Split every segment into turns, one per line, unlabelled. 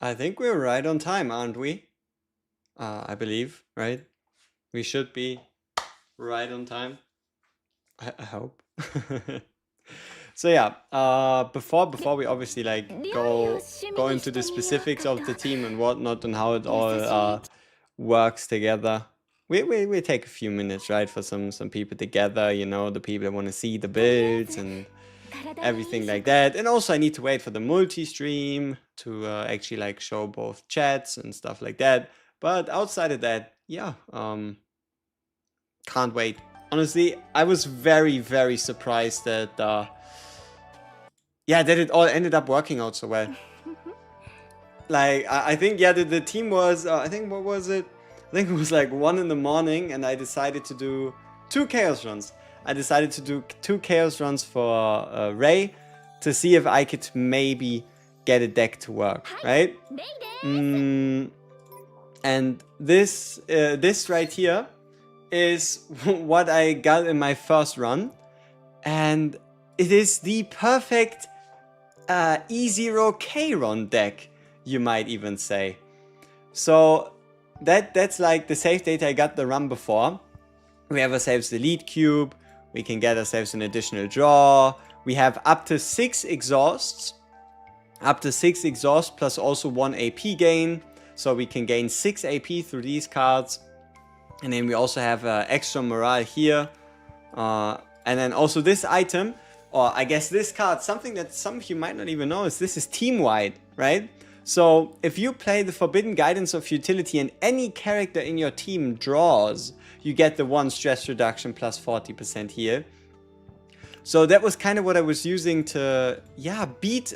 I think we're right on time, aren't we? I believe, right? We should be right on time. I hope. So yeah, before we obviously like go into the specifics of the team and whatnot and how it all works together. We take a few minutes, right, for some people together, you know, the people that want to see the builds and everything like that. And also I need to wait for the multi-stream to actually like show both chats and stuff like that. But outside of that, yeah, can't wait. Honestly, I was very, very surprised that that it all ended up working out so well. Like, I think, yeah, the team was, I think, what was it? I think it was like 1 in the morning, and I decided to do 2 Chaos runs. I decided to do 2 Chaos runs for Ray to see if I could maybe get a deck to work, right? And this right here is what I got in my first run, and it is the perfect E0 Kron deck, you might even say. So that's like the save data I got the run before. We have ourselves the lead cube, we can get ourselves an additional draw, we have up to 6 exhausts, plus also 1 AP gain, so we can gain 6 AP through these cards. And then we also have extra morale here, and then also this item, or I guess this card, something that some of you might not even know, is this is team-wide, right? So if you play the Forbidden Guidance of Futility and any character in your team draws, you get the 1 stress reduction plus 40% heal. So that was kind of what I was using to, yeah, beat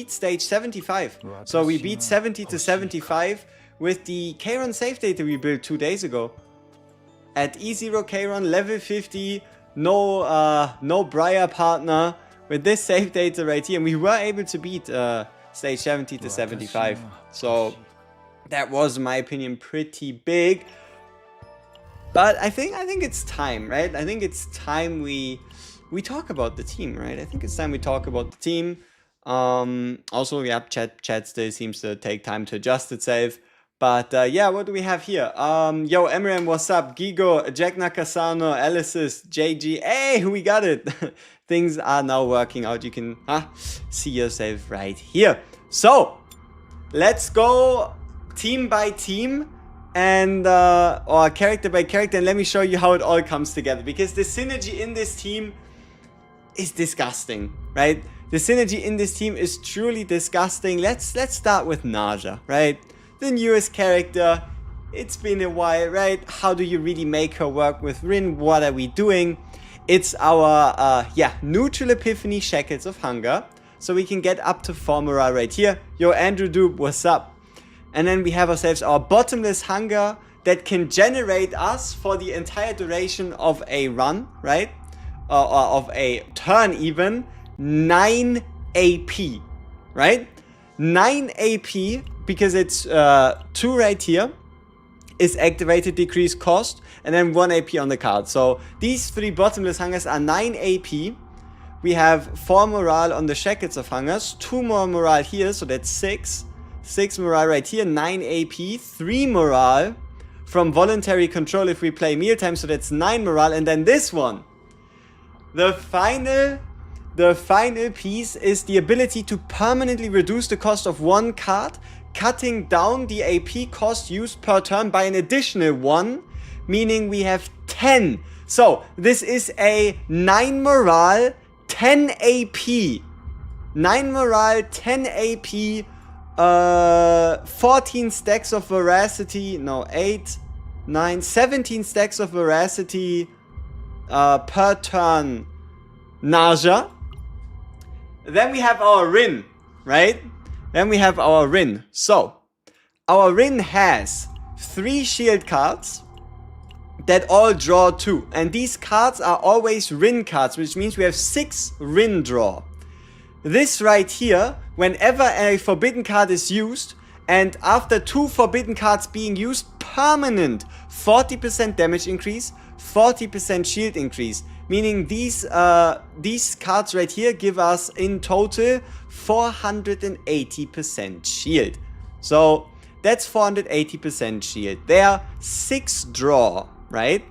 stage 75. So we beat 70 to 75 with the Kron save data we built 2 days ago. At E0 Kron, level 50, no Briar partner, with this save data right here, and we were able to beat stage 70 to 75. So that was, in my opinion, pretty big. But I think it's time, right? I think it's time we talk about the team, right? I think it's time we talk about the team. Also, yeah, chat still seems to take time to adjust itself. But yeah, what do we have here? Yo, Eminem, what's up? Gigo, Jack Nakasano, Alice's, JG. Hey, we got it. Things are now working out. You can see yourself right here. So, let's go team by team and or character by character, and let me show you how it all comes together. Because the synergy in this team is disgusting, right? The synergy in this team is truly disgusting. Let's start with Narja, right? The newest character. It's been a while, right? How do you really make her work with Rin? What are we doing? It's our neutral epiphany, Shackles of Hunger, so we can get up to 4 morale right here. Yo, Andrew Dube, what's up? And then we have ourselves our bottomless hunger that can generate us for the entire duration of a run, right? Or of a turn even, 9 AP, right? 9 AP, because it's 2 right here, is activated, decrease cost, and then 1 AP on the card. So these 3 bottomless hungers are 9 AP. We have 4 morale on the Shackles of Hungers, 2 more morale here, so that's 6. 6 morale right here, 9 AP, 3 morale from voluntary control if we play mealtime, so that's 9 morale, and then this one. The final piece is the ability to permanently reduce the cost of 1 card, cutting down the AP cost used per turn by an additional 1, meaning we have 10. So this is a 9 morale, 10 AP. 9 morale, 10 AP, 14 stacks of veracity, no, 8, 9, 17 stacks of veracity per turn Narja. Then we have our Rin, right? Then we have our Rin. So, our Rin has 3 shield cards that all draw 2. And these cards are always Rin cards, which means we have 6 Rin draw. This right here, whenever a forbidden card is used, and after 2 forbidden cards being used, permanent 40% damage increase, 40% shield increase. Meaning these cards right here give us in total 480% shield. So that's 480% shield. There, 6 draw, right?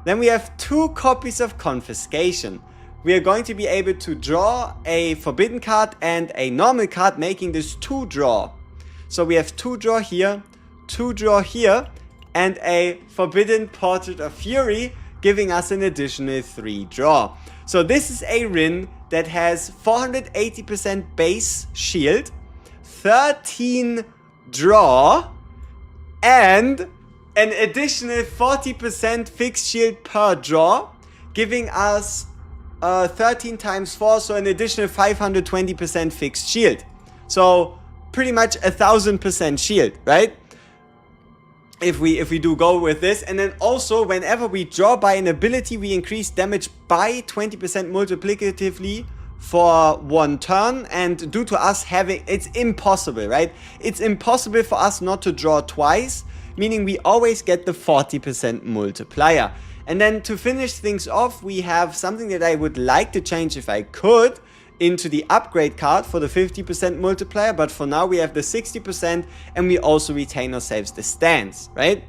Then we have 2 copies of confiscation. We are going to be able to draw a forbidden card and a normal card, making this 2 draw. So we have 2 draw here, 2 draw here, and a forbidden Portrait of Fury, giving us an additional 3 draw. So this is a Rin that has 480% base shield, 13 draw, and an additional 40% fixed shield per draw, giving us 13 times 4, so an additional 520% fixed shield. So pretty much 1000% shield, right? If we do go with this. And then also, whenever we draw by an ability, we increase damage by 20% multiplicatively for 1 turn. And due to us having, it's impossible, right? It's impossible for us not to draw twice, meaning we always get the 40% multiplier. And then to finish things off, we have something that I would like to change if I could into the upgrade card for the 50% multiplier, but for now we have the 60% and we also retain ourselves the stance, right?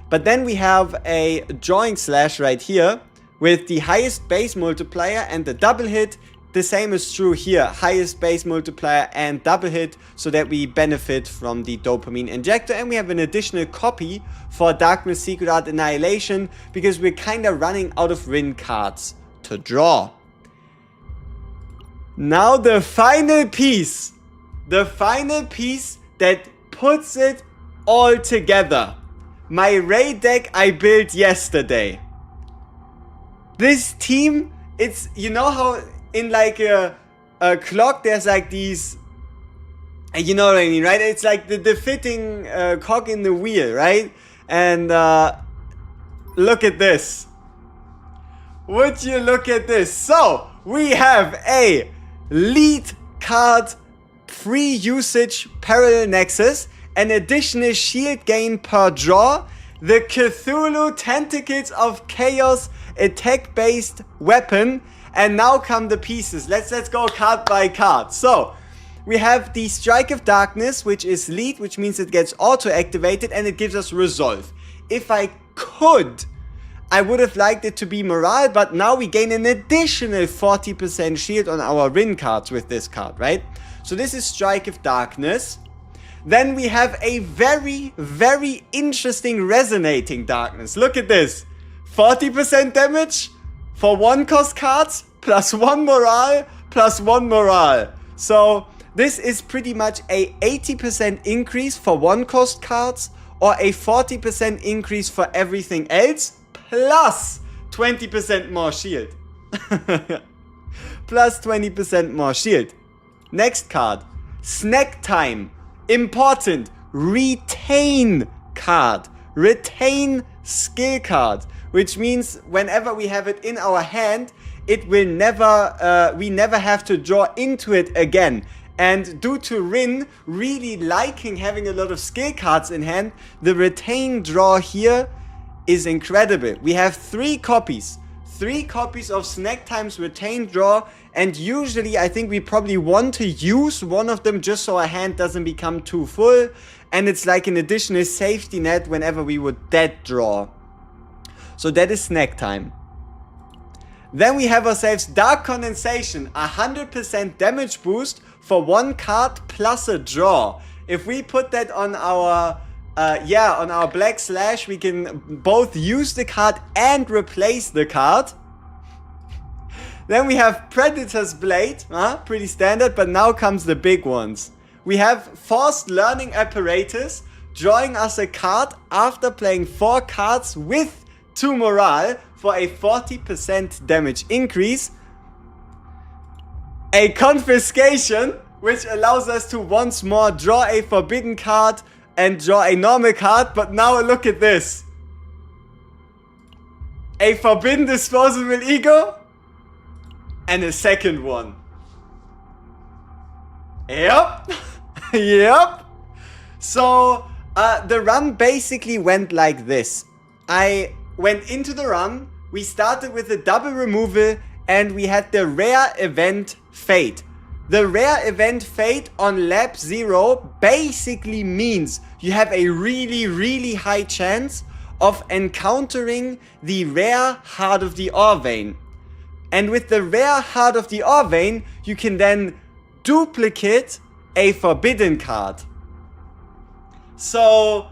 But then we have a drawing slash right here with the highest base multiplier and the double hit. The same is true here, highest base multiplier and double hit, so that we benefit from the dopamine injector. And we have an additional copy for Darkness Secret Art Annihilation, because we're kind of running out of Rin cards to draw. Now the final piece that puts it all together. My raid deck I built yesterday. This team, it's, you know how in like a clock there's like these, you know what I mean, right? It's like the fitting cog in the wheel, right? And look at this. Would you look at this? So we have a lead card, free usage parallel nexus, an additional shield gain per draw, the Cthulhu Tentacles of Chaos attack based weapon, and now come the pieces. Let's go card by card. So we have the Strike of Darkness, which is lead, which means it gets auto activated and it gives us resolve. If I could, I would have liked it to be morale, but now we gain an additional 40% shield on our Rin cards with this card, right? So this is Strike of Darkness. Then we have a very, very interesting Resonating Darkness. Look at this. 40% damage for 1 cost cards, plus 1 morale, plus 1 morale. So this is pretty much a 80% increase for 1 cost cards, or a 40% increase for everything else, plus 20% more shield. Plus 20% more shield. Next card. Snack Time. Important. Retain card. Retain skill card. Which means whenever we have it in our hand, it will never, we never have to draw into it again. And due to Rin really liking having a lot of skill cards in hand, the retain draw here is incredible. We have 3 copies. 3 copies of Snack Time's retain draw, and usually I think we probably want to use one of them just so our hand doesn't become too full, and it's like an additional safety net whenever we would dead draw. So that is Snack Time. Then we have ourselves Dark Condensation, 100% damage boost for 1 card plus a draw. If we put that on our on our Black Slash, we can both use the card and replace the card. Then we have Predator's Blade, pretty standard, but now comes the big ones. We have Forced Learning Apparatus, drawing us a card after playing 4 cards with 2 morale for a 40% damage increase. A Confiscation, which allows us to once more draw a forbidden card and draw a normal card, but now look at this. A Forbidden Disposable Ego and a second one. Yep. Yep. So the run basically went like this. I went into the run, we started with a double removal, and we had the rare event Fate. The rare event fate on lap 0 basically means you have a really high chance of encountering the rare Heart of the Ore Vein. And with the rare Heart of the Ore Vein, you can then duplicate a forbidden card. So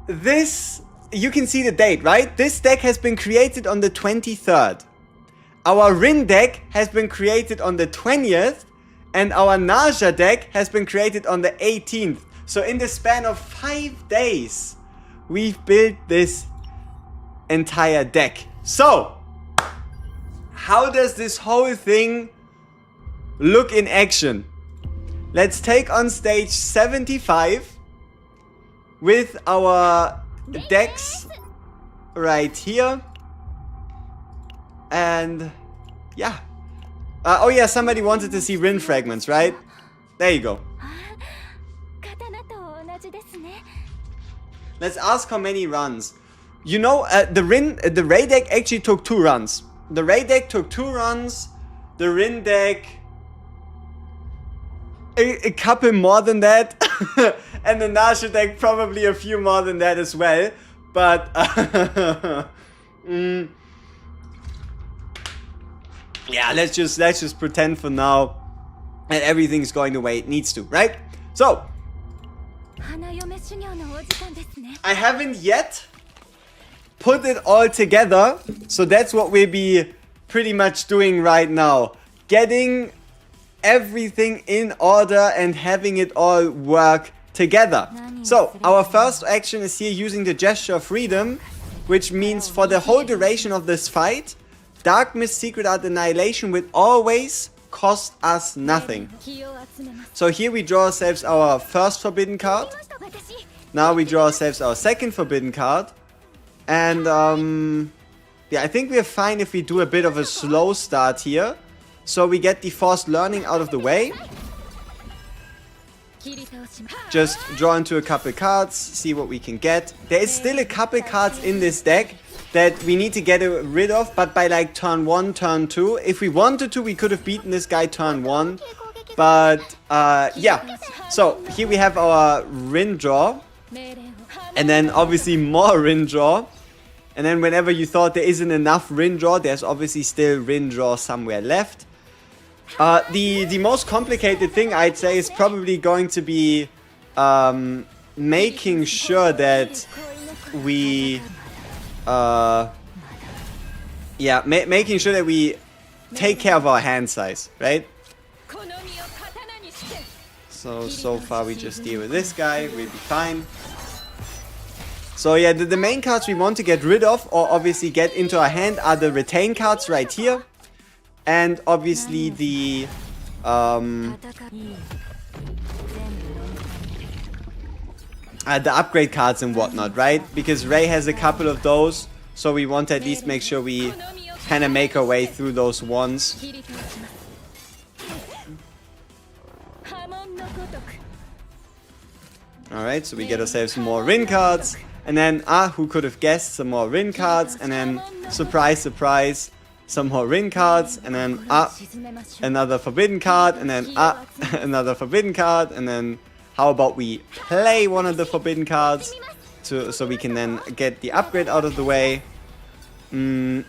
this, you can see the date, right? This deck has been created on the 23rd. Our Rin deck has been created on the 20th, and our Narja deck has been created on the 18th. So in the span of 5 days, we've built this entire deck. So, how does this whole thing look in action? Let's take on stage 75 with our decks right here. And yeah. Oh yeah, somebody wanted to see Rin fragments, right? There you go. Let's ask how many runs. You know, the Ray deck actually took 2 runs. The Ray deck took 2 runs. The Rin deck a couple more than that. And the Narja deck probably a few more than that as well. But yeah, let's just pretend for now that everything's going the way it needs to, right? So I haven't yet put it all together, so that's what we'll be pretty much doing right now. Getting everything in order and having it all work together. So our first action is here using the Gesture of Freedom, which means for the whole duration of this fight, Dark Mist Secret Art Annihilation will always cost us nothing. So here we draw ourselves our first forbidden card. Now we draw ourselves our second forbidden card. And yeah, I think we're fine if we do a bit of a slow start here. So we get the Forced Learning out of the way. Just draw into a couple cards, see what we can get. There is still a couple cards in this deck that we need to get rid of, but by like turn 1, turn 2. If we wanted to, we could have beaten this guy turn 1. But yeah, so here we have our Rin draw. And then obviously more Rin draw. And then whenever you thought there isn't enough Rin draw, there's obviously still Rin draw somewhere left. The most complicated thing I'd say is probably going to be making sure that we making sure that we take care of our hand size, right? So far we just deal with this guy, we'll be fine. So yeah, the main cards we want to get rid of or obviously get into our hand are the retain cards right here. And obviously the upgrade cards and whatnot, right? Because Ray has a couple of those, so we want to at least make sure we kind of make our way through those ones. Alright, so we get ourselves some more Rin cards. And then, who could have guessed, some more Rin cards. And then, surprise, surprise, some more Rin cards. And then, another forbidden card. And then, another forbidden card. And then, how about we play one of the forbidden cards so we can then get the upgrade out of the way.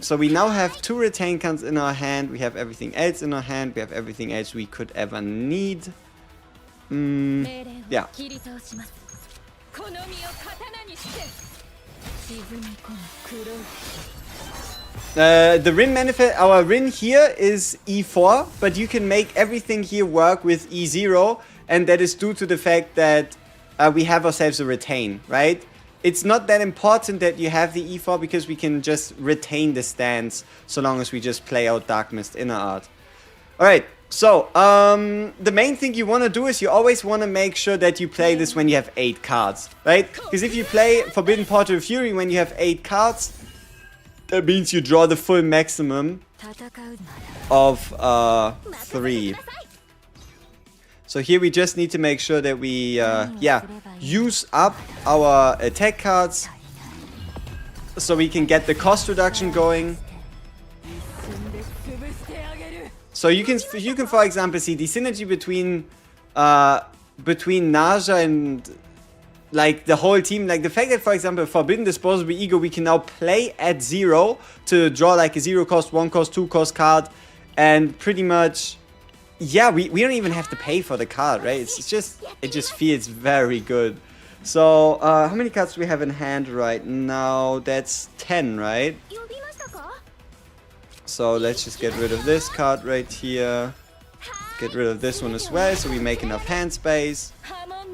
So we now have 2 retain cards in our hand. We have everything else in our hand. We have everything else we could ever need. Yeah. The Rin manifest, our Rin here is E4, but you can make everything here work with E0, and that is due to the fact that we have ourselves a retain, right? It's not that important that you have the E4 because we can just retain the stance so long as we just play out Dark Mist Inner Art. Alright, so the main thing you want to do is you always want to make sure that you play this when you have 8 cards, right? Because if you play Forbidden Portal of Fury when you have 8 cards, that means you draw the full maximum of 3. So here we just need to make sure that we, use up our attack cards so we can get the cost reduction going. So you can for example see the synergy between Narja and like the whole team. Like the fact that, for example, Forbidden Disposable Ego, we can now play at 0 to draw like a 0 cost, 1 cost, 2 cost card, and pretty much, yeah, we don't even have to pay for the card, right? It just feels very good. So how many cards do we have in hand right now? That's 10, right? So let's just get rid of this card right here. Get rid of this one as well, so we make enough hand space.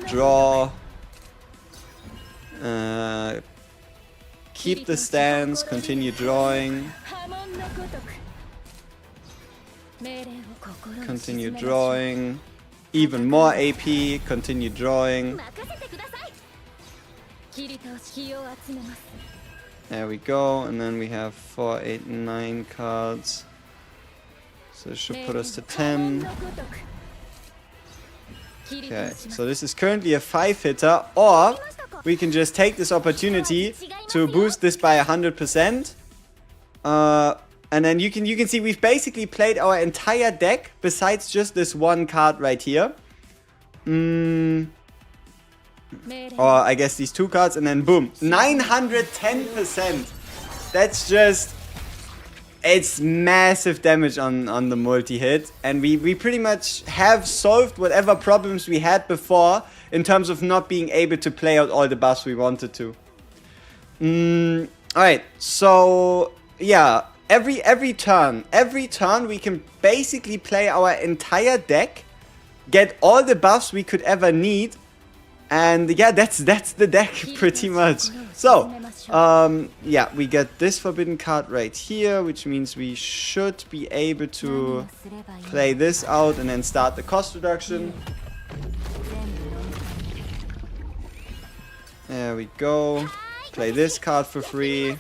Draw. Keep the stance, continue drawing. Continue drawing. Even more AP, continue drawing. There we go, and then we have 4, 8, 9 cards. So this should put us to 10. Okay, so this is currently a 5-hitter, or we can just take this opportunity to boost this by 100%. And then you can see we've basically played our entire deck besides just this one card right here. Or I guess these 2 cards, and then boom, 910%. That's just, it's massive damage on the multi-hit, and we pretty much have solved whatever problems we had before in terms of not being able to play out all the buffs we wanted to. Alright, so yeah, every turn we can basically play our entire deck, get all the buffs we could ever need. And yeah, that's the deck pretty much. So, yeah, we get this forbidden card right here, which means we should be able to play this out and then start the cost reduction. There we go. Play this card for free.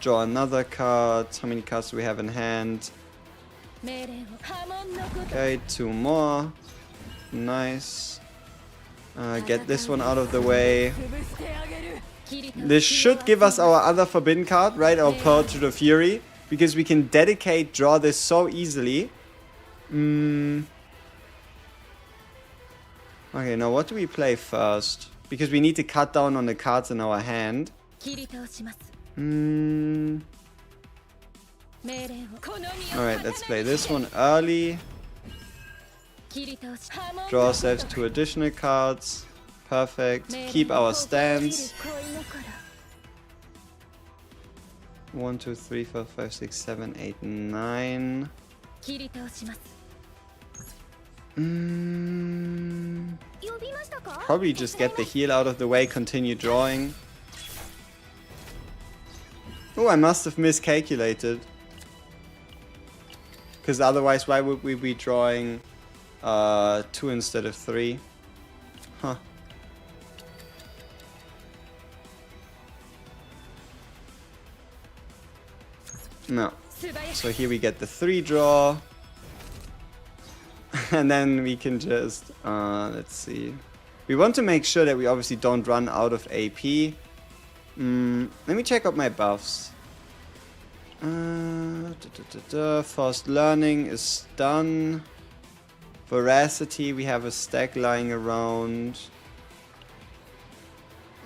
Draw another card. How many cards do we have in hand? Okay, 2 more. Nice. Get this one out of the way. This should give us our other forbidden card, right? Our Portrait of Fury. Because we can dedicate, draw this so easily. Okay, now what do we play first? Because we need to cut down on the cards in our hand. Alright, let's play this one early. Draw ourselves 2 additional cards. Perfect. Keep our stance. 1, 2, 3, 4, 5, 6, 7, 8, 9. Probably just get the heal out of the way, continue drawing. Oh, I must have miscalculated. Because otherwise, why would we be drawing 2 instead of 3? Huh. No. So here we get the 3 draw. And then we can just, let's see. We want to make sure that we obviously don't run out of AP. Let me check out my buffs. Fast learning is done. Veracity, we have a stack lying around.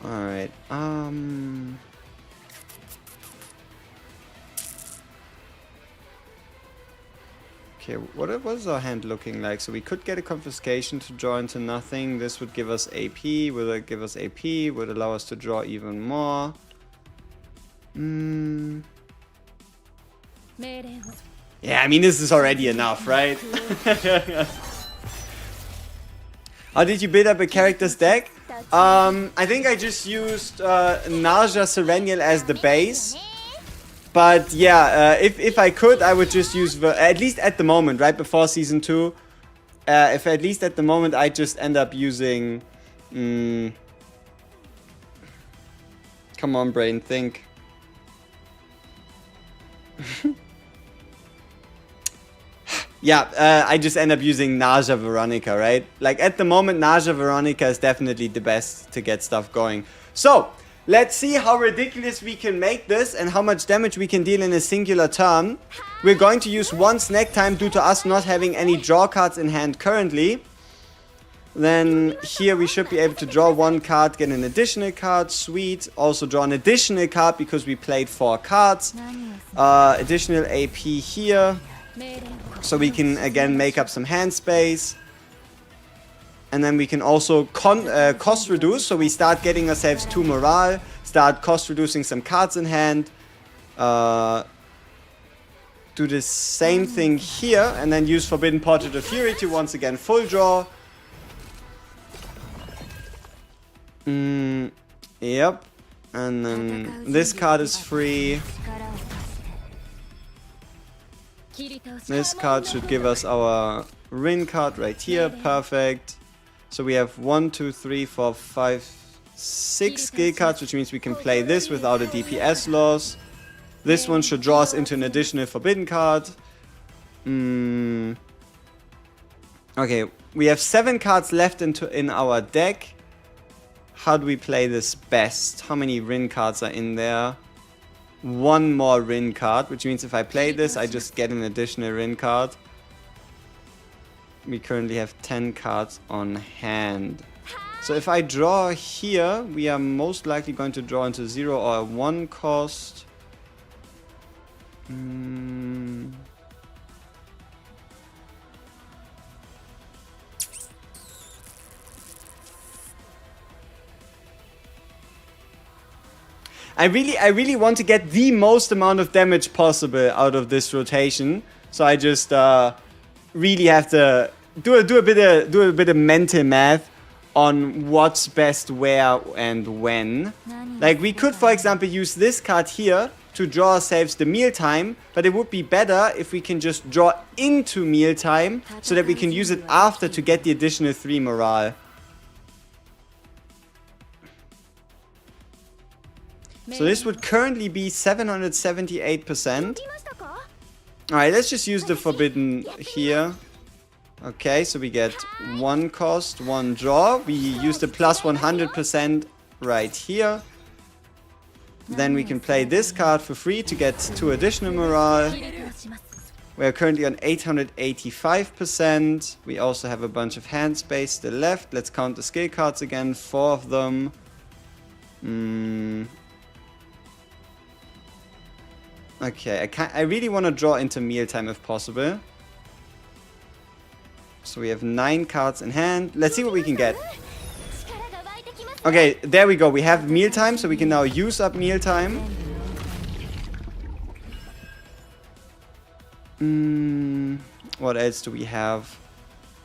Alright, okay, what is our hand looking like? So we could get a confiscation to draw into nothing. This would give us AP. Will it give us AP? Would allow us to draw even more. Yeah, I mean, this is already enough, right? How did you build up a character's deck? I think I just used Narja Serenial as the base. But yeah, if I could, I would just use, at least at the moment, right before Season 2. If at least at the moment I just end up using... come on, brain, think. Yeah, I just end up using Narja Veronica, right? Like, at the moment, Narja Veronica is definitely the best to get stuff going. So, let's see how ridiculous we can make this and how much damage we can deal in a singular turn. We're going to use one snack time due to us not having any draw cards in hand currently. Then here we should be able to draw one card, get an additional card, sweet. Also draw an additional card because we played 4 cards. Additional AP here. So we can again make up some hand space. And then we can also cost reduce. So we start getting ourselves 2 morale. Start cost reducing some cards in hand. Do the same thing here. And then use Forbidden Portrait of Fury to once again full draw. Yep. And then this card is free. This card should give us our Rin card right here. Perfect. So we have 1, 2, 3, 4, 5, 6 skill cards, which means we can play this without a DPS loss. This one should draw us into an additional forbidden card. Okay, we have 7 cards left in our deck. How do we play this best? How many Rin cards are in there? 1 more Rin card, which means if I play this, I just get an additional Rin card. We currently have 10 cards on hand. So if I draw here, we are most likely going to draw into 0 or 1 cost. I really want to get the most amount of damage possible out of this rotation. So I just really have to do a bit of mental math on what's best where and when. Like we could, for example, use this card here to draw ourselves the mealtime, but it would be better if we can just draw into mealtime so that we can use it after to get the additional 3 morale. So this would currently be 778%. Alright, let's just use the forbidden here. Okay, so we get 1 cost, 1 draw. We use the plus 100% right here. Then we can play this card for free to get 2 additional morale. We're currently on 885%. We also have a bunch of hand space still left. Let's count the skill cards again, 4 of them. Okay, I really want to draw into mealtime if possible. So we have 9 cards in hand. Let's see what we can get. Okay, there we go. We have mealtime, so we can now use up mealtime. What else do we have?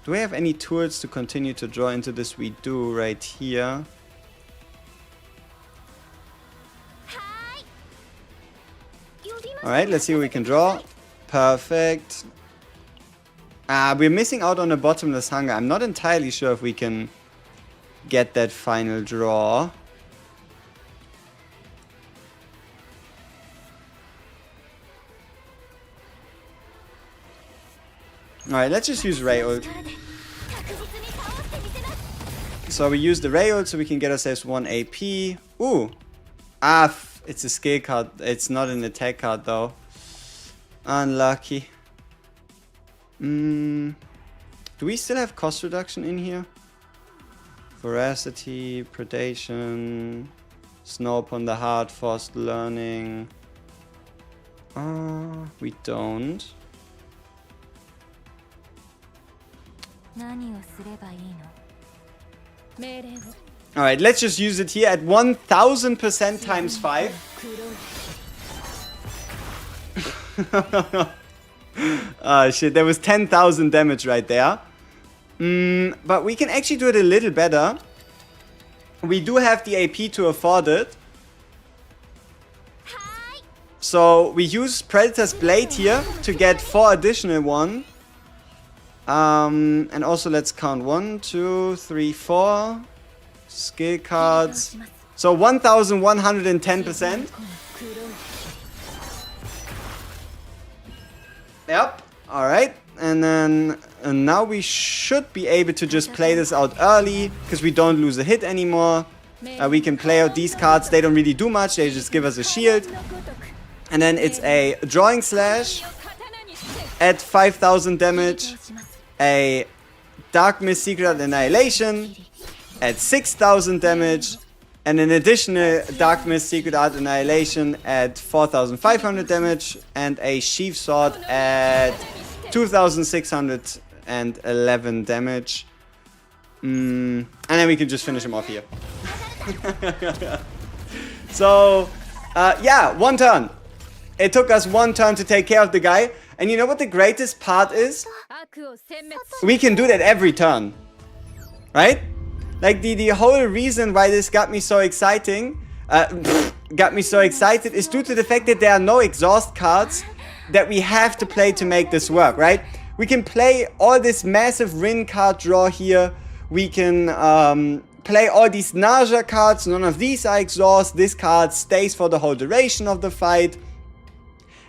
Do we have any tools to continue to draw into this? We do right here. Alright, let's see what we can draw. Perfect. We're missing out on a bottomless hunger. I'm not entirely sure if we can get that final draw. Alright, let's just use Ray ult. So we use the Ray ult so we can get ourselves 1 AP. Ooh. It's a skill card. It's not an attack card though. Unlucky. Do we still have cost reduction in here? Veracity, predation, snow upon the heart, forced learning. We don't. Alright, let's just use it here at 1000% times 5. Ah, shit, there was 10,000 damage right there. But we can actually do it a little better. We do have the AP to afford it. So we use Predator's Blade here to get 4 additional 1. And also let's count 1, 2, 3, 4. Skill cards. So 1110%. Yep. Alright. And then now we should be able to just play this out early because we don't lose a hit anymore. We can play out these cards. They don't really do much. They just give us a shield. And then it's a drawing slash. at 5000 damage, a Dark Mist Secret Annihilation at 6000 damage, and an additional Dark Mist Secret Art Annihilation at 4500 damage, and a Sheath Sword at 2611 damage. And then we can just finish him off here. So, yeah, one turn. It took us one turn to take care of the guy. And you know what the greatest part is? We can do that every turn. Right? Like, the whole reason why this got me so excited is due to the fact that there are no exhaust cards that we have to play to make this work, right? We can play all this massive Rin card draw here. We can play all these Narja cards. None of these are exhaust. This card stays for the whole duration of the fight.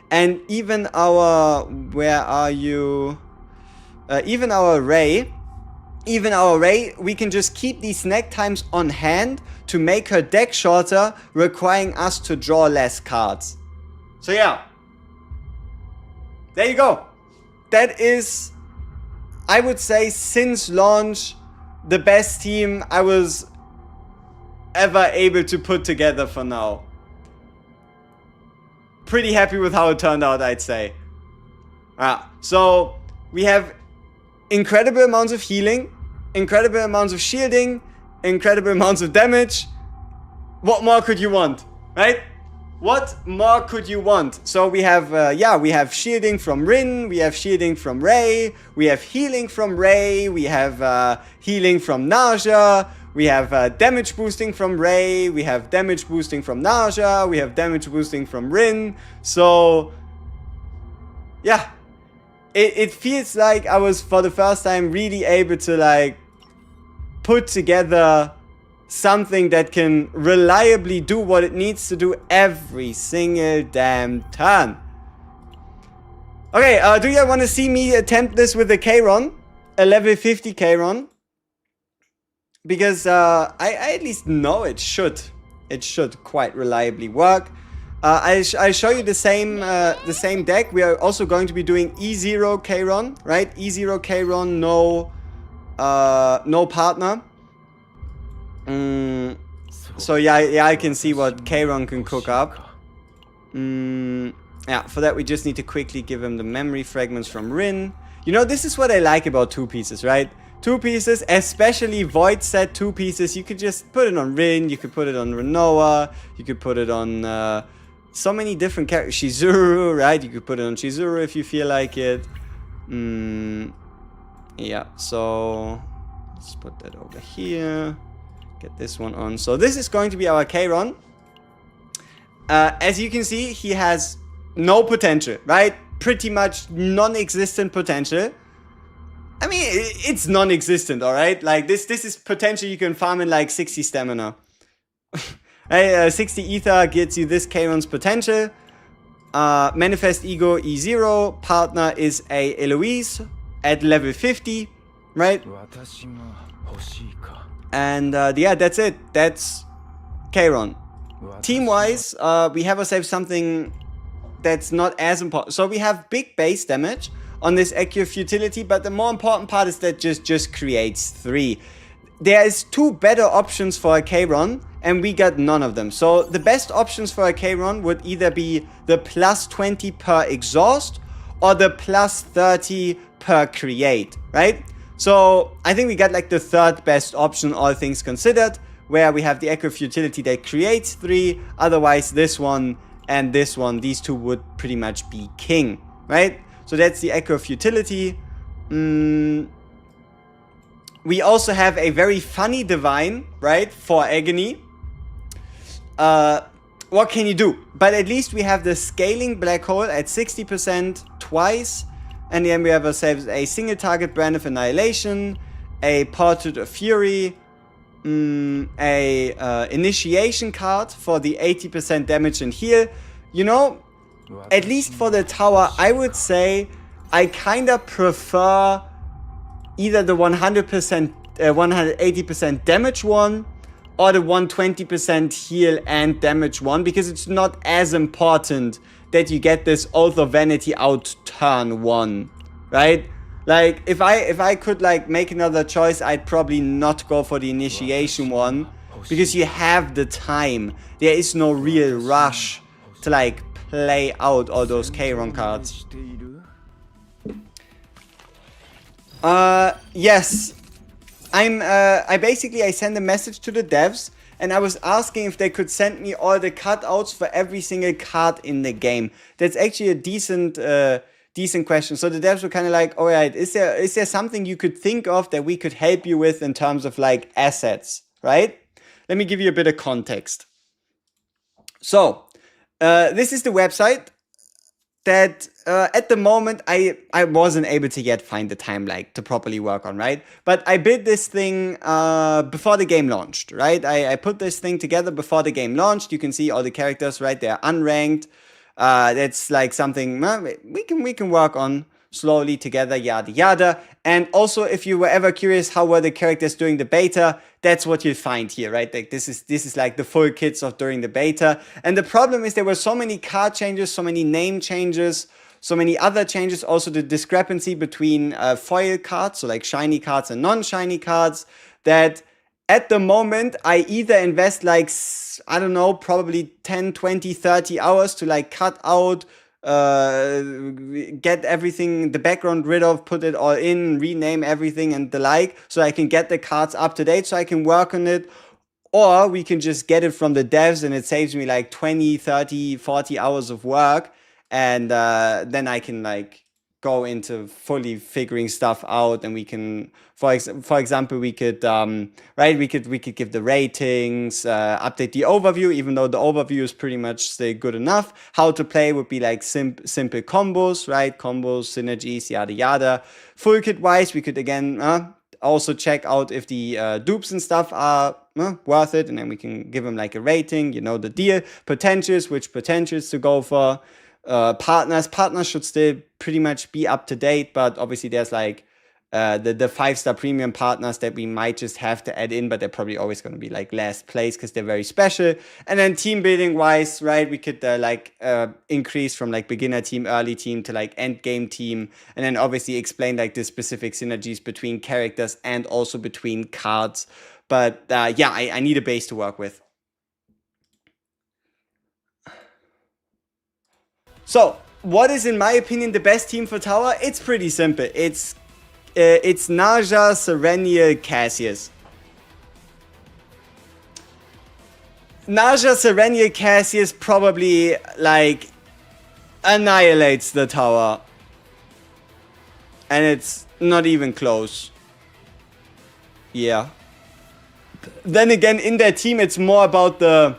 And even our... Where are you? Even our Ray, we can just keep these snack times on hand to make her deck shorter, requiring us to draw less cards. So yeah. There you go. That is, I would say, since launch, the best team I was ever able to put together for now. Pretty happy with how it turned out, I'd say. So we have incredible amounts of healing, incredible amounts of shielding, incredible amounts of damage. What more could you want, right? What more could you want? So we have, we have shielding from Rin, we have shielding from Ray, we have healing from Ray, we have healing from Narja, we have damage boosting from Ray, we have damage boosting from Narja, we have damage boosting from Rin. So, yeah. It feels like I was, for the first time, really able to, like, put together something that can reliably do what it needs to do every single damn turn. Okay, do you want to see me attempt this with a Kron? A level 50 Kron? Because I at least know it should. It should quite reliably work. I'll show you the same deck. We are also going to be doing E0 Kron, right? E0 Kron, no partner. So yeah, I can see what Kron can cook up. Yeah, for that we just need to quickly give him the memory fragments from Rin. You know, this is what I like about 2 pieces, right? 2 pieces, especially Void set 2 pieces. You could just put it on Rin, you could put it on Renoa, you could put it on so many different characters. Shizuru, right? You could put it on Shizuru if you feel like it. Yeah, so let's put that over here. Get this one on. So this is going to be our Kron. As you can see, he has no potential, right? Pretty much non-existent potential. I mean, it's non-existent, alright? Like, this is potential you can farm in, like, 60 stamina. 60 ether gets you this Kron's potential. Manifest Ego E0. Partner is a Eloise at level 50, right? And yeah, that's it. That's Kron. Team-wise, we have ourselves something that's not as important. So we have big base damage on this Accio Futility, but the more important part is that just creates 3. There is 2 better options for a Kron, and we got none of them. So the best options for a Kron would either be the plus 20 per exhaust or the plus 30 per create, right? So I think we got like the 3rd best option, all things considered, where we have the Echo Futility that creates 3. Otherwise, this one and this one, these 2 would pretty much be king, right? So that's the Echo Futility. We also have a very funny Divine, right, for Agony. What can you do? But at least we have the Scaling Black Hole at 60% twice. And then we have ourselves a single target Brand of Annihilation, a Portrait of Fury, a Initiation card for the 80% damage and heal. You know, at least for the tower, I would say I kind of prefer either the 180% damage one or the 120% heal and damage one, because it's not as important that you get this Oath of Vanity out turn 1, right? Like, if I could, like, make another choice, I'd probably not go for the initiation one, because you have the time. There is no real rush to, like, play out all those Kron cards. Yes. I sent a message to the devs, and I was asking if they could send me all the cutouts for every single card in the game. That's actually a decent question. So the devs were kind of like, all right, is there something you could think of that we could help you with in terms of, like, assets, right? Let me give you a bit of context. So, this is the website that at the moment I wasn't able to yet find the time, like, to properly work on, right? But I built this thing before the game launched, right? I put this thing together before the game launched. You can see all the characters, right? They're unranked. That's like something we can work on slowly together, yada yada. And also, if you were ever curious how were the characters during the beta, that's what you'll find here, right? Like, this is like the full kits of during the beta. And the problem is there were so many card changes, so many name changes, so many other changes. Also, the discrepancy between foil cards, so like shiny cards and non-shiny cards, that at the moment I either invest, like, I don't know, probably 10, 20, 30 hours to, like, cut out, get everything, the background rid of, put it all in, rename everything and the like, so I can get the cards up to date, so I can work on it. Or we can just get it from the devs, and it saves me like 20, 30, 40 hours of work, and then I can, like, go into fully figuring stuff out, and we can, for example, we could, right, we could give the ratings, update the overview, even though the overview is pretty much still good enough. How to play would be like simple combos, right? Combos, synergies, yada yada. Full kit wise, we could again also check out if the dupes and stuff are worth it, and then we can give them like a rating, you know the deal. Potentials, which potentials to go for. Partners should still pretty much be up to date, but obviously there's like the 5-star premium partners that we might just have to add in, but they're probably always going to be like last place because they're very special. And then team building wise, right, we could increase from like beginner team, early team to like end game team, and then obviously explain like the specific synergies between characters and also between cards. But yeah, I need a base to work with. So, what is, in my opinion, the best team for tower? It's pretty simple. It's Narja, Serenial, Cassius. Narja, Serenial, Cassius probably, like, annihilates the tower. And it's not even close. Yeah. Then again, in their team, it's more about the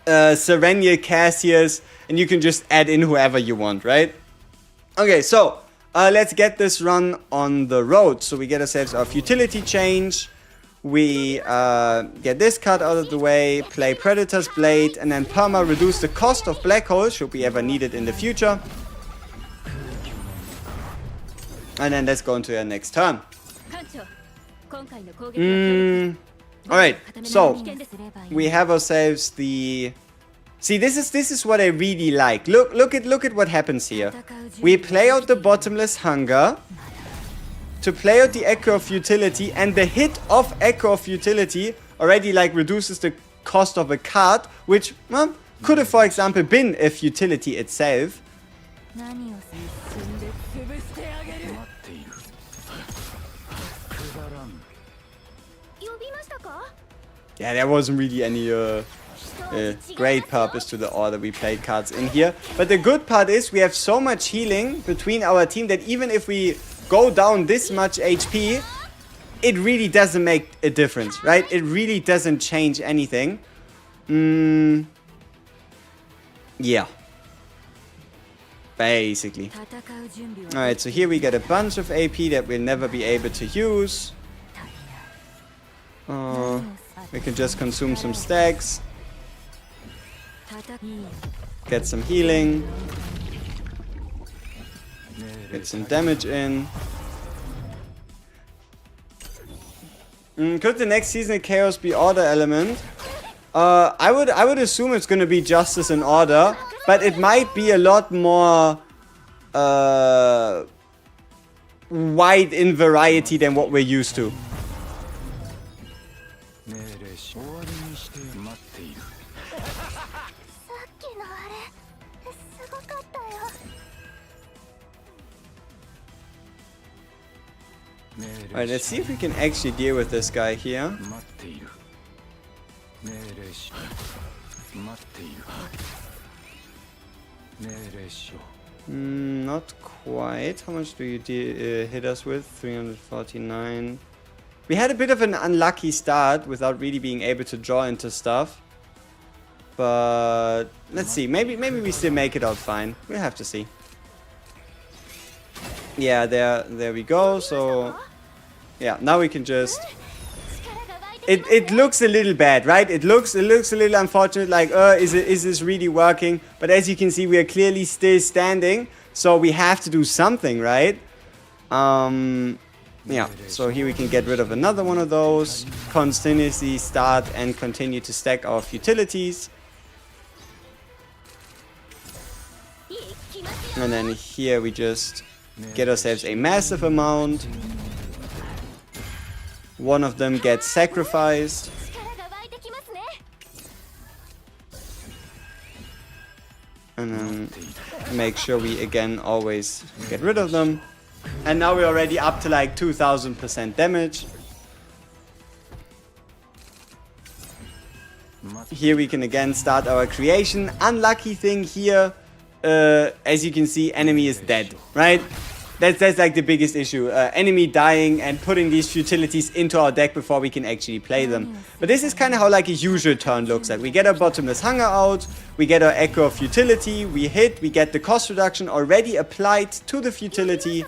Serenial, Cassius, and you can just add in whoever you want, right? Okay, so let's get this run on the road. So we get ourselves our futility change. We get this card out of the way, play Predator's Blade, and then perma reduce the cost of Black Hole, should we ever need it in the future. And then let's go into our next turn. Alright, so we have ourselves the... See, this is what I really like. Look at what happens here. We play out the Bottomless Hunger to play out the Echo of Futility, and the hit of Echo of Futility already like reduces the cost of a card, which could have, for example, been a futility itself. Yeah, there wasn't really any great purpose to the order we played cards in here. But the good part is we have so much healing between our team that even if we go down this much HP, it really doesn't make a difference, right? It really doesn't change anything. Yeah. Basically. Alright, so here we get a bunch of AP that we'll never be able to use. We can just consume some stacks. Get some healing. Get some damage in. Could the next season of Chaos be Order element? I would assume it's gonna be Justice and Order. but it might be a lot more wide in variety than what we're used to. Alright, let's see if we can actually deal with this guy here. Not quite. How much do you hit us with? 349. We had a bit of an unlucky start without really being able to draw into stuff. But let's see. Maybe we still make it out fine. We'll have to see. Yeah, there we go. So yeah, now we can just. It looks a little bad, right? It looks a little unfortunate. Like, is this really working? But as you can see, we are clearly still standing. So we have to do something, right? Yeah. So here we can get rid of another one of those. Continuously start and continue to stack our futilities. And then here we just get ourselves a massive amount. One of them gets sacrificed. And then make sure we again always get rid of them. And now we're already up to like 2000% damage. Here we can again start our creation. Unlucky thing here, as you can see, enemy is dead, right? That's like the biggest issue. Enemy dying and putting these futilities into our deck before we can actually play them. But this is kind of how like a usual turn looks like. We get our Bottomless Hunger out, we get our Echo of Futility, we hit, we get the cost reduction already applied to the futility.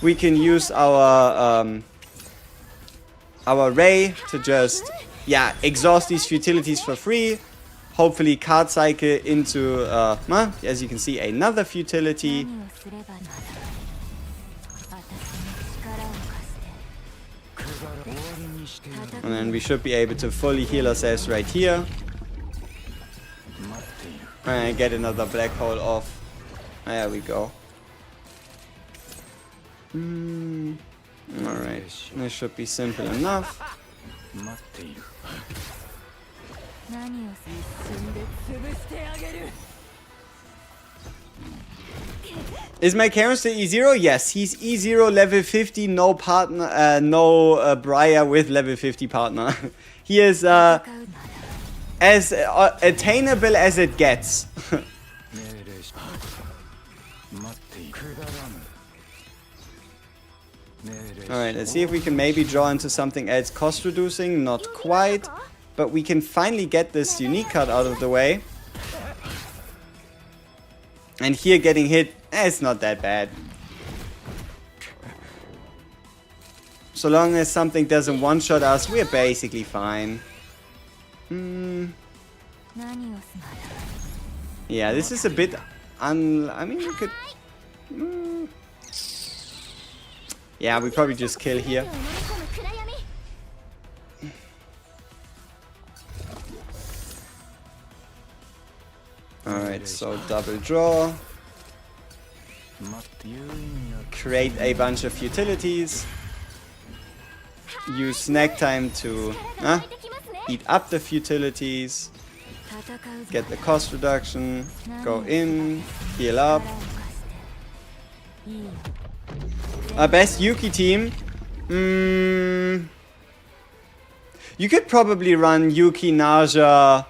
We can use our Ray to just, yeah, exhaust these futilities for free. Hopefully card cycle into, as you can see, another futility. And then we should be able to fully heal ourselves right here. And get another black hole off. There we go. Alright, this should be simple enough. Is my Kron still E0? Yes, he's E0 level 50, no partner, no Briar with level 50 partner. He is as attainable as it gets. Alright, let's see if we can maybe draw into something else cost reducing. Not quite, but we can finally get this unique card out of the way. And here getting hit, it's not that bad. So long as something doesn't one-shot us, we're basically fine. Yeah, this is a bit I mean, we could... Yeah, we probably just kill here. Alright, so double draw. Create a bunch of utilities. Use snack time to eat up the futilities. Get the cost reduction. Go in. Heal up. Our best Yuki team. You could probably run Yuki, Narja.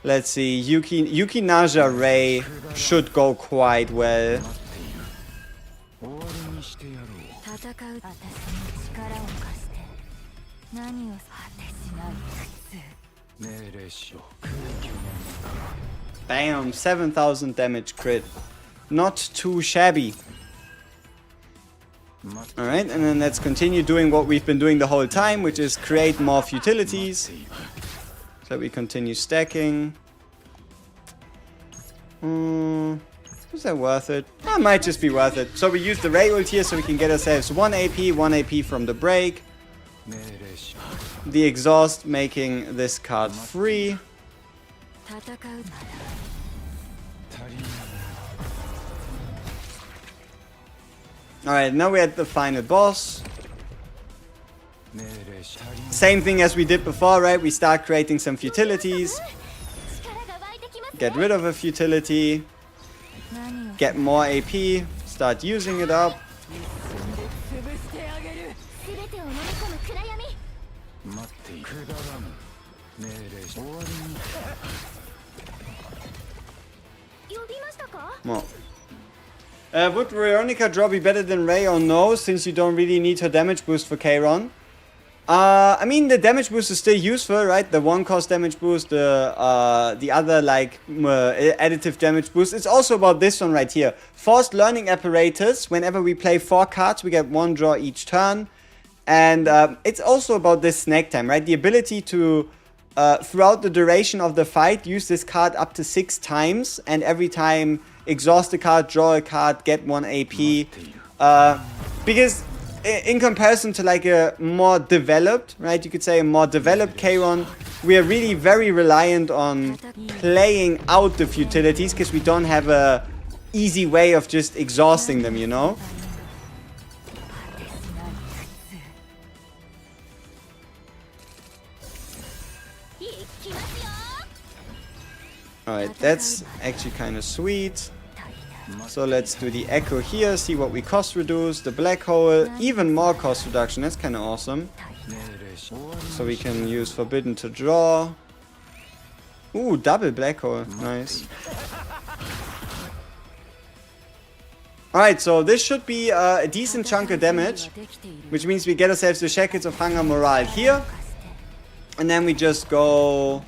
Let's see. Yuki, Narja, Ray should go quite well. Bam, 7000 damage crit. Not too shabby. Alright, and then let's continue doing what we've been doing the whole time, which is create more futilities. So we continue stacking. Is that worth it? That might just be worth it. So we use the Ray ult here so we can get ourselves 1 AP from the break. The exhaust making this card free. Alright, now we're at the final boss. Same thing as we did before, right? We start creating some futilities. Get rid of a futility. Get more AP. Start using it up. Well. Would Veronica draw be better than Ray or no, since you don't really need her damage boost for Kron? I mean, the damage boost is still useful, right? The 1-cost damage boost, the other, like, additive damage boost. It's also about this one right here. Forced Learning Apparatus. Whenever we play 4 cards, we get 1 draw each turn. And it's also about this snack time, right? The ability to, throughout the duration of the fight, use this card up to 6 times. And every time, exhaust a card, draw a card, get 1 AP. Because in comparison to like a more developed, right, you could say a more developed Kron, we are really very reliant on playing out the futilities because we don't have a easy way of just exhausting them, you know? Alright, that's actually kind of sweet. So let's do the echo here, see what we cost reduce, the black hole, even more cost reduction, that's kind of awesome. So we can use forbidden to draw. Ooh, double black hole, nice. Alright, so this should be a decent chunk of damage, which means we get ourselves the Shackles of Hunger Morale here. And then we just go...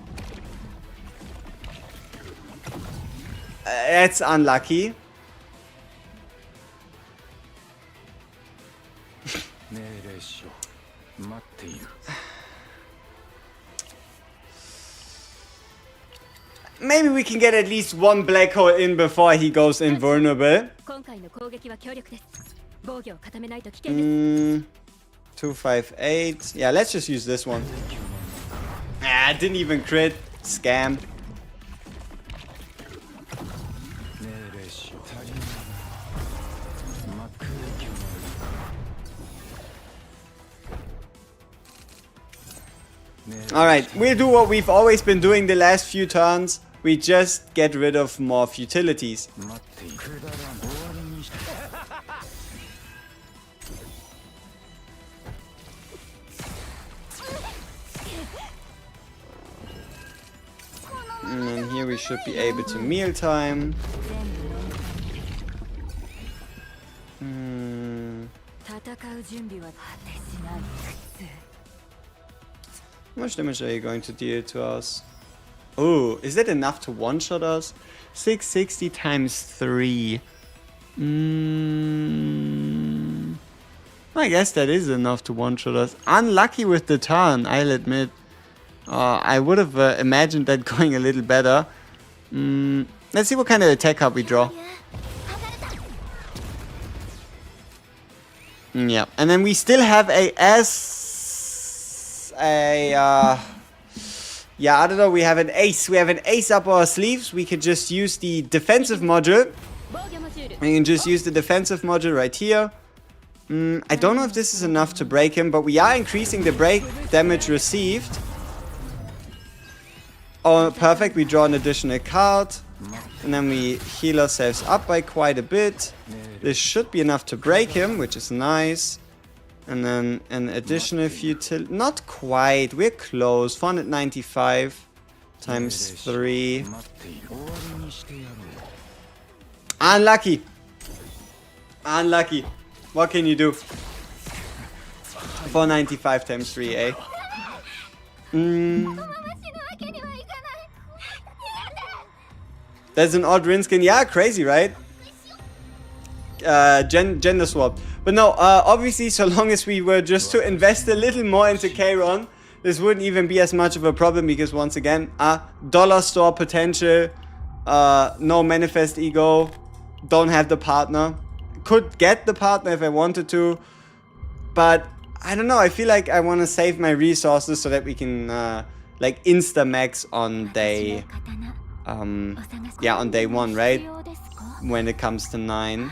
That's unlucky. Maybe we can get at least 1 black hole in before he goes invulnerable. 258. Yeah, let's just use this one. Ah, didn't even crit. Scam. Alright, we'll do what we've always been doing the last few turns. We just get rid of more futilities. And then here we should be able to mealtime. How much damage are you going to deal to us? Oh, is that enough to one-shot us? 660 times 3. I guess that is enough to one-shot us. Unlucky with the turn, I'll admit. I would have imagined that going a little better. Let's see what kind of attack card we draw. Yeah, and then we still have yeah, I don't know, we have an ace. We have an ace up our sleeves. We could just use the defensive module. We can just use the defensive module right here. I don't know if this is enough to break him, but we are increasing the break damage received. Oh, perfect. We draw an additional card. And then we heal ourselves up by quite a bit. This should be enough to break him, which is nice. And then an additional futility. Not quite. We're close. 495 times 3. Unlucky. Unlucky. What can you do? 495 times 3, eh? That's an odd Rin skin. Yeah, crazy, right? Gender swap. But no, obviously, so long as we were just to invest a little more into Kron, this wouldn't even be as much of a problem because, once again, dollar store potential, no manifest ego, don't have the partner. Could get the partner if I wanted to, but I don't know. I feel like I want to save my resources so that we can, like, insta-max on day yeah, on day 1, right? When it comes to 9.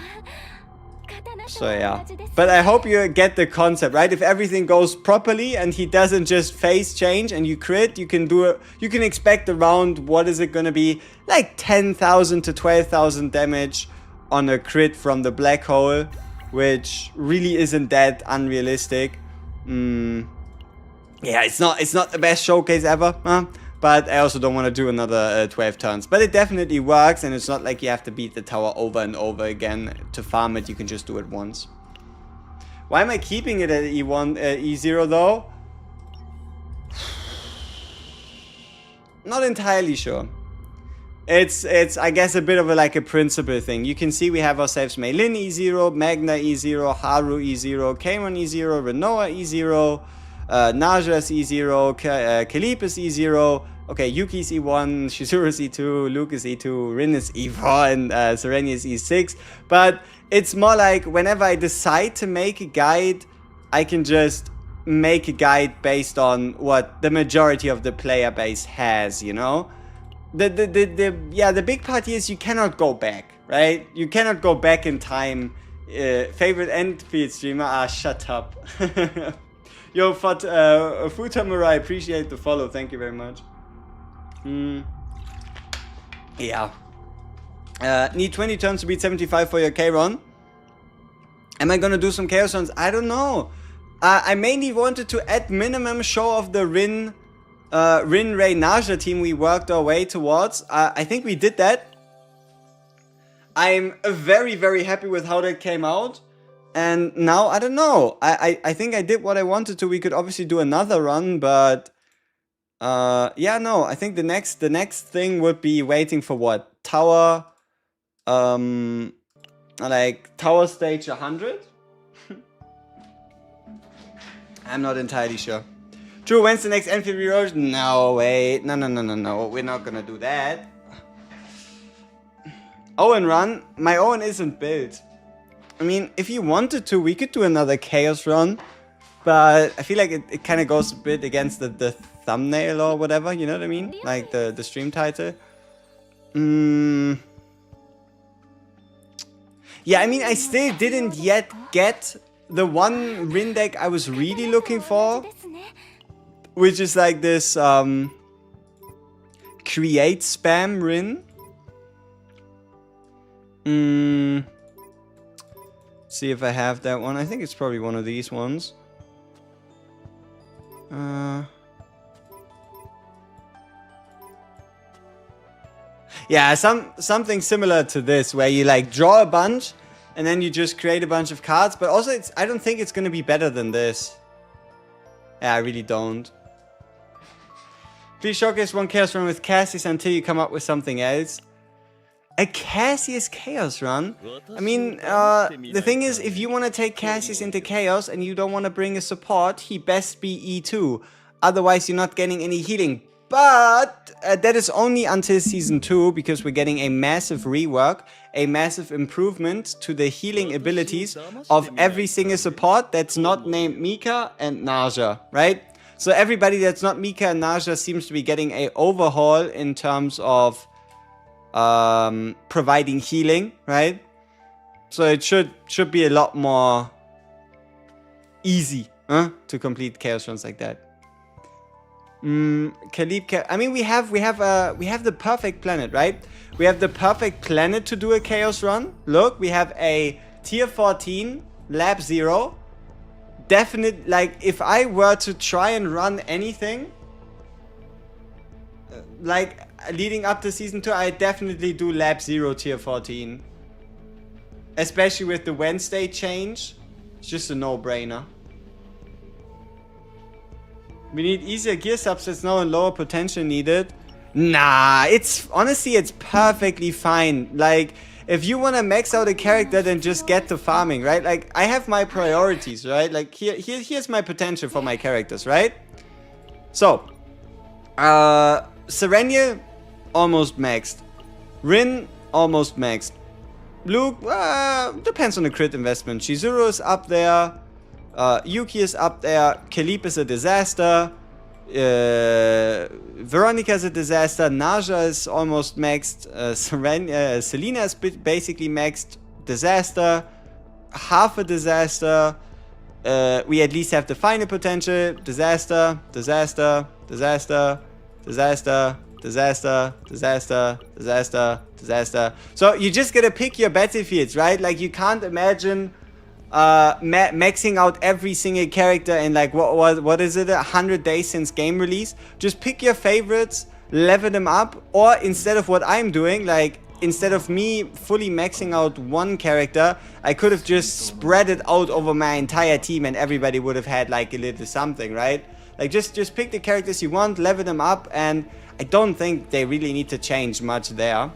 So yeah, but I hope you get the concept, right? If everything goes properly and he doesn't just phase change and you crit, you can expect around, what is it gonna be, like 10,000 to 12,000 damage on a crit from the black hole, which really isn't that unrealistic. Yeah, it's not the best showcase ever, huh? But I also don't want to do another 12 turns. But it definitely works, and it's not like you have to beat the tower over and over again to farm it. You can just do it once. Why am I keeping it at E1, E0 though? Not entirely sure. It's I guess a bit of a principle thing. You can see we have ourselves Mei Lin E0, Magna E0, Haru E0, Kron E0, Renoa E0, Narja is E0, Kalip is E0, okay, Yuki is E1, Shizuru is E2, Luke is E2, Rin is E4, and Serenia is E6. But it's more like whenever I decide to make a guide, I can just make a guide based on what the majority of the player base has, you know? The big part here is you cannot go back, right? You cannot go back in time. Favorite Enfield streamer? Shut up. Yo, Futamura, I appreciate the follow. Thank you very much. Yeah. Need 20 turns to beat 75 for your Kron. Am I gonna do some Chaos runs? I don't know. I mainly wanted to at minimum show off the Rin, Ray, Narja team we worked our way towards. I think we did that. I'm very, very happy with how that came out. And now, I don't know. I think I did what I wanted to. We could obviously do another run, but... yeah, no. I think the next thing would be waiting for what? Tower... Tower stage 100? I'm not entirely sure. Drew, when's the next Enfield Reroll? No, wait. No. We're not gonna do that. Owen run? My Owen isn't built. I mean, if you wanted to, we could do another Chaos run. But I feel like it kind of goes a bit against the thumbnail or whatever, you know what I mean? Like the stream title. Yeah, I mean, I still didn't yet get the one Rin deck I was really looking for. Which is like this create spam Rin. See if I have that one. I think it's probably one of these ones. Yeah, something similar to this, where you like draw a bunch and then you just create a bunch of cards. But also, I don't think it's gonna be better than this. Yeah, I really don't. Please showcase one Chaos run with Cassius until you come up with something else. A Cassius Chaos run? I mean, the thing is, if you want to take Cassius into Chaos and you don't want to bring a support, he best be E2. Otherwise, you're not getting any healing. But that is only until Season 2, because we're getting a massive rework, a massive improvement to the healing abilities of every single support that's not named Mika and Narja, right? So everybody that's not Mika and Narja seems to be getting a overhaul in terms of providing healing, right? So it should be a lot more easy to complete Chaos runs like that. Kalib, I mean, we have the perfect planet, right? We have the perfect planet to do a Chaos run. Look, we have a tier 14 lab 0. Definite, like, if I were to try and run anything like leading up to Season 2, I definitely do lab 0 tier 14. Especially with the Wednesday change. It's just a no-brainer. We need easier gear subsets now and lower potential needed. Nah, honestly, it's perfectly fine. Like, if you want to max out a character, then just get to farming, right? Like, I have my priorities, right? Like, here's my potential for my characters, right? So, Serenia, almost maxed. Rin, almost maxed. Luke, depends on the crit investment. Shizuru is up there. Yuki is up there. Kalip is a disaster. Veronica's a disaster. Narja is almost maxed. Selena is basically maxed. Disaster. Half a disaster. We at least have the final potential. Disaster. Disaster. Disaster. Disaster. Disaster. Disaster. Disaster. Disaster. So you just gotta pick your battlefields, right? Like you can't imagine maxing out every single character in like what is it, 100 days since game release. Just pick your favorites, level them up, or instead of what I'm doing, like instead of me fully maxing out one character, I could have just spread it out over my entire team and everybody would have had like a little something, right? Like just pick the characters you want, level them up, and I don't think they really need to change much there.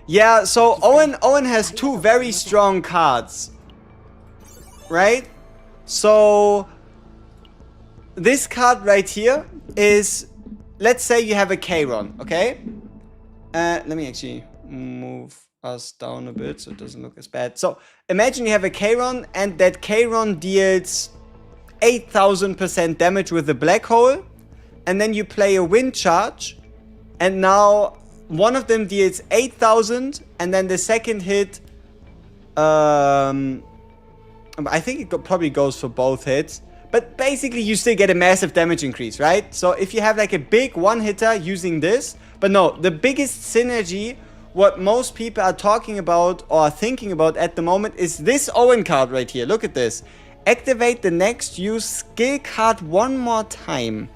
Yeah, so Owen has two very strong cards, right? So this card right here is, let's say you have a Kron, okay? Let me actually move us down a bit so it doesn't look as bad. So imagine you have a Kron and that Kron deals 8000% damage with the black hole, and then you play a wind charge, and now one of them deals 8000, and then the second hit, I think it probably goes for both hits, but basically you still get a massive damage increase, right? So if you have like a big one hitter using this, but no, the biggest synergy, what most people are talking about or thinking about at the moment, is this Owen card right here. Look at this. Activate the next use skill card one more time.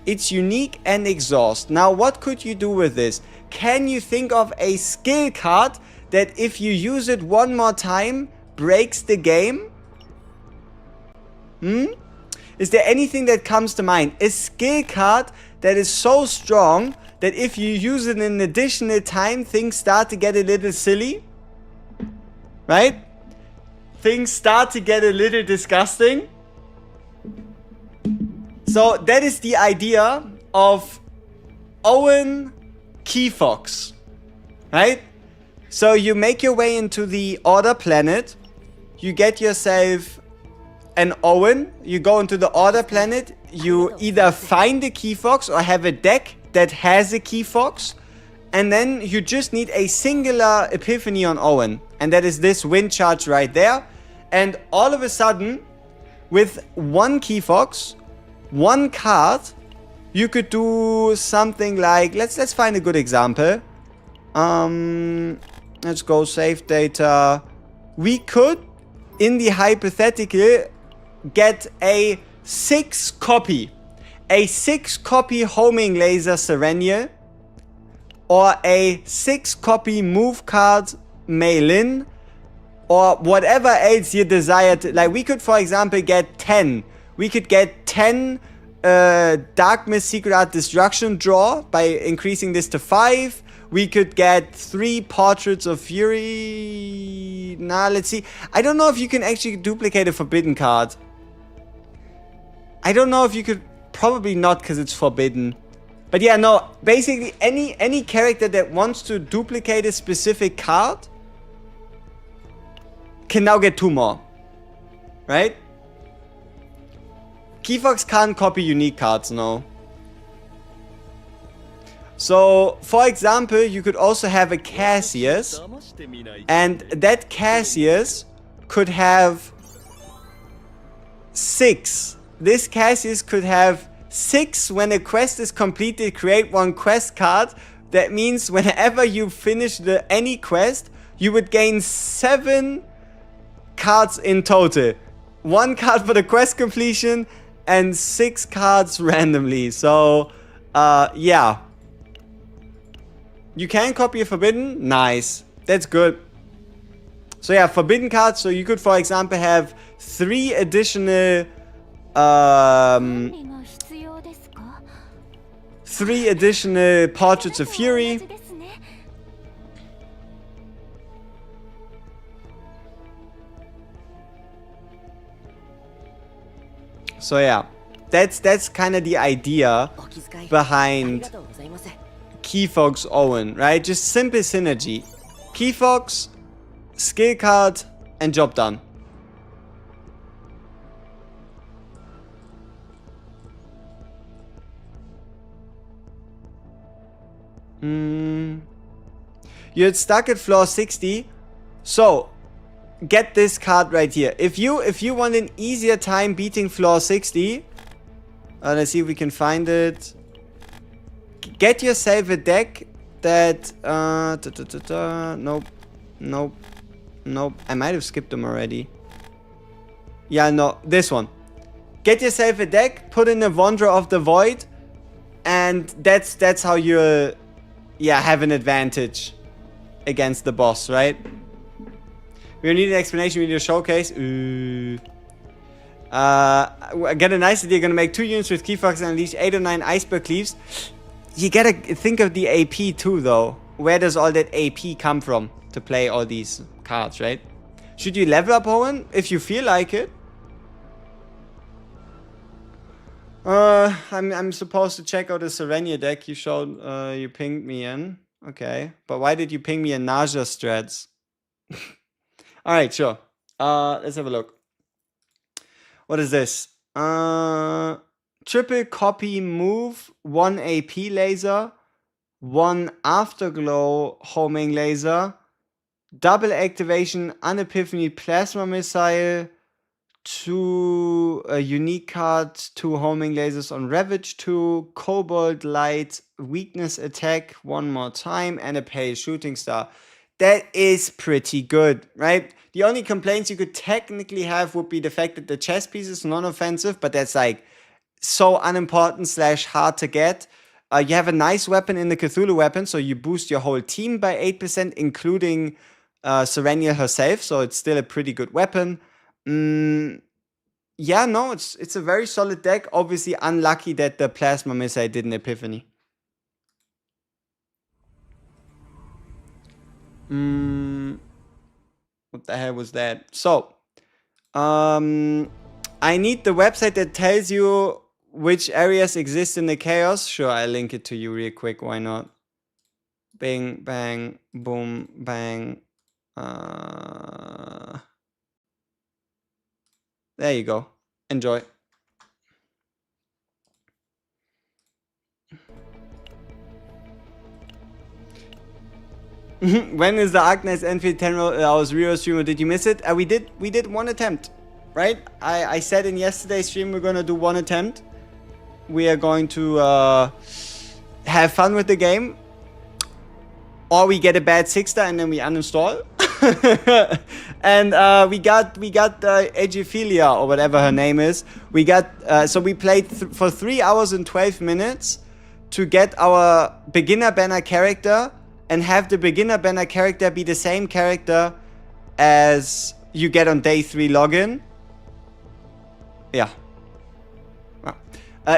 It's unique and exhaust. Now what could you do with this? Can you think of a skill card that if you use it one more time breaks the game? Is there anything that comes to mind? A skill card that is so strong that if you use it an additional time, things start to get a little silly? Right? Things start to get a little disgusting. So that is the idea of Owen Key Fox, right? So you make your way into the Order planet, you get yourself an Owen, you go into the Order planet, you either find a Key Fox or have a deck that has a Key Fox, and then you just need a singular epiphany on Owen, and that is this wind charge right there. And all of a sudden, with one Key Fox, one card, you could do something like, let's find a good example. Let's go save data. We could, in the hypothetical, get a 6 copy homing laser Serenial, or a 6 copy move card Mailin, or whatever else you desire to. Like we could, for example, get 10. We could get 10 Dark Mist Secret Art Destruction draw by increasing this to 5. We could get 3 Portraits of Fury. Nah, let's see. I don't know if you can actually duplicate a forbidden card. I don't know if you could. Probably not, because it's forbidden. But yeah, no. Basically, any character that wants to duplicate a specific card can now get 2 more. Right? Keyfox can't copy unique cards, no. So, for example, you could also have a Cassius, and that Cassius could have 6. This Cassius could have 6 when a quest is completed, create 1 quest card. That means whenever you finish any quest, you would gain 7 cards in total. 1 card for the quest completion, and 6 cards randomly. So, yeah. You can copy a forbidden? Nice. That's good. So yeah, forbidden cards. So you could, for example, have 3 additional... 3 additional Portraits of Fury. So yeah, that's kind of the idea behind Keyfox Owen, right? Just simple synergy. Keyfox, skill card, and job done. You're stuck at floor 60. So, get this card right here. If you want an easier time beating floor 60, let's see if we can find it. Get yourself a deck that nope. I might have skipped them already. Yeah, no, this one. Get yourself a deck, put in a Wanderer of the Void, and that's how you'll have an advantage against the boss, right? We need an explanation, we need a showcase. I get a nice idea, gonna make 2 units with Keyfox and unleash 8 or 9 Iceberg Cleaves. You gotta think of the AP too, though. Where does all that AP come from to play all these cards, right? Should you level up, Owen? If you feel like it. I'm supposed to check out the Serenia deck you showed, you pinged me in. Okay, but why did you ping me in Narja strats? Alright, sure. Let's have a look. What is this? Triple copy move, 1 AP laser, 1 afterglow homing laser, double activation, unepiphany plasma missile, 2 unique cards, 2 homing lasers on Ravage 2, Cobalt Light, weakness attack 1 more time, and a pale shooting star. That is pretty good, right? The only complaints you could technically have would be the fact that the chess piece is non-offensive, but that's like so unimportant / hard to get. You have a nice weapon in the Cthulhu weapon, so you boost your whole team by 8%, including Serenia herself, so it's still a pretty good weapon. Yeah, no, it's a very solid deck. Obviously unlucky that the plasma missile didn't epiphany. What the hell was that? So, I need the website that tells you which areas exist in the chaos. Sure, I'll link it to you real quick. Why not? Bing, bang, boom, bang. There you go. Enjoy. When is the Agnes Enfield 10 hours real streamer? Did you miss it? We did 1 attempt, right? I said in yesterday's stream we're gonna do 1 attempt. We are going to have fun with the game, or we get a bad 6-star and then we uninstall. And we got Egiphilia, or whatever her name is. We got so we played for 3 hours and 12 minutes to get our beginner banner character, and have the beginner banner character be the same character as you get on day 3 login. Yeah. Wow.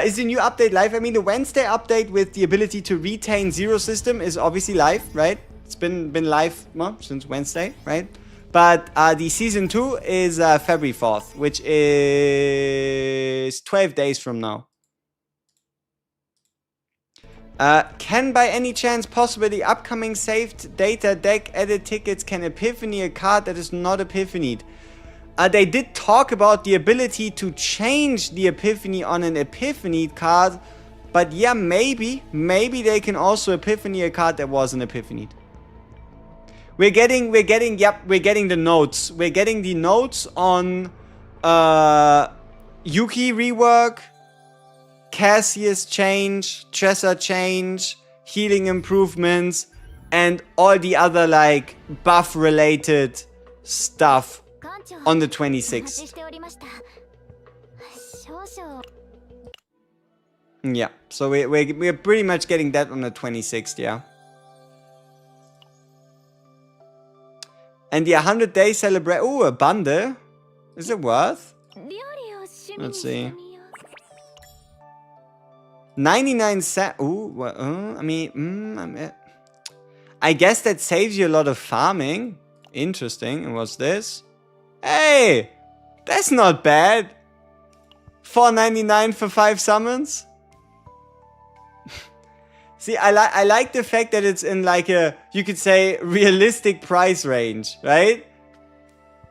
Is the new update live? I mean, the Wednesday update with the ability to retain zero system is obviously live, right? It's been live since Wednesday, right? But the season 2 is February 4th, which is 12 days from now. Can by any chance possibly upcoming saved data deck edit tickets can epiphany a card that is not epiphanied? They did talk about the ability to change the epiphany on an epiphanied card, but yeah, maybe they can also epiphany a card that wasn't epiphanied. We're getting the notes. We're getting the notes on Yuki rework, Cassius change, Tressa change, healing improvements, and all the other like buff related stuff on the 26th. Yeah, so we're pretty much getting that on the 26th, yeah. And the 100-day celebrate. Oh, a bundle. Is it worth? Let's see. 99 cents. Ooh, I mean, I guess that saves you a lot of farming. Interesting. And what's this? Hey, that's not bad. $4.99 for 5 summons. See, I like the fact that it's in like a, you could say, realistic price range, right?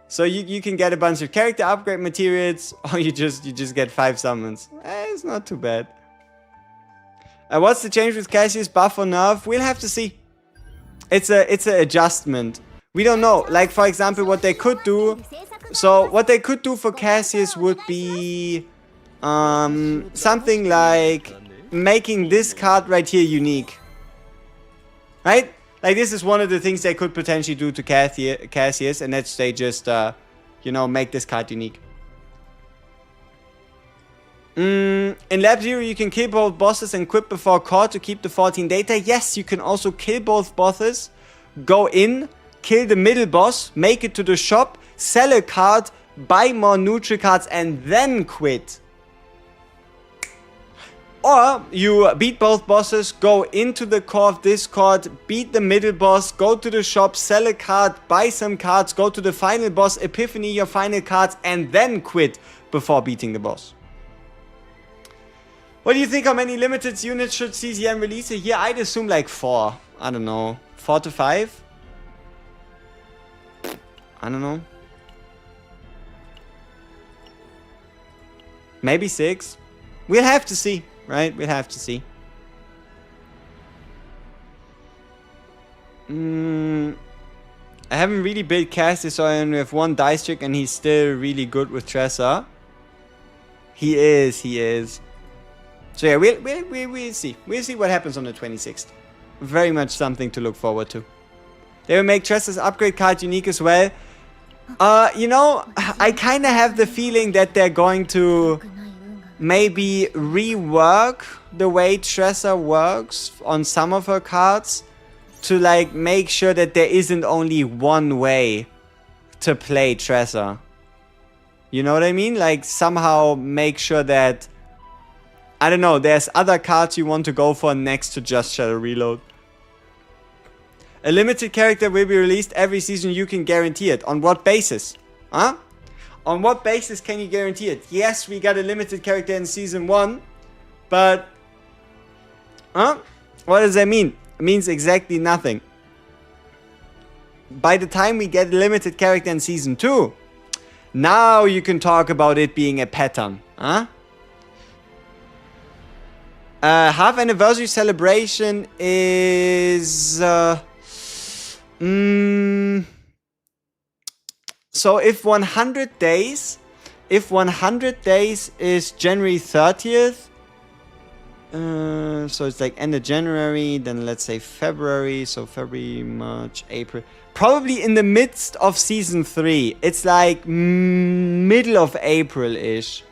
So you can get a bunch of character upgrade materials, or you just get 5 summons. It's not too bad. What's the change with Cassius? Buff or nerf? We'll have to see. It's an adjustment. We don't know. Like, for example, what they could do. So, what they could do for Cassius would be something like making this card right here unique. Right? Like, this is one of the things they could potentially do to Cassius, and that's they just, you know, make this card unique. In Lab 0, you can kill both bosses and quit before caught to keep the 14 data. Yes, you can also kill both bosses, go in, kill the middle boss, make it to the shop, sell a card, buy more neutral cards, and then quit. Or you beat both bosses, go into the core of Discord, beat the middle boss, go to the shop, sell a card, buy some cards, go to the final boss, epiphany your final cards, and then quit before beating the boss. What do you think? How many limited units should CCN release a year? I'd assume like 4. I don't know. 4 to 5? I don't know. Maybe 6. We'll have to see, right? We'll have to see. I haven't really built Cassius, so I only have 1 dice trick, and he's still really good with Tressa. He is. So yeah, we'll see. We'll see what happens on the 26th. Very much something to look forward to. They will make Tressa's upgrade card unique as well. You know, I kind of have the feeling that they're going to maybe rework the way Tressa works on some of her cards to like make sure that there isn't only one way to play Tressa. You know what I mean? Like somehow make sure that, I don't know, there's other cards you want to go for next to just Shadow Reload. A limited character will be released every season, you can guarantee it. On what basis? Huh? On what basis can you guarantee it? Yes, we got a limited character in season 1, but... Huh? What does that mean? It means exactly nothing. By the time we get a limited character in season 2, now you can talk about it being a pattern. Huh? Half anniversary celebration is... So if 100 days is January 30th, so it's like end of January, then let's say February, so February, March, April, probably in the midst of season 3. It's like middle of April-ish.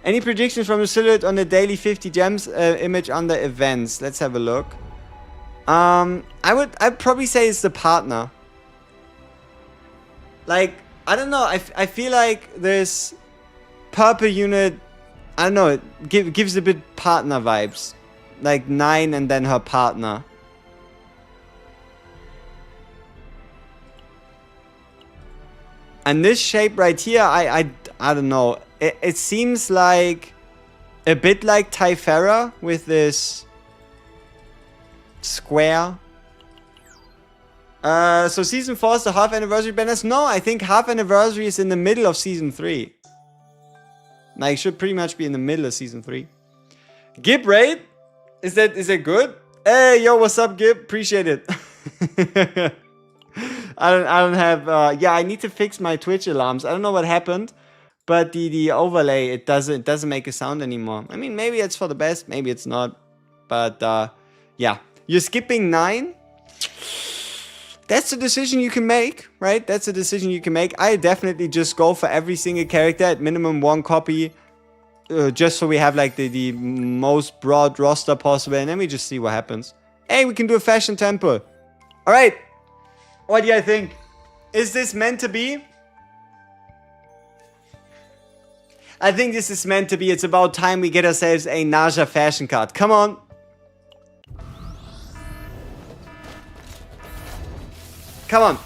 Any predictions from the silhouette on the daily 50 gems image under events? Let's have a look. I'd probably say it's the partner. Like, I don't know, I feel like this purple unit, I don't know, it gives a bit partner vibes. Like 9 and then her partner. And this shape right here, I don't know. It seems like a bit like Typhera with this square. So season 4 is the half anniversary banners? No, I think half anniversary is in the middle of season 3. Like, should pretty much be in the middle of season 3. Gib raid? Is that good? Hey, yo, what's up, Gib? Appreciate it. I don't have, yeah, I need to fix my Twitch alarms. I don't know what happened, but the overlay, it doesn't make a sound anymore. I mean, maybe it's for the best, maybe it's not. But, yeah. You're skipping 9? That's a decision you can make, right? That's a decision you can make. I definitely just go for every single character at minimum 1 copy. Just so we have like the most broad roster possible. And then we just see what happens. Hey, we can do a fashion temple. Alright. What do you think? Is this meant to be? I think this is meant to be. It's about time we get ourselves a Narja fashion card. Come on. Come on.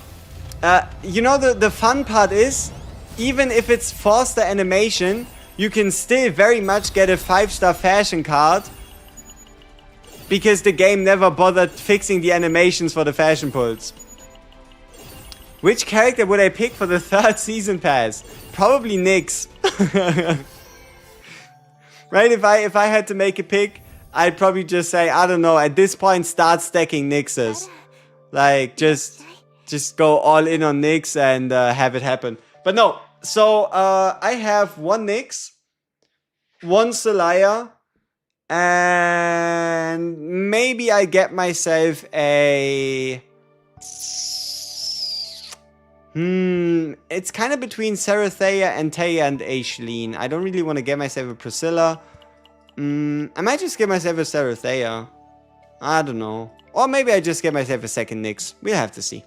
You know, the fun part is, even if it's Forster animation, you can still very much get a 5-star fashion card. Because the game never bothered fixing the animations for the fashion pulls. Which character would I pick for the 3rd season pass? Probably Nyx. Right? If I had to make a pick, I'd probably just say, I don't know, at this point, start stacking Nixes. Like, just go all in on Nyx and have it happen. But no, so I have 1 Nyx, 1 Celaya, and maybe I get myself a... it's kind of between Serathea and Taya and Aisleen. I don't really want to get myself a Priscilla. I might just get myself a Serathea. I don't know. Or maybe I just get myself a second Nyx. We'll have to see.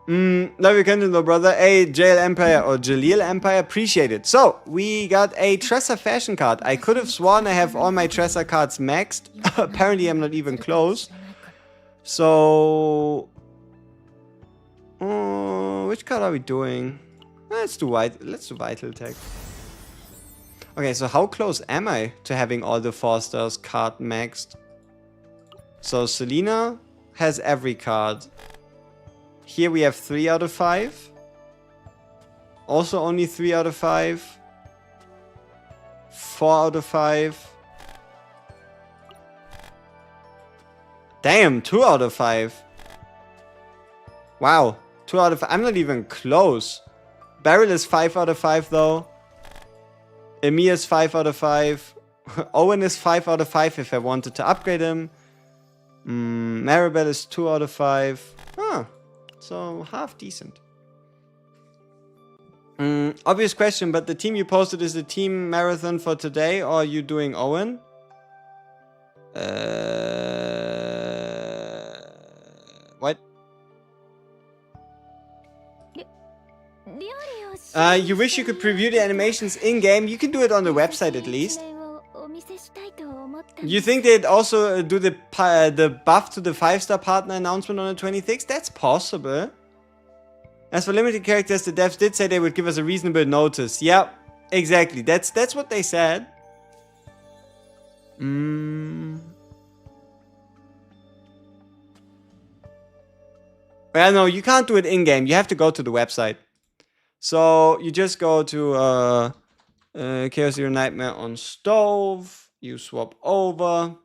Love your content, though, brother. A Jail Empire or Jaleel Empire. Appreciate it. So, we got a Tressa fashion card. I could have sworn I have all my Tressa cards maxed. Apparently, I'm not even close. So... which card are we doing? Let's do Vital Attack. Okay, so how close am I to having all the 4-stars card maxed? So Selena has every card. Here we have 3 out of 5. Also only 3 out of 5. 4 out of 5. Damn, 2 out of 5. Wow, 2 out of 5. I'm not even close. Beryl is 5 out of 5 though. Emir is 5 out of 5. Owen is 5 out of 5 if I wanted to upgrade him. Maribel is 2 out of 5. Huh. So half decent. Obvious question, but the team you posted is the team marathon for today, or are you doing Owen? What? You wish you could preview the animations in-game? You can do it on the website at least. You think they'd also do the buff to the 5-star partner announcement on the 26th? That's possible. As for limited characters, the devs did say they would give us a reasonable notice. Yeah, exactly. That's what they said. Well, no, you can't do it in-game. You have to go to the website. So, you just go to Chaos Zero Nightmare on Stove. You swap over.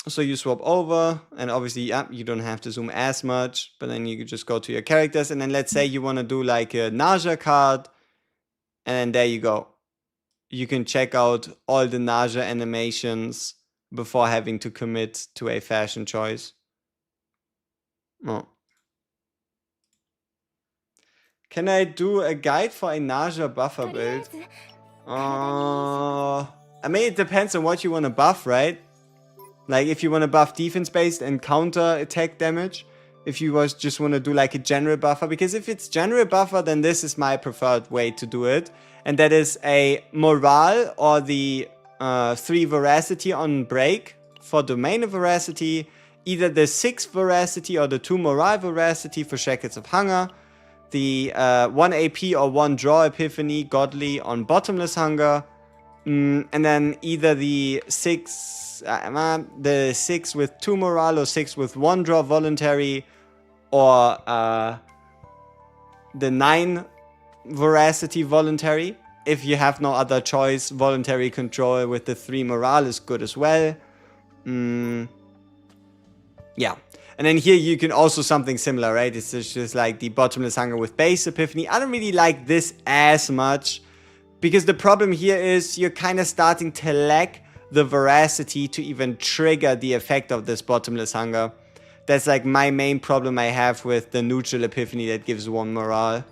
So you swap over, and obviously, yeah, you don't have to zoom as much, but then you could just go to your characters, and then let's say you want to do like a Narja card, and then there you go. You can check out all the Narja animations before having to commit to a fashion choice. Oh. Can I do a guide for a Narja buffer build? I mean, it depends on what you want to buff, right? Like, if you want to buff defense-based and counter-attack damage. If you just want to do, like, a general buffer. Because if it's general buffer, then this is my preferred way to do it. And that is a morale or the 3 veracity on break for domain of veracity. Either the 6 veracity or the 2 morale veracity for shackles of hunger. The 1 AP or 1 draw epiphany godly on bottomless hunger. And then either the 6 with 2 morale or 6 with 1 draw voluntary, or the 9 veracity voluntary. If you have no other choice, voluntary control with the 3 morale is good as well. Yeah. And then here you can also something similar, right? It's just like the bottomless hunger with base epiphany. I don't really like this as much, because the problem here is you're kind of starting to lack the veracity to even trigger the effect of this bottomless hunger. That's like my main problem I have with the neutral epiphany that gives 1 morale.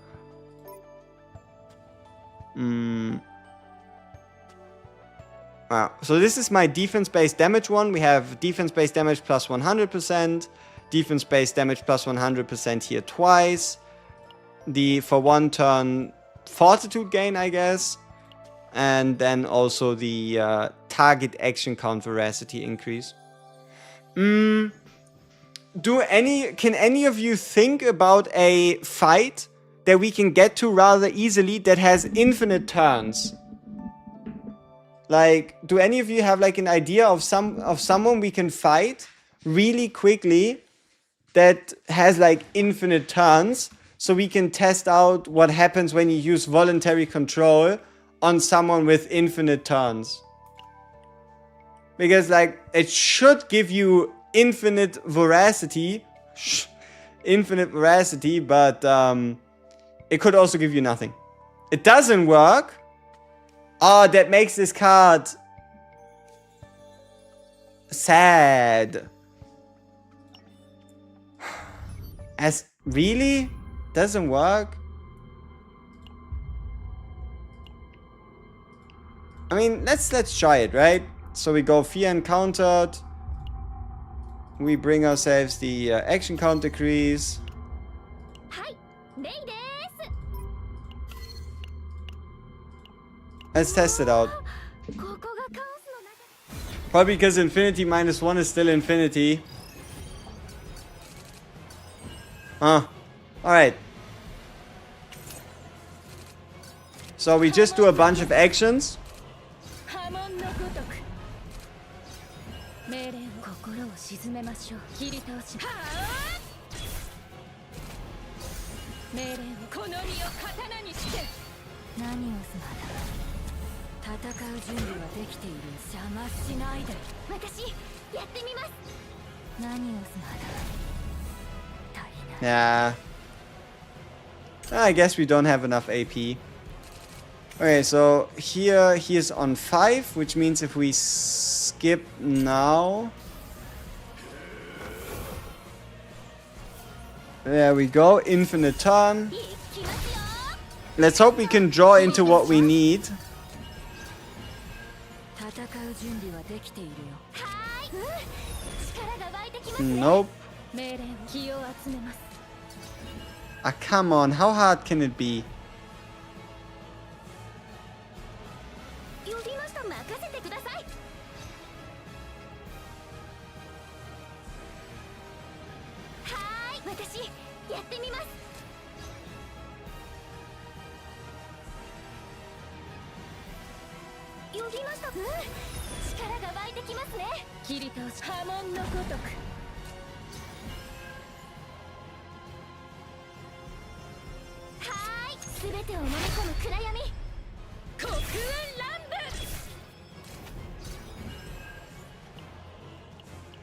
Wow. So this is my defense-based damage one. We have defense-based damage plus 100%. Defense-based damage plus 100% here twice. For 1 turn fortitude gain, I guess. And then also the target action count veracity increase. Can any of you think about a fight that we can get to rather easily that has infinite turns? Like, do any of you have like an idea of someone we can fight really quickly that has like infinite turns, so we can test out what happens when you use voluntary control on someone with infinite turns. Because, like, it should give you infinite veracity. But it could also give you nothing. It doesn't work. Oh, that makes this card sad. As really? Doesn't work? I mean, let's try it, right? So we go fear encountered. We bring ourselves the action count decrease. Let's test it out. Probably because infinity minus 1 is still infinity. Alright. So we just do a bunch of actions. Yeah. I guess we don't have enough AP. Okay, so here he is on 5, which means if we skip now. There we go, infinite turn. Let's hope we can draw into what we need. Nope. Ah, come on, how hard can it be?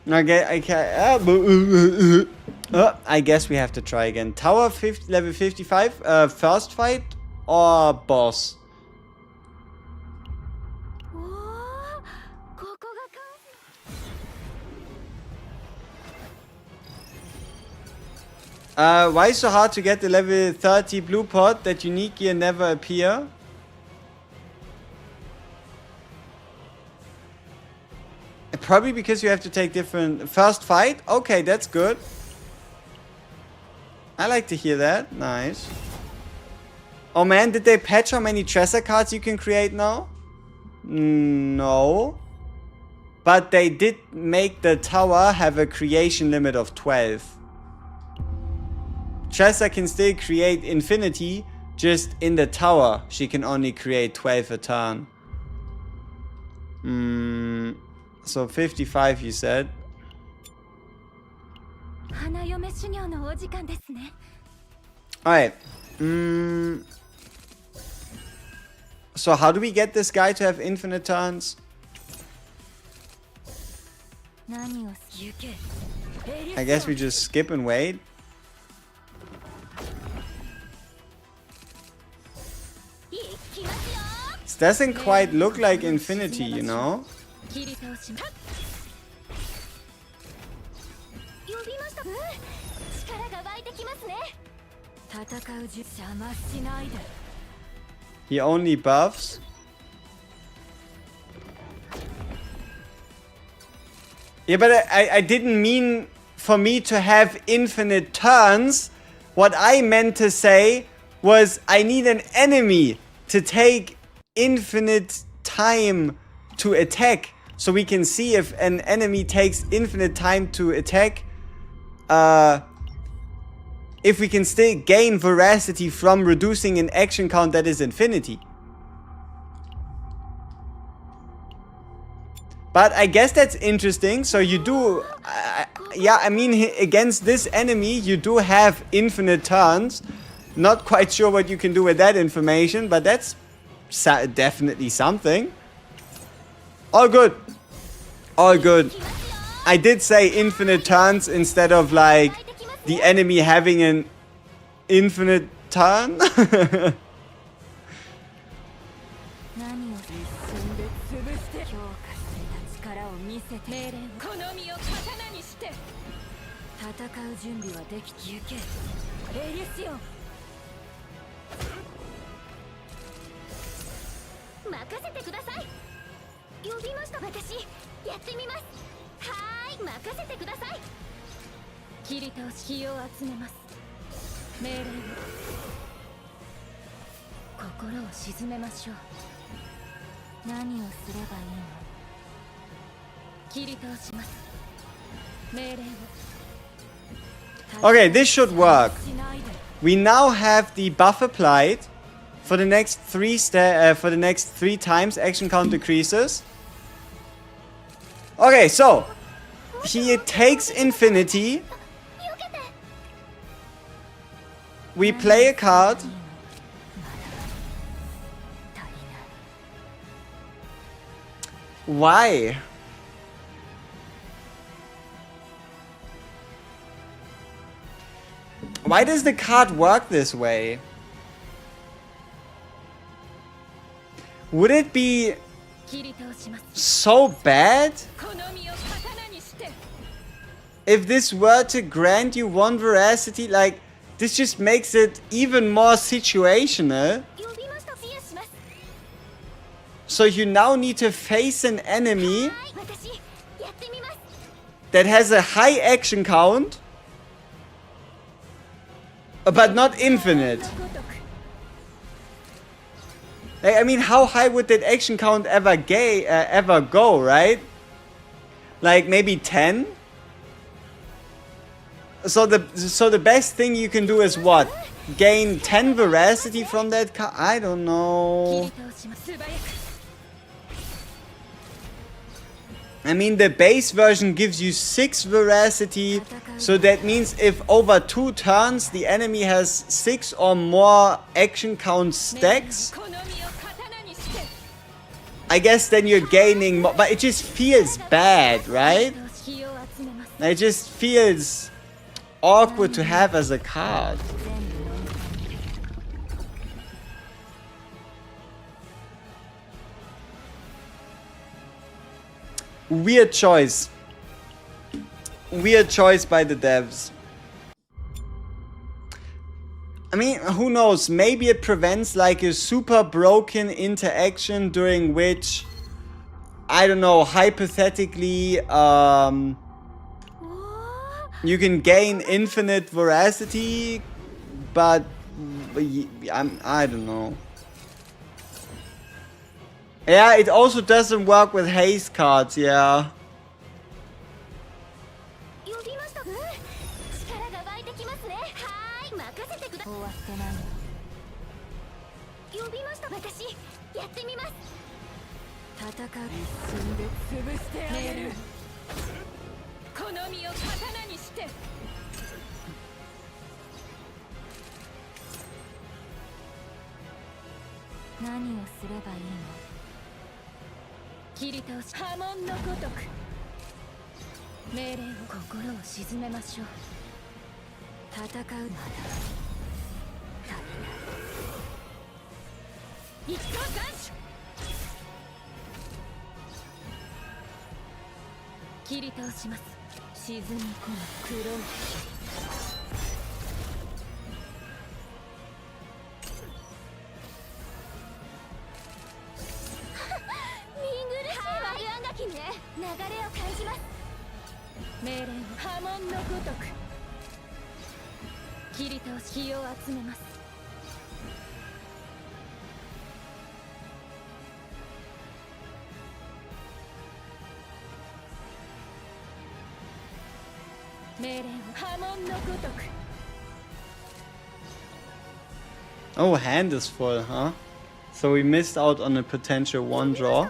Okay, I guess we have to try again. Tower level 55, first fight or boss? Why so hard to get the level 30 blue pot that unique gear never appear? Probably because you have to take different... First fight? Okay, that's good. I like to hear that. Nice. Oh man, did they patch how many treasure cards you can create now? No. But they did make the tower have a creation limit of 12. Tressa can still create infinity, just in the tower she can only create 12 a turn. So 55 you said. Alright. So how do we get this guy to have infinite turns? I guess we just skip and wait. This doesn't quite look like infinity, you know? He only buffs. Yeah, but I didn't mean for me to have infinite turns. What I meant to say was I need an enemy to take infinite time to attack. So we can see if an enemy takes infinite time to attack. If we can still gain veracity from reducing an action count that is infinity. But I guess that's interesting. So you do... yeah, I mean, against this enemy, you do have infinite turns. Not quite sure what you can do with that information, but that's definitely something. All good. All good. I did say infinite turns instead of like the enemy having an infinite turn. Okay, this should work. We now have the buff applied for the next three times action count decreases. Okay, so he takes infinity. We play a card. Why? Why does the card work this way? Would it be so bad if this were to grant you one veracity? Like, this just makes it even more situational. So you now need to face an enemy that has a high action count, but not infinite. Like, I mean, how high would that action count ever go, right? Like maybe 10? So the best thing you can do is what? Gain 10 veracity from that card? I don't know. I mean, the base version gives you 6 veracity, so that means if over 2 turns the enemy has 6 or more action count stacks, I guess then you're gaining more, but it just feels bad, right? It just feels awkward to have as a card. Weird choice. Weird choice by the devs. I mean, who knows? Maybe it prevents like a super broken interaction during which, I don't know, hypothetically, you can gain infinite veracity, but I don't know. Yeah, it also doesn't work with haste cards, yeah. Oh, hand is full, huh? So we missed out on a potential 1 draw.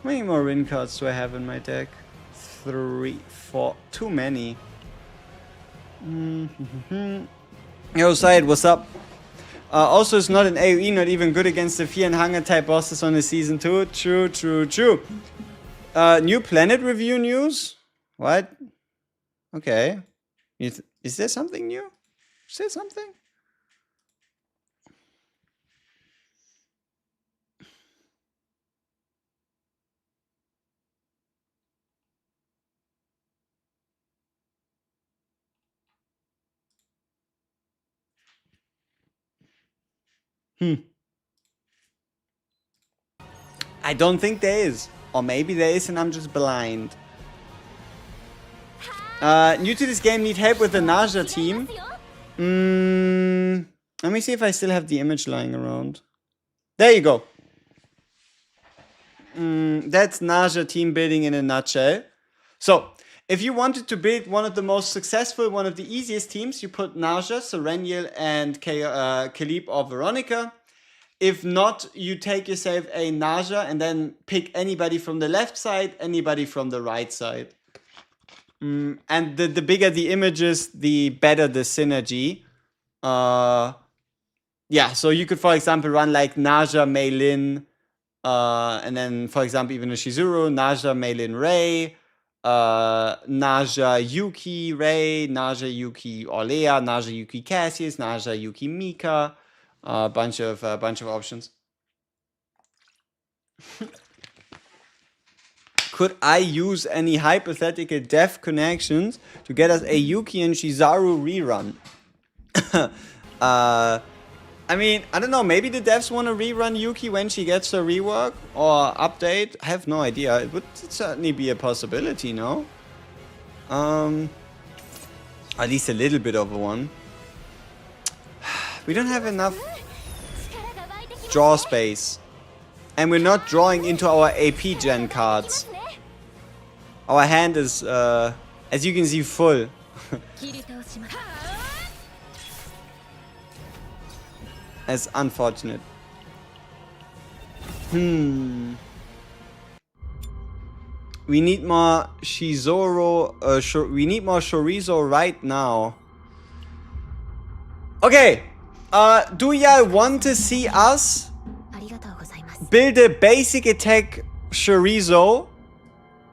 How many more win cards do I have in my deck? 3, 4, too many. Yo, Syed, what's up? Also, it's not an AoE, not even good against the Fear and Hunger type bosses on the season 2. True, true, true. New planet review news? What? Okay. Is there something new? Is there something? I don't think there is. Or maybe there is and I'm just blind. New to this game, need help with the Narja team. Let me see if I still have the image lying around. There you go. That's Narja team building in a nutshell. So, if you wanted to build one of the most successful, one of the easiest teams, you put Narja, Serenial, and Caleb or Veronica. If not, you take yourself a Narja and then pick anybody from the left side, anybody from the right side. And the bigger the images, the better the synergy. Yeah, so you could, for example, run like Narja, Mei Lin, and then, for example, even a Shizuru, Narja, Mei Lin, Rei, Narja, Yuki, Rei, Narja, Yuki, Orlea, Narja, Yuki, Cassius, Narja, Yuki, Mika. A bunch of options. Could I use any hypothetical dev connections to get us a Yuki and Shizuru rerun? I mean, I don't know. Maybe the devs want to rerun Yuki when she gets her rework or update. I have no idea. It would certainly be a possibility, no? At least a little bit of a one. We don't have enough draw space. And we're not drawing into our AP gen cards. Our hand is, as you can see, full. That's unfortunate. We need more Shizuru, we need more Chorizo right now. Okay. Do y'all want to see us build a basic attack Chorizo?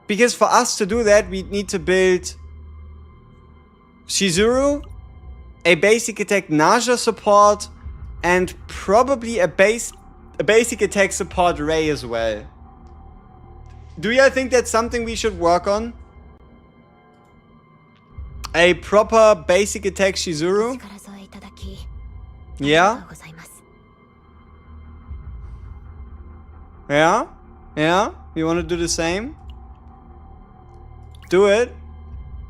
Because for us to do that, we need to build Shizuru, a basic attack Narja support, and probably a basic attack support Rei as well. Do y'all think that's something we should work on? A proper basic attack Shizuru? Yeah? Yeah? Yeah? You want to do the same? Do it.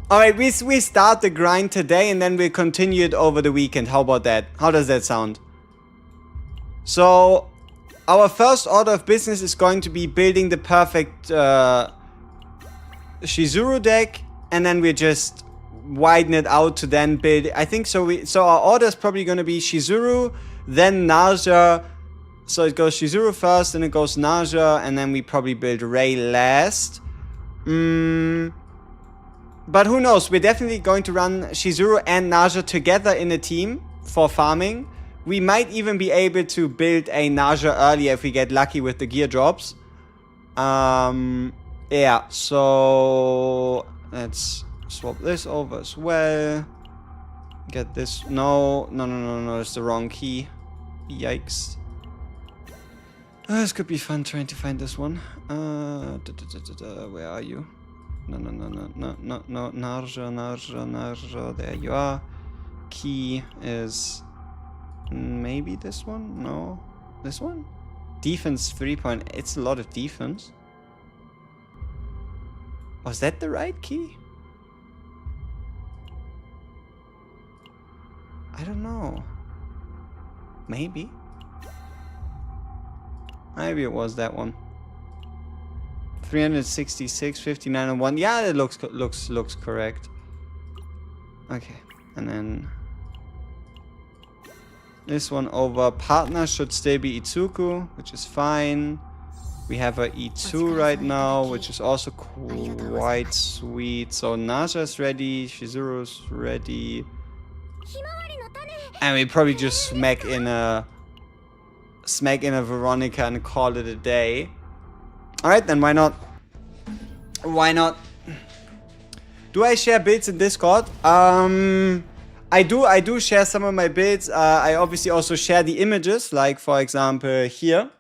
Alright, we start the grind today and then we'll continue it over the weekend. How about that? How does that sound? So, our first order of business is going to be building the perfect Shizuru deck, and then we just widen it out to then build. I think so. So our order is probably going to be Shizuru, then Narja. So it goes Shizuru first, then it goes Narja, and then we probably build Rei last. But who knows? We're definitely going to run Shizuru and Narja together in a team for farming. We might even be able to build a Narja earlier if we get lucky with the gear drops. Yeah, so let's swap this over as well. Get this. No, it's the wrong key. Yikes. This could be fun trying to find this one. Where are you? No. Narja. There you are. Key is maybe this one? No. This one? Defense 3 point. It's a lot of defense. Was that the right key? I don't know. Maybe. Maybe it was that one. 366, 59, and 1. Yeah, it looks correct. Okay, and then this one over partner should still be Itsuku, which is fine. We have a E2 right now, which is also quite sweet. So Narja's ready, Shizuru's ready. And we probably just smack in a Veronica and call it a day. Alright, then why not? Why not? Do I share builds in Discord? I do share some of my builds. I obviously also share the images, like for example here.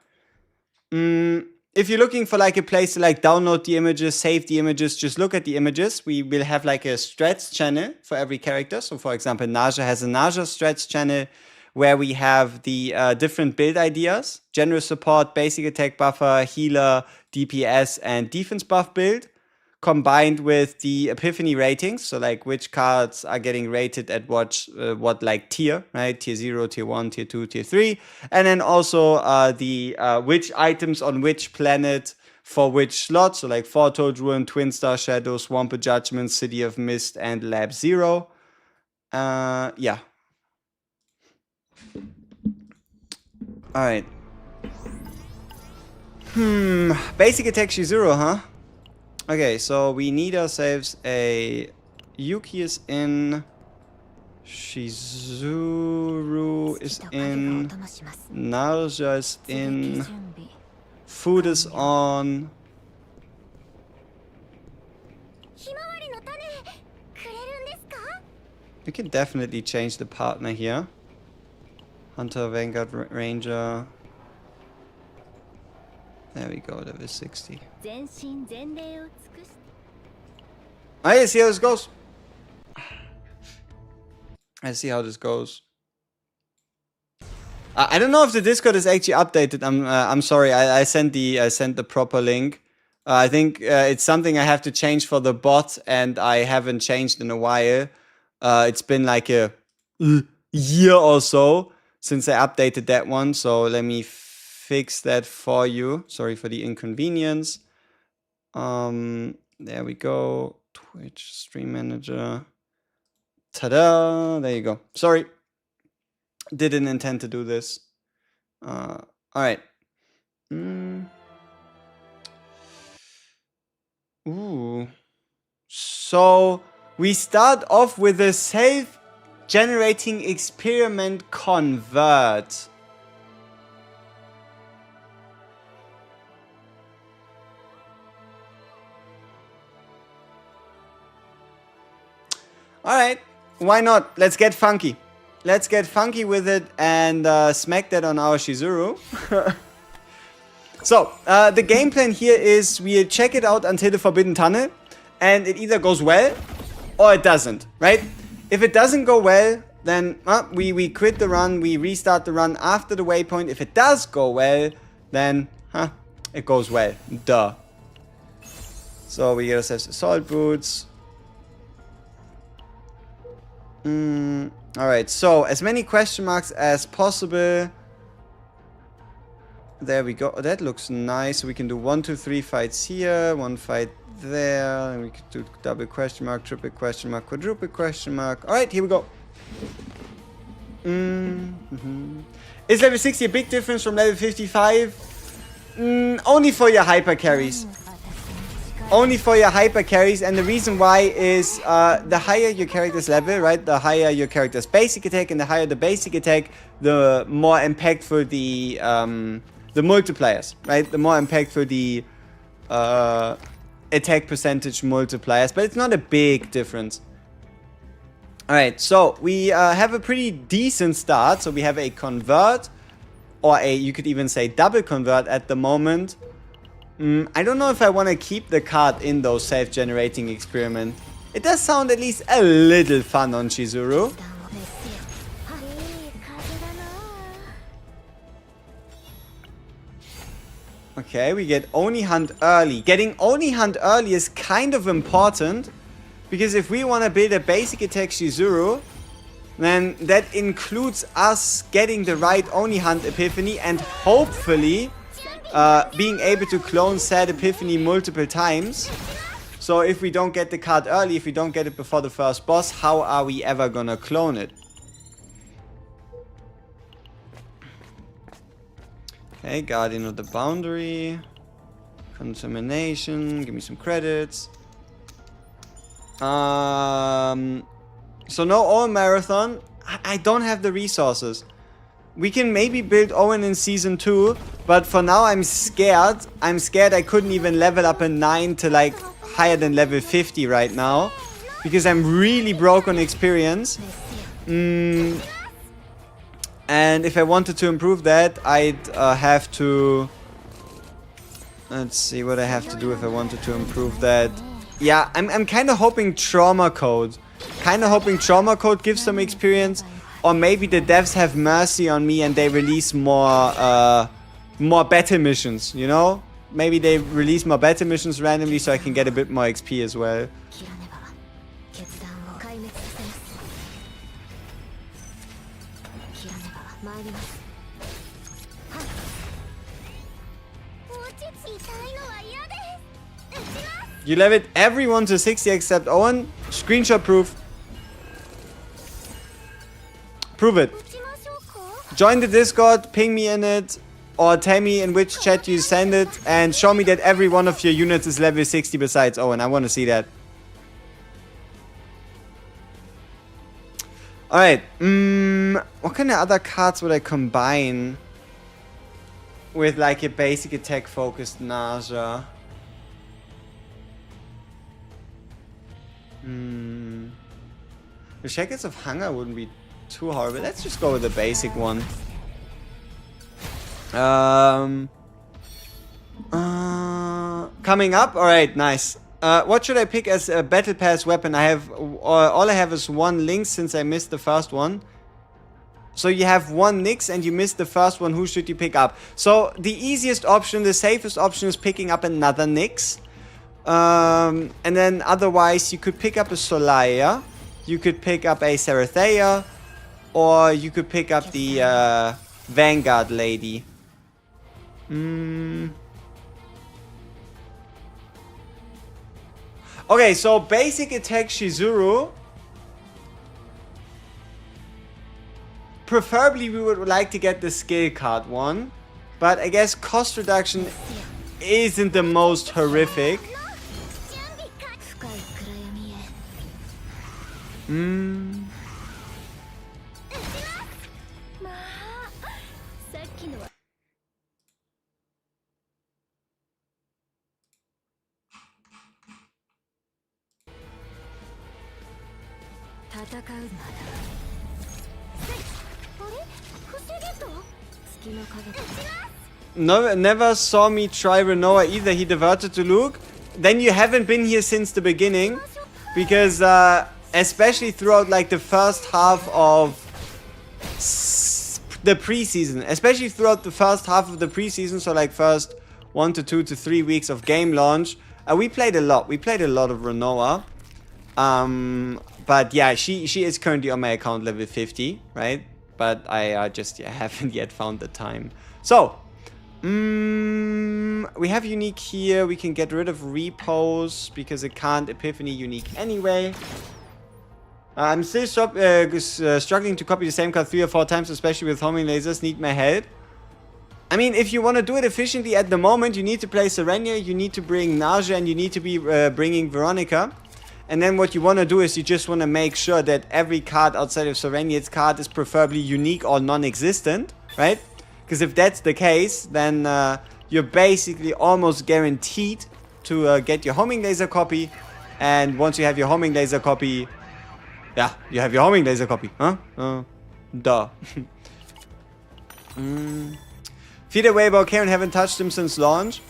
If you're looking for like a place to like download the images, save the images, just look at the images. We will have like a strats channel for every character. So for example, Narja has a Narja strats channel where we have the different build ideas: general support, basic attack buffer, healer, DPS, and defense buff build, combined with the epiphany ratings. So like which cards are getting rated at what like tier, right? Tier 0, tier 1, tier 2, tier 3. And then also the which items on which planet for which slot. So like Foretold Ruin, Twin Star Shadow, Swamp of Judgment, City of Mist, and Lab Zero. Yeah. Alright. Basic attack Shizuru, huh? Okay, so we need ourselves a Yuki is in, Shizuru is in, Narja is in, food is on. We can definitely change the partner here. Hunter, Vanguard, Ranger. There we go, level 60. I see how this goes. I see how this goes. I don't know if the Discord is actually updated. I'm sorry. I sent the proper link. I think it's something I have to change for the bot, and I haven't changed in a while. It's been like a year or so since I updated that one. So let me fix that for you. Sorry for the inconvenience. There we go. Twitch Stream Manager. Ta-da! There you go. Sorry. Didn't intend to do this. Alright. Ooh. So, we start off with a self-generating experiment convert. Alright, why not? Let's get funky. Let's get funky with it and smack that on our Shizuru. So, the game plan here is we check it out until the Forbidden Tunnel, and it either goes well or it doesn't, right? If it doesn't go well, then we quit the run, we restart the run after the waypoint. If it does go well, then it goes well. Duh. So we get ourselves assault boots. Alright, so as many question marks as possible. There we go. That looks nice. We can do 1, 2, 3 fights here, 1 fight there, and we could do double question mark, triple question mark, quadruple question mark. Alright, here we go. Is level 60 a big difference from level 55? Only for your hyper carries. Only for your hyper carries, and the reason why is the higher your character's level, right? The higher your character's basic attack, and the higher the basic attack, the more impactful the multipliers, right? The more impactful the attack percentage multipliers, but it's not a big difference. Alright, so we have a pretty decent start. So we have a convert, or you could even say double convert at the moment. I don't know if I want to keep the card in those self-generating experiment. It does sound at least a little fun on Shizuru. Okay, we get Oni Hunt early. Getting Oni Hunt early is kind of important, because if we want to build a basic attack Shizuru, then that includes us getting the right Oni Hunt Epiphany and hopefully being able to clone said Epiphany multiple times. So if we don't get the card early, if we don't get it before the first boss, how are we ever gonna clone it? Okay, Guardian of the Boundary. Contamination, give me some credits. So no Owen Marathon. I don't have the resources. We can maybe build Owen in Season 2, but for now I'm scared. I'm scared I couldn't even level up a 9 to like higher than level 50 right now. Because I'm really broke on experience. And if I wanted to improve that, I'd have to... Let's see what I have to do if I wanted to improve that. Yeah, I'm kind of hoping Trauma Code. Trauma Code gives some experience. Or maybe the devs have mercy on me and they release more battle missions, you know? Maybe they release more battle missions randomly so I can get a bit more XP as well. You leveled everyone to 60 except Owen? Screenshot proof. Prove it. Join the Discord, ping me in it, or tell me in which chat you send it, and show me that every one of your units is level 60 besides Owen. I want to see that. Alright. What kind of other cards would I combine with like a basic attack focused Narja? The Shackles of Hunger wouldn't be too horrible. Let's just go with the basic one. Coming up? Alright, nice. What should I pick as a Battle Pass weapon? I have... all I have is one Lynx since I missed the first one. So you have one Nyx and you missed the first one. Who should you pick up? So the easiest option, the safest option is picking up another Nyx. And then otherwise you could pick up a Solaya. You could pick up a Serathea. Or you could pick up the Vanguard lady. Okay, so basic attack Shizuru. Preferably we would like to get the skill card one. But I guess cost reduction isn't the most horrific. No, never saw me try Renoa either. He diverted to Luke. Then you haven't been here since the beginning. Because especially throughout like the first half of the preseason. Especially throughout the first half of the preseason. So like first 1 to 2 to 3 weeks of game launch. We played a lot. We played a lot of Renoa. But yeah, she is currently on my account level 50, right? But I just haven't yet found the time. So, we have unique here. We can get rid of repos because it can't epiphany unique anyway. I'm still struggling to copy the same card 3 or 4 times, especially with homing lasers. Need my help. I mean, if you want to do it efficiently at the moment, you need to play Serenia, you need to bring Narja, and you need to be bringing Veronica. And then what you want to do is you just want to make sure that every card outside of Serenia's card is preferably unique or non-existent, right? Because if that's the case, then you're basically almost guaranteed to get your homing laser copy. And once you have your homing laser copy, yeah, you have your homing laser copy, huh? Duh. Feed away about Karen, haven't touched him since launch.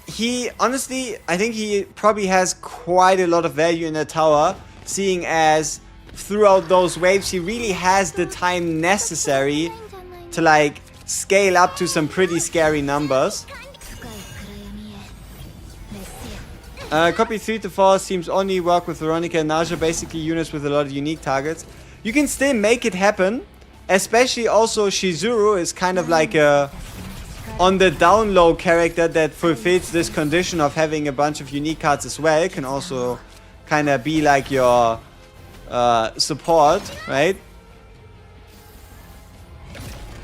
He, honestly, I think he probably has quite a lot of value in the tower, seeing as throughout those waves, he really has the time necessary to, like, scale up to some pretty scary numbers. Copy 3 to 4 seems only work with Veronica and Narja, basically units with a lot of unique targets. You can still make it happen, especially also Shizuru is kind of like a on the down low character that fulfills this condition of having a bunch of unique cards as well. Can also kind of be like your support, right?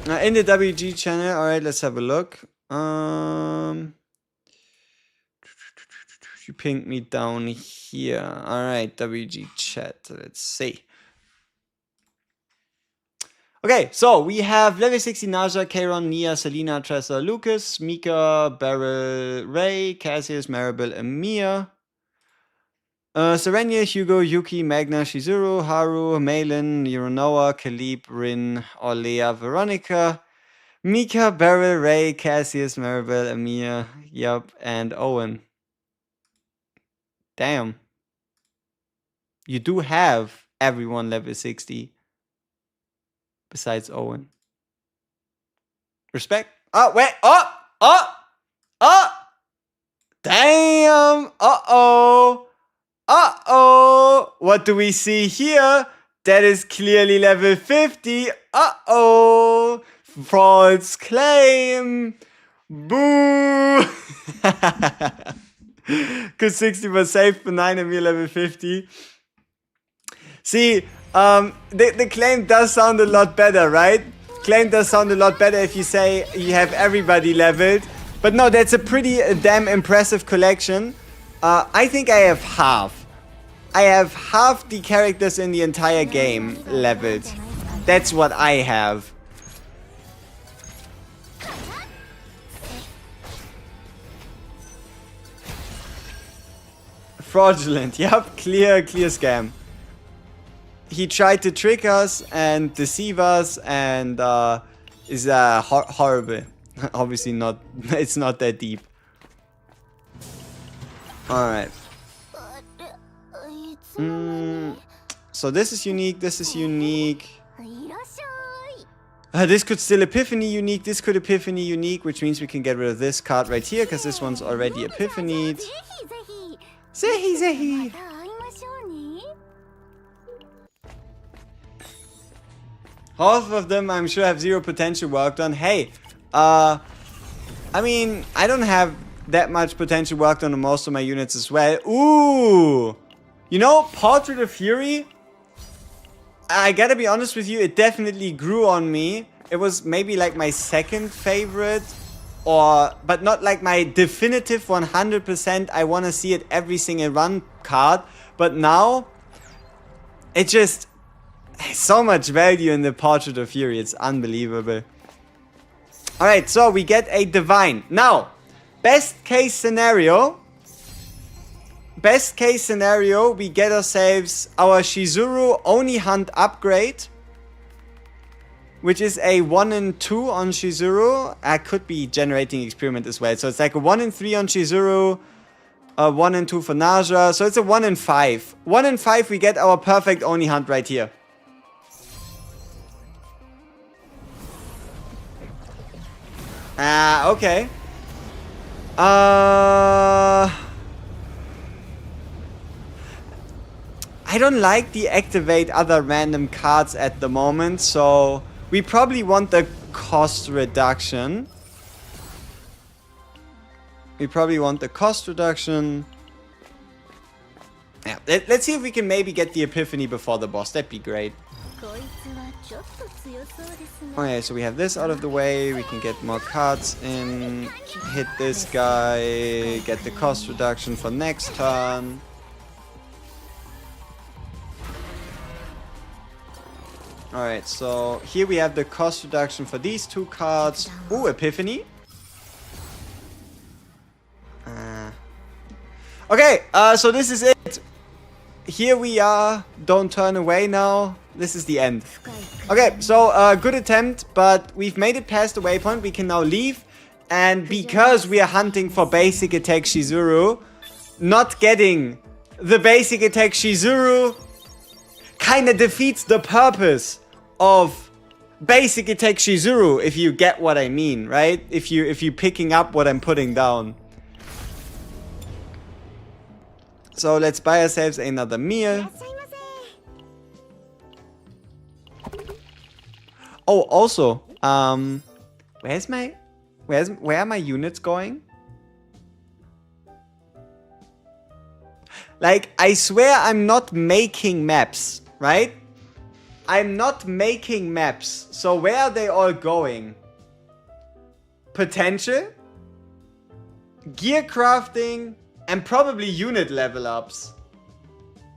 In the WG channel, alright, let's have a look. You pinged me down here. Alright, WG chat. Let's see. Okay, so we have level 60 Narja, Kron, Nia, Selena, Tressa, Lucas, Mika, Beryl, Ray, Cassius, Maribel, Amir. Serenia, Hugo, Yuki, Magna, Shizuru, Haru, Malin, Euronoa, Kalib, Rin, Orlea, Veronica, Mika, Beryl, Ray, Cassius, Maribel, Amir, yup, and Owen. Damn. You do have everyone level 60. Besides Owen. Respect. Oh, wait. Oh! Damn. Uh-oh. What do we see here? That is clearly level 50. Uh-oh. False claim. Boo. Because 60 was safe for 9 and we're level 50. See, the claim does sound a lot better, right? Claim does sound a lot better if you say you have everybody leveled. But no, that's a pretty damn impressive collection. I think I have half. I have half the characters in the entire game leveled. That's what I have. Fraudulent, yep, clear scam. He tried to trick us and deceive us and is horrible. Obviously not, it's not that deep. Alright. So this is unique, this is unique. This could still Epiphany unique, this could Epiphany unique, which means we can get rid of this card right here, because this one's already Epiphanied. Zehi. Half of them I'm sure have zero potential worked on. Hey, I mean, I don't have that much potential worked on most of my units as well. Ooh! You know, Portrait of Fury, I gotta be honest with you, it definitely grew on me. It was maybe like my second favorite, but not like my definitive 100%. I want to see it every single run card. But now, it just has so much value in the Portrait of Fury. It's unbelievable. Alright, so we get a Divine. Now, best case scenario, we get ourselves our Shizuru Oni Hunt upgrade, which is a 1 and 2 on Shizuru. I could be generating experiment as well. So it's like a 1 and 3 on Shizuru, a 1 and 2 for Narja. So it's a 1 and 5. 1 and 5, we get our perfect Oni Hunt right here. Okay. I don't like the activate other random cards at the moment, so we probably want the cost reduction. Yeah, let's see if we can maybe get the Epiphany before the boss. That'd be great. Okay, so we have this out of the way. We can get more cards in. Hit this guy. Get the cost reduction for next turn. Alright, so here we have the cost reduction for these two cards. Ooh, Epiphany. Okay, so this is it. Here we are. Don't turn away now. This is the end. Okay, so good attempt, but we've made it past the waypoint. We can now leave. And because we are hunting for basic attack Shizuru, not getting the basic attack Shizuru kind of defeats the purpose of basic attack Shizuru, if you get what I mean, right? If you picking up what I'm putting down. So let's buy ourselves another meal. Oh, also, where are my units going? Like, I swear I'm not making maps, right? I'm not making maps. So where are they all going? Potential? Gear crafting? And probably unit level ups.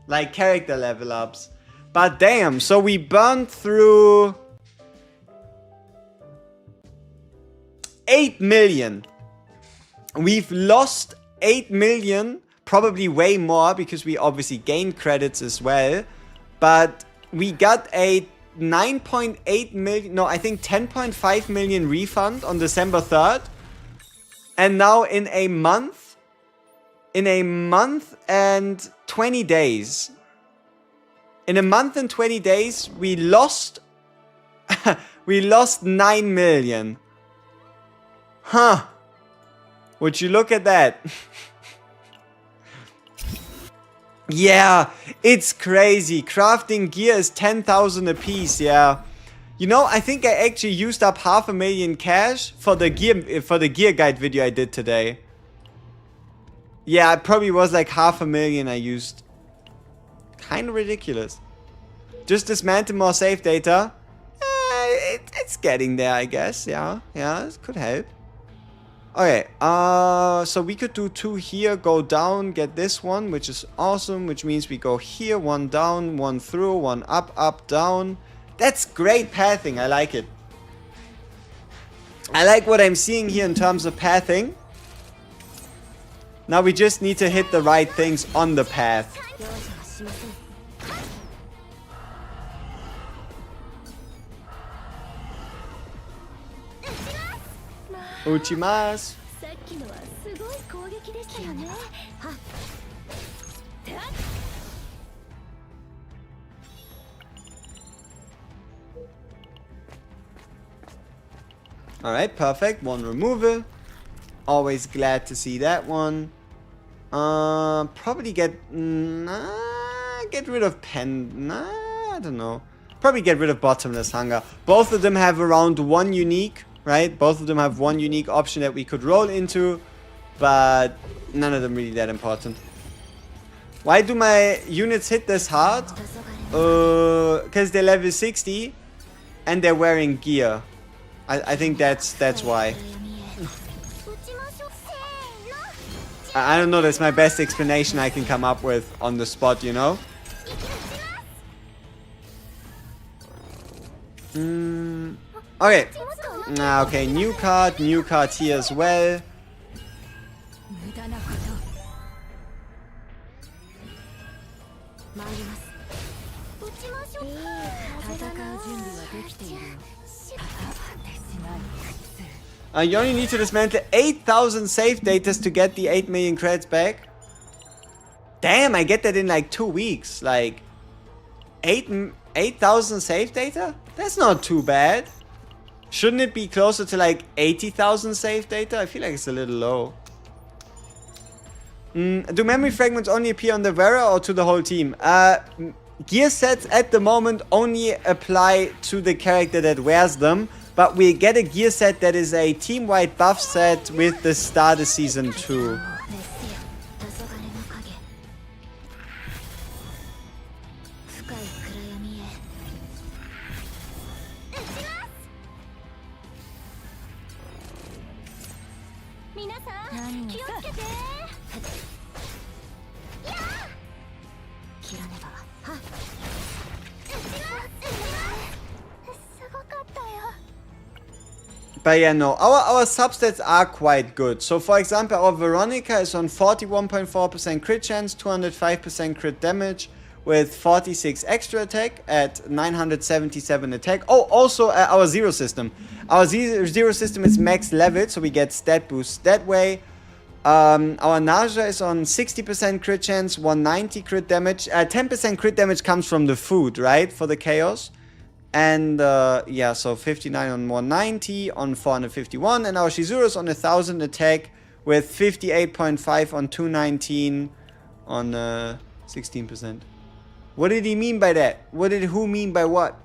Like character level ups. But damn, so we burned through 8 million. We've lost 8 million, probably way more because we obviously gained credits as well. But we got a 9.8 million, no, I think 10.5 million refund on December 3rd. And now in a month and 20 days. In a month and 20 days, we lost we lost 9 million. Huh. Would you look at that? Yeah, it's crazy. Crafting gear is 10,000 a piece, yeah. You know, I think I actually used up 500,000 cash for the gear guide video I did today. Yeah, it probably was like 500,000 I used. Kind of ridiculous. Just dismantle more save data. It's getting there, I guess. Yeah, it could help. Okay, so we could do 2 here, go down, get this one, which is awesome, which means we go here, 1 down, 1 through, 1 up, up, down. That's great pathing, I like it. I like what I'm seeing here in terms of pathing. Now we just need to hit the right things on the path. Uchimasu. Alright, perfect. 1 removal. Always glad to see that one. Probably get rid of I don't know. Probably get rid of Bottomless Hunger. Both of them have around 1 unique, right? Both of them have 1 unique option that we could roll into, but none of them really that important. Why do my units hit this hard? Because they're level 60 and they're wearing gear. I think that's why. I don't know, that's my best explanation I can come up with on the spot, you know? Okay. Okay, new card here as well. You only need to dismantle 8,000 save datas to get the 8 million credits back. Damn, I get that in like 2 weeks. Like 8,000 save data? That's not too bad. Shouldn't it be closer to like 80,000 save data? I feel like it's a little low. Do memory fragments only appear on the wearer or to the whole team? Gear sets at the moment only apply to the character that wears them. But we get a gear set that is a team-wide buff set with the start of Season 2. But yeah, no, our substats are quite good. So for example, our Veronica is on 41.4% crit chance, 205% crit damage with 46 extra attack at 977 attack. Oh, also our zero system. Our zero system is max level, so we get stat boosts that way. Our Narja is on 60% crit chance, 190 crit damage. 10% crit damage comes from the food, right, for the chaos. And yeah, so 59 on 190 on 451, and our Shizuru is on 1000 attack with 58.5 on 219 on 16%. What did he mean by that? Who mean by what?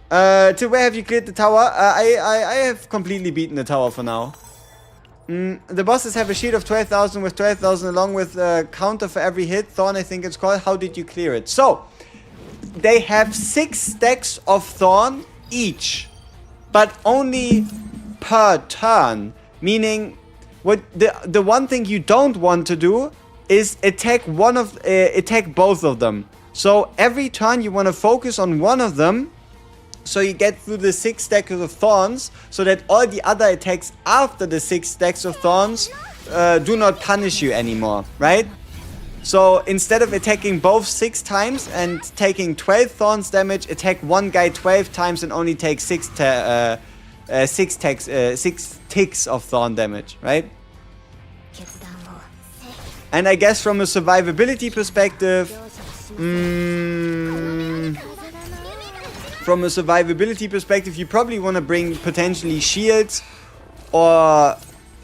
To where have you cleared the tower? I have completely beaten the tower for now. The bosses have a shield of 12,000 with 12,000 along with a counter for every hit. Thorn, I think it's called. How did you clear it? So they have 6 stacks of Thorn each, but only per turn. Meaning, what the one thing you don't want to do is attack both of them. So every turn you want to focus on one of them, so you get through the 6 stacks of thorns, so that all the other attacks after the 6 stacks of thorns do not punish you anymore, right? So instead of attacking both 6 times and taking 12 thorns damage, attack one guy 12 times and only take 6 ticks of thorn damage, right? And I guess from a survivability perspective, you probably want to bring potentially shields or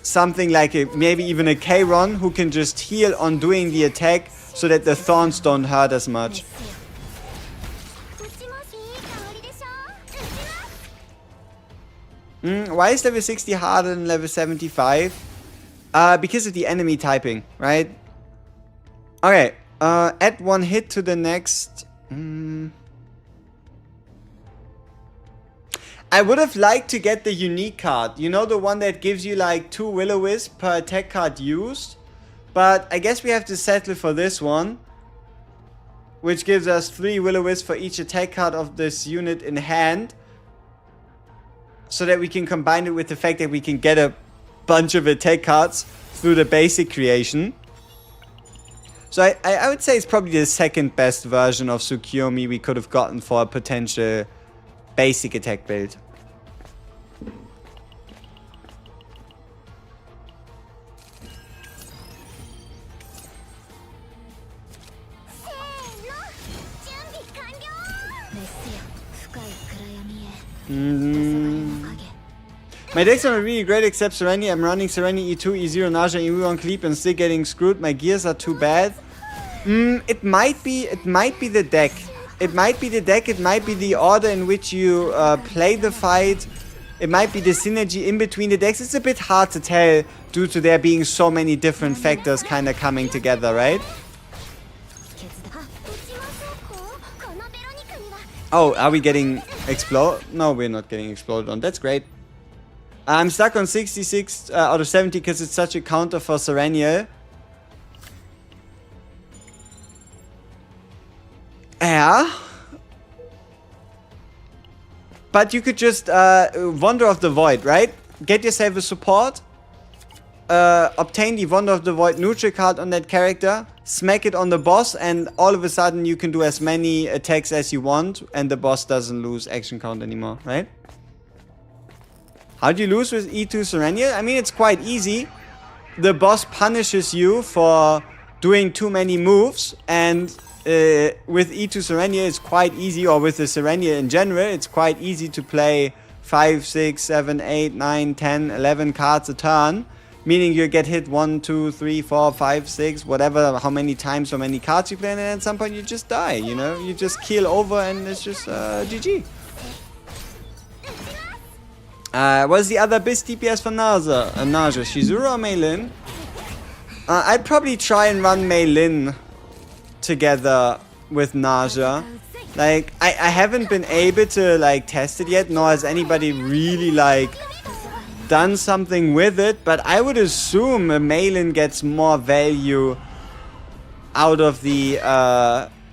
something like maybe even a Kron who can just heal on doing the attack so that the thorns don't hurt as much. Why is level 60 harder than level 75? Because of the enemy typing, right? Okay, add 1 hit to the next. I would have liked to get the unique card. You know, the one that gives you like 2 Will-O-Wisp per attack card used. But I guess we have to settle for this one, which gives us 3 Will-O-Wisp for each attack card of this unit in hand, so that we can combine it with the fact that we can get a bunch of attack cards through the basic creation. So I would say it's probably the second best version of Tsukiyomi we could have gotten for a potential basic attack build. My decks are really great except Sereni. I'm running Sereni E2, E0, Narja, E1 Cleep and still getting screwed. My gears are too bad. It might be the deck. It might be the deck, it might be the order in which you play the fight. It might be the synergy in between the decks. It's a bit hard to tell due to there being so many different factors kind of coming together, right? Oh, are we getting exploded? No, we're not getting exploded on. That's great. I'm stuck on 66 out of 70 because it's such a counter for Serenial. Yeah. But you could just Wander of the Void, right? Get yourself a support. Obtain the Wander of the Void neutral card on that character. Smack it on the boss and all of a sudden you can do as many attacks as you want. And the boss doesn't lose action count anymore, right? How do you lose with E2 Serenial? I mean, it's quite easy. The boss punishes you for doing too many moves. And with E2 Serenial, it's quite easy, or with the Serenial in general, it's quite easy to play 5, 6, 7, 8, 9, 10, 11 cards a turn. Meaning you get hit 1, 2, 3, 4, 5, 6, whatever, how many times, how many cards you play, and at some point you just die, you know? You just keel over and it's just GG. What's the other best DPS for Narja? Shizuru or Mei Lin? I'd probably try and run Mei Lin together with Narja. Like, I haven't been able to, like, test it yet, nor has anybody really, like, done something with it, but I would assume a Mei Lin gets more value out of the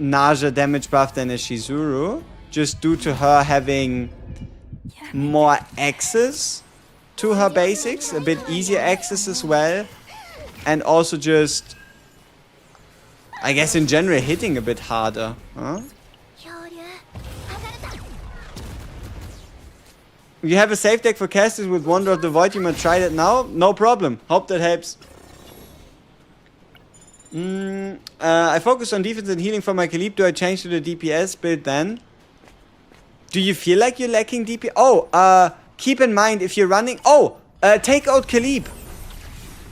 Narja damage buff than a Shizuru, just due to her having more access to her basics, a bit easier access as well, and also just, I guess in general, hitting a bit harder, huh? You have a safe deck for casters with Wander of the Void, you might try that now? No problem. Hope that helps. I focus on defense and healing for my Khalib. Do I change to the DPS build then? Do you feel like you're lacking DPS? Oh, keep in mind if you're running... Oh, take out Khalib.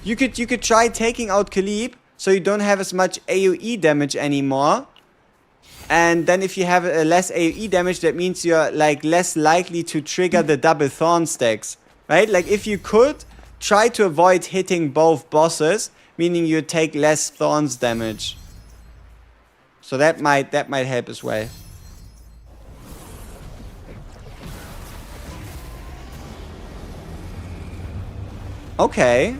You could try taking out Khalib so you don't have as much AoE damage anymore. And then if you have less AoE damage, that means you're like less likely to trigger the double thorn stacks, right? Like if you could, try to avoid hitting both bosses, meaning you take less thorns damage. So that might help as well. Okay.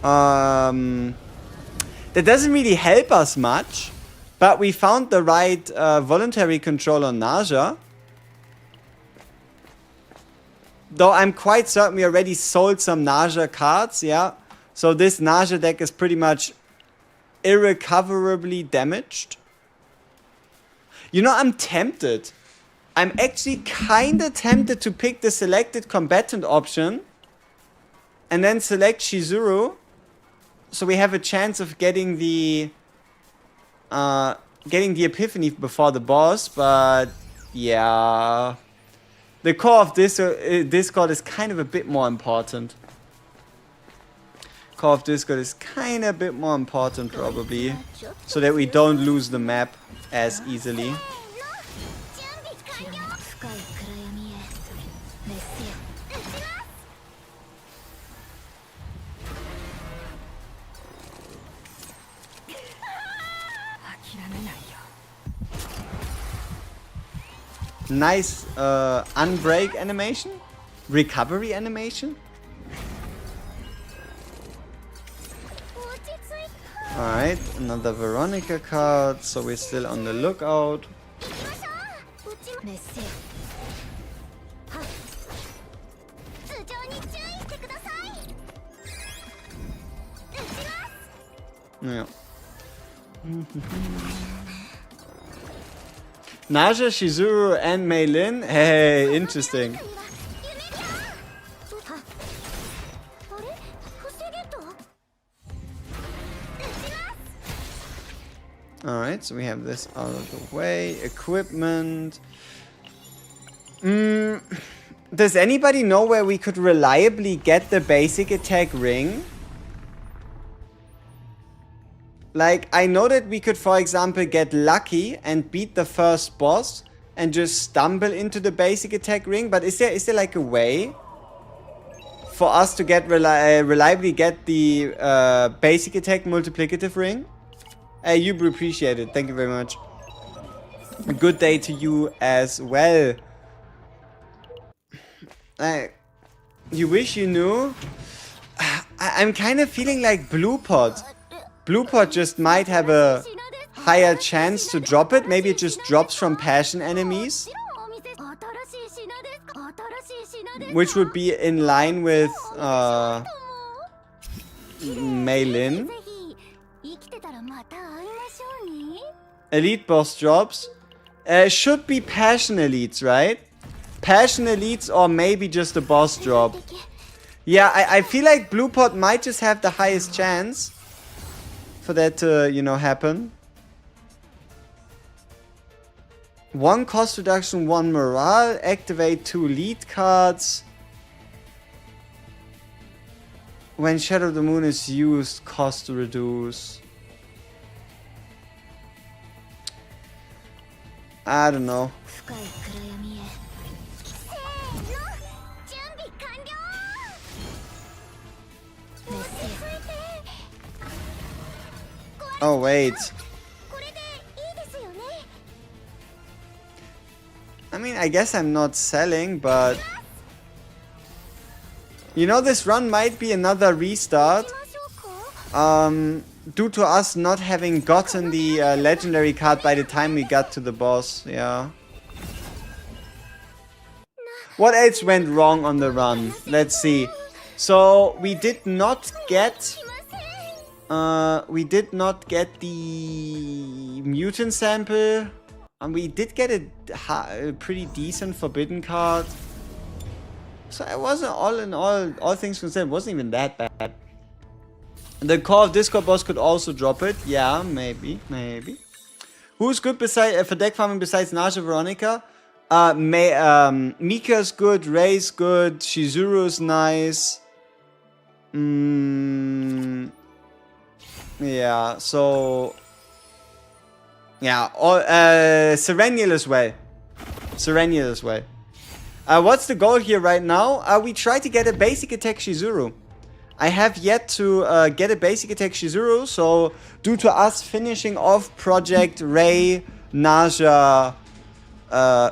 That doesn't really help us much. But we found the right voluntary control on Narja. Though I'm quite certain we already sold some Narja cards, yeah. So this Narja deck is pretty much irrecoverably damaged. You know, I'm tempted. I'm actually kinda tempted to pick the selected combatant option and then select Shizuru, so we have a chance of getting the epiphany before the boss. But yeah, the core of this Discord is kind of a bit more important. Core of Discord is kind of a bit more important probably, so that we don't lose the map as easily. Nice unbreak animation, recovery animation. Alright, another Veronica card, so we're still on the lookout. Yeah. Narja, Shizuru, and Mei Lin. Hey, interesting. Alright, so we have this out of the way. Equipment. Does anybody know where we could reliably get the basic attack ring? Like, I know that we could, for example, get lucky and beat the first boss and just stumble into the basic attack ring, but is there like a way for us to get reliably get the basic attack multiplicative ring? You appreciate it. Thank you very much. A good day to you as well. You wish you knew? I'm kind of feeling like Blue Pot. Blue Pot just might have a higher chance to drop it. Maybe it just drops from passion enemies, which would be in line with Mei Lin. Elite boss drops. Should be passion elites, right? Passion elites or maybe just a boss drop. Yeah, I feel like Blue Pot might just have the highest chance for that to, you know, happen. 1 cost reduction, 1 morale. Activate 2 lead cards. When Shadow of the Moon is used, cost to reduce. I don't know. Oh, wait. I mean, I guess I'm not selling, but... You know, this run might be another restart. Due to us not having gotten the legendary card by the time we got to the boss, yeah. What else went wrong on the run? Let's see. So, we did not get... the mutant sample. And we did get a pretty decent forbidden card. So it wasn't, all in all things considered, it wasn't even that bad. The core of Discord boss could also drop it. Yeah, maybe. Who's good for deck farming besides Narja, Veronica? Mika's good, Ray's good, Shizuru's nice. Yeah, so... Yeah, Serenial as well. What's the goal here right now? We try to get a basic attack Shizuru. I have yet to get a basic attack Shizuru, so due to us finishing off Project Ray, Narja,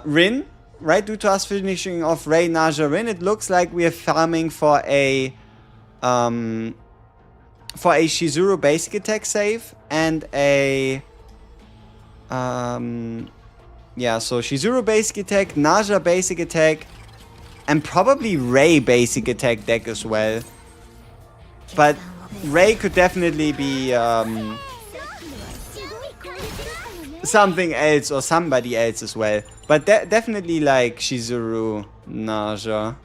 Rin, right? Due to us finishing off Ray, Narja, Rin, it looks like we are farming for a for a Shizuru basic attack save and a yeah, so Shizuru basic attack, Narja basic attack, and probably Ray basic attack deck as well. But Ray could definitely be something else or somebody else as well. But definitely like Shizuru, Narja.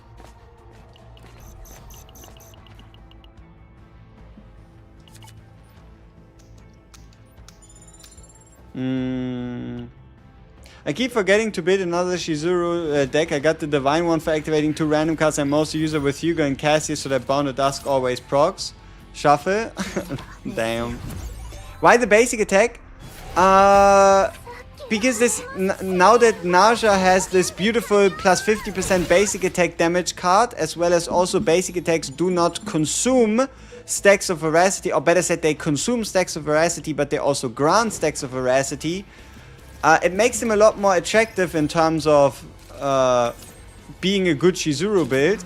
I keep forgetting to build another Shizuru deck. I got the Divine one for activating 2 random cards. I'm mostly user with Hugo and Cassie, so that Bound of Dusk always procs. Shuffle. Damn. Why the basic attack? Because this now that Narja has this beautiful plus 50% basic attack damage card, as well as also basic attacks do not consume stacks of veracity, or better said, they consume stacks of veracity, but they also grant stacks of veracity. It makes him a lot more attractive in terms of being a good Shizuru build.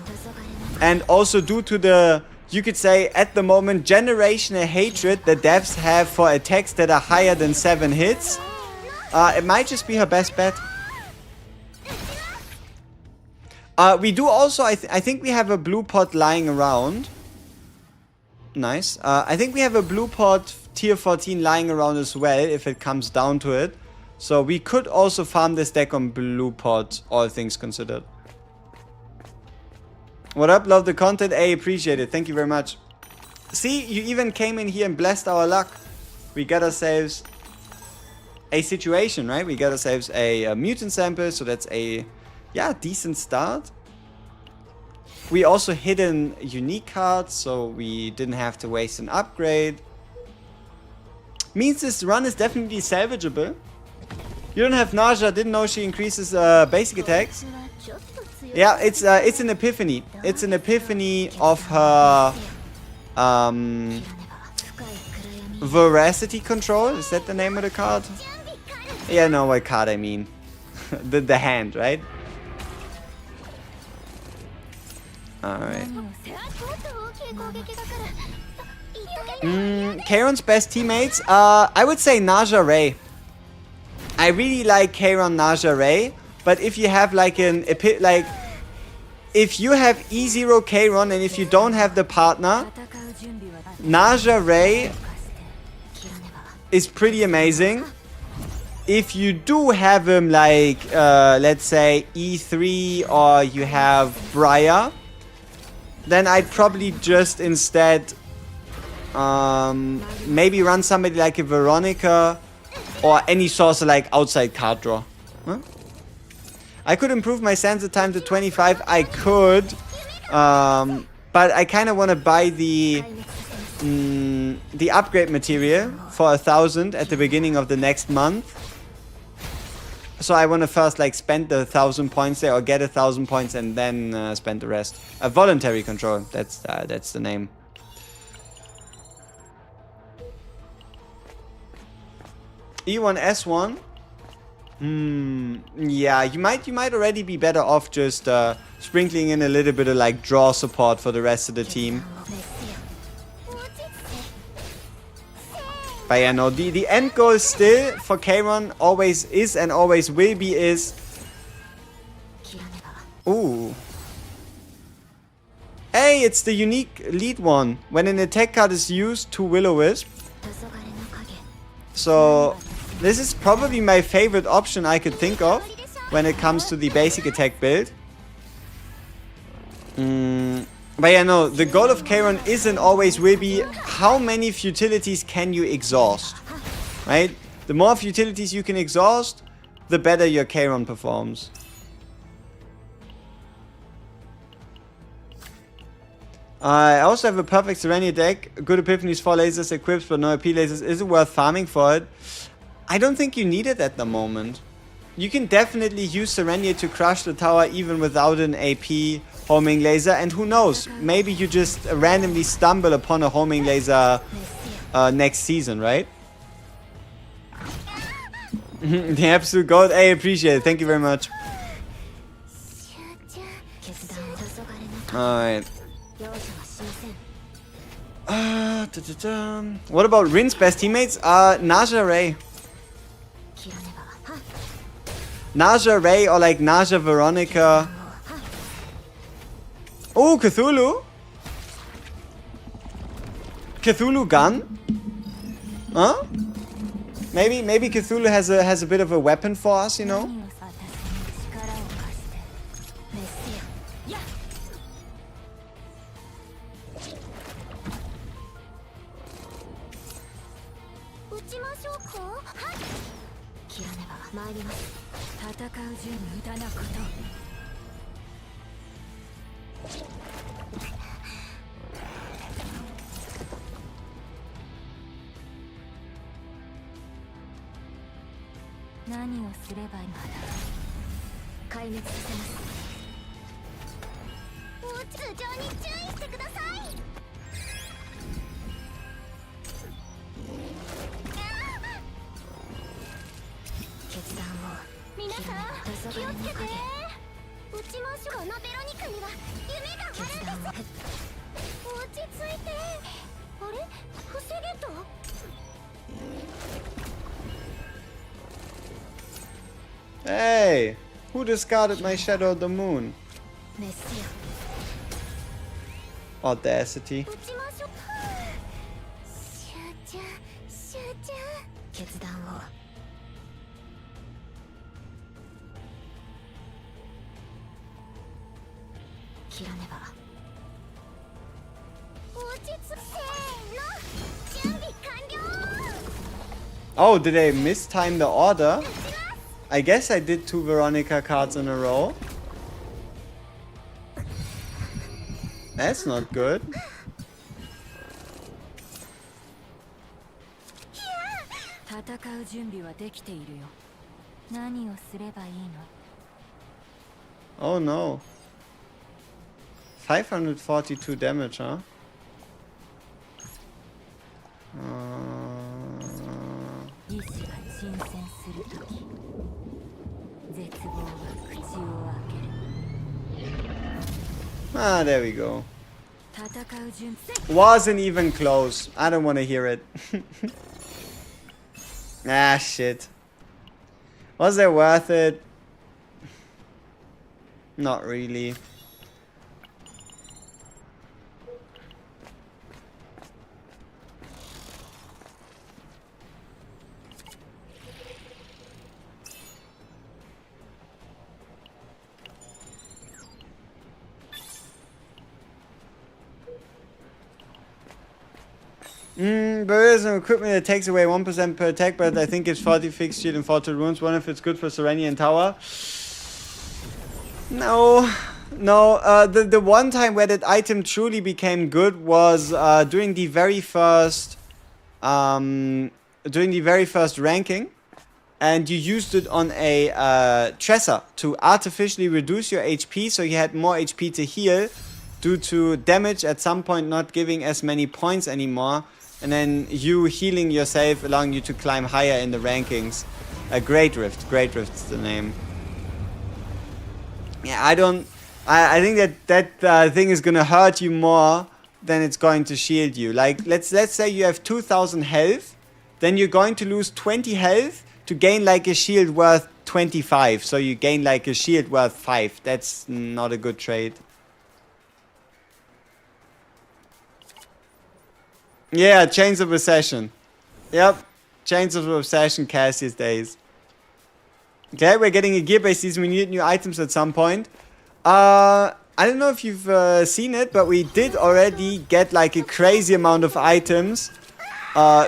And also due to the, you could say, at the moment, generational hatred the devs have for attacks that are higher than 7 hits. It might just be her best bet. We do also, I think we have a blue pot lying around. Nice. I think we have a blue pot tier 14 lying around as well, if it comes down to it. So we could also farm this deck on blue pot, all things considered. What up? Love the content. Hey, appreciate it. Thank you very much. See, you even came in here and blessed our luck. We got ourselves a situation, right? We got ourselves a mutant sample, so that's a, yeah, decent start. We also hit an unique card, so we didn't have to waste an upgrade. Means this run is definitely salvageable. You don't have Narja, didn't know she increases basic attacks. Yeah, it's an epiphany. It's an epiphany of her veracity control. Is that the name of the card? Yeah, no, what card I mean. the hand, right? Alright. Kron's best teammates? I would say Narja Ray. I really like Kron, Narja Ray. But if you have like if you have E0 Kron and if you don't have the partner, Narja Ray is pretty amazing. If you do have him like, let's say E3 or you have Briar, then I'd probably just instead maybe run somebody like a Veronica or any sorcerer like outside card draw. Huh? I could improve my Sansa time to 25. I could, but I kind of want to buy the upgrade material for 1,000 at the beginning of the next month. So I want to first like spend the 1,000 points there, or get 1,000 points and then spend the rest. Voluntary control. That's the name. E1 S1. Yeah, you might already be better off just sprinkling in a little bit of like draw support for the rest of the team. But yeah, no, the end goal still for Kron always is and always will be is... Ooh. Hey, it's the unique lead one. When an attack card is used, 2 Will-O-Wisp. So... this is probably my favorite option I could think of when it comes to the basic attack build. But yeah, no, the goal of Kron is and always will be how many futilities can you exhaust, right? The more futilities you can exhaust, the better your Kron performs. I also have a perfect Serenia deck. Good Epiphanies, 4 lasers equipped, but no AP lasers. Is it worth farming for it? I don't think you need it at the moment. You can definitely use Serenia to crush the tower even without an AP homing laser. And who knows, maybe you just randomly stumble upon a homing laser next season, right? The absolute gold. I appreciate it. Thank you very much. Alright. What about Rin's best teammates? Narja Ray. Narja Ray or like Narja Veronica. Oh, Cthulhu. Cthulhu gun? Huh? Maybe Cthulhu has a bit of a weapon for us, you know? Hey, who discarded my Shadow of the Moon? Audacity. Oh, did I mistime the order? I guess I did 2 Veronica cards in a row. That's not good. Oh no. 542 damage, huh? Ah, there we go. Wasn't even close. I don't want to hear it. Ah, shit. Was it worth it? Not really. There is an equipment that takes away 1% per attack, but I think it's 40 fixed shield and 40 runes. One if it's good for Serenian Tower. No. The one time where that item truly became good was during the very first ranking, and you used it on a Tresor to artificially reduce your HP, so you had more HP to heal due to damage at some point not giving as many points anymore. And then you healing yourself, allowing you to climb higher in the rankings. Great Rift is the name. Yeah, I think that thing is gonna hurt you more than it's going to shield you. Like, let's say you have 2000 health, then you're going to lose 20 health to gain like a shield worth 25. So you gain like a shield worth 5. That's not a good trade. Yeah, Chains of Obsession. Yep, Chains of Obsession Cassius days. Okay, we're getting a gear-based season. We need new items at some point. I don't know if you've seen it, but we did already get like a crazy amount of items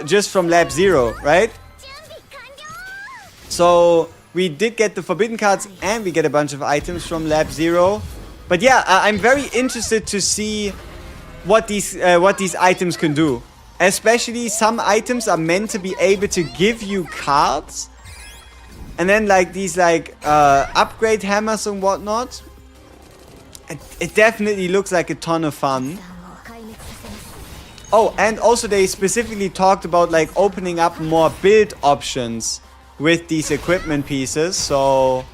just from Lab 0, right? So we did get the Forbidden cards and we get a bunch of items from Lab 0. But yeah, I'm very interested to see what these items can do. Especially some items are meant to be able to give you cards. And then like these like upgrade hammers and whatnot. It definitely looks like a ton of fun. Oh, and also they specifically talked about like opening up more build options with these equipment pieces. So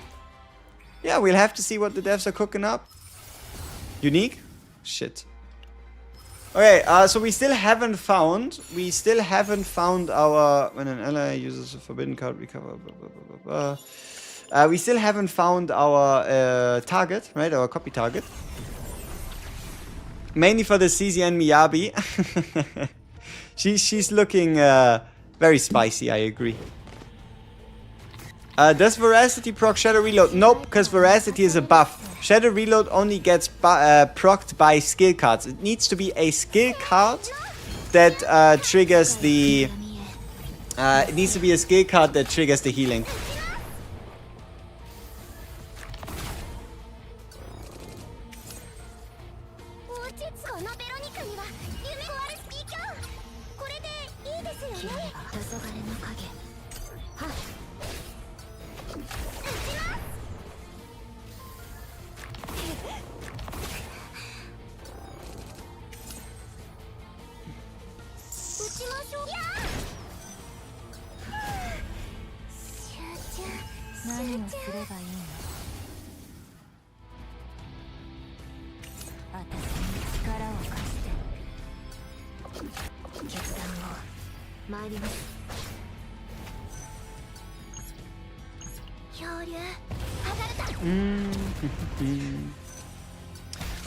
yeah, we'll have to see what the devs are cooking up. Unique? Shit. Okay, so we still haven't found our, when an ally uses a forbidden card, recover, blah, blah, blah, blah, blah. We still haven't found our target, right? Our copy target. Mainly for the CZ and Miyabi. She's looking very spicy, I agree. Does Veracity proc Shadow Reload? Nope, because Veracity is a buff. Shadow Reload only gets procced by skill cards. It needs to be a skill card that triggers the... it needs to be a skill card that triggers the healing.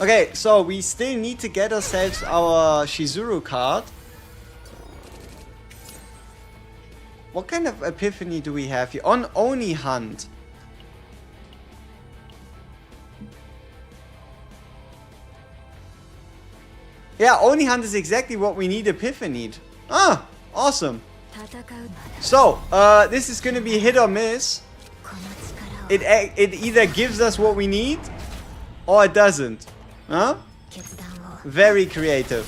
Okay, so we still need to get ourselves our Shizuru card. What kind of epiphany do we have here? On Oni Hunt. Yeah, Oni Hunt is exactly what we need epiphanied. Ah, awesome. So, this is gonna be hit or miss. It either gives us what we need, or it doesn't. Huh? Very creative.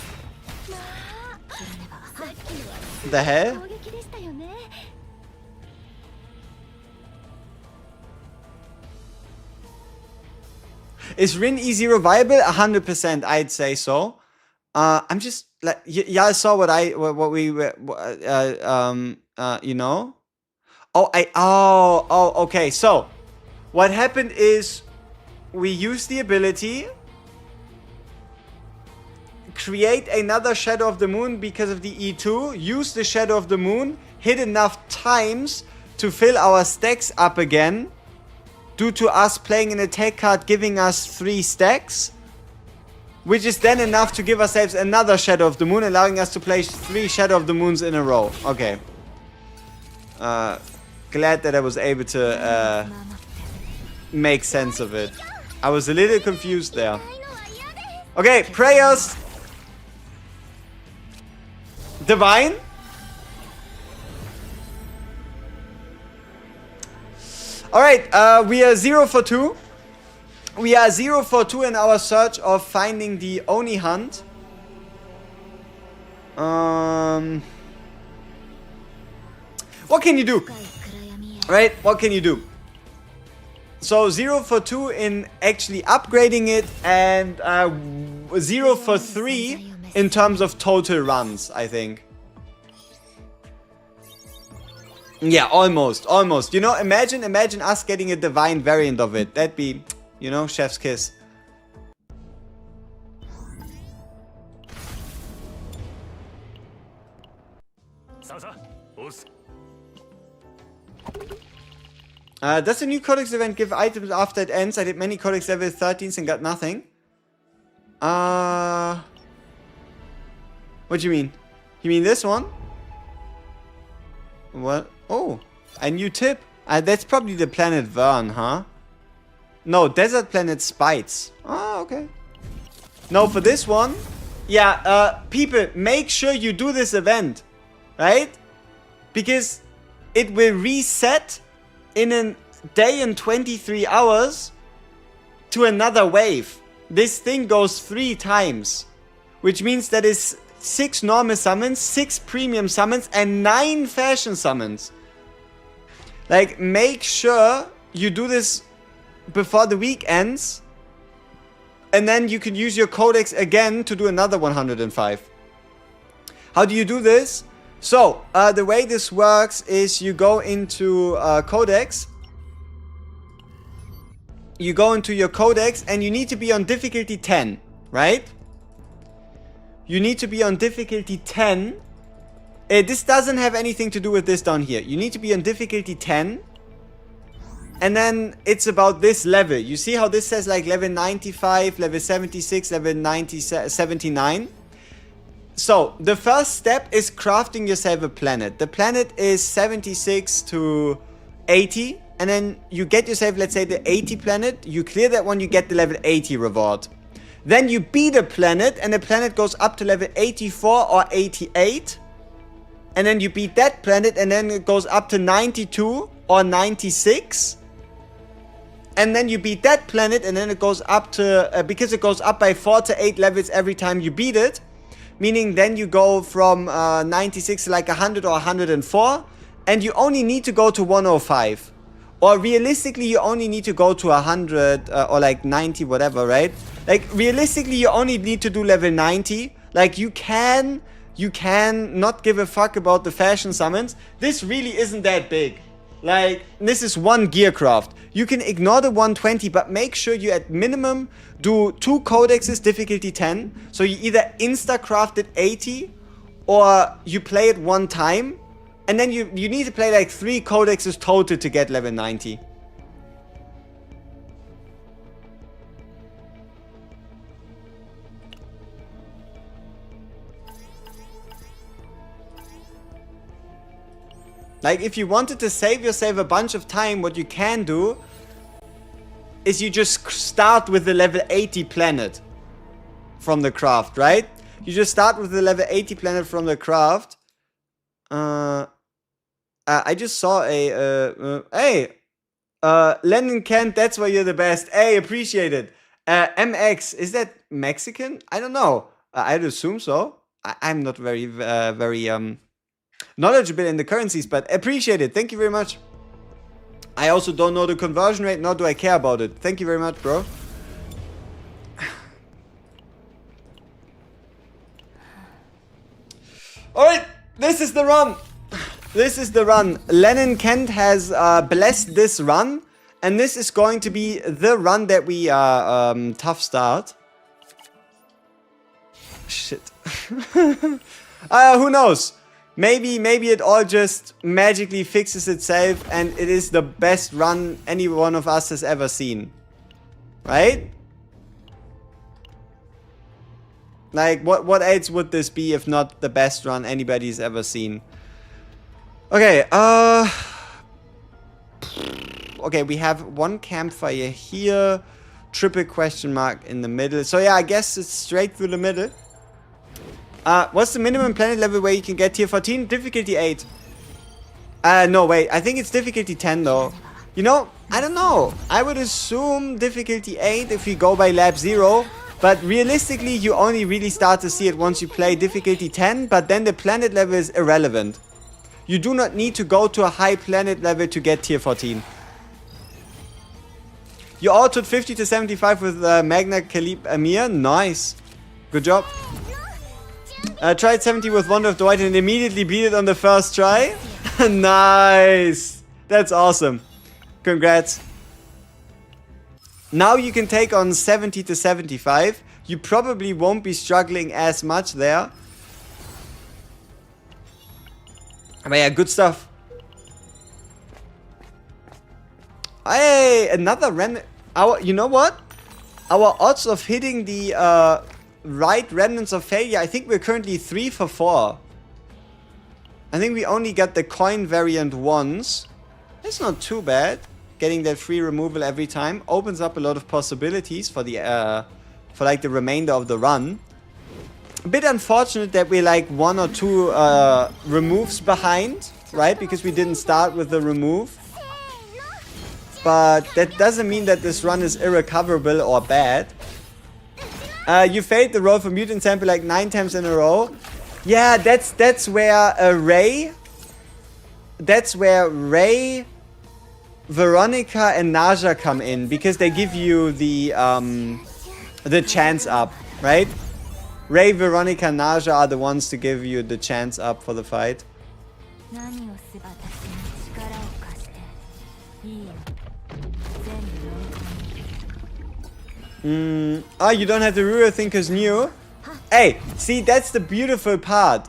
The hell? Is Rin E0 viable? 100%, I'd say so. I'm just like, y'all saw what we were, you know? Okay. So, what happened is we used the ability, create another Shadow of the Moon because of the E2, use the Shadow of the Moon, hit enough times to fill our stacks up again, due to us playing an attack card giving us 3 stacks, which is then enough to give ourselves another Shadow of the Moon, allowing us to play 3 Shadow of the Moons in a row. Okay. Glad that I was able to make sense of it. I was a little confused there. Okay, prayers. Divine. Alright, we are 0 for 2. We are 0 for 2 in our search of finding the Oni Hunt. What can you do? Right? What can you do? So 0 for 2 in actually upgrading it, and 0 for 3 in terms of total runs, I think. Yeah, almost. You know, imagine us getting a divine variant of it. That'd be, you know, chef's kiss. Does the new Codex event give items after it ends? I did many Codex level 13s and got nothing. What do you mean? You mean this one? What? Oh, a new tip. That's probably the planet Vern, huh? No, Desert Planet Spites. Oh, okay. No, for this one, yeah, people, make sure you do this event, right? Because it will reset in a day and 23 hours to another wave. This thing goes 3 times, which means that is 6 normal summons, 6 premium summons, and 9 fashion summons. Like, make sure you do this before the week ends, and then you can use your codex again to do another 105. How do you do this? So, the way this works is you go into codex. You go into your codex and you need to be on difficulty 10, right? you need to be on difficulty 10. This doesn't have anything to do with this down here. You need to be on difficulty 10. And then it's about this level. You see how this says like level 95, level 76, level 79? So, the first step is crafting yourself a planet. The planet is 76 to 80. And then you get yourself, let's say, the 80 planet. You clear that one, you get the level 80 reward. Then you beat a planet, and the planet goes up to level 84 or 88. And then you beat that planet, and then it goes up to 92 or 96. And then you beat that planet, and then it goes up to, because it goes up by 4 to 8 levels every time you beat it. Meaning then you go from 96 to like 100 or 104. And you only need to go to 105. Or realistically, you only need to go to 100 or like 90, whatever, right? Like, realistically, you only need to do level 90. Like, you can not give a fuck about the fashion summons. This really isn't that big. Like, this is one gear craft. You can ignore the 120, but make sure you at minimum do 2 codexes difficulty 10. So you either insta-craft it 80 or you play it one time. And then you need to play like 3 codexes total to get level 90. Like, if you wanted to save yourself a bunch of time, what you can do is you just start with the level 80 planet from the craft, right? You just start with the level 80 planet from the craft. I just saw a, hey, Lennon Kent, that's why you're the best. Hey, appreciate it. MX, is that Mexican? I don't know. I'd assume so. I'm not very knowledgeable in the currencies, but appreciate it. Thank you very much. I also don't know the conversion rate, nor do I care about it. Thank you very much, bro. Alright, this is the run. This is the run. Lennon Kent has blessed this run. And this is going to be the run that we tough start. Shit. Who knows? Maybe it all just magically fixes itself and it is the best run any one of us has ever seen. Right? Like, what else would this be if not the best run anybody's ever seen? Okay, okay, we have one campfire here. Triple question mark in the middle. So yeah, I guess it's straight through the middle. What's the minimum planet level where you can get tier 14? Difficulty 8. No, wait. I think it's difficulty 10 though. You know, I don't know. I would assume difficulty 8 if you go by lab 0. But realistically, you only really start to see it once you play difficulty 10. But then the planet level is irrelevant. You do not need to go to a high planet level to get tier 14. You altered 50 to 75 with Magna Calip Amir. Nice. Good job. Tried 70 with Wonder of the White and immediately beat it on the first try. Nice. That's awesome. Congrats. Now you can take on 70 to 75. You probably won't be struggling as much there. But yeah, good stuff. Hey, another remnant. You know what? Our odds of hitting the right remnants of failure, I think we're currently 3 for 4. I think we only got the coin variant once. It's not too bad. Getting that free removal every time opens up a lot of possibilities for the for like the remainder of the run. A bit unfortunate that we're like 1 or 2 removes behind, right? Because we didn't start with the remove. But that doesn't mean that this run is irrecoverable or bad. You failed the roll for mutant sample like 9 times in a row. Yeah, that's where Ray. That's where Ray, Veronica, and Narja come in because they give you the chance up, right? Ray, Veronica, and Narja are the ones to give you the chance up for the fight. Oh, you don't have the Ruler Thinkers new? Hey, see, that's the beautiful part.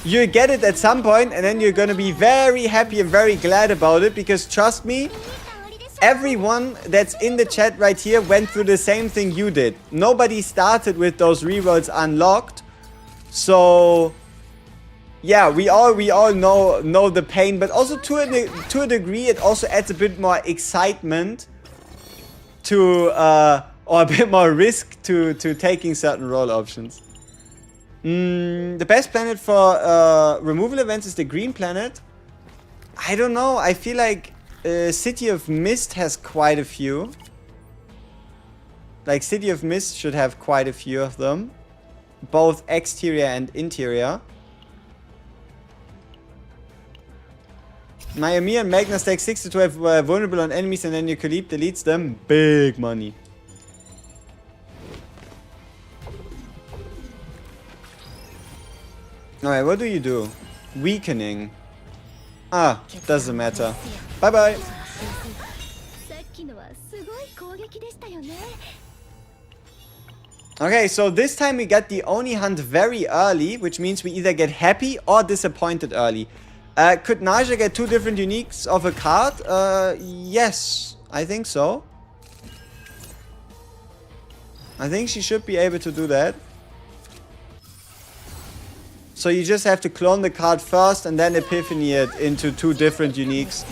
You get it at some point, and then you're gonna be very happy and very glad about it, because trust me, everyone that's in the chat right here went through the same thing you did. Nobody started with those rerolls unlocked. So yeah, we all know the pain, but also to a degree it also adds a bit more excitement to or a bit more risk to taking certain role options. The best planet for removal events is the green planet. I don't know. I feel like City of Mist has quite a few. Like City of Mist should have quite a few of them, both exterior and interior. Miami and Magna stack 6 to 12 vulnerable on enemies, and then your Khalib deletes them. Big money. Alright, what do you do? Weakening. Ah, doesn't matter. Bye bye. Okay, so this time we got the Oni hunt very early, which means we either get happy or disappointed early. Could Narja get 2 different uniques of a card? Yes, I think so. I think she should be able to do that. So you just have to clone the card first and then epiphany it into 2 different uniques.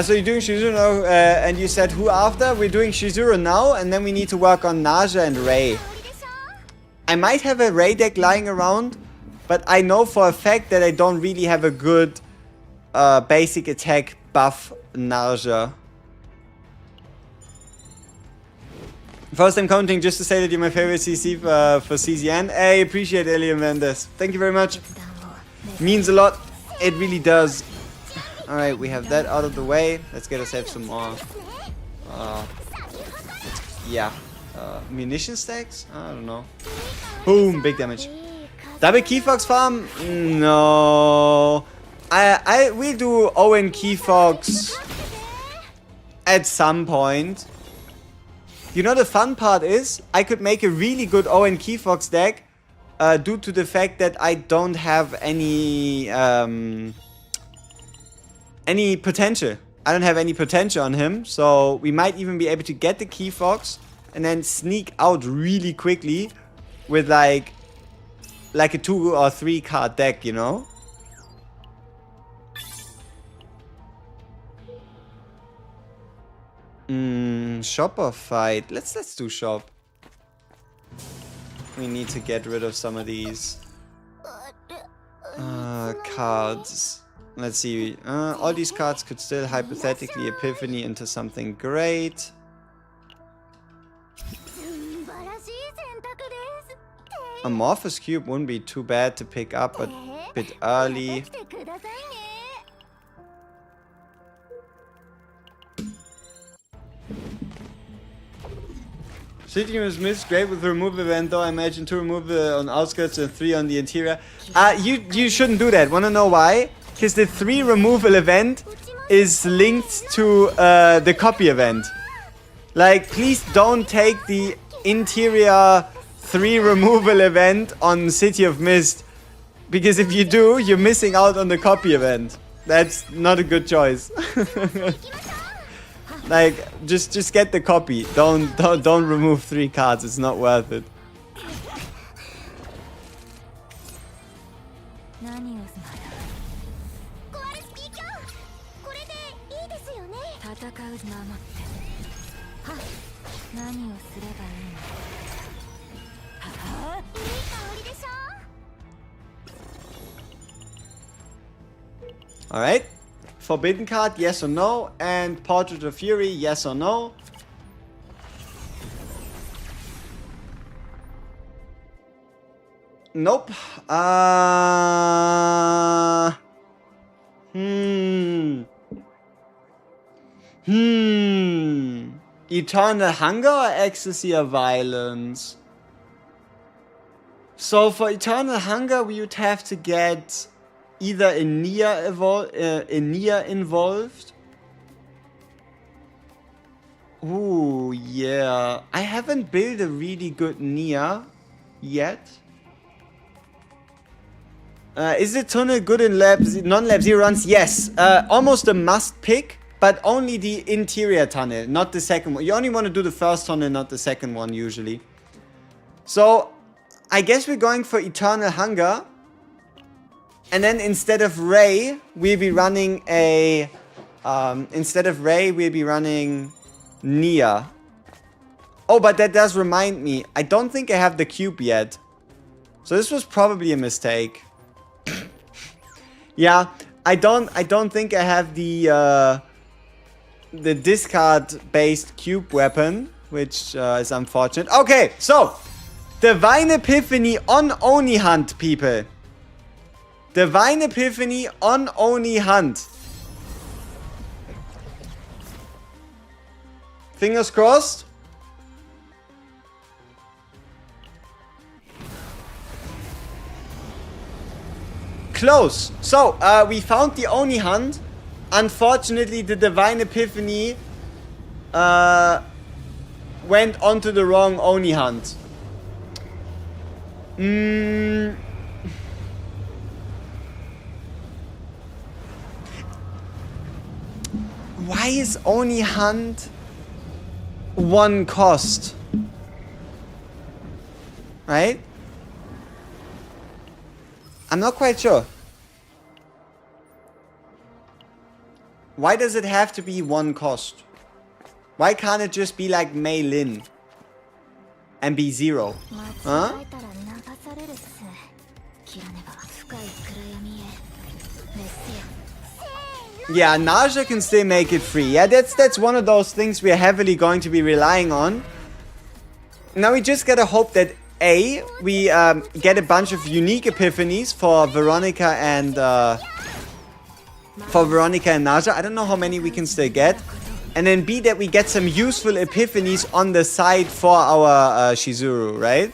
So you're doing Shizuru now, and you said who after? We're doing Shizuru now, and then we need to work on Narja and Ray. I might have a Ray deck lying around, but I know for a fact that I don't really have a good basic attack buff Narja. First I'm commenting just to say that you're my favorite CC for CZN. I appreciate Elian Mendes. Thank you very much. Means a lot. It really does. Alright, we have that out of the way. Let's get ourselves some more munition stacks? I don't know. Boom, big damage. Double Keyfox farm? No. I will do Owen Keyfox at some point. You know, the fun part is I could make a really good Owen Keyfox deck due to the fact that I don't have any potential. I don't have any potential on him, so we might even be able to get the Keyfox and then sneak out really quickly with like a 2 or 3 card deck, you know? Shop or fight? Let's do shop. We need to get rid of some of these cards. Let's see. All these cards could still hypothetically epiphany into something great. Amorphous Cube wouldn't be too bad to pick up, but a bit early. City was missed. Great with the removal event, though. I imagine 2 removal on outskirts and 3 on the interior. You shouldn't do that. Wanna know why? Because the 3 removal event is linked to the copy event. Like, please don't take the interior 3 removal event on City of Mist. Because if you do, you're missing out on the copy event. That's not a good choice. Like, just get the copy. Don't remove 3 cards. It's not worth it. Alright. Forbidden card, yes or no. And Portrait of Fury, yes or no. Nope. Eternal Hunger or Ecstasy of Violence? So for Eternal Hunger, we would have to get either a Nia involved. Ooh, yeah. I haven't built a really good Nia yet. Is the tunnel good in non-lab 0 runs? Yes. Almost a must pick, but only the interior tunnel, not the second one. You only want to do the first tunnel, not the second one usually. So, I guess we're going for Eternal Hunger. And then instead of Ray, we'll be running a... Nia. Oh, but that does remind me. I don't think I have the cube yet. So this was probably a mistake. Yeah, I don't think I have the discard-based cube weapon, which is unfortunate. Okay, so Divine Epiphany on Oni Hunt, people. Divine Epiphany on Oni Hunt. Fingers crossed. Close. So, we found the Oni Hunt. Unfortunately, the Divine Epiphany went onto the wrong Oni Hunt. Why is Oni Hunt one cost? Right? I'm not quite sure. Why does it have to be one cost? Why can't it just be like Mei Lin and be 0? Huh? Yeah, Narja can still make it free. Yeah, that's one of those things we're heavily going to be relying on. Now we just gotta hope that we get a bunch of unique epiphanies for Veronica and Narja. I don't know how many we can still get. And then B, that we get some useful epiphanies on the side for our Shizuru, right?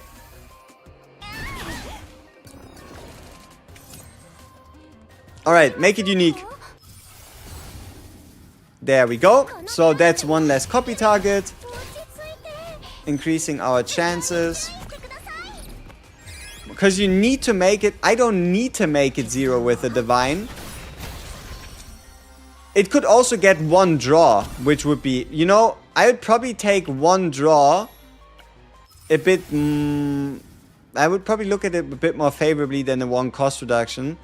Alright, make it unique. There we go. So that's one less copy target. Increasing our chances. Because you need to make it... I don't need to make it 0 with the Divine. It could also get one draw, which would be... You know, I would probably take one draw a bit... I would probably look at it a bit more favorably than the one cost reduction.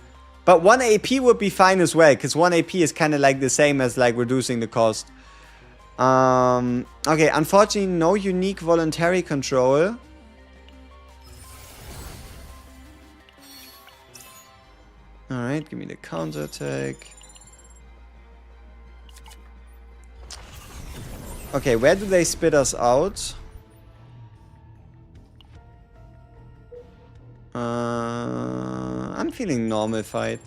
But 1 AP would be fine as well, because 1 AP is kind of like the same as like reducing the cost. Okay, unfortunately, no unique voluntary control. Alright, give me the counter attack. Okay, where do they spit us out? I'm feeling normal fight.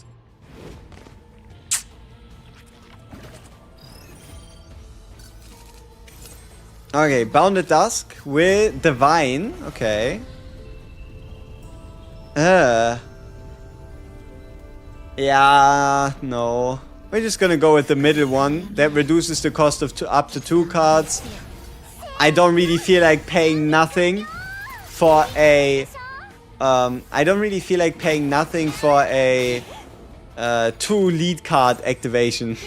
Okay, Bounded Dusk with Divine. Okay. Yeah, no. We're just gonna go with the middle one. That reduces the cost of up to 2 cards. I don't really feel like paying nothing for a... I don't really feel like paying nothing for a 2 lead card activation.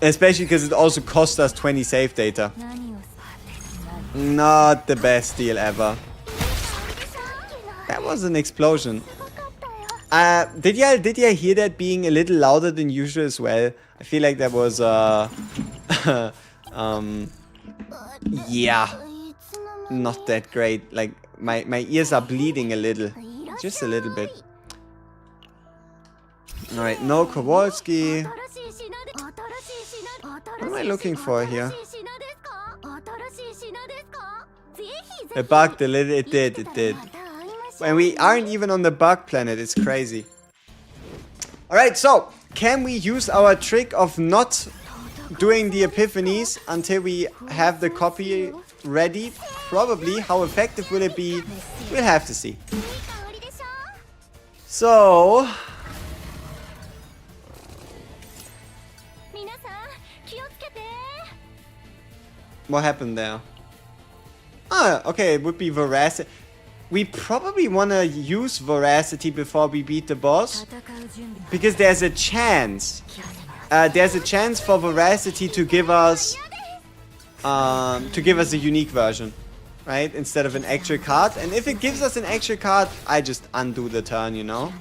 Especially because it also cost us 20 save data. Not the best deal ever. That was an explosion. Did you hear that being a little louder than usual as well? I feel like that was yeah, not that great. Like my ears are bleeding a little, just a little bit. All right, no Kowalski. What am I looking for here? It bugged a little. It did. And we aren't even on the bug planet. It's crazy. Alright, so can we use our trick of not doing the epiphanies until we have the copy ready. Probably. How effective will it be? We'll have to see. So... what happened there? Ah, okay, it would be Veracity. We probably want to use Veracity before we beat the boss. Because there's a chance. There's a chance for Veracity to give us... a unique version. Right? Instead of an extra card. And if it gives us an extra card, I just undo the turn, you know?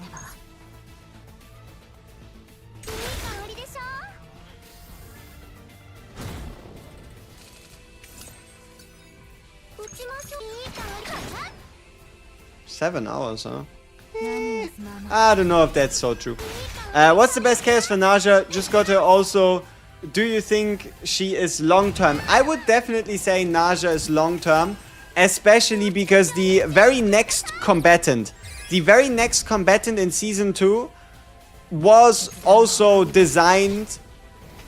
Seven hours, huh? I don't know if that's so true. What's the best case for Narja? Just got her also. Do you think she is long-term? I would definitely say Narja is long-term. Especially because the very next combatant in Season 2 was also designed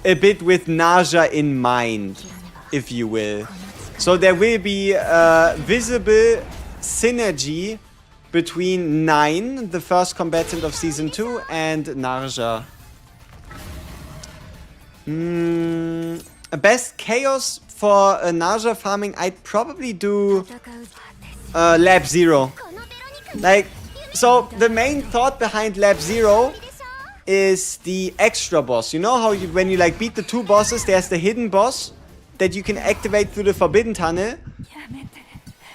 a bit with Narja in mind, if you will. So there will be visible synergy between 9, the first combatant of Season 2, and Narja. Best chaos for Narja farming, I'd probably do Lab 0. Like, so the main thought behind Lab 0 is the extra boss. You know how when you like beat the 2 bosses, there's the hidden boss that you can activate through the Forbidden Tunnel.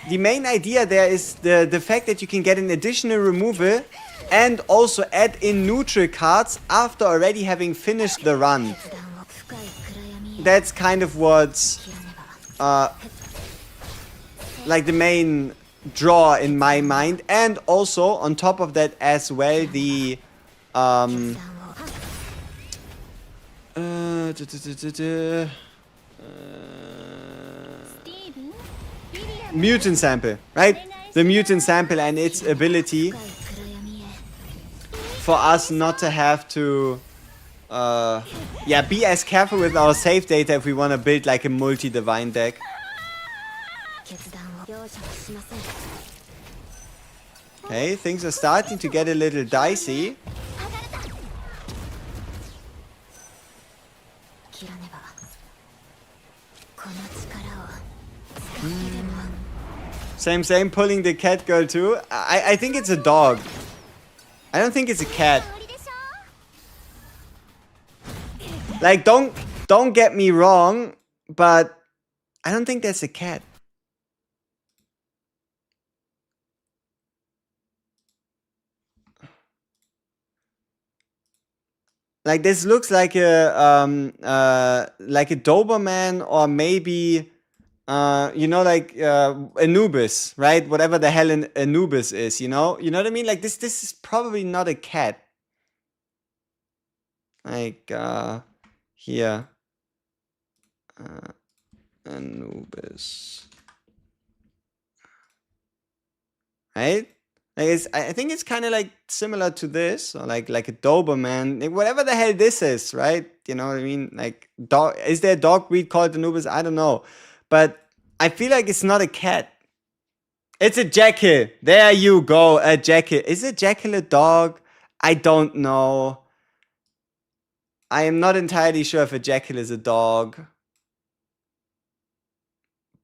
The main idea there is the fact that you can get an additional removal and also add in neutral cards after already having finished the run. That's kind of what's like the main draw in my mind. And also on top of that as well, the mutant sample, right? The mutant sample and its ability for us not to have to be as careful with our save data if we want to build like a multi-divine deck. Okay, things are starting to get a little dicey. Same, pulling the cat girl too. I think it's a dog. I don't think it's a cat. Like, don't get me wrong, but I don't think that's a cat. Like, this looks like a Doberman, or maybe you know, like Anubis, right? Whatever the hell an Anubis is, you know what I mean? Like, this is probably not a cat. Like here, Anubis, right? Like, I think it's kind of like similar to this, or like a Doberman, like whatever the hell this is, right? You know what I mean? Like, dog. Is there a dog breed called Anubis? I don't know, but I feel like it's not a cat. It's a jackal. There you go, a jackal. Is a jackal a dog? I don't know. I am not entirely sure if a jackal is a dog.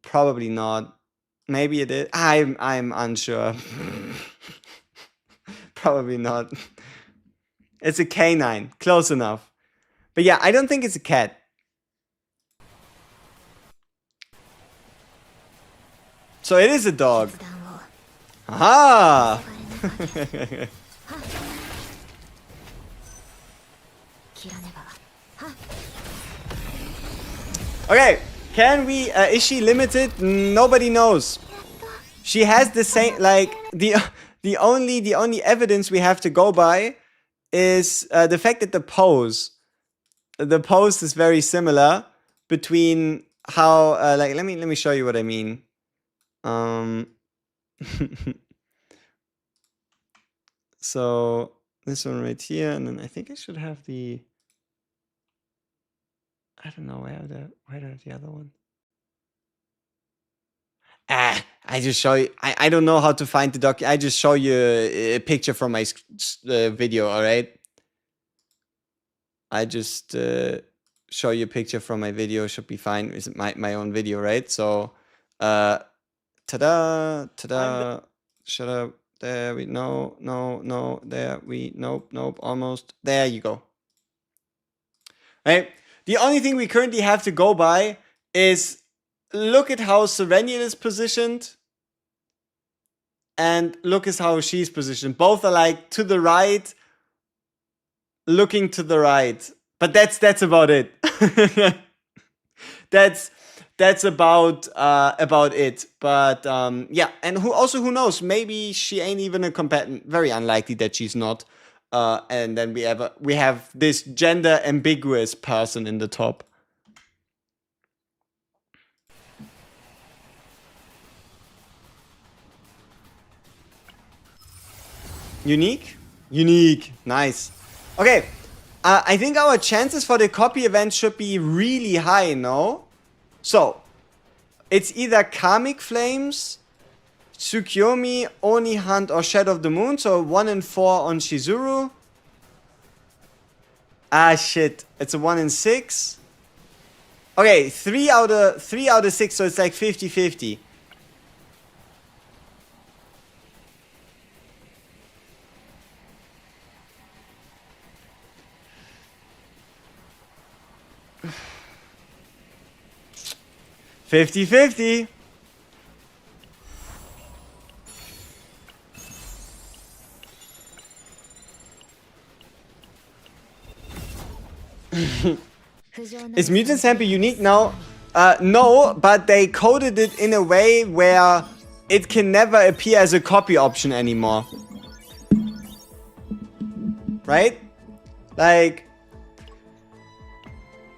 Probably not. Maybe it is. I'm unsure. Probably not. It's a canine. Close enough. But yeah, I don't think it's a cat. So it is a dog. Aha! Okay, can we, is she limited? Nobody knows. She has the same, like, the only evidence we have to go by is the fact that the pose is very similar between how, like, let me show you what I mean. So this one right here, and then I think I should have the, I don't know where the other one. I just show you. I don't know how to find the doc. I just show you a picture from my video. All right. I just show you a picture from my video. Should be fine. Is my own video, right? So, ta-da, ta-da. Shut up. There we no. There we nope. Almost. There you go. Right. The only thing we currently have to go by is look at how Serenian is positioned. And look at how she's positioned. Both are like to the right, looking to the right. But that's about it. that's about it. But yeah, and who knows? Maybe she ain't even a combatant. Very unlikely that she's not. And then we have this gender ambiguous person in the top. Unique? Unique. Nice. Okay. I think our chances for the copy event should be really high, no? So, it's either Karmic Flames, Tsukiyomi, Oni Hunt, or Shadow of the Moon. So 1 in 4 on Shizuru. Ah, shit. It's a 1 in 6. Okay, 3 out of 6, so it's like 50-50. $50-50. Is mutant sample unique now? No, but they coded it in a way where it can never appear as a copy option anymore. Right? Like,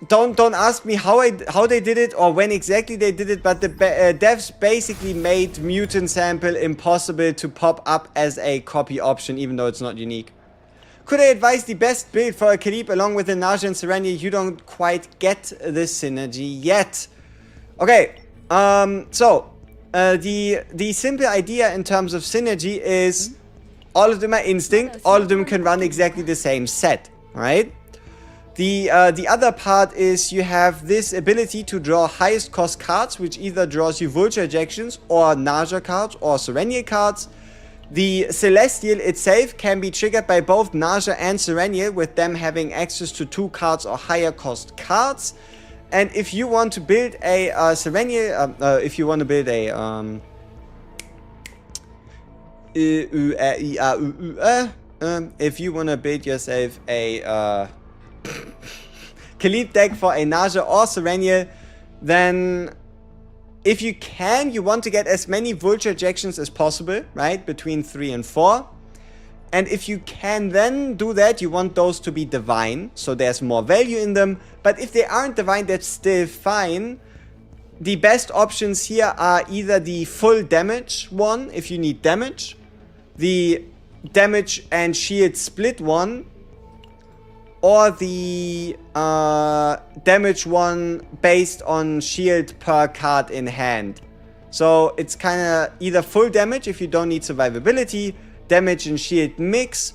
don't ask me how they did it or when exactly they did it, but the devs basically made mutant sample impossible to pop up as a copy option, even though it's not unique. Could I advise the best build for a Khalib along with the Narja and Serenia? You don't quite get this synergy yet. Okay, so the simple idea in terms of synergy is all of them are instinct, all of them can run exactly the same set, right? The other part is you have this ability to draw highest cost cards, which either draws you Vulture Ejections or Narja cards or Serenia cards. The Celestial itself can be triggered by both Narja and Serenia, with them having access to 2 cards or higher cost cards. And if you want to build a Serenia, if you want to build a if you want to build yourself a Khalid deck for a Narja or Serenia, then if you can, you want to get as many Vulture Ejections as possible, right? Between 3 and 4. And if you can then do that, you want those to be divine, so there's more value in them. But if they aren't divine, that's still fine. The best options here are either the full damage one, if you need damage, the damage and shield split one, or the damage one based on shield per card in hand. So it's kind of either full damage if you don't need survivability, damage and shield mix,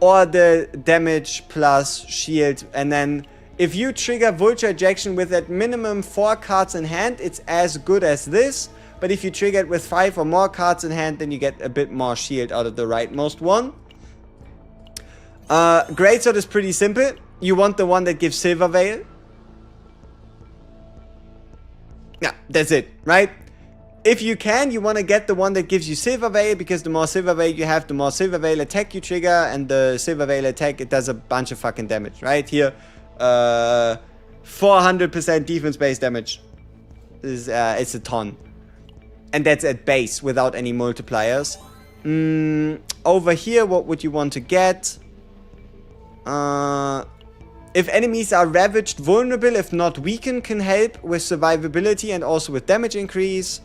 or the damage plus shield. And then if you trigger Vulture Ejection with at minimum 4 cards in hand, it's as good as this. But if you trigger it with 5 or more cards in hand, then you get a bit more shield out of the rightmost one. Greatsword is pretty simple. You want the one that gives Silver Veil. Yeah, that's it, right? If you can, you want to get the one that gives you Silver Veil, because the more Silver Veil you have, the more Silver Veil attack you trigger, and the Silver Veil attack, it does a bunch of fucking damage, right? Here, 400% defense-based damage. It's a ton. And that's at base, without any multipliers. Over here, what would you want to get? If enemies are ravaged, vulnerable, if not weakened, can help with survivability and also with damage increase.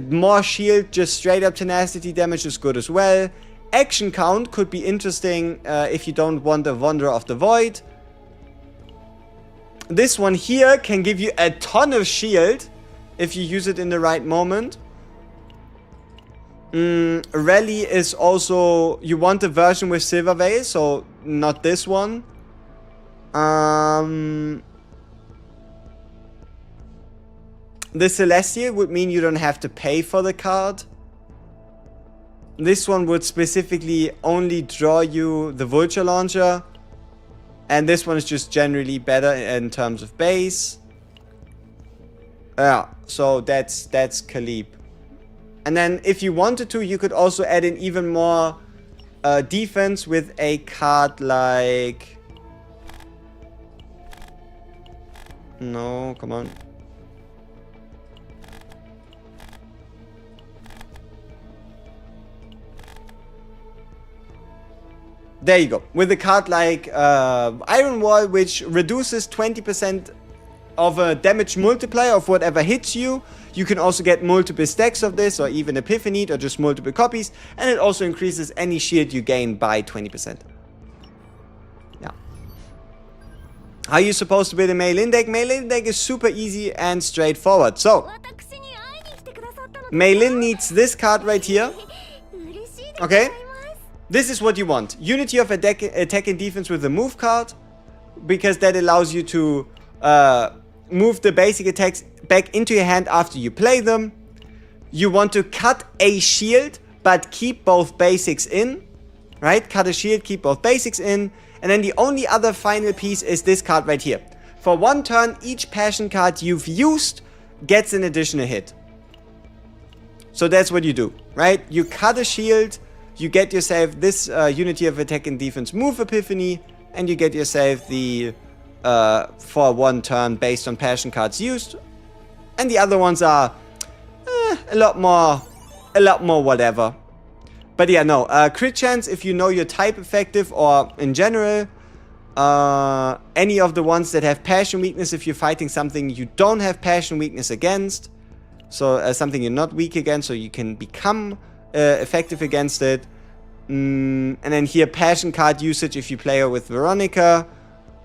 More shield, just straight up tenacity damage is good as well. Action count could be interesting if you don't want a Wanderer of the Void. This one here can give you a ton of shield if you use it in the right moment. Rally is also, you want the version with Silver Veil, so not this one. The Celestial would mean you don't have to pay for the card. This one would specifically only draw you the Vulture Launcher. And this one is just generally better in terms of base. Yeah, so that's Khalib. And then if you wanted to, you could also add in even more defense with a card like... No, come on. There you go. With a card like Iron Wall, which reduces 20% of a damage multiplier of whatever hits you. You can also get multiple stacks of this, or even Epiphany, or just multiple copies. And it also increases any shield you gain by 20%. Yeah. How are you supposed to build a mail-in deck? Mail-in deck is super easy and straightforward. So, mail-in needs this card right here. Okay? This is what you want. Unity of attack and defense with the move card. Because that allows you to move the basic attacks back into your hand after you play them. You want to cut a shield, but keep both basics in. Right? Cut a shield, keep both basics in. And then the only other final piece is this card right here. For one turn, each passion card you've used gets an additional hit. So that's what you do. Right? You cut a shield. You get yourself this Unity of Attack and Defense move Epiphany, and you get yourself the for one turn based on passion cards used. And the other ones are a lot more whatever. But yeah, no, crit chance if you know your type effective, or in general, any of the ones that have passion weakness if you're fighting something you don't have passion weakness against. So something you're not weak against, so you can become effective against it. And then here, passion card usage if you play her with Veronica.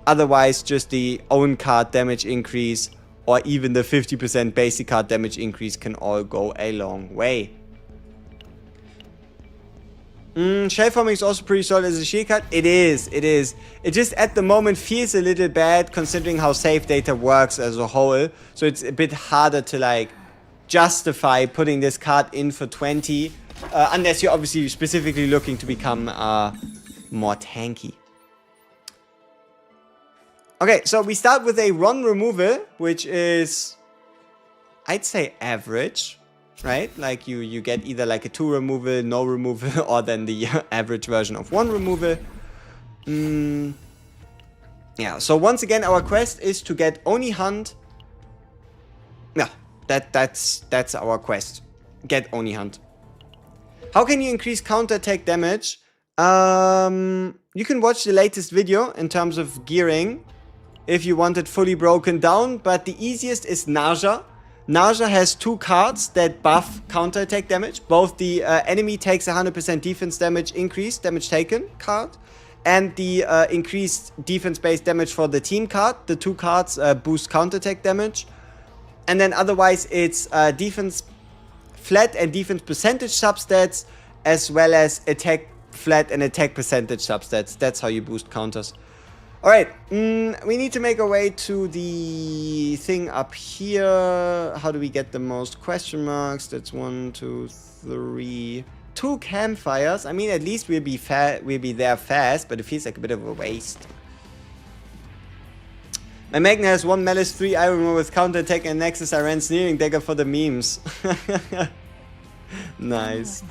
Otherwise, just the own card damage increase, or even the 50% basic card damage increase can all go a long way. Shell Forming is also pretty solid as a shield card. It is. It just at the moment feels a little bad considering how save data works as a whole. So it's a bit harder to like justify putting this card in for 20. Unless you're obviously specifically looking to become more tanky. Okay, so we start with a Ron removal, which is, I'd say, average, right? Like you get either like a 2 removal, no removal, or then the average version of 1 removal. Yeah, so once again, our quest is to get Oni Hunt. Yeah, that's our quest. Get Oni Hunt. How can you increase counterattack damage? You can watch the latest video in terms of gearing if you want it fully broken down, but the easiest is Narja. Narja has 2 cards that buff counterattack damage. Both the enemy takes 100% defense damage increased, damage taken card, and the increased defense-based damage for the team card. The 2 cards boost counterattack damage. And then otherwise it's defense flat and defense percentage substats, as well as attack flat and attack percentage substats. That's how you boost counters. Alright, we need to make our way to the thing up here. How do we get the most question marks? That's 1, 2, 3... 2 campfires. I mean, at least we'll be there fast, but it feels like a bit of a waste. My Magna has 1 Malice, 3 Iron with counterattack, and Nexus I ran Sneering Dagger for the memes. Nice.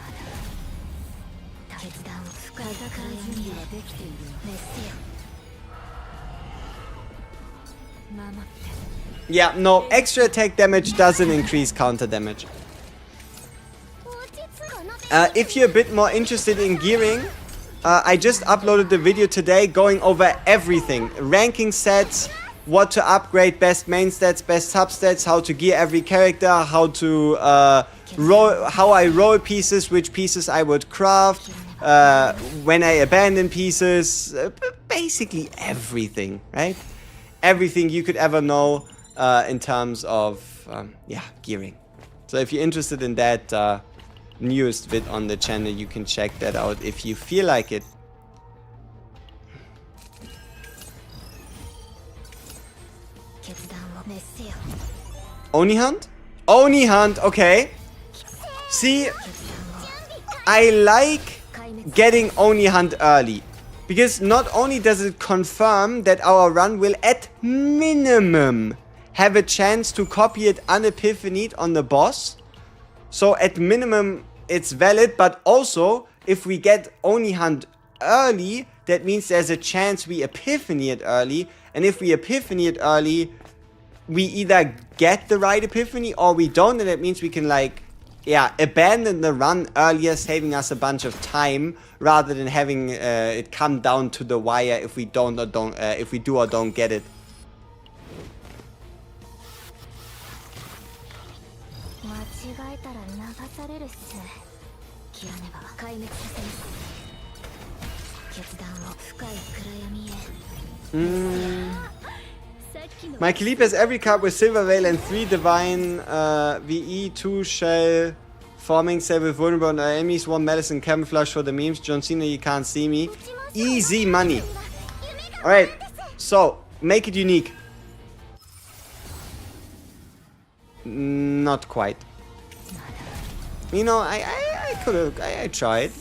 Yeah, no, extra attack damage doesn't increase counter damage. If you're a bit more interested in gearing, I just uploaded the video today going over everything. Ranking sets, what to upgrade, best main stats, best substats, how to gear every character, how to how I roll pieces, which pieces I would craft, when I abandon pieces, basically everything, right? everything you could ever know in terms of gearing. So if you're interested in that newest vid on the channel, you can check that out if you feel like it. Oni Hunt? Oni Hunt, okay. See, I like getting Oni Hunt early. Because not only does it confirm that our run will at minimum have a chance to copy it unepiphanied on the boss. So at minimum it's valid, but also if we get Oni Hunt early, that means there's a chance we epiphany it early. And if we epiphany it early, we either get the right epiphany or we don't, and that means we can like, abandon the run earlier, saving us a bunch of time rather than having it come down to the wire if we if we do or don't get it. My Khalib has every card with Silver Veil and 3 Divine VE, 2 Shell, Forming Cell with Vulnerable on enemies, 1 Medicine, Camouflage for the memes. John Cena, you can't see me. Easy money. Alright, so, make it unique. Not quite. You know, I could've, I tried.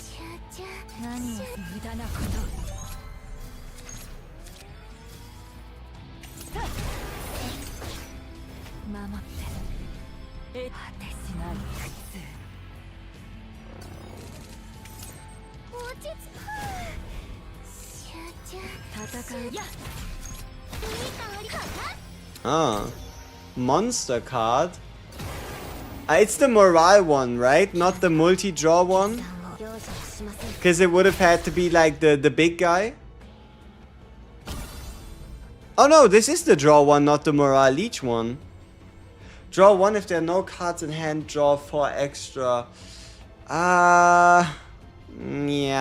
Monster card. It's the morale one, right? Not the multi-draw one? Because it would have had to be like the big guy. Oh no, this is the draw one, not the morale leech one. Draw 1 if there are no cards in hand, draw 4 extra. Yeah,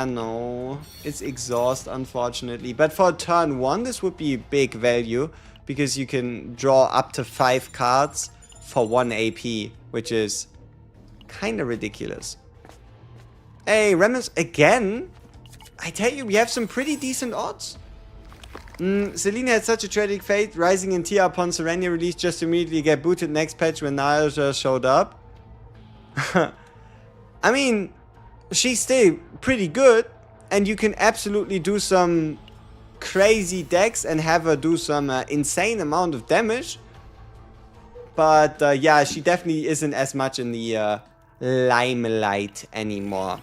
no. It's exhaust, unfortunately. But for turn 1, this would be big value. Because you can draw up to 5 cards for 1 AP. Which is kind of ridiculous. Hey, Remnants again? I tell you, we have some pretty decent odds. Selena had such a tragic fate, rising in tier upon Serenia release, just immediately get booted next patch when Narja showed up. I mean, she's still pretty good, and you can absolutely do some crazy decks and have her do some insane amount of damage. But yeah, she definitely isn't as much in the limelight anymore.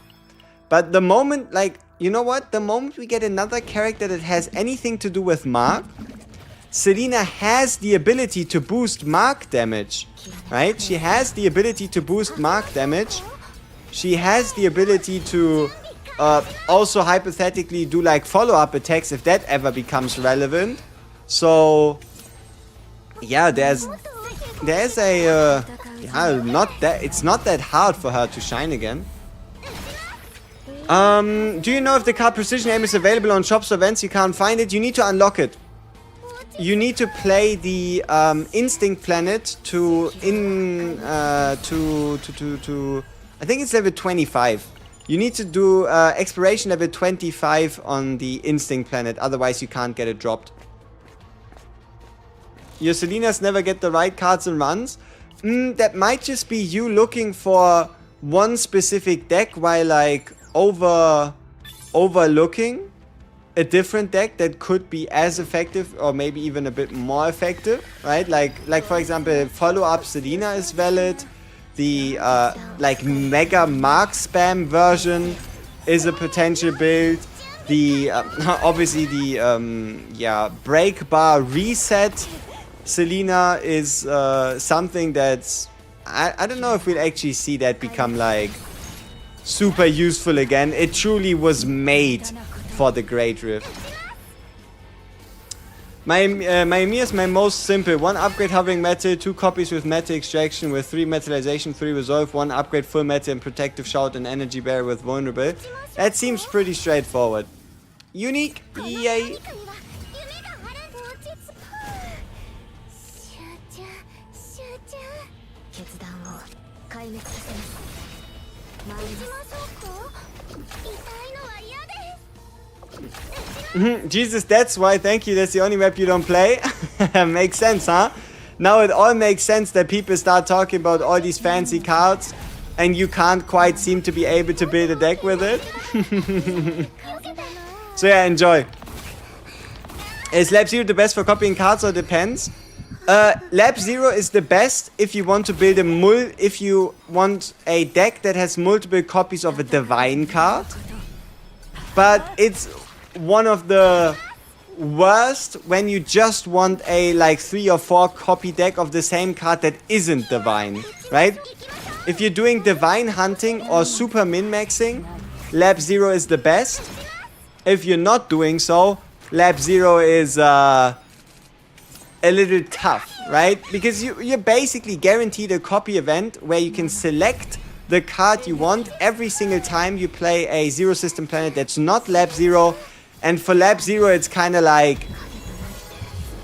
But the moment, like, you know what? The moment we get another character that has anything to do with Mark, Selena has the ability to boost Mark damage, right? She has the ability to boost Mark damage. She has the ability to also hypothetically do like follow-up attacks if that ever becomes relevant. So yeah, there's a it's not that hard for her to shine again. Do you know if the card Precision Aim is available on shops or events? You can't find it. You need to unlock it. You need to play the Instinct Planet to I think it's level 25. You need to do Exploration level 25 on the Instinct Planet, otherwise you can't get it dropped. Your Selenas never get the right cards and runs. That might just be you looking for one specific deck while like overlooking a different deck that could be as effective or maybe even a bit more effective, right? Like for example, follow-up Selena is valid. The like mega mark spam version is a potential build. The obviously the break bar reset Selena is something that's I don't know if we'll actually see that become like super useful again. It truly was made for the Great Rift. My Ymir is my most simple. 1 upgrade hovering metal, 2 copies with metal extraction with 3 metallization, 3 resolve, 1 upgrade full metal and protective shout and energy barrier with vulnerable. That seems pretty straightforward. Unique, yay. Jesus, that's why. Thank you. That's the only map you don't play. Makes sense, huh? Now it all makes sense that people start talking about all these fancy cards and you can't quite seem to be able to build a deck with it. So yeah, enjoy. Is Lab Zero the best for copying cards or depends? Lab Zero is the best if you want to build if you want a deck that has multiple copies of a divine card. But it's one of the worst when you just want a like 3 or 4 copy deck of the same card that isn't divine, right? If you're doing divine hunting or super min-maxing, Lab Zero is the best. If you're not doing so, Lab Zero is a little tough, right? Because you're basically guaranteed a copy event where you can select the card you want every single time you play a Zero System planet that's not Lab Zero. And for Lab Zero, it's kind of like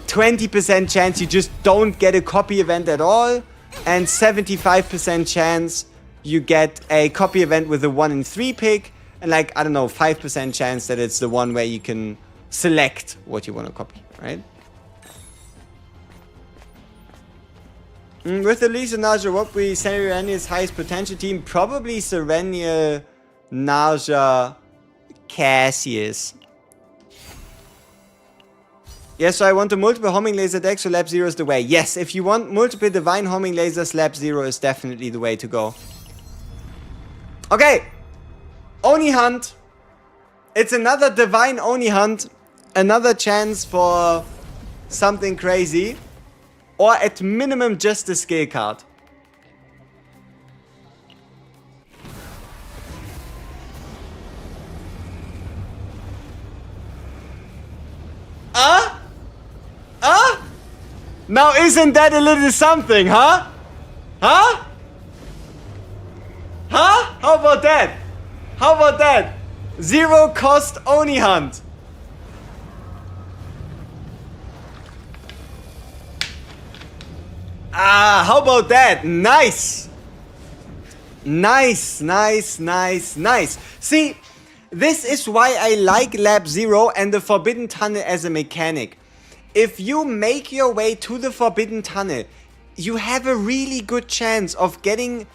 20% chance you just don't get a copy event at all, and 75% chance you get a copy event with a 1 in 3 pick, and like, I don't know, 5% chance that it's the one where you can select what you want to copy, right? With the Lisa Narja, what will be Serenia's highest potential team? Probably Serenia, Narja, Cassius. Yes, so I want a multiple homing laser deck, so Lab Zero is the way. Yes, if you want multiple divine homing lasers, Lab Zero is definitely the way to go. Okay. Oni hunt. It's another divine Oni hunt. Another chance for something crazy. Or at minimum, just a skill card. Now isn't that a little something, huh? Huh? Huh? How about that? How about that? Zero cost Oni hunt. How about that? Nice. Nice, nice, nice, nice. See, this is why I like Lab Zero and the Forbidden Tunnel as a mechanic. If you make your way to the Forbidden Tunnel, you have a really good chance of getting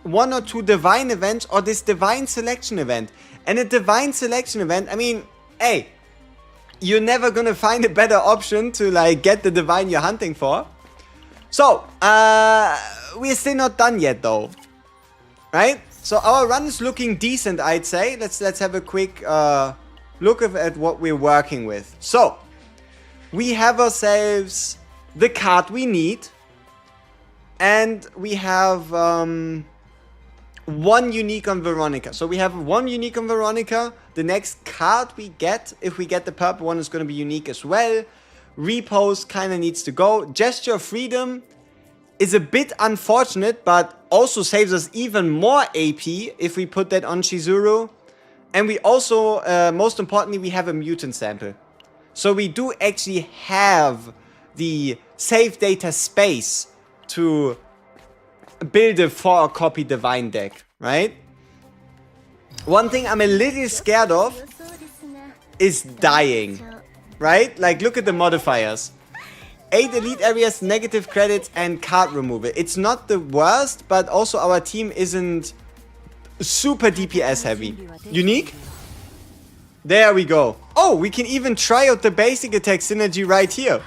1 or 2 divine events or this divine selection event. And a divine selection event, I mean, hey, you're never gonna find a better option to like get the divine you're hunting for. So, we're still not done yet though, right? So our run is looking decent, I'd say. Let's have a quick look at what we're working with. So, we have ourselves the card we need. And we have 1 unique on Veronica. So we have 1 unique on Veronica. The next card we get, if we get the purple one, is going to be unique as well. Repose kind of needs to go. Gesture of Freedom is a bit unfortunate, but also saves us even more AP if we put that on Shizuru. And we also, most importantly, we have a mutant sample. So we do actually have the save data space to build a 4-copy divine deck, right? One thing I'm a little scared of is dying, right? Like, look at the modifiers. 8 elite areas, negative credits, and card removal. It's not the worst, but also our team isn't super DPS heavy. Unique? There we go. Oh, we can even try out the basic attack synergy right here.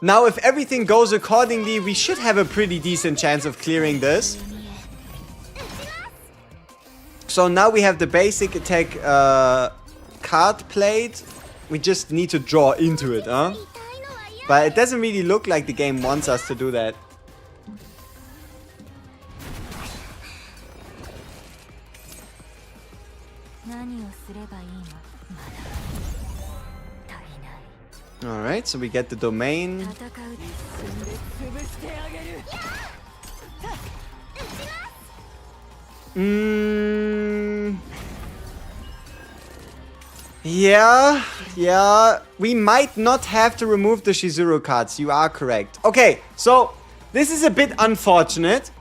Now, if everything goes accordingly, we should have a pretty decent chance of clearing this. So now we have the basic attack card played. We just need to draw into it, huh? But it doesn't really look like the game wants us to do that. Alright, so we get the domain. Yeah. We might not have to remove the Shizuru cards. You are correct. Okay, so this is a bit unfortunate.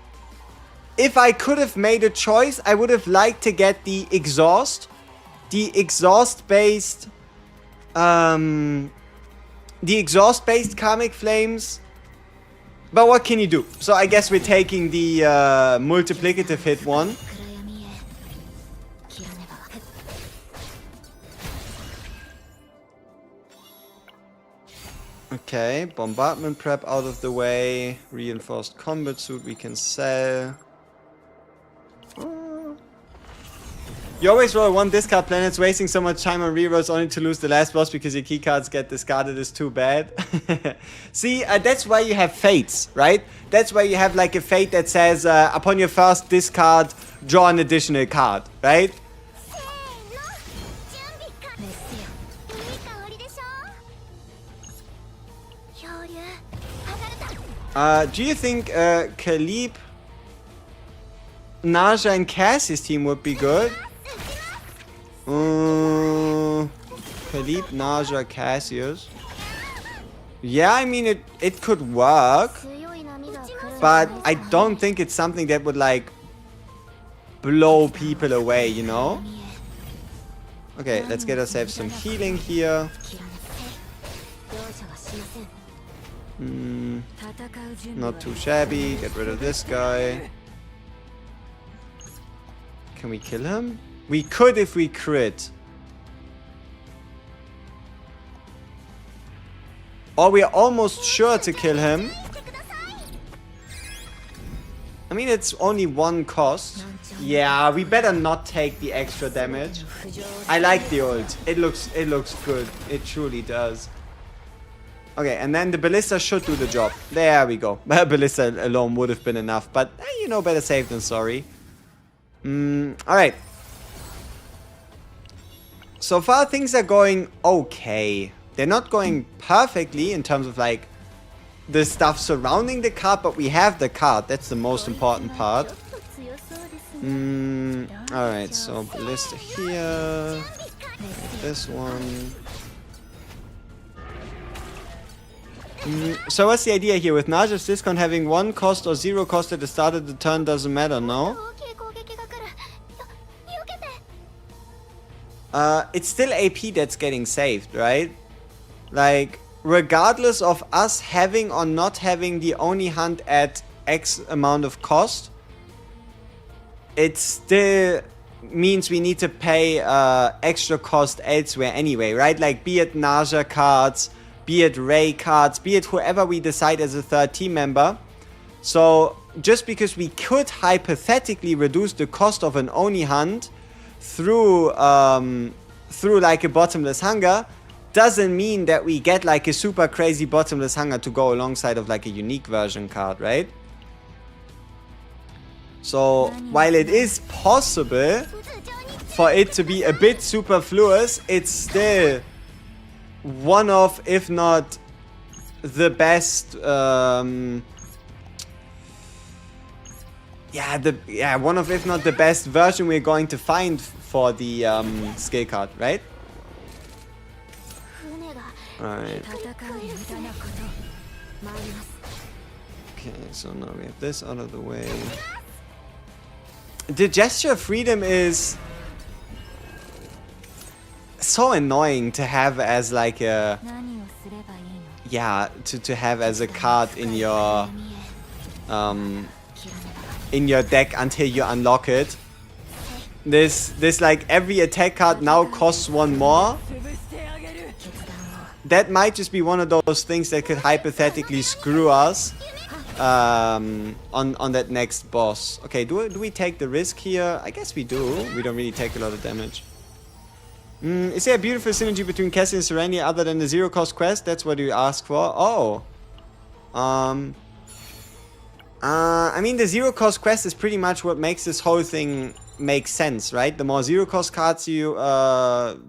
If I could have made a choice, I would have liked to get the exhaust the exhaust-based karmic flames. But what can you do? So I guess we're taking the multiplicative hit one. Okay, bombardment prep out of the way. Reinforced combat suit we can sell. You always roll one discard planets, wasting so much time on rerolls only to lose the last boss because your keycards get discarded is too bad. See, that's why you have fates, right? That's why you have like a fate that says, upon your first discard, draw an additional card, right? Do you think Khalib, Narja and Cassie's team would be good? Khalib, Narja, Cassius. Yeah, I mean it could work, but I don't think it's something that would like blow people away, you know? Okay, let's get ourselves some healing here. Not too shabby. Get rid of this guy. Can we kill him? We could if we crit. Or we're almost sure to kill him. I mean, it's only one cost. Yeah, we better not take the extra damage. I like the ult. It looks good. It truly does. Okay, and then the ballista should do the job. There we go. Ballista alone would have been enough, but you know, better safe than sorry. Alright. So far things are going okay. They're not going perfectly in terms of like the stuff surrounding the card, but we have the card. That's the most important part. Alright, so ballista here. This one. So what's the idea here? With Narja's discount, having 1 cost or 0 cost at the start of the turn doesn't matter, no? It's still AP that's getting saved, right? Like, regardless of us having or not having the Oni hunt at X amount of cost, it still means we need to pay extra cost elsewhere anyway, right? Like, be it Narja cards, be it Ray cards, be it whoever we decide as a third team member. So just because we could hypothetically reduce the cost of an Oni hunt through like a bottomless hunger, doesn't mean that we get like a super crazy bottomless hunger to go alongside of like a unique version card, right? So while it is possible for it to be a bit superfluous, it's still one of, if not the best, one of, if not the best version we're going to find for the skill card, right? Alright. Okay, so now we have this out of the way. The gesture of freedom is so annoying to have as like a to have as a card in your deck until you unlock it. This like every attack card now costs 1 more. That might just be one of those things that could hypothetically screw us on that next boss. Okay, do we take the risk here? I guess we do. We don't really take a lot of damage. Is there a beautiful synergy between Cassie and Serenia other than the 0 cost quest? That's what you ask for. Oh. I mean, the 0 cost quest is pretty much what makes this whole thing make sense, right? The more 0 cost cards you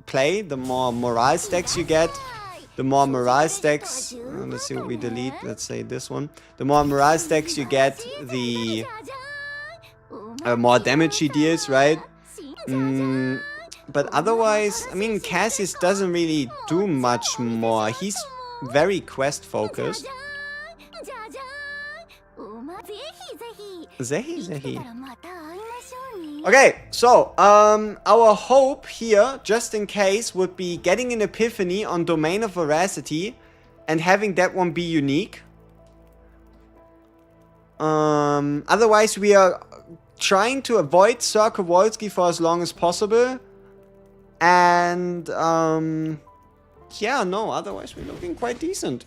play, the more morale stacks you get. The more morale stacks, let's see what we delete, let's say this one. The more morale stacks you get, the more damage she deals, right? But otherwise, I mean, Cassius doesn't really do much more. He's very quest focused. Zehi. Okay, so our hope here, just in case, would be getting an Epiphany on Domain of Veracity and having that one be unique. Otherwise, we are trying to avoid Sir Kowalski for as long as possible. And, yeah, no, otherwise we're looking quite decent.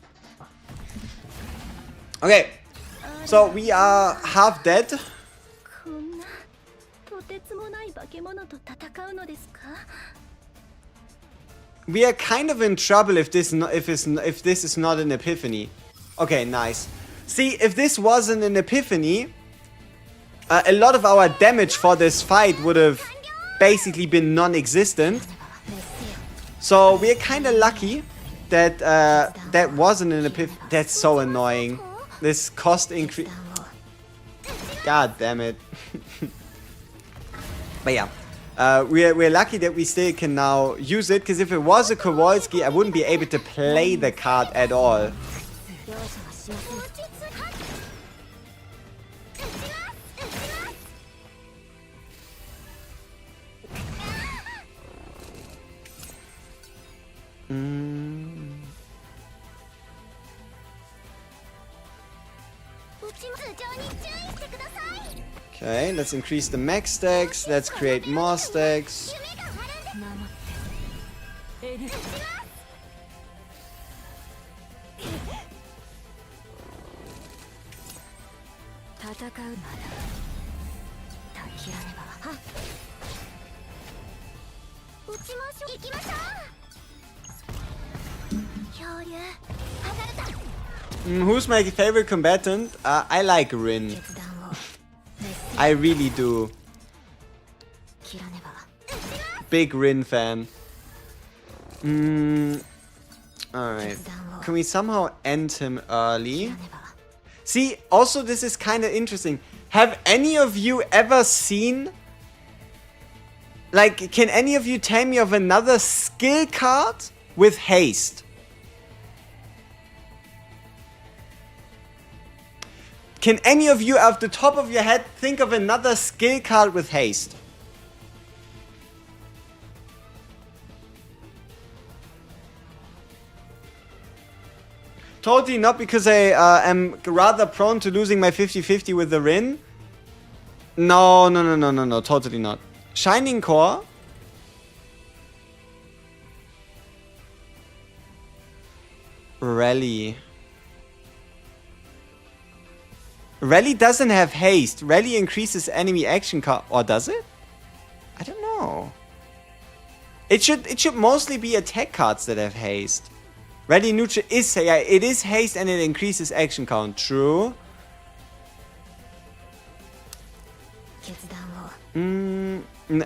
Okay, so we are half dead. We are kind of in trouble if this is not an Epiphany. Okay, nice. See, if this wasn't an Epiphany, a lot of our damage for this fight would have basically been non-existent. So we're kind of lucky that that wasn't an Epiphany. That's so annoying. This cost increase. God damn it. But yeah, we're lucky that we still can now use it, because if it was a Kowalski, I wouldn't be able to play the card at all. Okay, let's increase the max stacks. Let's create more stacks. Who's my favorite combatant? I like Rin. I really do. Big Rin fan. Alright. Can we somehow end him early? See, also this is kind of interesting. Have any of you ever seen... Like, can any of you tell me of another skill card with haste? Can any of you, off the top of your head, think of another skill card with haste? Totally not, because I am rather prone to losing my 50-50 with the Rin. No, totally not. Shining Core. Rally. Rally doesn't have haste. Rally increases enemy action cost. Or does it? I don't know. It should mostly be attack cards that have haste. Rally neutral is, yeah, it is haste and it increases action count. True.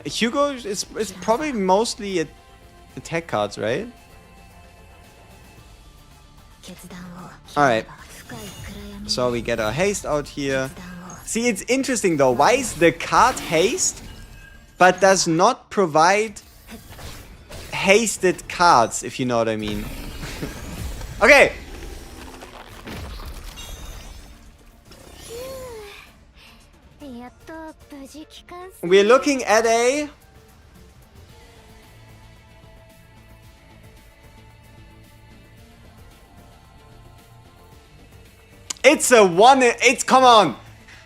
Hugo is probably mostly attack cards, right? Alright. So we get our haste out here. See, it's interesting though. Why is the card haste, but does not provide hasted cards, if you know what I mean? Okay. We're looking at a... come on.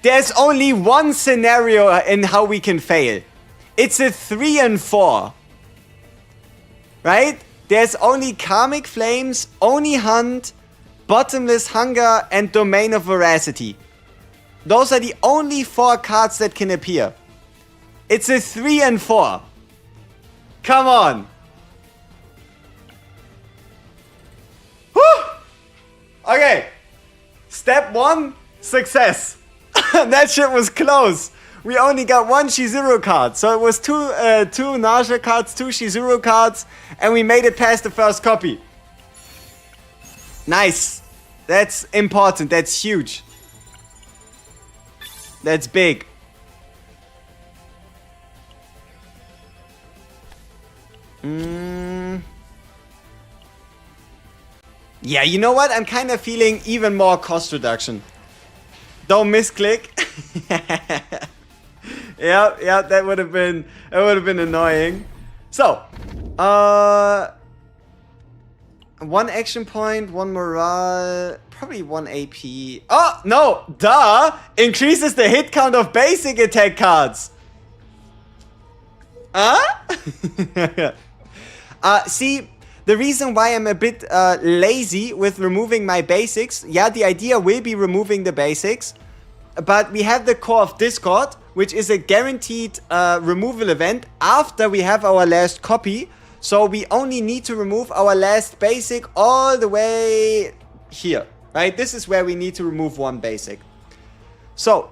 There's only one scenario in how we can fail. It's a 3 and 4. Right? There's only Karmic Flames, Oni Hunt, Bottomless Hunger, and Domain of Veracity. Those are the only 4 cards that can appear. It's a 3 and 4. Come on. Whew. Okay. Step 1, success. That shit was close. We only got 1 Shizuru card. So it was 2 Narja cards, 2 Shizuru cards, and we made it past the first copy. Nice. That's important. That's huge. That's big. Yeah, you know what? I'm kind of feeling even more cost reduction. Don't misclick. Yeah, that would have been annoying. So, one action point, one morale, probably one AP. Oh, no, duh! Increases the hit count of basic attack cards. Huh? See, the reason why I'm a bit lazy with removing my basics, yeah, the idea will be removing the basics, but we have the core of Discord, which is a guaranteed removal event after we have our last copy. So we only need to remove our last basic all the way here, right? This is where we need to remove one basic. So,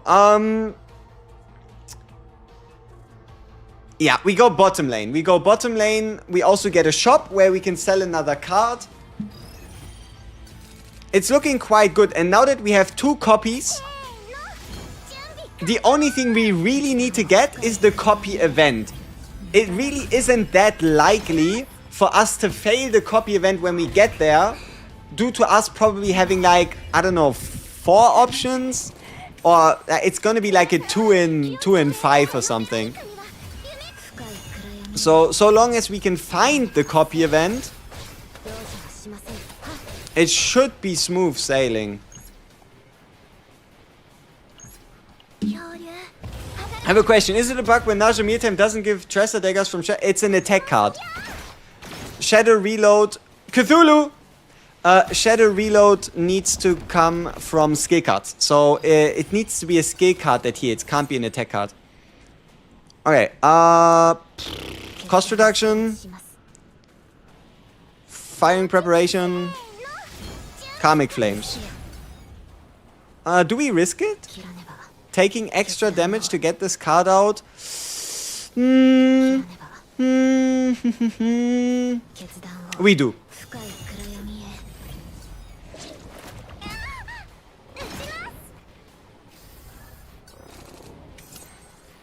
yeah, we go bottom lane. We also get a shop where we can sell another card. It's looking quite good. And now that we have 2 copies, the only thing we really need to get is the copy event. It really isn't that likely for us to fail the copy event when we get there, due to us probably having like, I don't know, 4 options, or it's gonna be like a 2 in 5 or something. So long as we can find the copy event, it should be smooth sailing. I have a question. Is it a bug when Narja Mealtime doesn't give Dresser daggers from Shadow? It's an attack card. Shadow Reload. Cthulhu! Shadow Reload needs to come from skill cards. So it needs to be a skill card that here. It can't be an attack card. Okay. Cost reduction. Firing preparation. Karmic Flames. Do we risk it? Taking extra damage to get this card out? We do.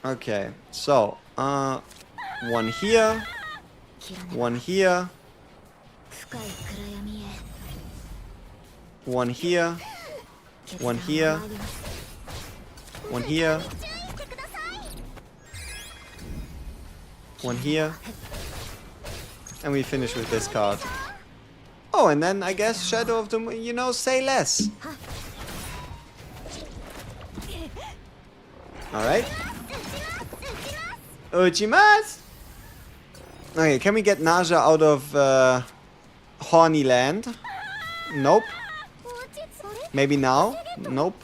Okay, so, one here, one here, one here, one here, one here, one here, and we finish with this card. Oh, and then I guess Shadow of the Moon, you know, say less. Alright. Uchimas! Okay, can we get Narja out of Horny Land? Nope. Maybe now? Nope.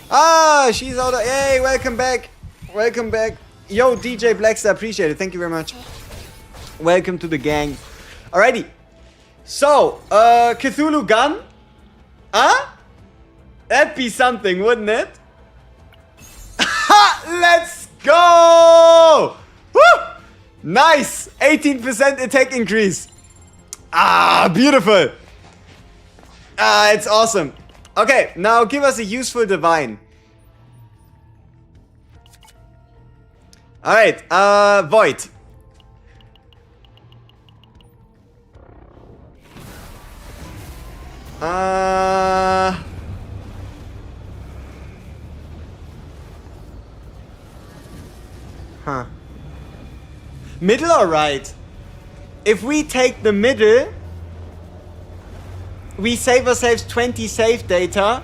Ah, she's out of... Hey, welcome back. Welcome back. Yo, DJ Blackstar, appreciate it. Thank you very much. Welcome to the gang. Alrighty. So, Cthulhu gun? Huh? That'd be something, wouldn't it? Ha! Let's go! Woo! Nice! 18% attack increase. Ah, beautiful. Ah, it's awesome. Okay, now give us a useful divine. Alright, Void. Huh. Middle or right? If we take the middle, we save ourselves 20 save data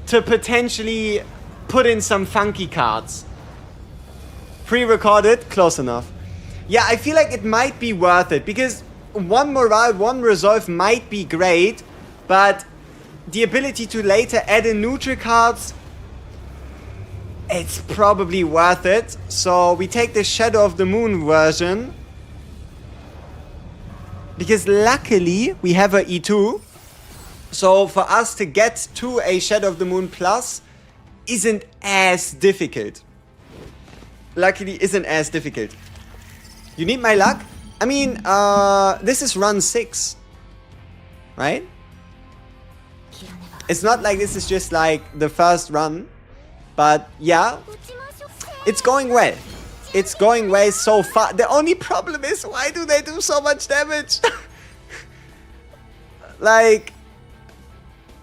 to potentially put in some funky cards. Pre-recorded, close enough. Yeah, I feel like it might be worth it, because one morale, one resolve might be great, but the ability to later add in neutral cards, it's probably worth it. So we take the Shadow of the Moon version, because luckily we have a E2. So for us to get to a Shadow of the Moon Plus isn't as difficult. Luckily isn't as difficult. You need my luck? I mean, this is run 6. Right? It's not like this is just like the first run. But yeah, it's going well. It's going well so far. The only problem is, why do they do so much damage? Like,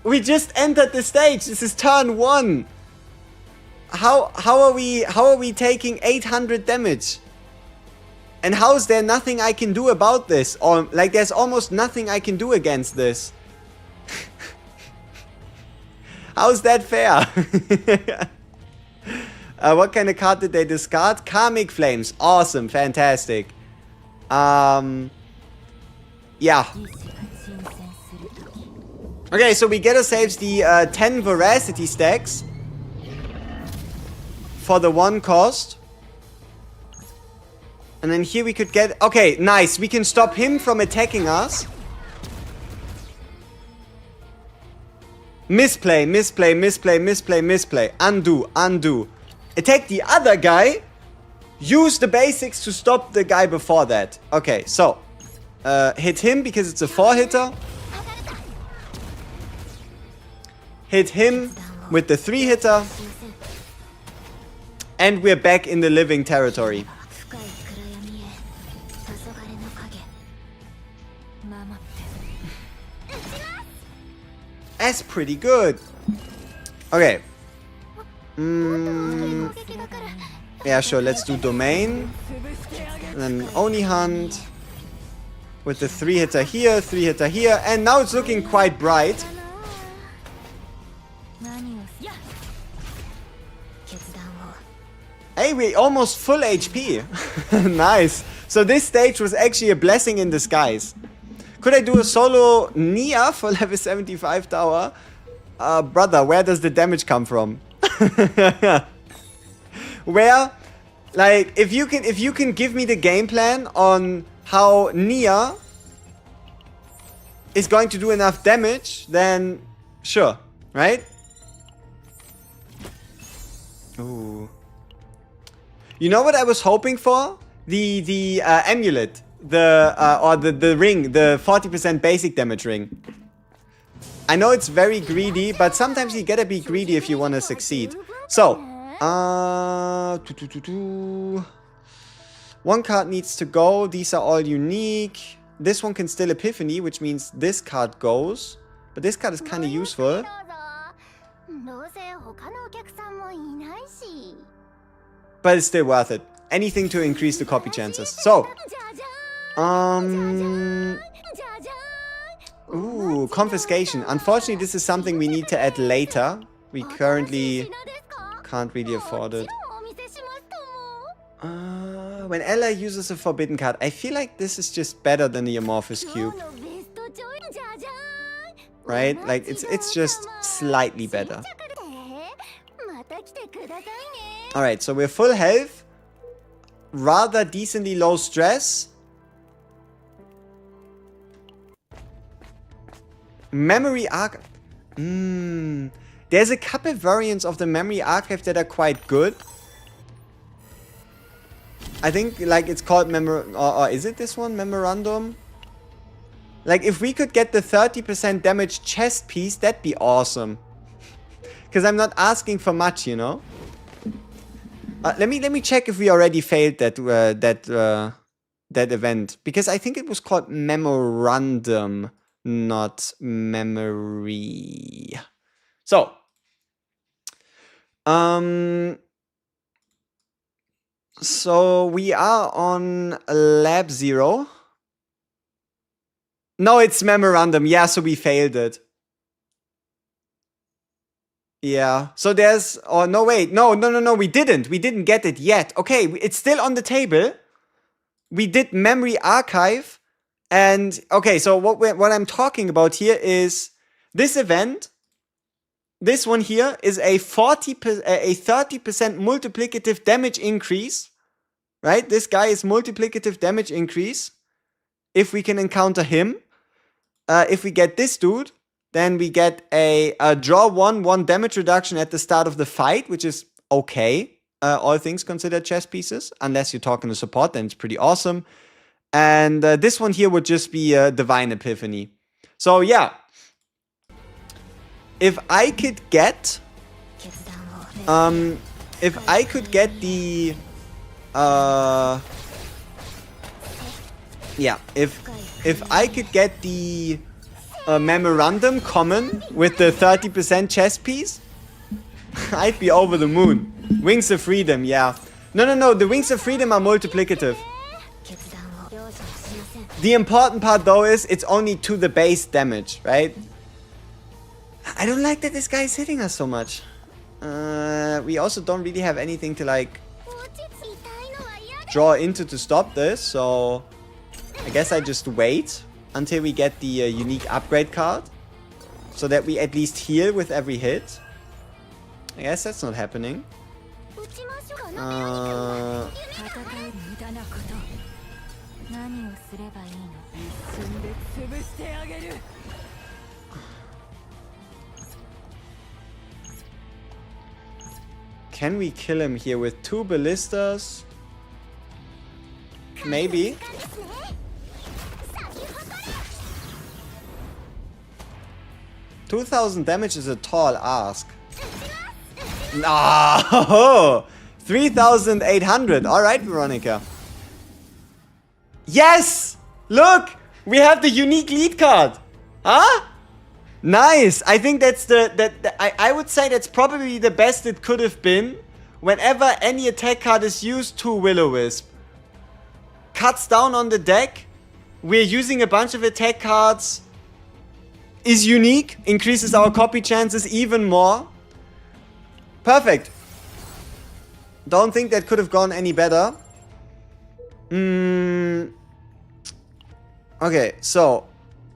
we just entered the stage. This is turn 1. how are we taking 800 damage? And how is there nothing I can do about this? Or like there's almost nothing I can do against this. How's that fair? What kind of card did they discard? Karmic Flames. Awesome. Fantastic. Yeah. Okay, so we get ourselves the 10 Veracity stacks for the 1 cost. And then here we could get... Okay, nice. We can stop him from attacking us. Misplay, misplay, misplay, misplay, misplay. Undo, undo. Attack the other guy. Use the basics to stop the guy before that. Okay, so. Hit him because it's a 4-hitter. Hit him with the 3-hitter. And we're back in the living territory. That's pretty good. Okay. Yeah, sure. Let's do Domain. And then Oni Hunt. With the 3-hitter here, 3-hitter here. And now it's looking quite bright. Hey, we almost full HP. Nice. So this stage was actually a blessing in disguise. Could I do a solo Nia for level 75 tower? Brother, where does the damage come from? Where, like, if you can give me the game plan on how Nia is going to do enough damage, then sure, right? Ooh. You know what I was hoping for? The amulet. The ring, the 40% basic damage ring. I know it's very greedy, but sometimes you gotta be greedy if you want to succeed. So, 1 card needs to go. These are all unique. This one can still Epiphany, which means this card goes. But this card is kind of useful. But it's still worth it. Anything to increase the copy chances. So, ooh, confiscation. Unfortunately, this is something we need to add later. We currently can't really afford it. When Ella uses a forbidden card, I feel like this is just better than the Amorphous Cube. Right? Like, it's just slightly better. Alright, so we're full health. Rather decently low stress. Memory Archive. There's a couple variants of the Memory Archive that are quite good. I think, like, it's called or is it this one? Memorandum? Like, if we could get the 30% damage chest piece, that'd be awesome. Because I'm not asking for much, you know? Let me check if we already failed that event. Because I think it was called Memorandum, not Memory. So. So we are on Lab 0. No, it's Memorandum. Yeah, so we failed it. Yeah. So there's... Oh, no, wait. No. We didn't. We didn't get it yet. Okay, it's still on the table. We did Memory Archive. And, okay, so what I'm talking about here is this event. This one here is a 30% multiplicative damage increase. Right? This guy is multiplicative damage increase. If we can encounter him. If we get this dude, then we get a draw 1 damage reduction at the start of the fight, which is okay. All things considered chess pieces. Unless you're talking to support, then it's pretty awesome. And this one here would just be a Divine Epiphany. So yeah. If I could get... if I could get the... yeah, if I could get the Memorandum common with the 30% chess piece, I'd be over the moon. Wings of Freedom, yeah. No, the Wings of Freedom are multiplicative. The important part though is it's only to the base damage, right? I don't like that this guy is hitting us so much. We also don't really have anything to like draw into to stop this, so I guess I just wait until we get the unique upgrade card, so that we at least heal with every hit. I guess that's not happening. Can we kill him here with 2 ballistas? Maybe. $2,000 damage is a tall ask. No! 3,800. Alright, Veronica. Yes! Look! We have the unique lead card. Huh? Nice. I think that's I would say that's probably the best it could have been. Whenever any attack card is used, to Will-O-Wisp. Cuts down on the deck. We're using a bunch of attack cards. Is unique. Increases our copy chances even more. Perfect. Don't think that could have gone any better. Okay, so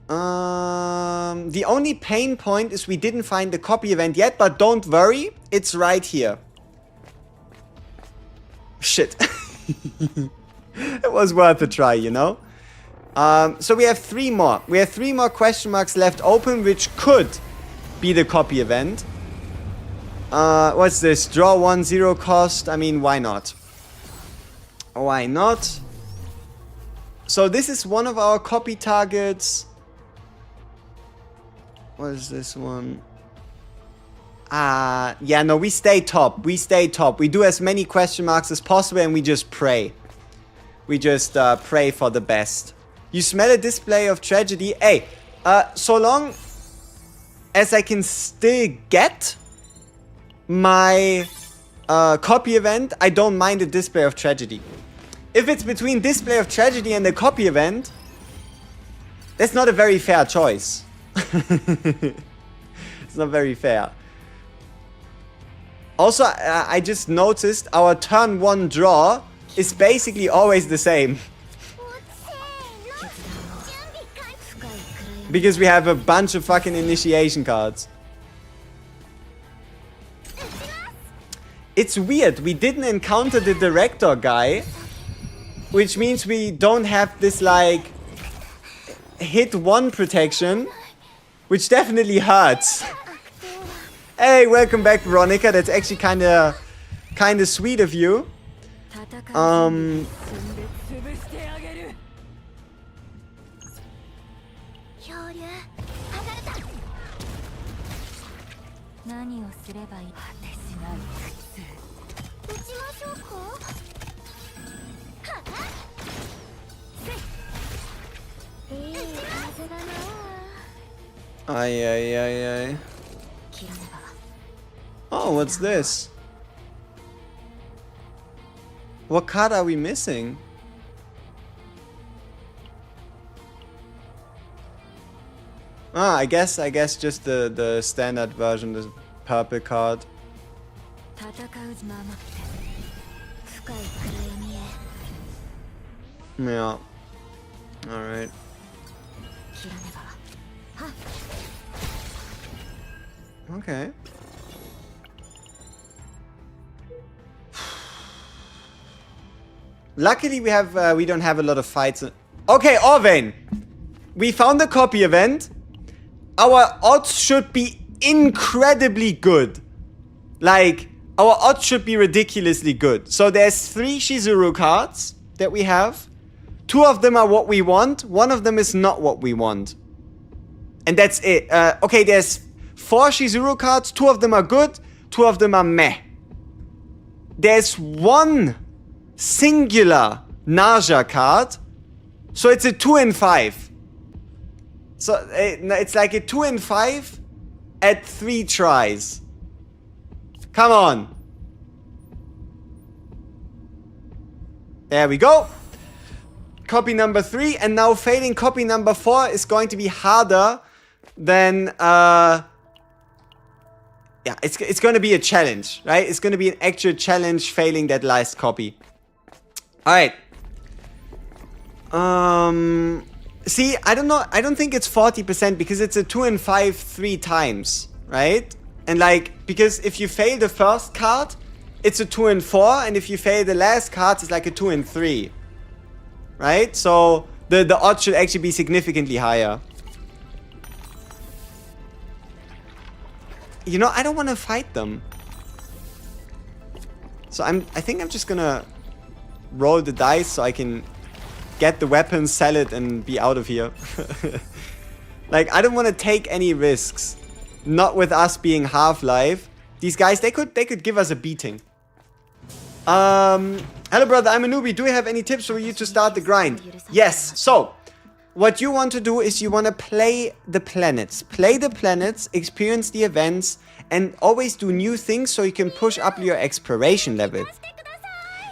the only pain point is we didn't find the copy event yet, but don't worry, it's right here. Shit. It was worth a try, you know? So we have 3 more. We have 3 more question marks left open, which could be the copy event. What's this? Draw 1, 0 cost. I mean, why not? Why not? So this is one of our copy targets. What is this one? Yeah, no, we stay top. We stay top. We do as many question marks as possible and we just pray. We just pray for the best. You smell a display of tragedy. Hey, so long as I can still get my copy event, I don't mind a display of tragedy. If it's between display of tragedy and the copy event, that's not a very fair choice. It's not very fair. Also, I just noticed our turn 1 draw is basically always the same. Because we have a bunch of fucking initiation cards. It's weird, we didn't encounter the director guy, which means we don't have this like hit 1 protection, which definitely hurts. Hey, welcome back, Veronica. That's actually kinda sweet of you. Ay. Oh, what's this? What card are we missing? I guess just the standard version, the purple card. Yeah. Alright. Okay. Luckily we don't have a lot of fights. Okay, Owen! We found the copy event. Our odds should be incredibly good. Like, our odds should be ridiculously good. So there's 3 Shizuru cards that we have. 2 of them are what we want. 1 of them is not what we want. And that's it. Okay, there's 4 Shizuru cards. 2 of them are good. 2 of them are meh. There's 1 singular Narja card. So it's a 2 in 5. So it's like a 2 in 5 at 3 tries. Come on. There we go. Copy number 3. And now failing copy number 4 is going to be harder than... yeah, it's going to be a challenge, right? It's going to be an actual challenge failing that last copy. Alright. See, I don't know. I don't think it's 40% because it's a 2 and 5 3 times, right? And like, because if you fail the first card, it's a 2 and 4. And if you fail the last card, it's like a 2 and 3. Right? So the odds should actually be significantly higher. You know, I don't want to fight them. So I think I'm just gonna roll the dice so I can get the weapon, sell it, and be out of here. Like, I don't want to take any risks. Not with us being Half-Life. These guys, they could give us a beating. Hello brother, I'm a newbie. Do you have any tips for you to start the grind? Yes. So, what you want to do is you want to play the planets. Play the planets, experience the events, and always do new things so you can push up your exploration level.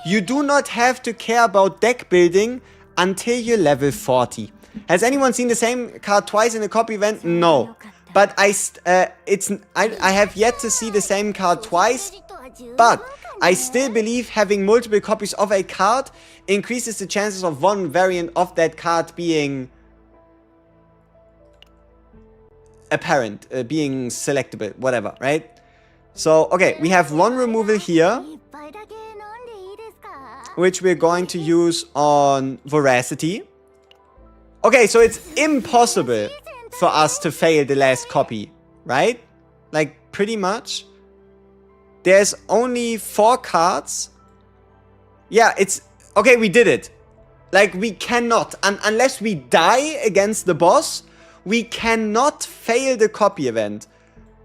You do not have to care about deck building until you're level 40. Has anyone seen the same card twice in a copy event? No. But I have yet to see the same card twice, but I still believe having multiple copies of a card increases the chances of one variant of that card being apparent, being selectable, whatever, right? So, okay, we have one removal here, which we're going to use on Voracity. Okay, so it's impossible for us to fail the last copy, right? Like, pretty much. There's only 4 cards. Yeah, it's... Okay, we did it. Like, we cannot, unless we die against the boss, we cannot fail the copy event.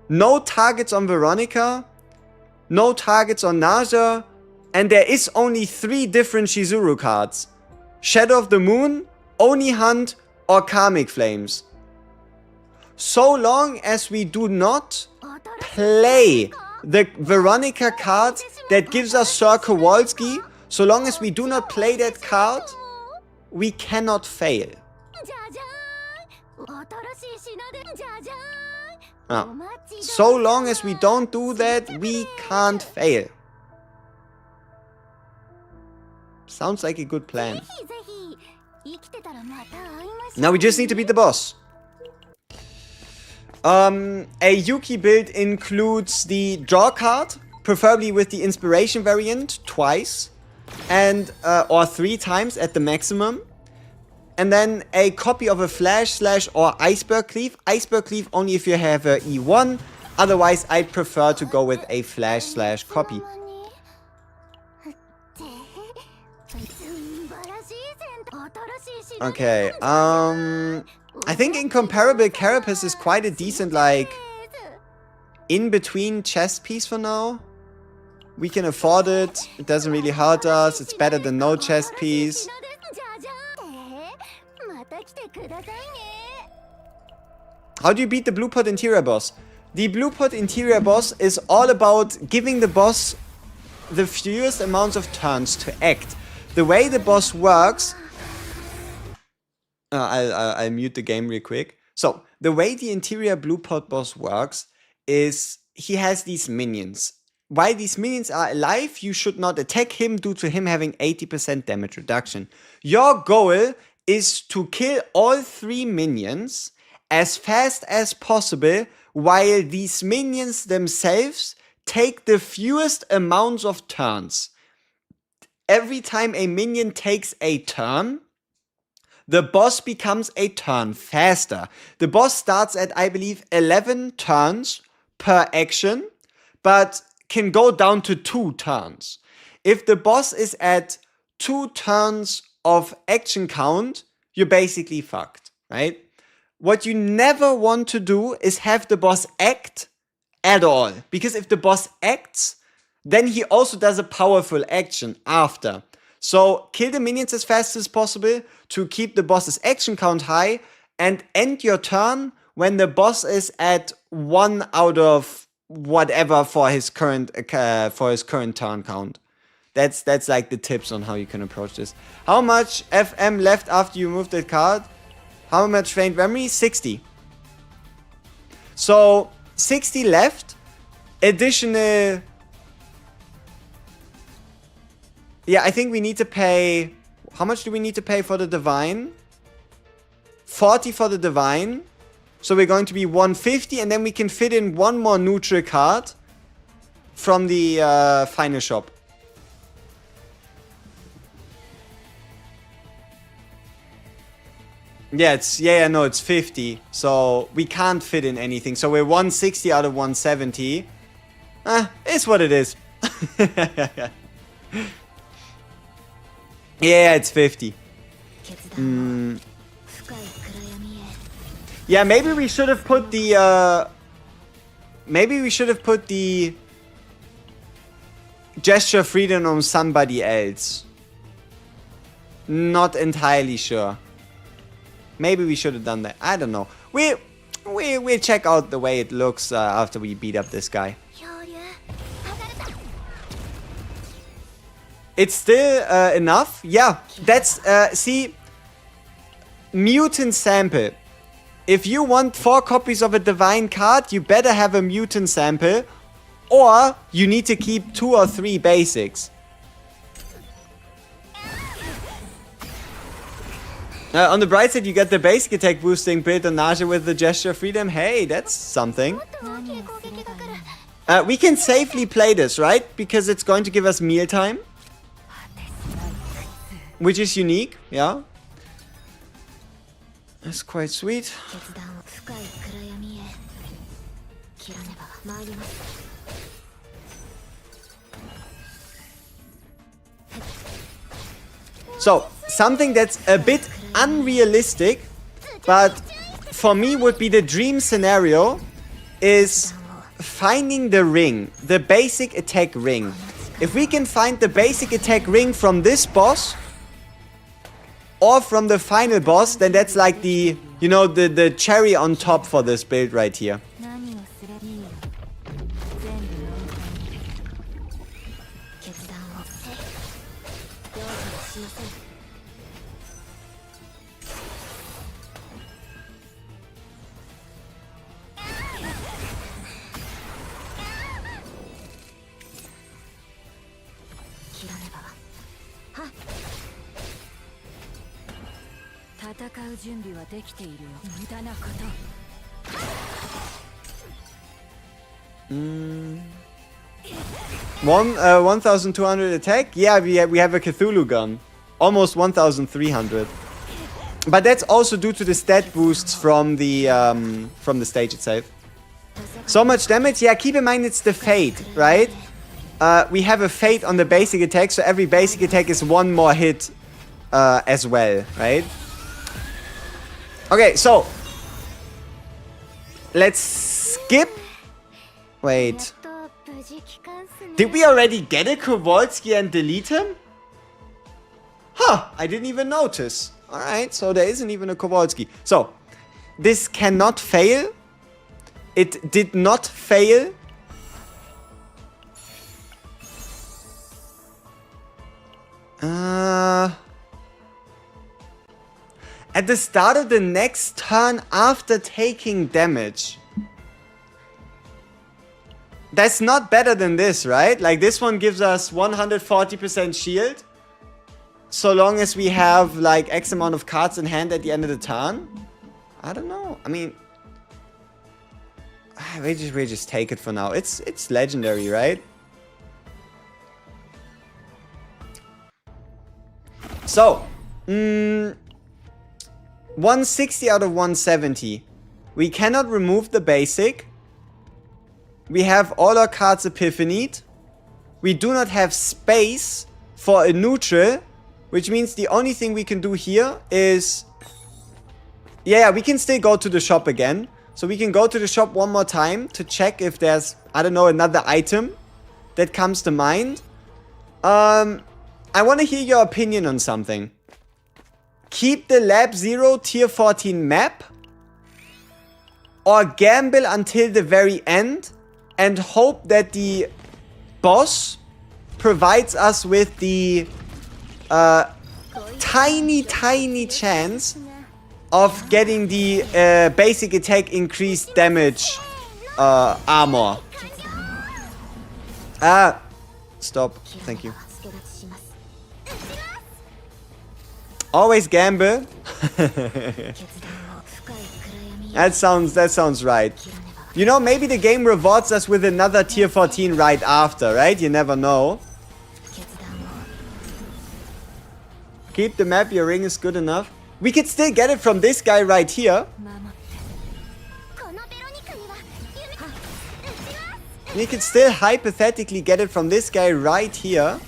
No targets on Veronica, no targets on Narja, and there is only 3 different Shizuru cards. Shadow of the Moon, Oni Hunt, or Karmic Flames. So long as we do not play the Veronica card that gives us Sir Kowalski, so long as we do not play that card, we cannot fail. So long as we don't do that, we can't fail. Sounds like a good plan. Now we just need to beat the boss. A Yuki build includes the draw card, preferably with the inspiration variant, twice, and or 3 times at the maximum. And then a copy of a Flash Slash or Iceberg Cleave. Iceberg Cleave only if you have a E1. Otherwise, I prefer to go with a Flash Slash copy. Okay, I think Incomparable Carapace is quite a decent, like, in-between chest piece for now. We can afford it. It doesn't really hurt us. It's better than no chest piece. How do you beat the Blue Pot Interior boss? The Blue Pot Interior boss is all about giving the boss the fewest amounts of turns to act. The way the boss works... I'll mute the game real quick. So, the way the Interior Blue Pot boss works is he has these minions. While these minions are alive, you should not attack him due to him having 80% damage reduction. Your goal is to kill all 3 minions as fast as possible while these minions themselves take the fewest amounts of turns. Every time a minion takes a turn, the boss becomes a turn faster. The boss starts at, I believe, 11 turns per action, but can go down to 2 turns. If the boss is at 2 turns of action count, you're basically fucked, right? What you never want to do is have the boss act at all. Because if the boss acts, then he also does a powerful action after. So kill the minions as fast as possible to keep the boss's action count high and end your turn when the boss is at 1 out of whatever for his current turn count. That's like the tips on how you can approach this. How much FM left after you move that card? How much faint memory? 60. So 60 left. Additional. Yeah, I think we need to pay. How much do we need to pay for the divine? 40 for the divine. So we're going to be 150, and then we can fit in one more neutral card from the final shop. Yeah, it's 50. So we can't fit in anything. So we're 160 out of 170. It's what it is. Yeah, it's 50. Yeah, maybe we should have put the gesture freedom on somebody else. Not entirely sure. Maybe we should have done that. I don't know. We'll check out the way it looks after we beat up this guy. It's still enough. Yeah, that's see, mutant sample. If you want 4 copies of a divine card, you better have a mutant sample, or you need to keep 2 or 3 basics. On the bright side, you get the basic attack boosting build on Narja with the gesture freedom. Hey, that's something. We can safely play this, right? Because it's going to give us mealtime, which is unique, yeah. That's quite sweet. So, something that's a bit unrealistic, but for me would be the dream scenario, is finding the ring, the basic attack ring. If we can find the basic attack ring from this boss, or from the final boss, then that's like the, you know, the cherry on top for this build right here. One 1,200 attack. Yeah, we have a Cthulhu gun, almost 1,300. But that's also due to the stat boosts from the stage itself. So much damage. Yeah, keep in mind it's the fate, right? We have a fate on the basic attack, so every basic attack is 1 more hit as well, right? Okay, so let's skip. Wait. Did we already get a Kowalski and delete him? Huh, I didn't even notice. Alright, so there isn't even a Kowalski. So, this cannot fail. It did not fail. At the start of the next turn after taking damage. That's not better than this, right? Like, this one gives us 140% shield. So long as we have, like, X amount of cards in hand at the end of the turn. I don't know. I mean, we just take it for now. It's legendary, right? So, 160 out of 170. We cannot remove the basic. We have all our cards epiphanied. We do not have space for a neutral, which means the only thing we can do here is... Yeah, we can still go to the shop again. So we can go to the shop one more time to check if there's, I don't know, another item that comes to mind. I want to hear your opinion on something. Keep the Lab 0 Tier 14 map, or gamble until the very end and hope that the boss provides us with the tiny chance of getting the basic attack increased damage armor. Stop. Thank you. Always gamble. That sounds right. You know, maybe the game rewards us with another tier 14 right after, right? You never know. Keep the map, your ring is good enough. We could still get it from this guy right here. We could still hypothetically get it from this guy right here.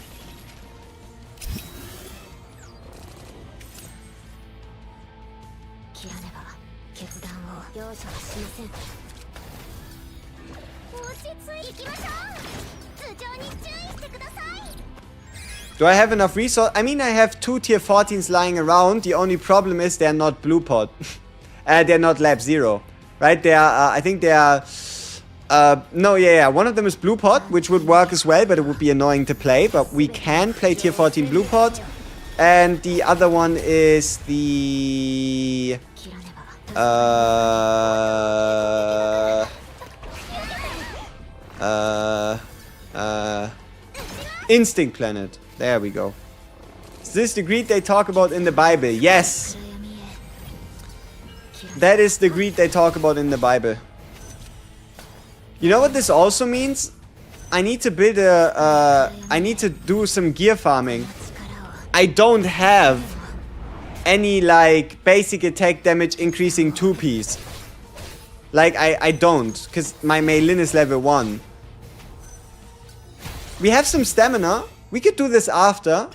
Do I have enough resource? I mean, I have 2 tier 14s lying around. The only problem is they're not blue pod. They're not lab 0. Right? They are, I think they are... no, yeah, one of them is blue pod, which would work as well, but it would be annoying to play. But we can play tier 14 blue pod. And the other one is the... Instinct Planet. There we go. Is this the greed they talk about in the Bible? Yes. That is the greed they talk about in the Bible. You know what this also means? I need to build a... I need to do some gear farming. I don't have any, like, basic attack damage increasing 2-piece. Like, I don't. Because my Meilin is level 1. We have some stamina. We could do this after.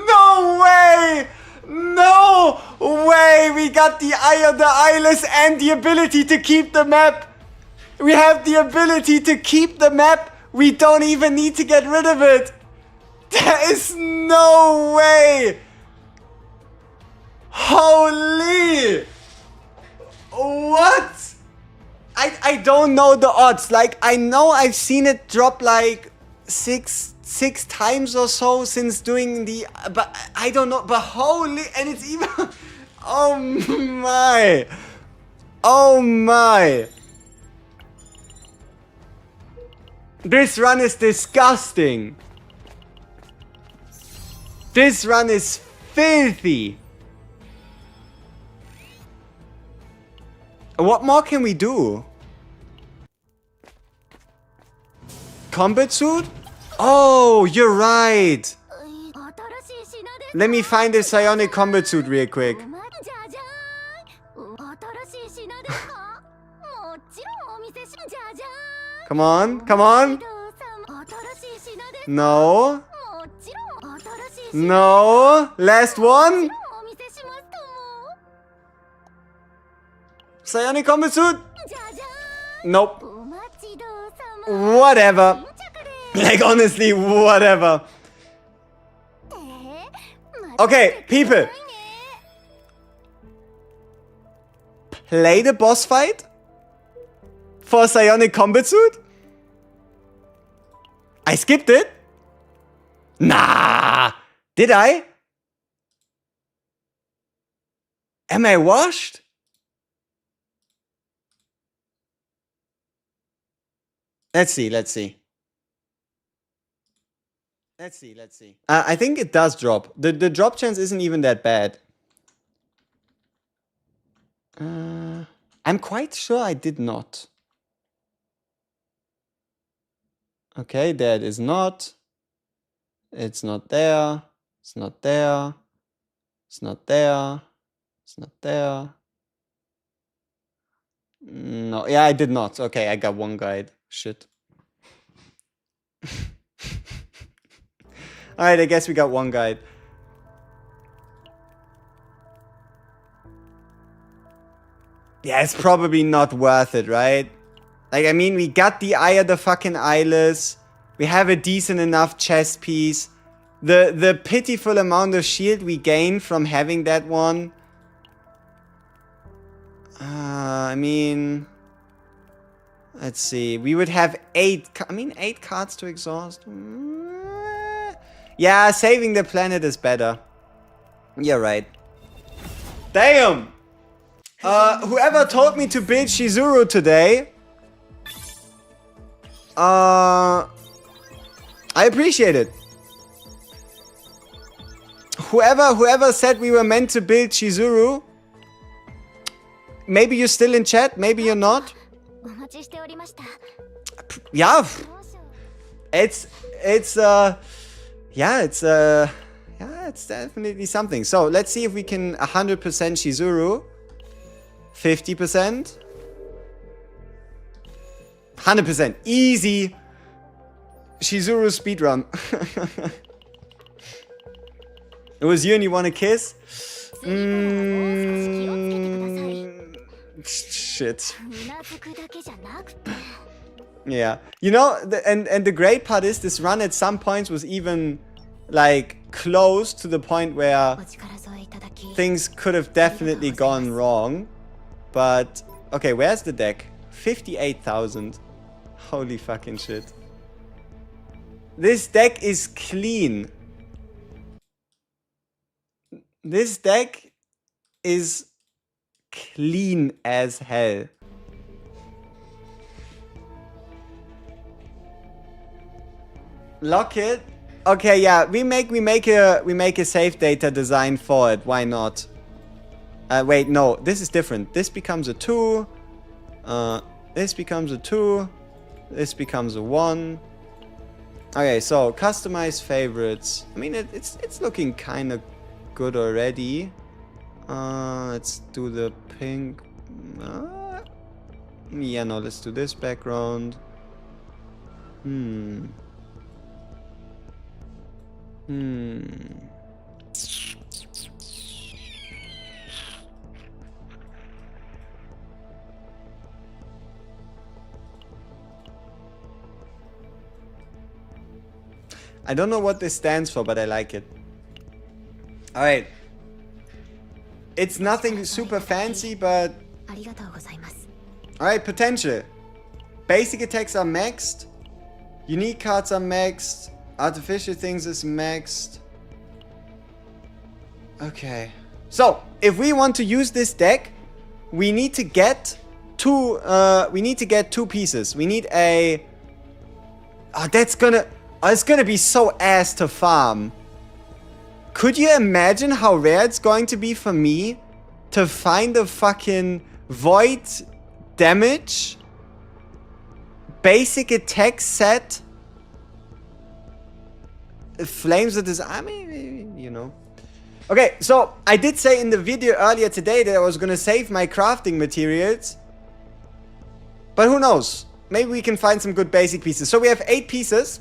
No way! No way! We got the Eye of the Eyeless and the ability to keep the map. We have the ability to keep the map. We don't even need to get rid of it. There is no way. Holy! What? I don't know the odds. Like, I know I've seen it drop like six times or so since doing the... But I don't know. But holy... And it's even... Oh my. Oh my. This run is disgusting. This run is filthy. What more can we do? Combat suit? Oh, you're right. Let me find a psionic combat suit real quick. Come on, come on. No. No. Last one. Psionic combat suit? Nope. Whatever. Like, honestly, whatever. Okay, people. Play the boss fight? For psionic combat suit? I skipped it? Nah. Did I? Am I washed? Let's see. Let's see. I think it does drop. The drop chance isn't even that bad. I'm quite sure I did not. Okay, that is not. It's not there. It's not there. It's not there. It's not there. No, yeah, I did not. Okay, I got one guide. Shit. Alright, I guess we got one guide. Yeah, it's probably not worth it, right? Like, I mean, we got the Eye of the fucking Eyeless. We have a decent enough chest piece. The pitiful amount of shield we gain from having that one. I mean, let's see. We would have 8. I mean, 8 cards to exhaust. Yeah, saving the planet is better. You're right. Damn! Whoever told me to build Shizuru today, I appreciate it. Whoever said we were meant to build Shizuru, maybe you're still in chat, maybe you're not. Yeah, it's definitely something. So let's see if we can 100% Shizuru. 50%. 100%. Easy. Shizuru speedrun. It was you and you want a kiss? Shit. Yeah. You know, and the great part is this run at some points was even like close to the point where things could have definitely gone wrong. But okay, where's the deck? 58,000. Holy fucking shit. This deck is clean. This deck is clean as hell. Lock it. Okay, yeah, we make a save data design for it. Why not? Wait, no, this is different. This becomes a 2. This becomes a 2. This becomes a 1. Okay, so customize favorites. I mean, it's looking kind of good already. Let's do the pink. Yeah, no, let's do this background. I don't know what this stands for, but I like it. Alright. It's nothing super fancy, but... Alright, potential. Basic attacks are maxed. Unique cards are maxed. Artificial things is maxed. Okay. So, if we want to use this deck, we need to get two pieces. We need a... Oh, that's gonna... Oh, it's gonna be so ass to farm. Could you imagine how rare it's going to be for me to find a fucking void damage basic attack set? Flames of this... I mean, you know. Okay, so I did say in the video earlier today that I was gonna save my crafting materials. But who knows? Maybe we can find some good basic pieces. So we have 8 pieces.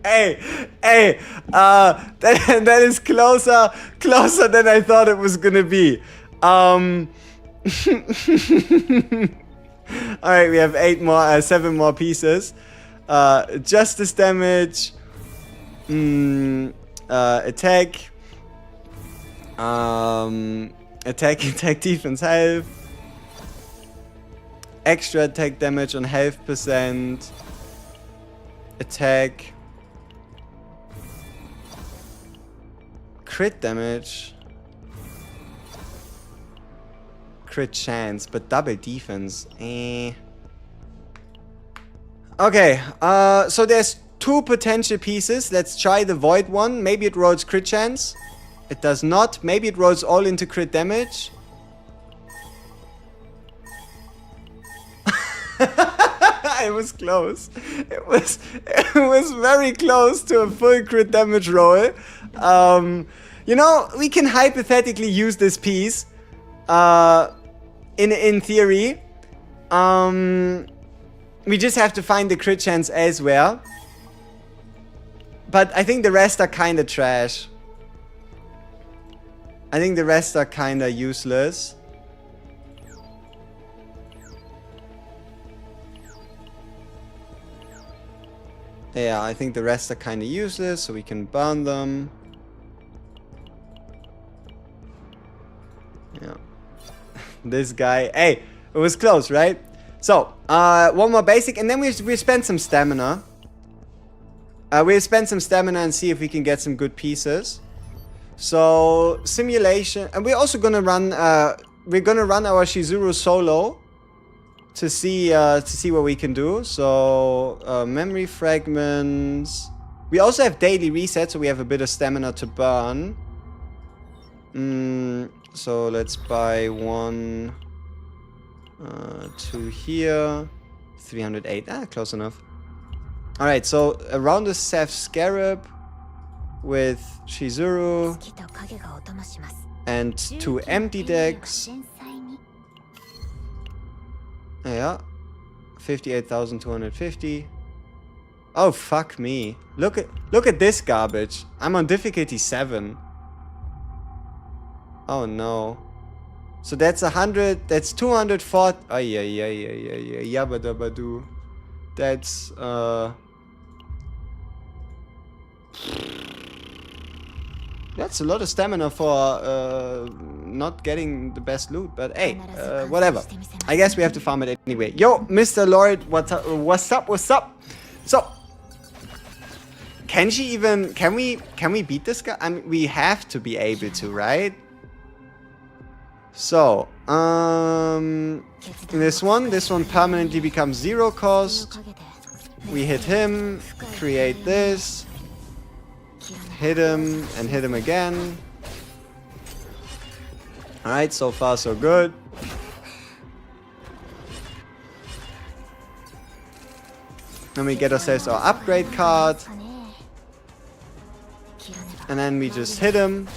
Hey, that is closer than I thought it was gonna be. Alright, we have 7 more pieces. Justice damage, attack, attack, defense, health, extra attack damage on health percent, attack, crit damage, crit chance, but double defense. Okay, so there's 2 potential pieces. Let's try the void one. Maybe it rolls crit chance. It does not. Maybe it rolls all into crit damage. It was close. It was very close to a full crit damage roll. You know, we can hypothetically use this piece. In theory. We just have to find the crit chance elsewhere. But I think the rest are kinda trash. I think the rest are kinda useless. Yeah, I think the rest are kinda useless, so we can burn them. This guy. Hey, it was close, right? So, one more basic, and then we spend some stamina. We'll spend some stamina and see if we can get some good pieces. So, simulation, and we're also gonna run. We're gonna run our Shizuru solo to see what we can do. So, memory fragments. We also have daily reset, so we have a bit of stamina to burn. So let's buy 1, 2 here, 308. Close enough. All right, so around the Seth Scarab with Shizuru and 2 empty decks. Yeah, 58,250. Oh fuck me! Look at this garbage. I'm on difficulty 7. Oh no. So that's 100. That's 240. Oh yeah. Yabba dabba doo. That's that's a lot of stamina for not getting the best loot, but hey, whatever. I guess we have to farm it anyway. Yo, Mr. Lord, what's up? So, can we beat this guy? I mean, we have to be able to, right? So, this one permanently becomes 0 cost. We hit him, create this. Hit him, and hit him again. Alright, so far so good. Then we get ourselves our upgrade card. And then we just hit him.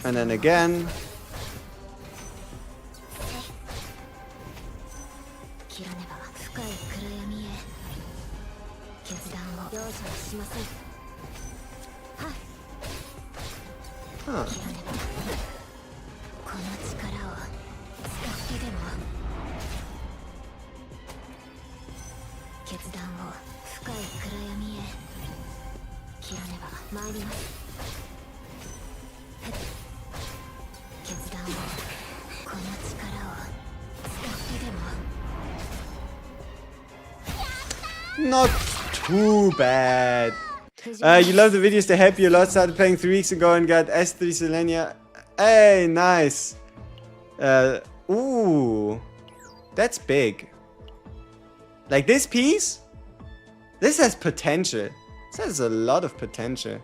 And then again. Huh. Not too bad. You love the videos, they help you a lot. Started playing 3 weeks ago and got S3 Selenia. Hey, nice. Ooh. That's big. Like this piece? This has potential. This has a lot of potential.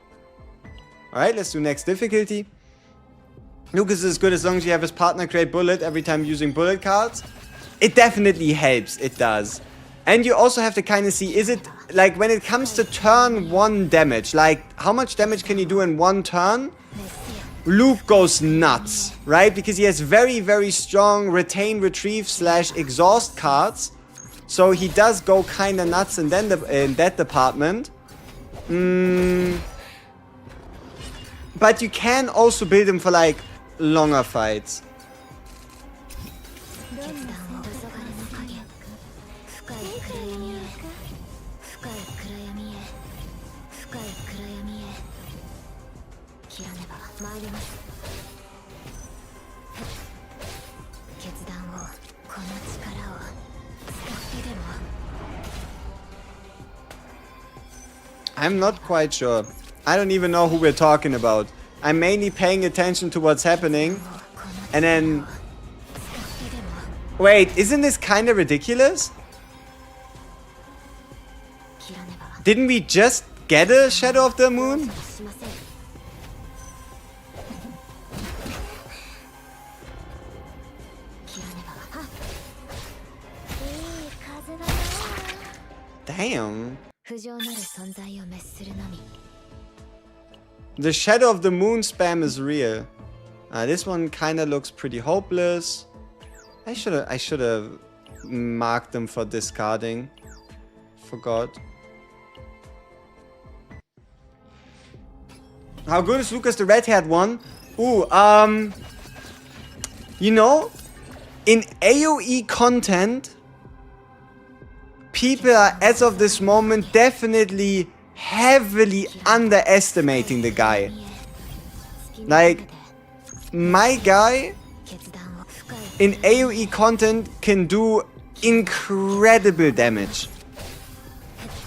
Alright, let's do next difficulty. Lucas is as good as long as you have his partner create bullet every time using bullet cards. It definitely helps. It does. And you also have to kind of see, is it, like, when it comes to turn 1 damage, like, how much damage can you do in 1 turn? Luke goes nuts, right? Because he has very, very strong retain, retrieve / exhaust cards. So he does go kind of nuts in that department. But you can also build him for, like, longer fights. I'm not quite sure. I don't even know who we're talking about. I'm mainly paying attention to what's happening. And then... Wait, isn't this kind of ridiculous? Didn't we just get a Shadow of the Moon? Damn. The Shadow of the Moon spam is real. This one kind of looks pretty hopeless. I should have marked them for discarding. Forgot. How good is Lucas the red-haired one? Ooh, you know, in AoE content, people are, as of this moment, definitely heavily underestimating the guy. Like, my guy in AoE content can do incredible damage.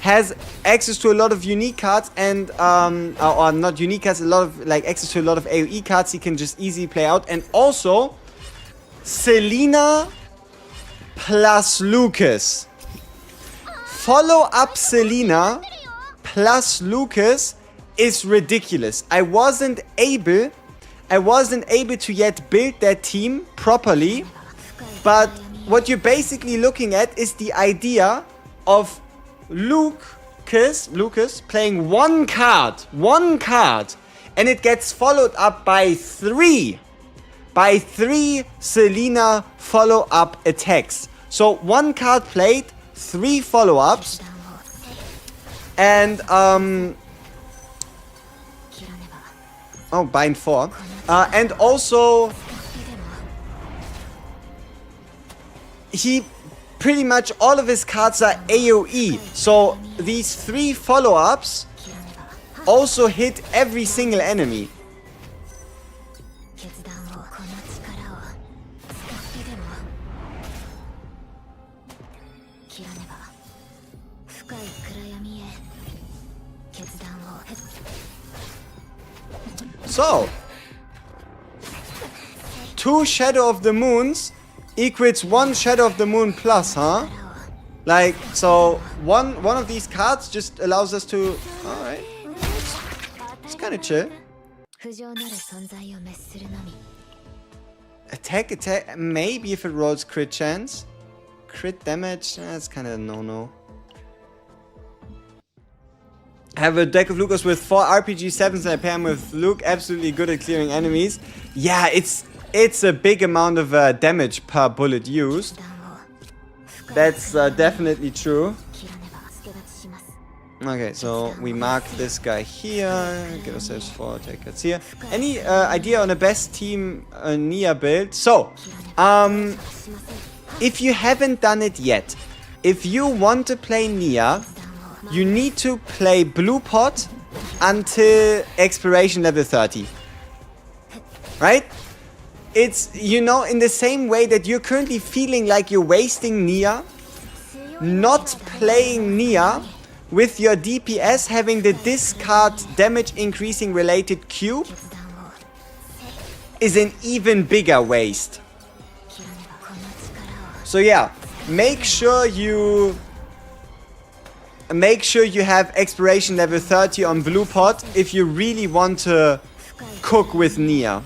Has access to a lot of unique cards and, or not unique cards, a lot of, like, access to a lot of AoE cards he can just easily play out. And also, Selena plus Lucas. Follow up Selena plus Lucas is ridiculous. I wasn't able to yet build that team properly, but what you're basically looking at is the idea of Lucas playing one card, and it gets followed up by three Selena follow-up attacks. So one card played, 3 follow-ups, and bind 4, and also he pretty much all of his cards are AoE, so these 3 follow-ups also hit every single enemy. So, 2 Shadow of the Moons equals 1 Shadow of the Moon plus, huh? Like, so one of these cards just allows us to... Alright. It's kind of chill. Attack, maybe if it rolls crit chance. Crit damage, that's kind of a no-no. Have a deck of Lucas with 4 RPG 7s and I pair him with Luke. Absolutely good at clearing enemies. Yeah, it's a big amount of damage per bullet used. That's definitely true. Okay, so we mark this guy here. Get ourselves 4 attack cards here. Any idea on the best team Nia build? So, if you haven't done it yet, if you want to play Nia, you need to play Blue Pot until exploration level 30. Right? It's, you know, in the same way that you're currently feeling like you're wasting Nia, not playing Nia with your DPS having the discard damage increasing related cube is an even bigger waste. So yeah, make sure you have exploration level 30 on Blue Pot if you really want to cook with Nia.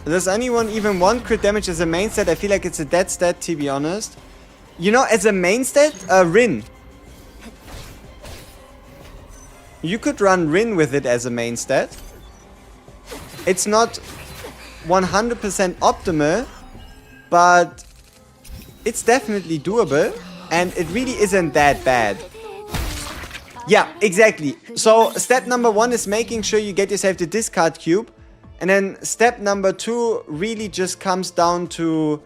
Does anyone even want crit damage as a main stat? I feel like it's a dead stat, to be honest. You know, as a main stat, Rin. You could run Rin with it as a main stat. It's not 100% optimal, but it's definitely doable, and it really isn't that bad. Yeah, exactly. So step number 1 is making sure you get yourself the discard cube. And then step number 2 really just comes down to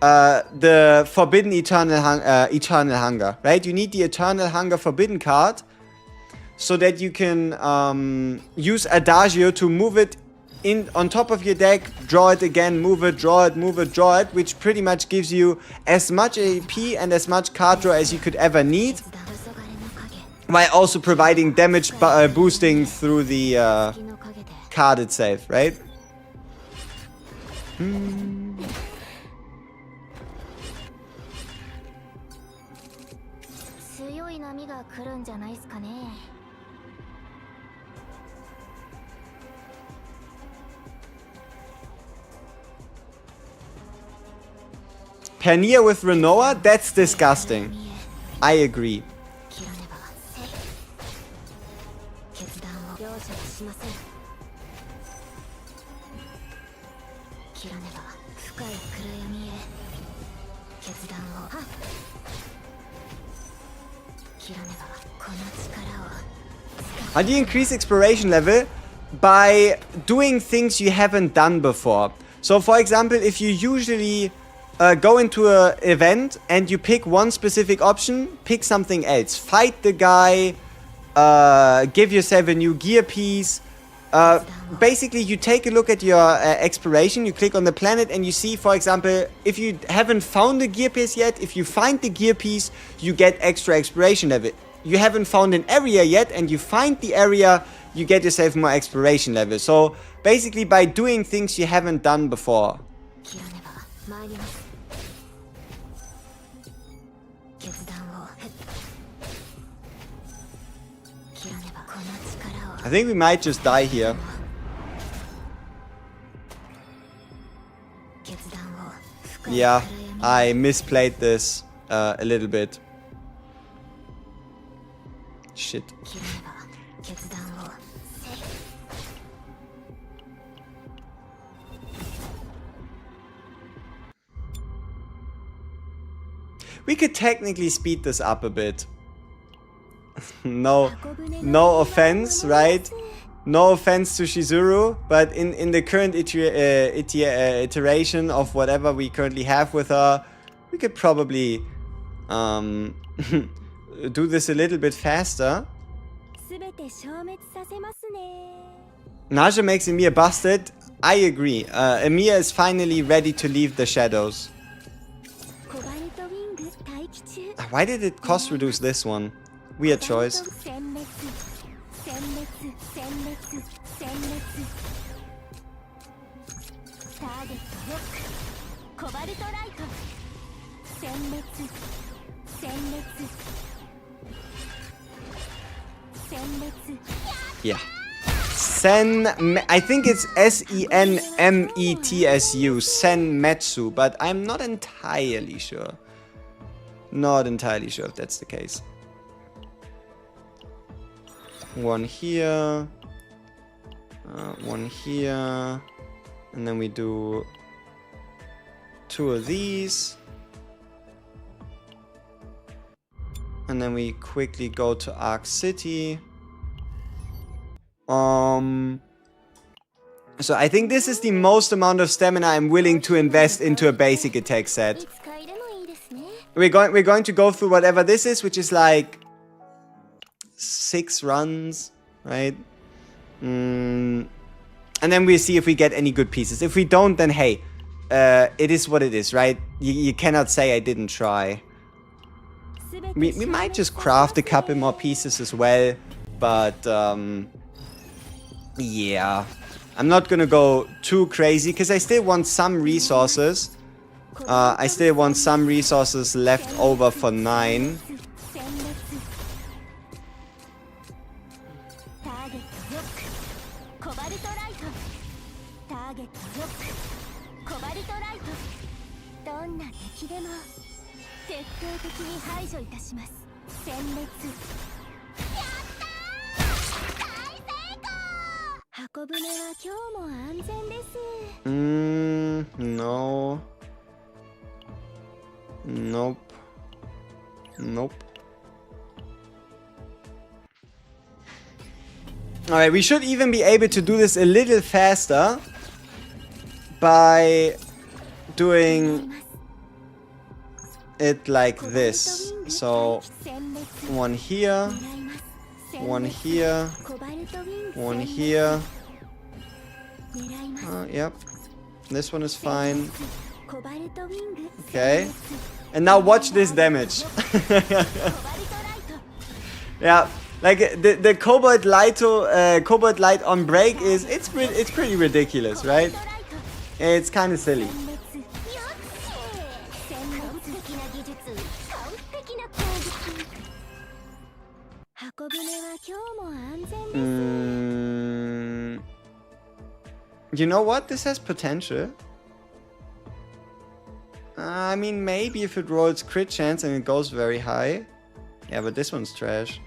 the Forbidden Eternal Hunger, right? You need the Eternal Hunger Forbidden card so that you can use Adagio to move it in on top of your deck, draw it again, move it, draw it, move it, draw it, which pretty much gives you as much AP and as much card draw as you could ever need, while also providing damage boosting through the card itself, right? Pania with Renoa? That's disgusting. I agree. How do you increase exploration level? By doing things you haven't done before. So for example, if you usually go into an event and you pick one specific option, pick something else. Fight the guy, give yourself a new gear piece. Basically, you take a look at your exploration, you click on the planet and you see, for example, if you haven't found the gear piece yet, if you find the gear piece, you get extra exploration level. You haven't found an area yet and you find the area, you get yourself more exploration level. So basically by doing things you haven't done before. I think we might just die here. Yeah, I misplayed this a little bit. Shit. We could technically speed this up a bit. No offense, right? No offense to Shizuru, but in the current iteration of whatever we currently have with her, we could probably do this a little bit faster. Narja makes Ymir busted. I agree. Ymir is finally ready to leave the shadows. Why did it cost reduce this one? Weird choice. Yeah. I think it's Senmetsu, Senmetsu, but I'm not entirely sure. Not entirely sure if that's the case. One here. One here. And then we do 2 of these. And then we quickly go to Arc City. So I think this is the most amount of stamina I'm willing to invest into a basic attack set. We're going to go through whatever this is, which is like 6 runs, right? And then we'll see if we get any good pieces. If we don't, then hey, it is what it is, right? You cannot say I didn't try. We might just craft a couple more pieces as well, but yeah, I'm not gonna go too crazy because I still want some resources. I still want some resources left over for 9. No. Nope. Nope. Alright, we should even be able to do this a little faster by doing it like this. So, one here, one here, one here. Yep. This one is fine. Okay. And now watch this damage. Yeah, like the Cobalt Light on break is it's pretty ridiculous, right? It's kind of silly. You know what? This has potential. I mean, maybe if it rolls crit chance and it goes very high. Yeah, but this one's trash.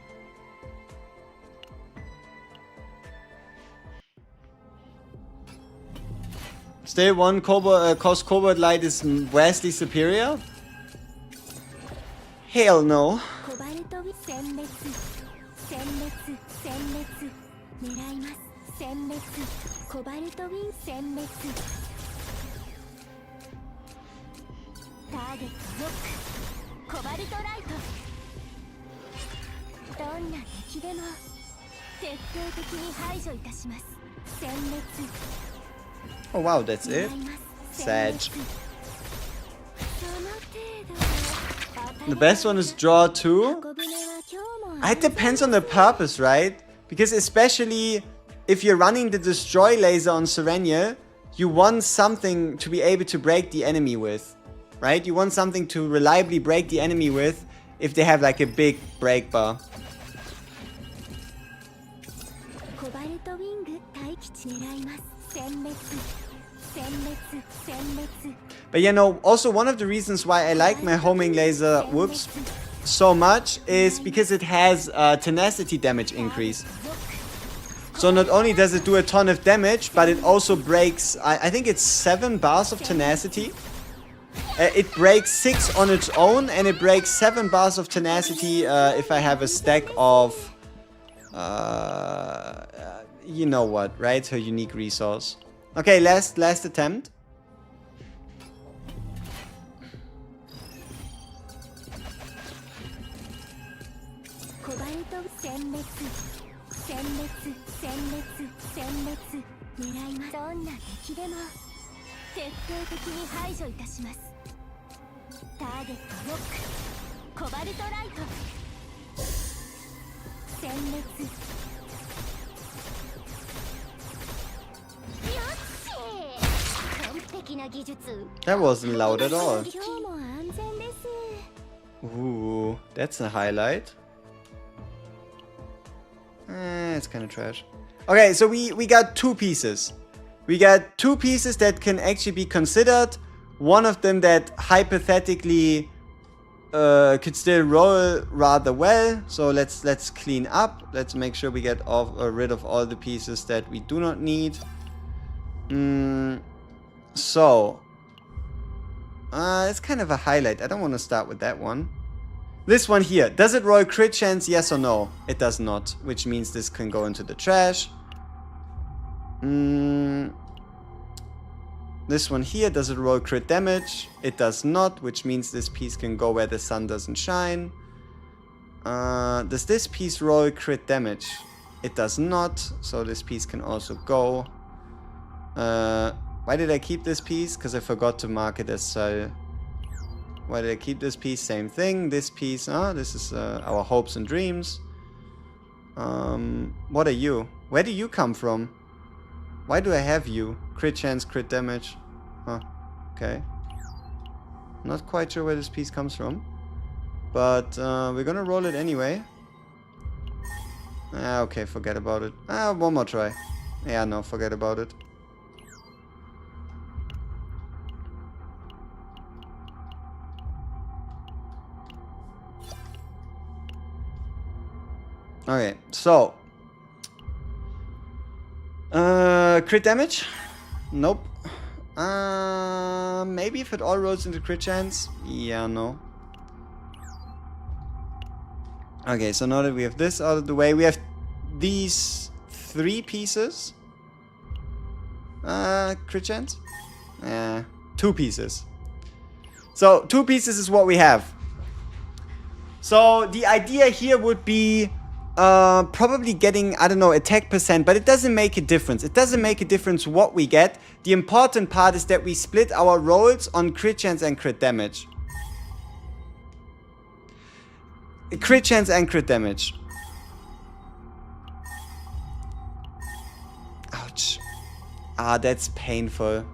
Still one cost Cobalt Light is vastly superior? Hell no. Oh wow, that's it? Sag. The best one is draw 2. It depends on the purpose, right? Because especially if you're running the destroy laser on Serenia, you want something to be able to break the enemy with, right? You want something to reliably break the enemy with if they have like a big break bar. But you know, also one of the reasons why I like my homing laser, whoops, so much is because it has tenacity damage increase. So not only does it do a ton of damage, but it also breaks, I think it's 7 bars of tenacity. It breaks 6 on its own, and it breaks 7 bars of tenacity if I have a stack of, you know what, right? Her unique resource. Okay, last attempt. That wasn't loud at all. Ooh, that's a highlight. It's kind of trash. Okay, so we got 2 pieces. We got 2 pieces that can actually be considered. One of them that hypothetically could still roll rather well. So let's clean up. Let's make sure we get rid of all the pieces that we do not need. So it's kind of a highlight. I don't want to start with that one. This one here, does it roll crit chance, yes or no? It does not, which means this can go into the trash. This one here, does it roll crit damage? It does not, which means this piece can go where the sun doesn't shine. Does this piece roll crit damage? It does not, so this piece can also go. Why did I keep this piece? Because I forgot to mark it as why did I keep this piece? Same thing. This piece, this is our hopes and dreams. What are you? Where do you come from? Why do I have you? Crit chance, crit damage. Huh. Okay. Not quite sure where this piece comes from. But we're gonna roll it anyway. Okay, forget about it. One more try. Yeah, no, forget about it. Okay, so crit damage? Nope. Maybe if it all rolls into crit chance? Yeah, no. Okay, so now that we have this out of the way, we have these 3 pieces. Crit chance? 2 pieces. So 2 pieces is what we have. So the idea here would be probably getting, I don't know, attack percent, but it doesn't make a difference. It doesn't make a difference what we get. The important part is that we split our rolls on crit chance and crit damage. Crit chance and crit damage. Ouch. That's painful.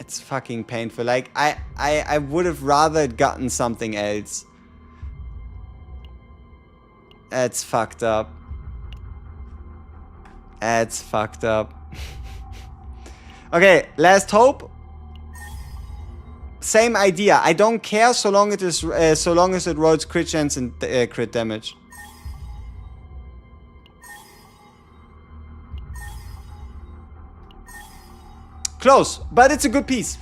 It's fucking painful. Like, I would have rather gotten something else. That's fucked up. That's fucked up. Okay, last hope. Same idea. I don't care so long it is so long as it rolls crit chance and crit damage. Close, but it's a good piece.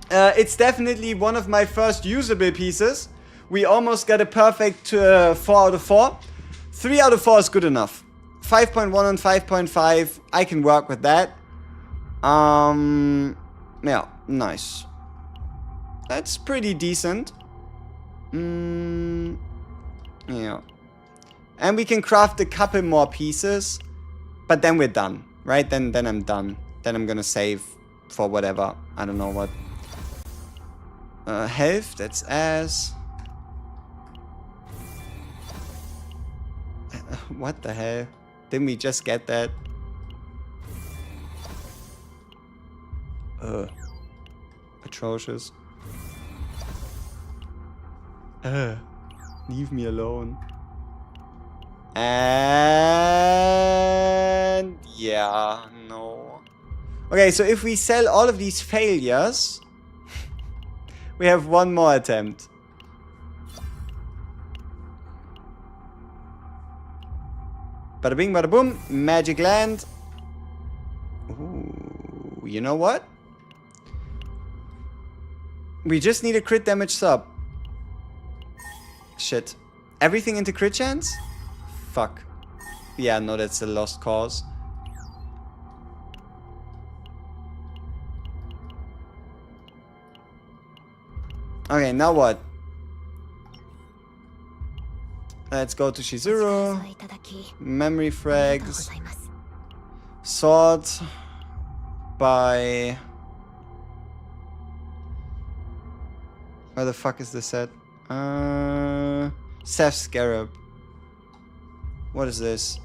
It's definitely one of my first usable pieces. We almost got a perfect 4 out of 4. 3 out of 4 is good enough. 5.1 and 5.5, I can work with that. Yeah, nice. That's pretty decent. Yeah. And we can craft a couple more pieces. But then we're done, right? Then I'm done. Then I'm gonna save for whatever. I don't know what. Health, that's ass. What the hell? Didn't we just get that? Atrocious. Leave me alone. And yeah, no. Okay, so if we sell all of these failures, we have one more attempt. Bada bing, bada boom. Magic land. Ooh, you know what? We just need a crit damage sub. Shit. Everything into crit chance? Fuck. Yeah, no, that's a lost cause. Okay, now what? Let's go to Shizuru. Memory frags. Sort by... Where the fuck is this set? Seth Scarab. What is this?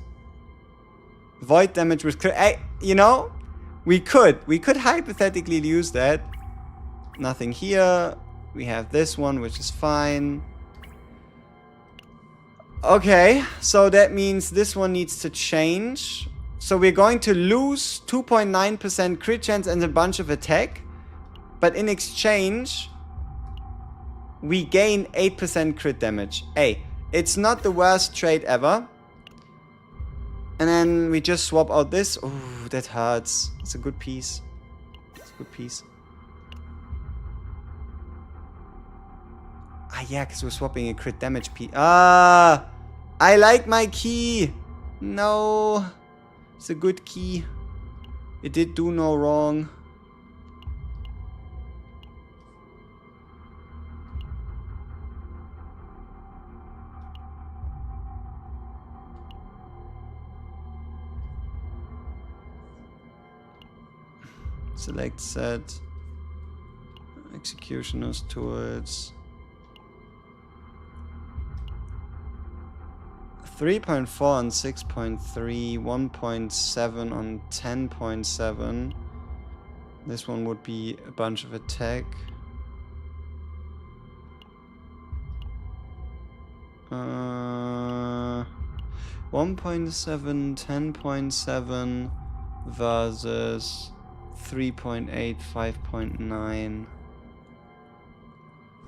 Void damage with crit. Hey, you know, we could hypothetically use that. Nothing here. We have this one, which is fine. Okay, so that means this one needs to change. So we're going to lose 2.9% crit chance and a bunch of attack. But in exchange, we gain 8% crit damage. Hey, it's not the worst trade ever. And then we just swap out this. Ooh, that hurts. It's a good piece. It's a good piece. Ah, yeah, because we're swapping a crit damage piece. Ah, I like my key. No. It's a good key. It did do no wrong. Select set. Executioner's tools. 3.4 on 6.3, 1.7 on 10.7. This one would be a bunch of attack. 1.7, 10.7 versus 3.8, 5.9.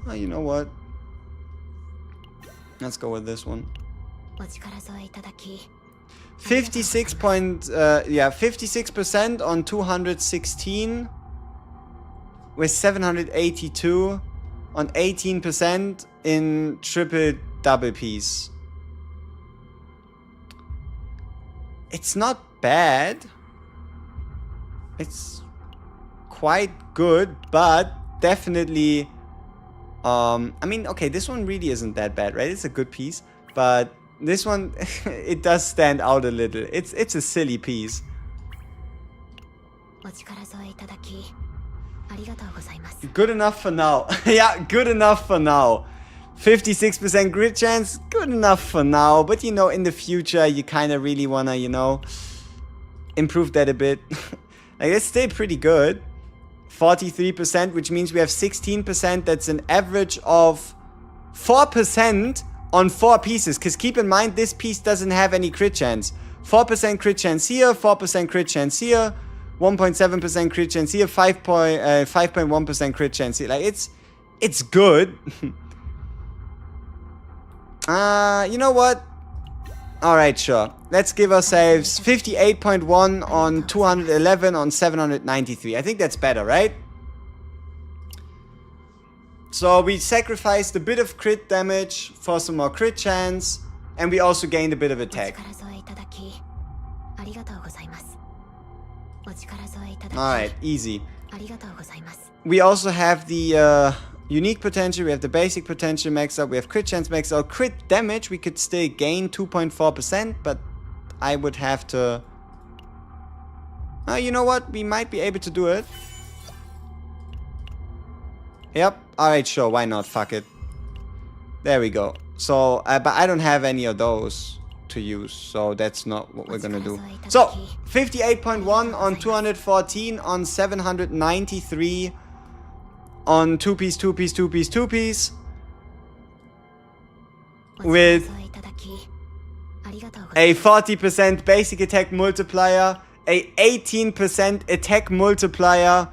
Oh, you know what? Let's go with this one. 56% on 216 with 782 on 18% in triple double piece. It's not bad. It's quite good, but definitely I mean, okay, this one really isn't that bad, right? It's a good piece, but this one it does stand out a little. It's a silly piece. Good enough for now. Yeah, good enough for now. 56% grid chance, good enough for now. But you know, in the future, you kind of really wanna, you know, improve that a bit. Like, it's still pretty good. 43%, which means we have 16%. That's an average of 4% on 4 pieces. Because keep in mind, this piece doesn't have any crit chance. 4% crit chance here, 4% crit chance here, 1.7% crit chance here, 5.1% crit chance here. Like, it's good. You know what? Alright, sure. Let's give ourselves 58.1 on 211 on 793. I think that's better, right? So we sacrificed a bit of crit damage for some more crit chance, and we also gained a bit of attack. Alright, easy. We also have the unique potential, we have the basic potential maxed out, we have crit chance maxed out. Crit damage, we could still gain 2.4%, but I would have to... you know what? We might be able to do it. Yep. Alright, sure. Why not? Fuck it. There we go. So, but I don't have any of those to use, so that's not what we're gonna do. So, 58.1 on 214 on 793 on 2-piece, 2-piece, 2-piece, 2-piece. With a 40% basic attack multiplier, a 18% attack multiplier,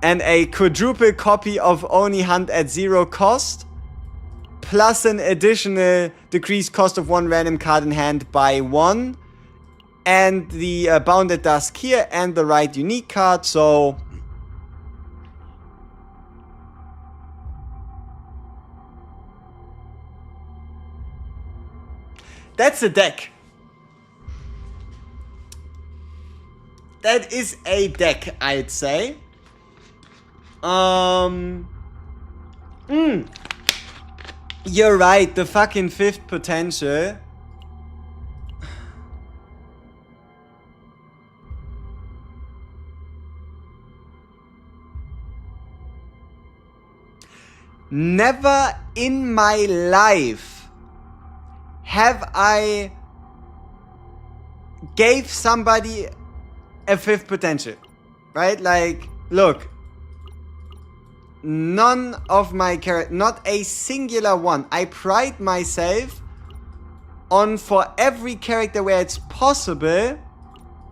and a quadruple copy of Oni Hunt at 0 cost, plus an additional decreased cost of 1 random card in hand by 1, and the Bounded Dusk here, and the right unique card, so... That's a deck. That is a deck, I'd say. You're right, the fucking 5th potential. Never in my life have I gave somebody a 5th potential, right? Like, look, none of my characters, not a singular one. I pride myself on, for every character where it's possible,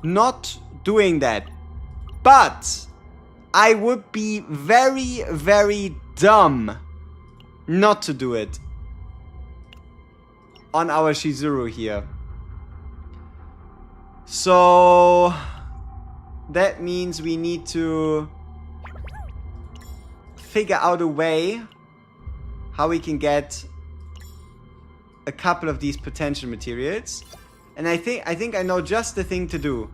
not doing that. But I would be very, very dumb not to do it on our Shizuru here. So that means we need to figure out a way how we can get a couple of these potential materials. And I think I know just the thing to do.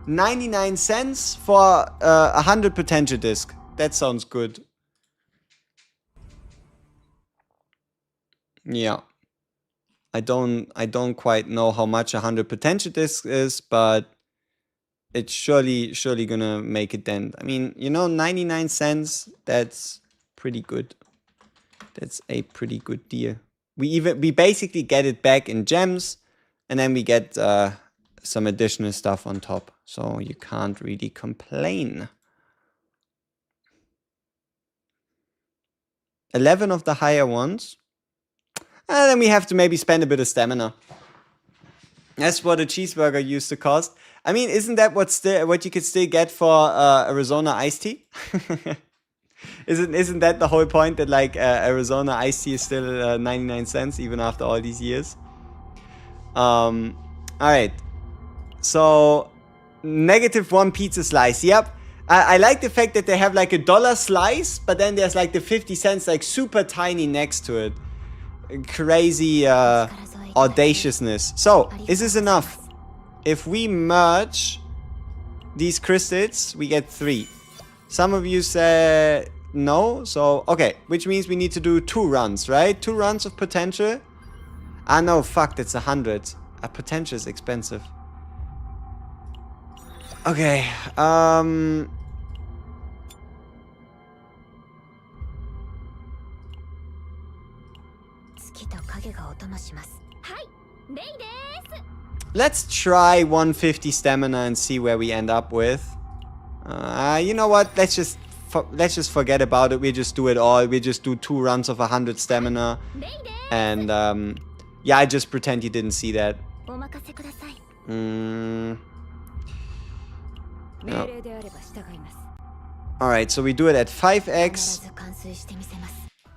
99 cents for 100 potential disc. That sounds good. Yeah. I don't quite know how much 100 potential disc is, but it's surely gonna make a dent. I mean, you know, 99 cents, that's pretty good. That's a pretty good deal. We basically get it back in gems, and then we get some additional stuff on top. So you can't really complain. 11 of the higher ones. And then we have to maybe spend a bit of stamina. That's what a cheeseburger used to cost. I mean, isn't that what you could still get for Arizona iced tea? Isn't that the whole point, that like Arizona iced tea is still 99 cents even after all these years? All right. So -1 pizza slice. Yep. I like the fact that they have like a $1 slice, but then there's like the 50 cents like super tiny next to it. Crazy audaciousness. So, is this enough? If we merge these crystals, we get 3. Some of you say no, so okay, which means we need to do 2 runs, right? 2 runs of potential. Ah no, fuck, that's 100. A potential is expensive. Okay, let's try 150 stamina and see where we end up with. You know what? Let's just forget about it. We just do it all. We just do 2 runs of 100 stamina, and yeah, I just pretend you didn't see that. No. All right, so we do it at 5x,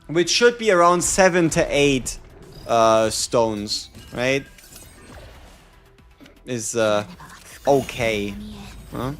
which should be around 7 to 8 stones, right? Is okay. Huh?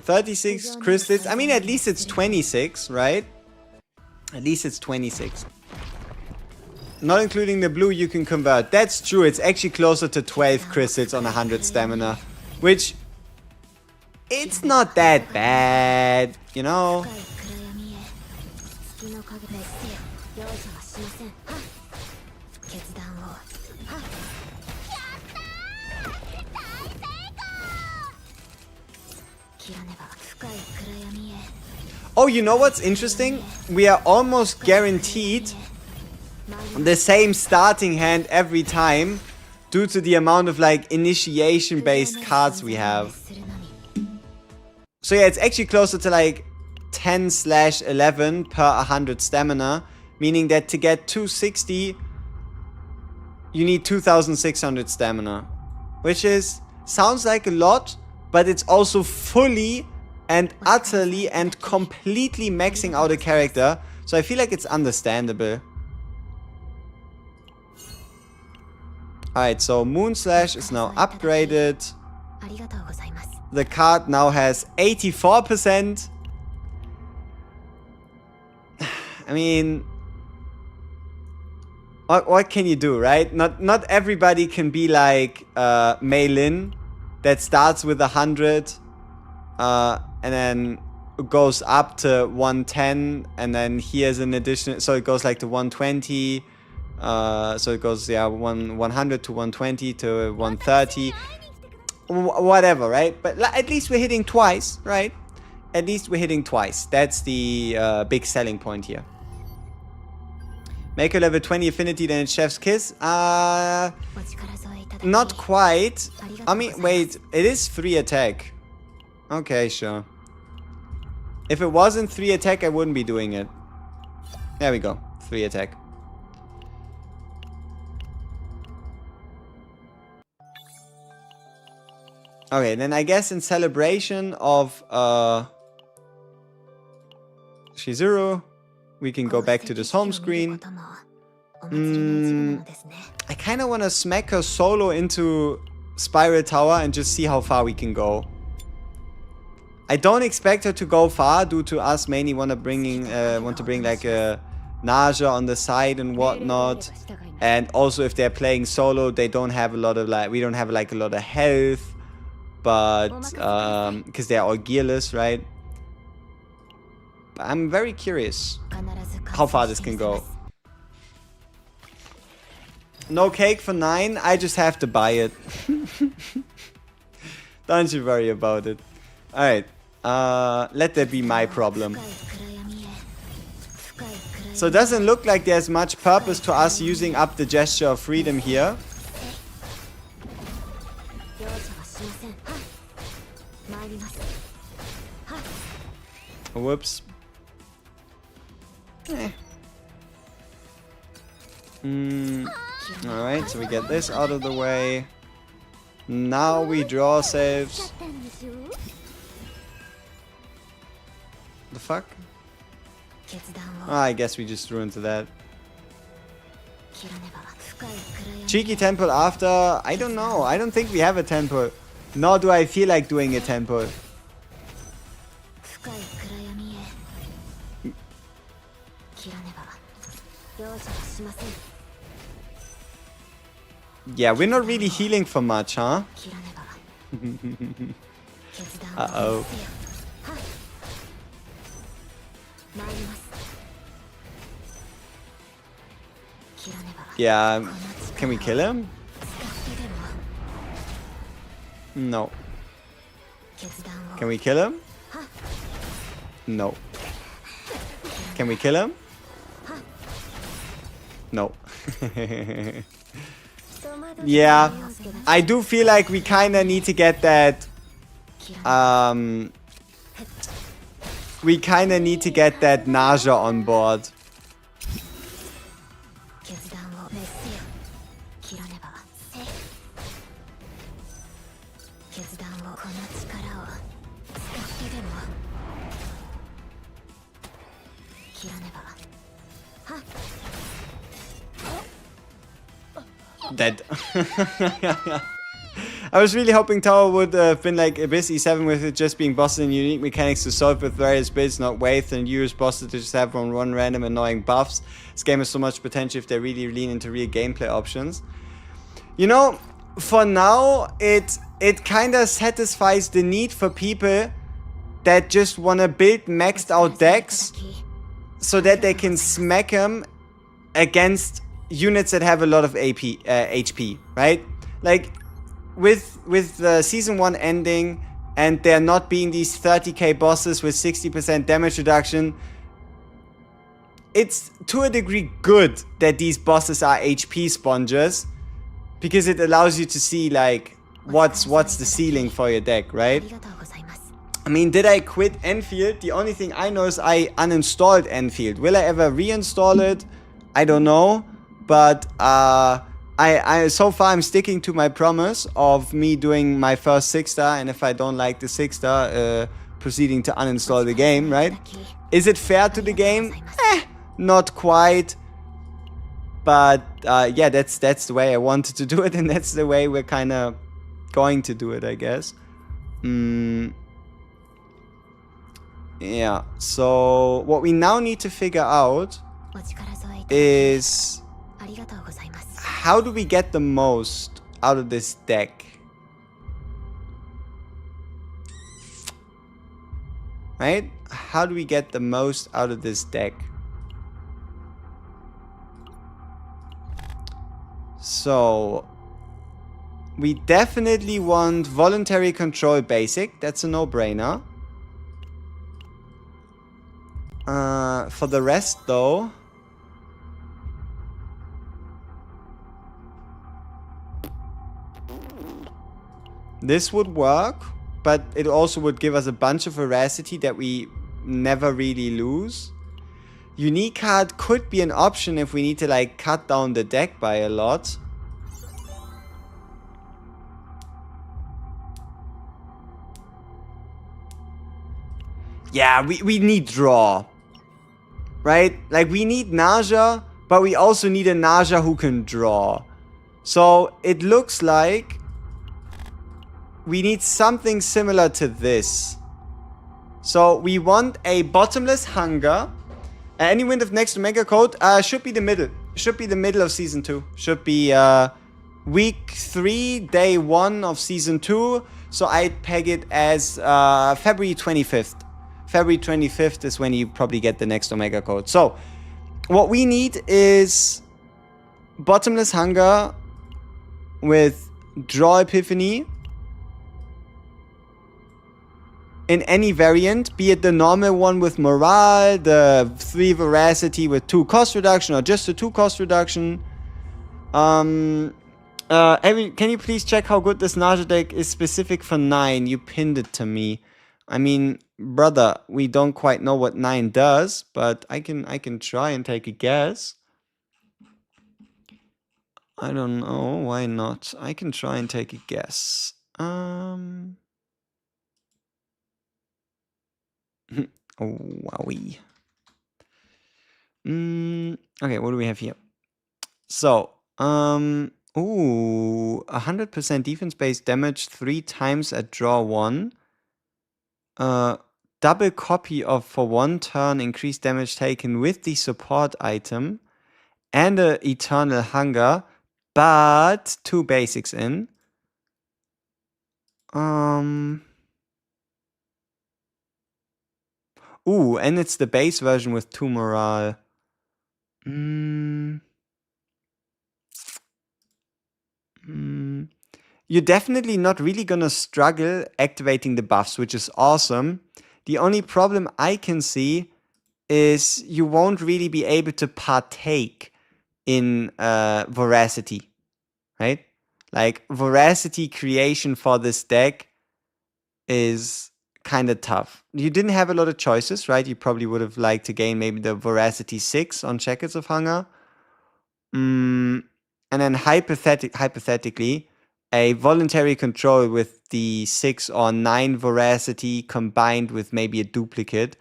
$36 crystals. I mean, at least it's 26, right? At least it's 26. Not including the blue you can convert. That's true. It's actually closer to 12 crystals on 100 stamina. Which, it's not that bad, you know? Oh, you know what's interesting? We are almost guaranteed the same starting hand every time due to the amount of like initiation based cards we have. So yeah, it's actually closer to like 10/11 per 100 stamina, meaning that to get 260 you need 2600 stamina, which is sounds like a lot, but it's also fully and utterly and completely maxing out a character, so I feel like it's understandable. Alright, so Moonslash is now upgraded. The card now has 84%. I mean, what can you do, right? Not everybody can be like Mei Lin that starts with 100 and then goes up to 110, and then here's an addition, so it goes like to 120. So it goes, yeah, 100 to 120 to 130. Whatever, right? But at least we're hitting twice, right? At least we're hitting twice. That's the big selling point here. Make a level 20 affinity, then it's Chef's Kiss. Not quite. I mean, wait, it is 3 attack. Okay, sure. If it wasn't 3 attack, I wouldn't be doing it. There we go. 3 attack. Okay, then I guess in celebration of Shizuru, we can go back to this home screen. I kind of want to smack her solo into Spiral Tower and just see how far we can go. I don't expect her to go far due to us mainly want to bring like a Narja on the side and whatnot. And also if they're playing solo, they don't have a lot of like, we don't have like a lot of health. But because they're all gearless, right? But I'm very curious how far this can go. No cake for 9. I just have to buy it. Don't you worry about it. Alright. Let that be my problem. So it doesn't look like there's much purpose to us using up the Gesture of Freedom here. Whoops. Alright, so we get this out of the way. Now we draw saves. The fuck? Oh, I guess we just threw into that. Cheeky temple after. I don't know. I don't think we have a temple. Nor do I feel like doing a temple. Yeah, we're not really healing for much, huh? Uh-oh. Yeah, can we kill him? No. Can we kill him? No. Can we kill him? No. Yeah, I do feel like we kind of need to get that. We kind of need to get that Narja on board. Dead. I was really hoping Tower would have been like Abyss E7 with it just being bosses and unique mechanics to solve with various builds, not waves, and use bosses to just have one random annoying buffs. This game has so much potential if they really lean into real gameplay options. You know, for now, it kind of satisfies the need for people that just want to build maxed out decks so that they can smack them against units that have a lot of HP, right? Like, with Season 1 ending and there not being these 30k bosses with 60% damage reduction, it's to a degree good that these bosses are HP sponges, because it allows you to see like what's the ceiling for your deck, right? I mean, did I quit Enfield? The only thing I know is I uninstalled Enfield. Will I ever reinstall it? I don't know, but I so far I'm sticking to my promise of me doing my first 6-star, and if I don't like the 6-star, proceeding to uninstall the game, right? Is it fair to the game? Not quite. But yeah, that's the way I wanted to do it, and that's the way we're kind of going to do it, I guess. Yeah, so what we now need to figure out is how do we get the most out of this deck? Right? How do we get the most out of this deck? So we definitely want voluntary control basic. That's a no-brainer. For the rest though, this would work, but it also would give us a bunch of veracity that we never really lose. Unique card could be an option if we need to like cut down the deck by a lot. Yeah, we need draw. Right? Like we need Narja, but we also need a Narja who can draw. So it looks like we need something similar to this. So we want a bottomless hunger. Any wind of next Omega code should be the middle. Should be the middle of season 2. Should be week 3, day 1 of season 2. So I'd peg it as February 25th. February 25th is when you probably get the next Omega code. So what we need is bottomless hunger with draw epiphany in any variant, be it the normal one with morale, the 3 veracity with 2 cost reduction, or just a 2 cost reduction. Can you please check how good this Narja deck is specific for 9? You pinned it to me. I mean, brother, we don't quite know what 9 does, but I can try and take a guess. I don't know, why not? I can try and take a guess. Oh, wowie. Okay, what do we have here? So, 100% defense-based damage 3 times at draw 1. Double copy of for 1 turn increased damage taken with the support item, and a eternal hunger, but 2 basics in. And it's the base version with 2 morale. You're definitely not really gonna struggle activating the buffs, which is awesome. The only problem I can see is you won't really be able to partake in veracity, right? Like, veracity creation for this deck is kind of tough. You didn't have a lot of choices, right? You probably would have liked to gain maybe the veracity 6 on Jackets of Hunger. And then hypothetically, a voluntary control with the 6 or 9 veracity combined with maybe a duplicate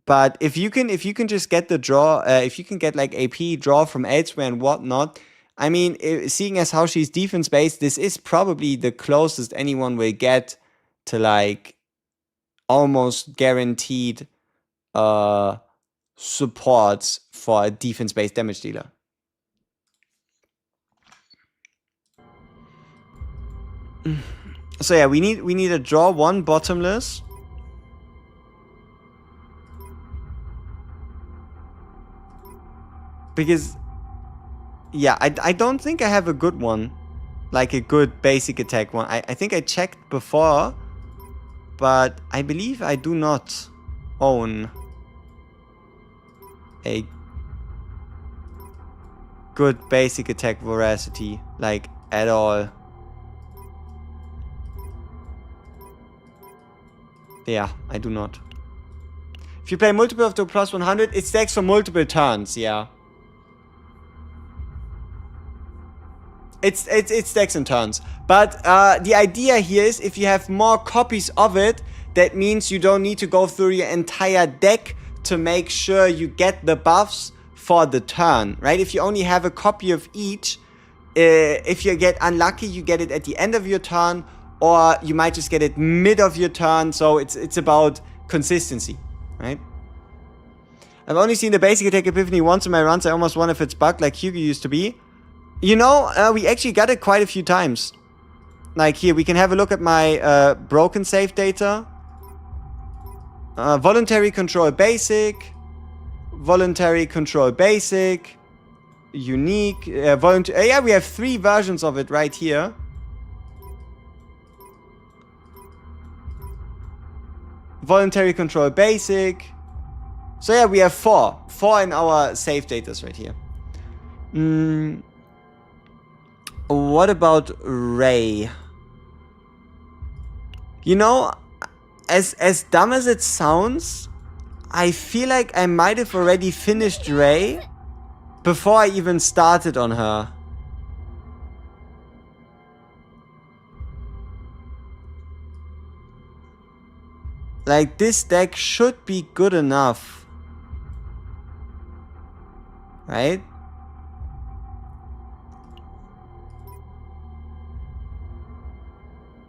But if you can just get the draw, if you can get like AP draw from elsewhere and whatnot, I mean, seeing as how she's defense based, this is probably the closest anyone will get to like almost guaranteed supports for a defense based damage dealer. So yeah, we need a draw 1 bottomless. Because, yeah, I don't think I have a good one. Like a good basic attack one. I think I checked before, but I believe I do not own a good basic attack veracity, like, at all. Yeah, I do not. If you play multiple of the plus 100, it stacks for multiple turns, yeah. It stacks in turns. But the idea here is if you have more copies of it, that means you don't need to go through your entire deck to make sure you get the buffs for the turn, right? If you only have a copy of each, if you get unlucky, you get it at the end of your turn, or you might just get it mid of your turn. So it's about consistency, right? I've only seen the basic attack epiphany once in my runs. I almost wonder if it's bugged like Hugo used to be. You know, we actually got it quite a few times. Like here, we can have a look at my broken save data. Voluntary control basic. Voluntary control basic. Unique. Yeah, we have 3 versions of it right here. Voluntary control basic. So yeah, we have 4 in our save datas right here. What about Ray? You know, as dumb as it sounds, I feel like I might have already finished Ray before I even started on her. Like, this deck should be good enough. Right?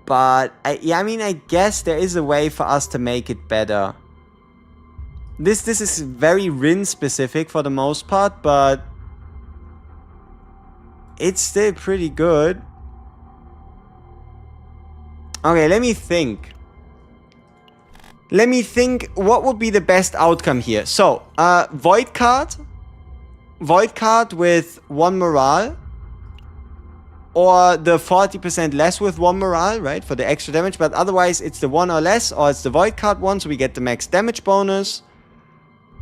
But, I mean, I guess there is a way for us to make it better. This is very Rin specific for the most part, but it's still pretty good. Okay, let me think. Let me think what would be the best outcome here. So, Void card. Void card with 1 morale. Or the 40% less with 1 morale, right? For the extra damage. But otherwise, it's the 1 or less. Or it's the Void card one, so we get the max damage bonus.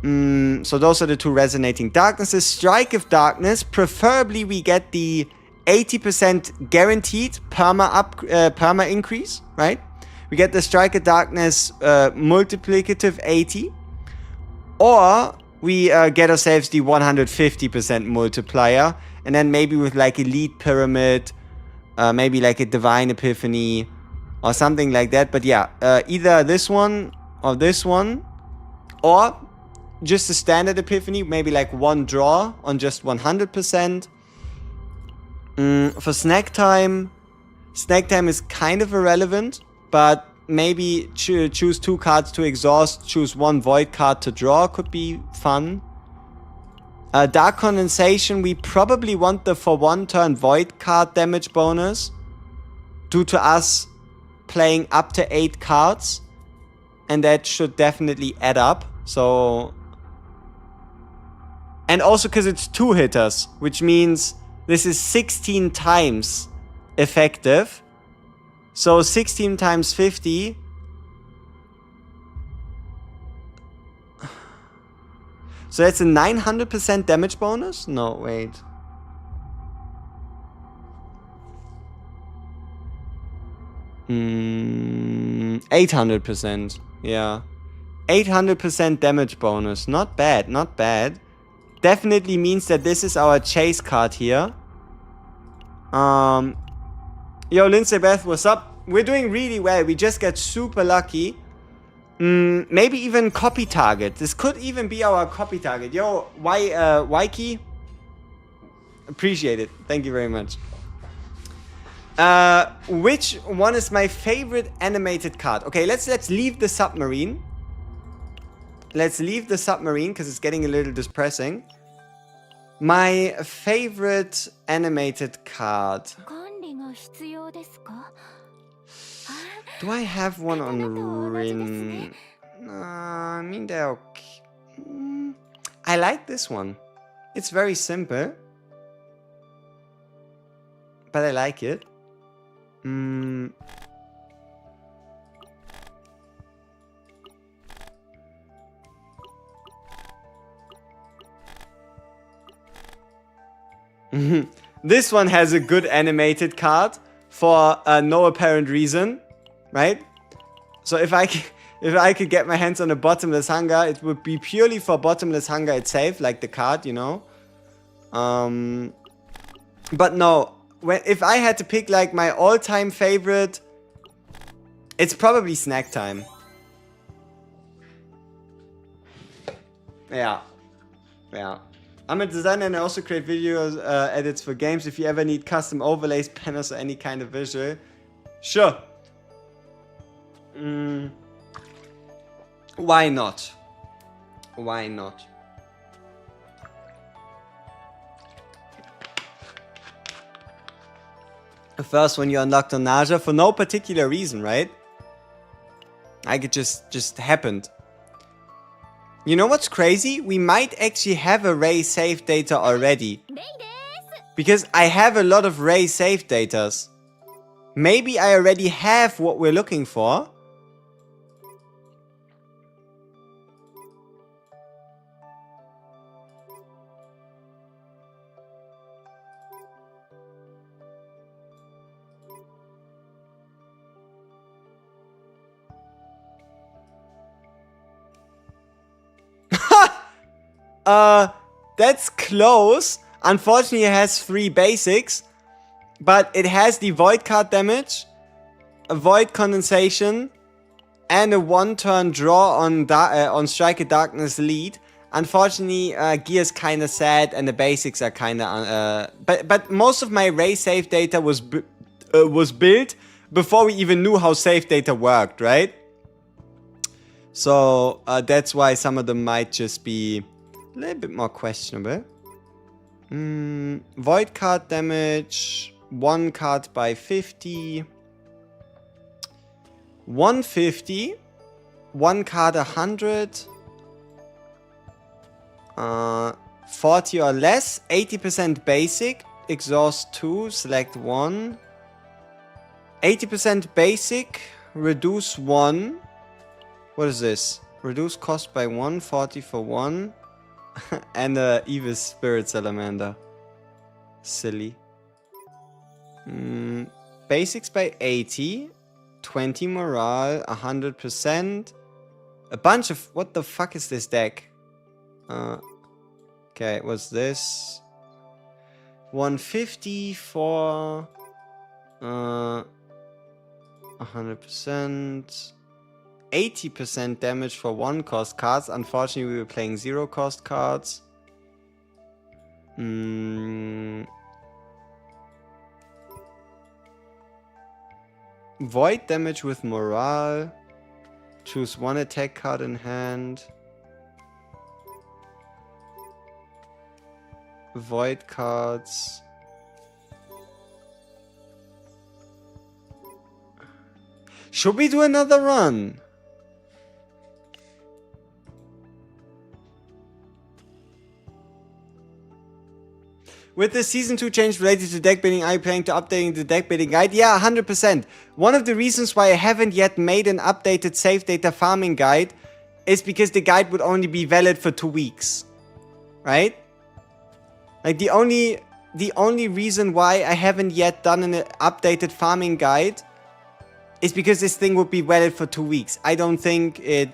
So those are the 2 resonating darknesses. Strike of Darkness. Preferably, we get the 80% guaranteed perma increase, right? We get the Strike of Darkness multiplicative 80. Or we get ourselves the 150% multiplier. And then maybe with like Elite Pyramid, maybe like a Divine Epiphany or something like that. But yeah, either this one or this one. Or just a standard Epiphany, maybe like 1 draw on just 100%. For Snack Time is kind of irrelevant. But maybe choose 2 cards to exhaust, choose 1 Void card to draw could be fun. Dark Condensation, we probably want the for 1 turn Void card damage bonus. Due to us playing up to 8 cards. And that should definitely add up. So... And also because it's 2 hitters. Which means this is 16 times effective. So 16 times 50. So that's a 900% damage bonus? No, wait. Hmm, 800%. Yeah. 800% damage bonus. Not bad, not bad. Definitely means that this is our chase card here. Yo, Lindsay Beth, what's up? We're doing really well. We just got super lucky. Maybe even copy target. This could even be our copy target. Yo, Waiki? Appreciate it. Thank you very much. Which one is my favorite animated card? Okay, let's leave the submarine. Let's leave the submarine because it's getting a little depressing. My favorite animated card. Do I have one on Rin? I mean, they're okay. I like this one. It's very simple. But I like it. This one has a good animated card for no apparent reason, right? So if I could get my hands on a bottomless hunger, it would be purely for bottomless hunger itself, like the card, you know. But no, if I had to pick like my all-time favorite, it's probably Snack Time. Yeah. I'm a designer and I also create videos edits for games. If you ever need custom overlays, banners, or any kind of visual, sure. Why not? Why not? First, when you unlocked on Narja, for no particular reason, right? Like it just happened. You know what's crazy? We might actually have a Ray save data already. Because I have a lot of Ray save datas. Maybe I already have what we're looking for. That's close. Unfortunately, it has 3 basics. But it has the Void card damage, a Void condensation, and a 1-turn draw on Strike a Darkness lead. Unfortunately, Gear's kinda sad and the basics are kinda... But most of my Ray save data was built before we even knew how save data worked, right? So that's why some of them might just be a little bit more questionable. Void card damage, 1 card by 50, 150, 1 card 100, 40 or less, 80% basic, exhaust 2, select 1, 80% basic, reduce 1. What is this? Reduce cost by 1, 40 for 1. And Evil Spirit Salamander. Silly. Basics by 80. 20 morale. 100%. A bunch of... What the fuck is this deck? Okay, what's this? 150 for... 100%. 80% damage for 1-cost cards. Unfortunately, we were playing 0-cost cards. Void damage with morale. Choose 1 attack card in hand. Void cards. Should we do another run? With the Season 2 change related to deck building, are you planning to updating the deck building guide? Yeah, 100%. One of the reasons why I haven't yet made an updated save data farming guide is because the guide would only be valid for 2 weeks. Right? Like the only reason why I haven't yet done an updated farming guide is because this thing would be valid for 2 weeks. I don't think it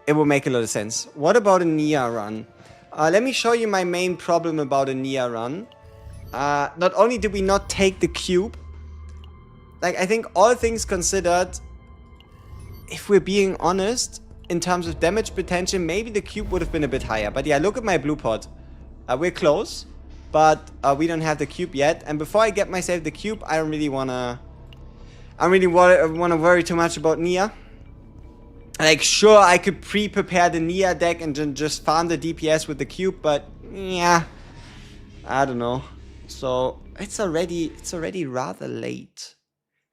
will make a lot of sense. What about a Nia run? Let me show you my main problem about a Nia run. Not only did we not take the cube, like I think all things considered, if we're being honest, in terms of damage potential, maybe the cube would have been a bit higher. But yeah, look at my blue pot. We're close, but we don't have the cube yet. And before I get myself the cube, I don't really wanna worry too much about Nia. Like, sure, I could pre-prepare the Nia deck and then just farm the DPS with the cube, but yeah, I don't know. So it's already rather late.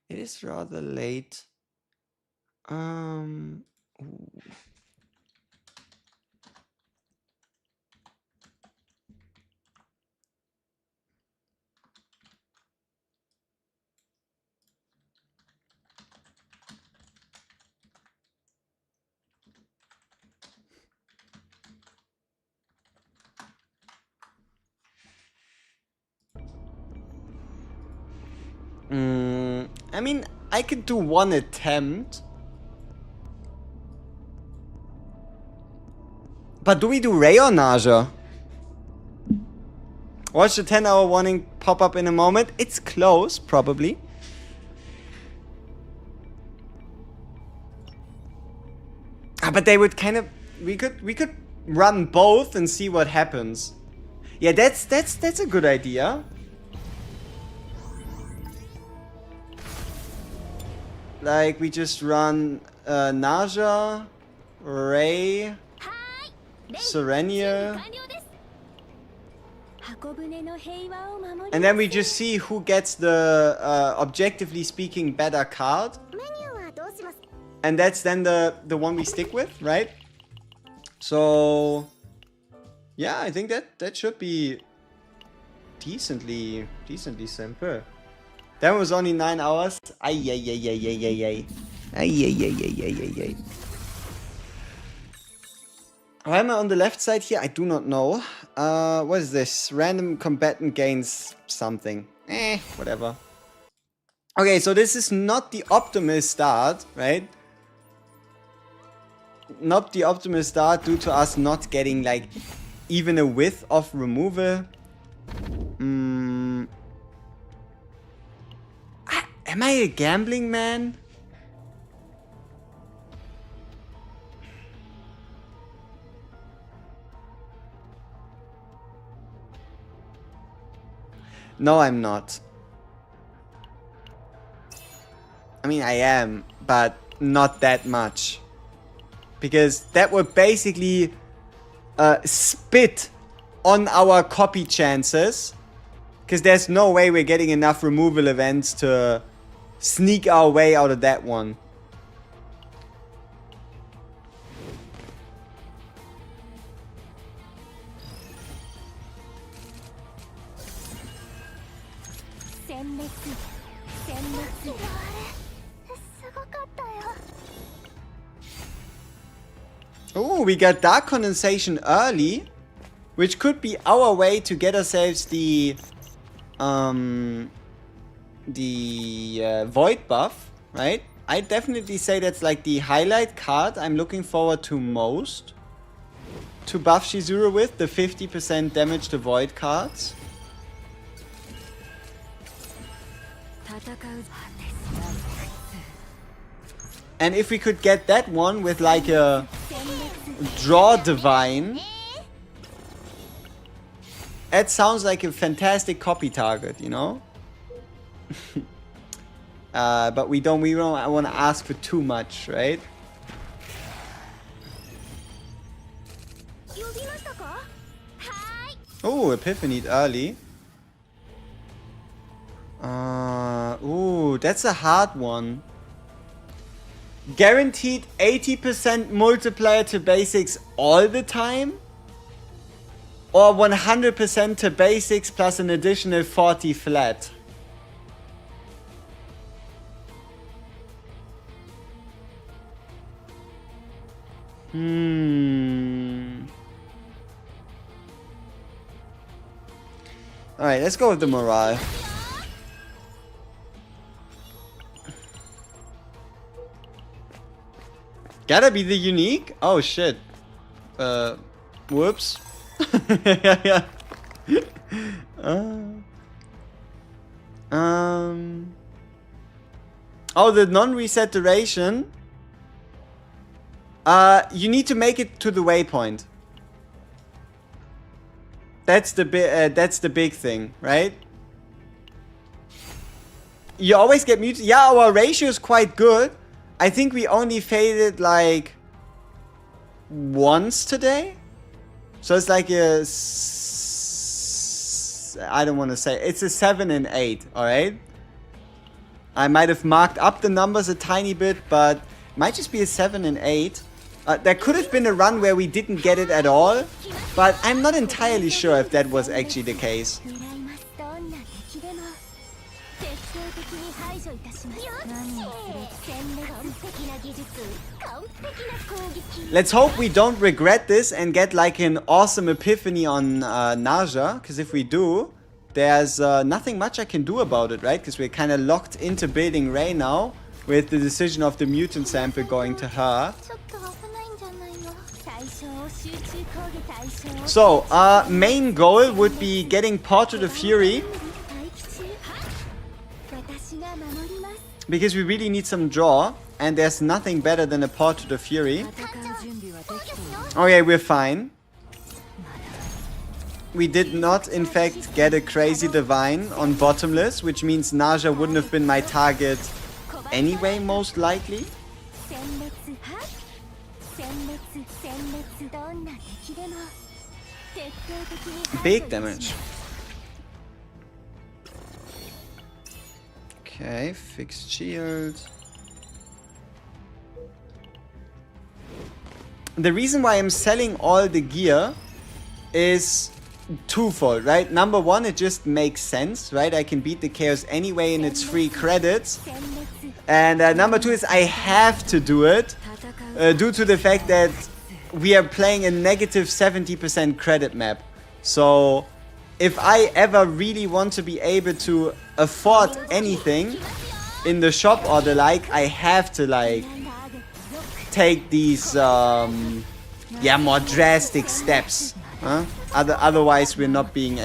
It is rather late. Ooh. I mean, I could do one attempt. But do we do Ray or Narja? Watch the 10-hour warning pop up in a moment. It's close, probably. But they would kind of... We could run both and see what happens. Yeah, that's a good idea. Like, we just run Narja, Ray, Serenia, and then we just see who gets the, objectively speaking, better card. And that's then the one we stick with, right? So, yeah, I think that should be decently simple. That was only 9 hours. Ay. Why am I on the left side here? I do not know. What is this? Random combatant gains something. Whatever. Okay, so this is not the optimal start, right? Not the optimal start due to us not getting, like, even a width of removal. Am I a gambling man? No, I'm not. I mean, I am, but not that much. Because that would basically spit on our copy chances. Because there's no way we're getting enough removal events to sneak our way out of that one. Oh, we got Dark Condensation early, which could be our way to get ourselves the Void buff, right? I definitely say that's like the highlight card I'm looking forward to most to buff Shizuru with, the 50% damage to Void cards. And if we could get that one with like a Draw Divine, that sounds like a fantastic copy target, you know? But we don't want to ask for too much, right? Oh, Epiphany early. Ooh, that's a hard one. Guaranteed 80% multiplier to basics all the time? Or 100% to basics plus an additional 40 flat? Alright, let's go with the morale. Gotta be the unique? Oh shit. Whoops. Oh, the non-reset duration. You need to make it to the waypoint. That's the big thing, right? You always get muted. Yeah, our ratio is quite good. I think we only faded like once today. So it's like a... I don't want to say. It's a 7 and 8, alright? I might have marked up the numbers a tiny bit, but it might just be a 7 and 8. There could have been a run where we didn't get it at all, but I'm not entirely sure if that was actually the case. Let's hope we don't regret this and get like an awesome epiphany on Narja, because if we do, there's nothing much I can do about it, right? Because we're kind of locked into building Rey now, with the decision of the mutant sample going to her. So, our main goal would be getting Portrait of Fury, because we really need some draw, and there's nothing better than a Portrait of Fury. Okay, we're fine. We did not, in fact, get a Crazy Divine on Bottomless, which means Narja wouldn't have been my target anyway, most likely. Big damage. Okay, fixed shield. The reason why I'm selling all the gear is twofold, right? Number one, it just makes sense, right? I can beat the Chaos anyway and it's free credits. And number two is I have to do it due to the fact that we are playing a negative 70% credit map. So if I ever really want to be able to afford anything in the shop or the like, I have to like take these more drastic steps. Huh? Otherwise we're not being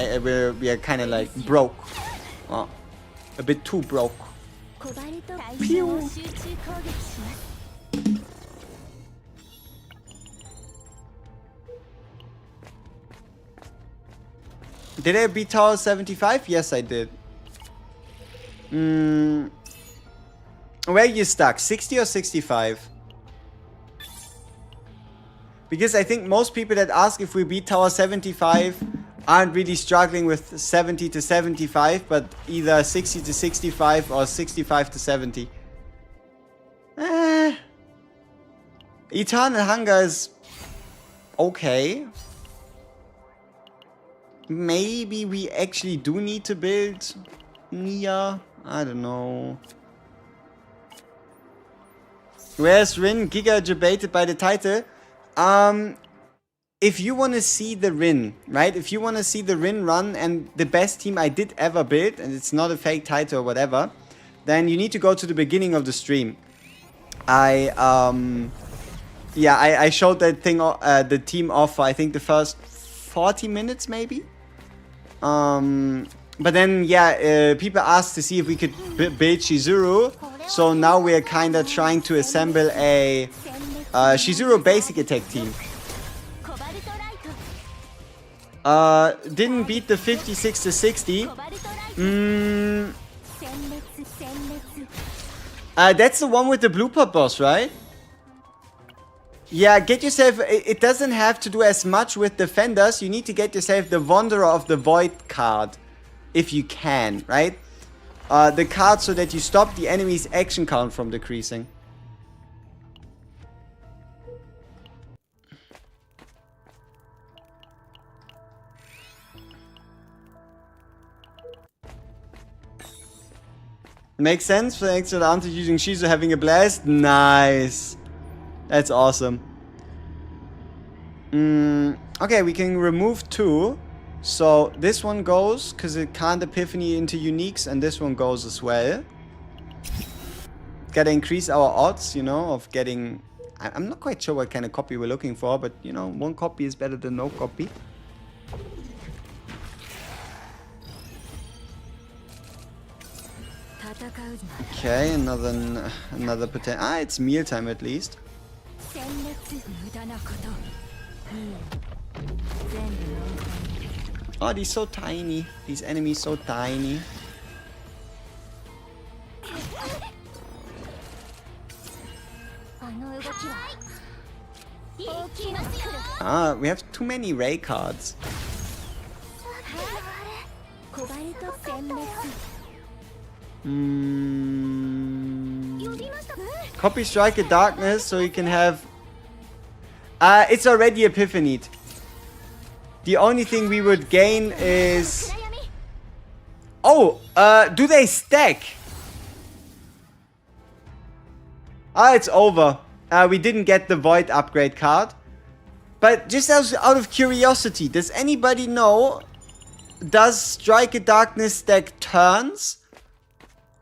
we are kind of like broke. A bit too broke. Pew. Did I beat Tower 75? Yes, I did. Where are you stuck? 60 or 65? Because I think most people that ask if we beat Tower 75 aren't really struggling with 70 to 75, but either 60 to 65 or 65 to 70. Eternal Hunger is okay. Maybe we actually do need to build Nia. I don't know. Where's Rin? Giga debated by the title. If you want to see the Rin, right? If you want to see the Rin run and the best team I did ever build, and it's not a fake title or whatever, then you need to go to the beginning of the stream. I showed that thing, the team off for I think the first 40 minutes maybe. But then, people asked to see if we could build Shizuru. So now we're kind of trying to assemble a Shizuru basic attack team. Didn't beat the 56 to 60. That's the one with the blue pot boss, right? Yeah, get yourself... It doesn't have to do as much with defenders. You need to get yourself the Wanderer of the Void card. If you can, right? The card so that you stop the enemy's action count from decreasing. Makes sense for extra advantage using Shizuru having a blast. Nice. That's awesome. Okay, we can remove 2. So this one goes because it can't epiphany into uniques, and this one goes as well. Gotta increase our odds, you know, of getting... I'm not quite sure what kind of copy we're looking for, but you know, 1 copy is better than no copy. Okay, another potential. It's mealtime at least. Oh, they're so tiny. These enemies so tiny. Ah, we have too many Ray cards. Copy Striker Darkness so you can have... it's already Epiphanied. The only thing we would gain is... Oh, do they stack? Ah, it's over. We didn't get the Void upgrade card. But just out of curiosity, does anybody know, does Striker Darkness stack turns?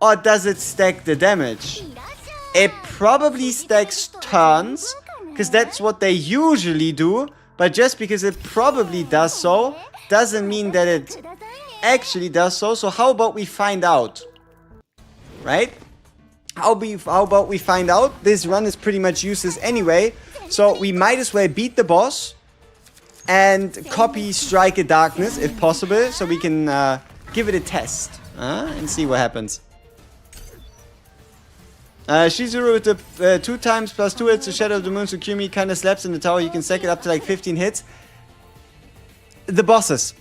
Or does it stack the damage? It probably stacks turns, because that's what they usually do. But just because it probably does so, doesn't mean that it actually does so. So how about we find out? Right? How about we find out? This run is pretty much useless anyway. So we might as well beat the boss and copy Striker Darkness if possible. So we can give it a test and see what happens. Shizuru with the 2 times plus 2 hits, the Shadow of the Moon Tsukumi kind of slaps in the tower. You can stack it up to like 15 hits. The bosses.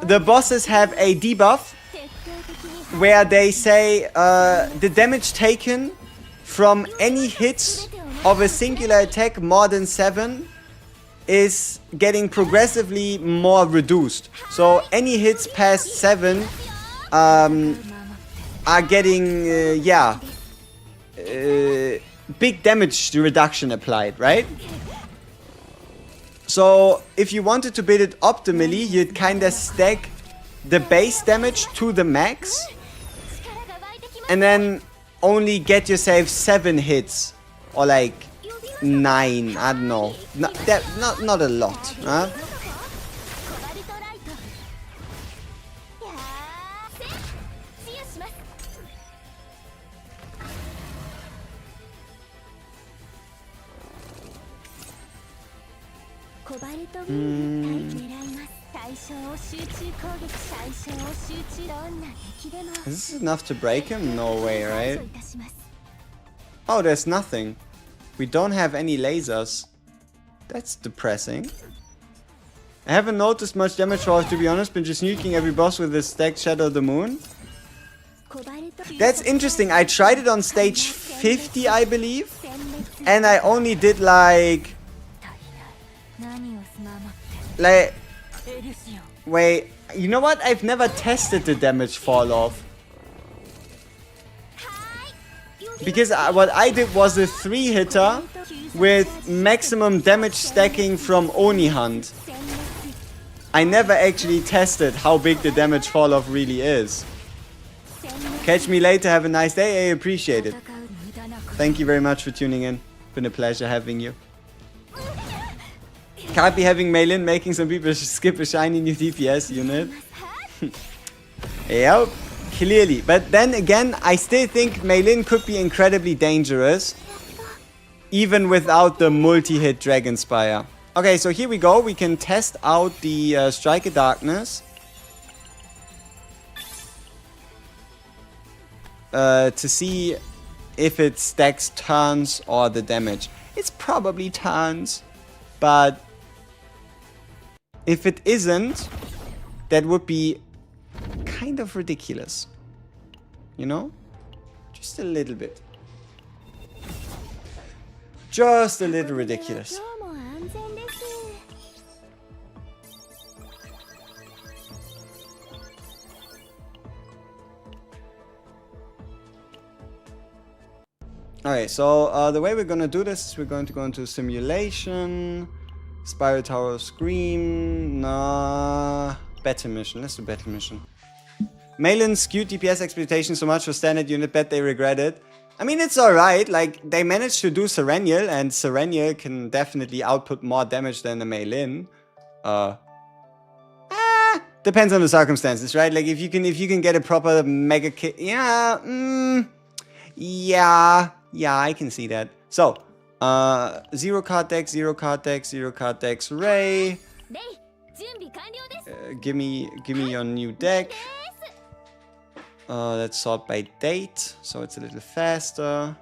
The bosses have a debuff where they say the damage taken from any hits of a singular attack more than 7 is getting progressively more reduced. So any hits past 7 are getting, big damage reduction applied, right? So if you wanted to build it optimally, you'd kind of stack the base damage to the max and then only get yourself 7 hits or like 9, I don't know. Not a lot, huh? Is this enough to break him? No way, right? Oh, there's nothing. We don't have any lasers. That's depressing. I haven't noticed much damage for us, to be honest. Been just nuking every boss with this stacked Shadow of the Moon. That's interesting. I tried it on stage 50, I believe. And I only did like... Wait, you know what? I've never tested the damage fall off. Because what I did was a 3-hitter with maximum damage stacking from Oni Hunt. I never actually tested how big the damage fall off really is. Catch me later, have a nice day, I appreciate it. Thank you very much for tuning in. Been a pleasure having you. Can't be having Meilin making some people skip a shiny new DPS unit. Yep, clearly. But then again, I still think Meilin could be incredibly dangerous. Even without the multi-hit Dragon Spire. Okay, so here we go. We can test out the Striker Darkness. To see if it stacks turns or the damage. It's probably turns. But... if it isn't, that would be kind of ridiculous. You know? Just a little bit. Just a little ridiculous. Alright, so the way we're gonna do this is we're going to go into simulation. Spiral Tower Scream. Nah. Battle mission. Let's do battle mission. Meilin skewed DPS expectations so much for standard unit, bet they regret it. I mean, it's alright. Like, they managed to do Serenial, and Serenial can definitely output more damage than the Meilin. Depends on the circumstances, right? Like, if you can get a proper mega kit. Yeah. Yeah, I can see that. So, Zero card decks, zero card decks, zero card decks. Ray. Give me your new deck. Let's sort by date, so it's a little faster.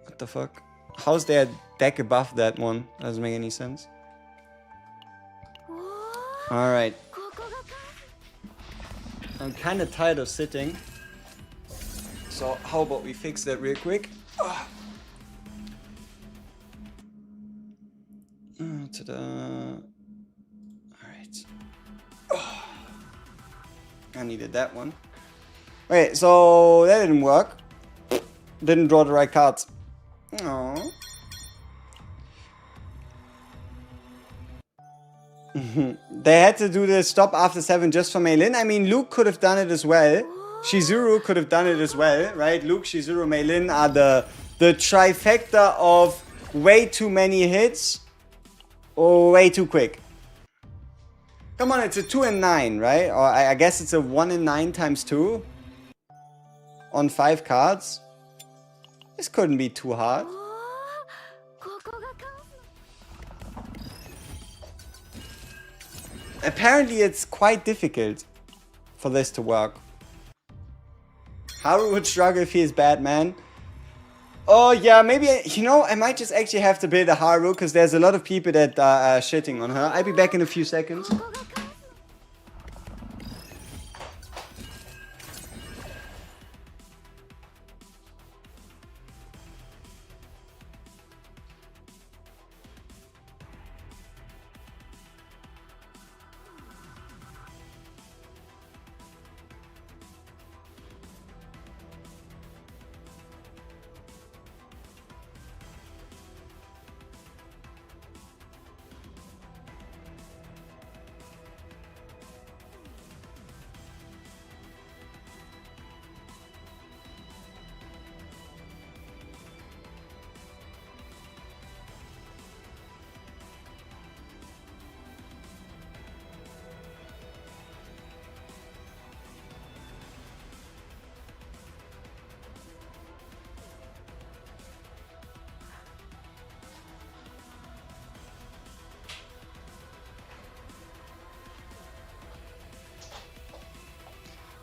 What the fuck? How's there a deck above that one? Doesn't make any sense. Alright. I'm kind of tired of sitting. So how about we fix that real quick? Ta-da. Alright. I needed that one. Okay, so that didn't work. Didn't draw the right cards. Aww. They had to do the stop after 7 just for Mei Lin. I mean, Luke could have done it as well. Shizuru could have done it as well, right? Luke, Shizuru, Mei Lin are the trifecta of way too many hits or way too quick. Come on, it's a 2 and 9, right? Or I guess it's a 1 and 9 times 2 on 5 cards. This couldn't be too hard. Apparently, it's quite difficult for this to work. Haru would struggle if he is Batman. Oh yeah, maybe, you know, I might just actually have to build a Haru because there's a lot of people that are shitting on her. I'll be back in a few seconds.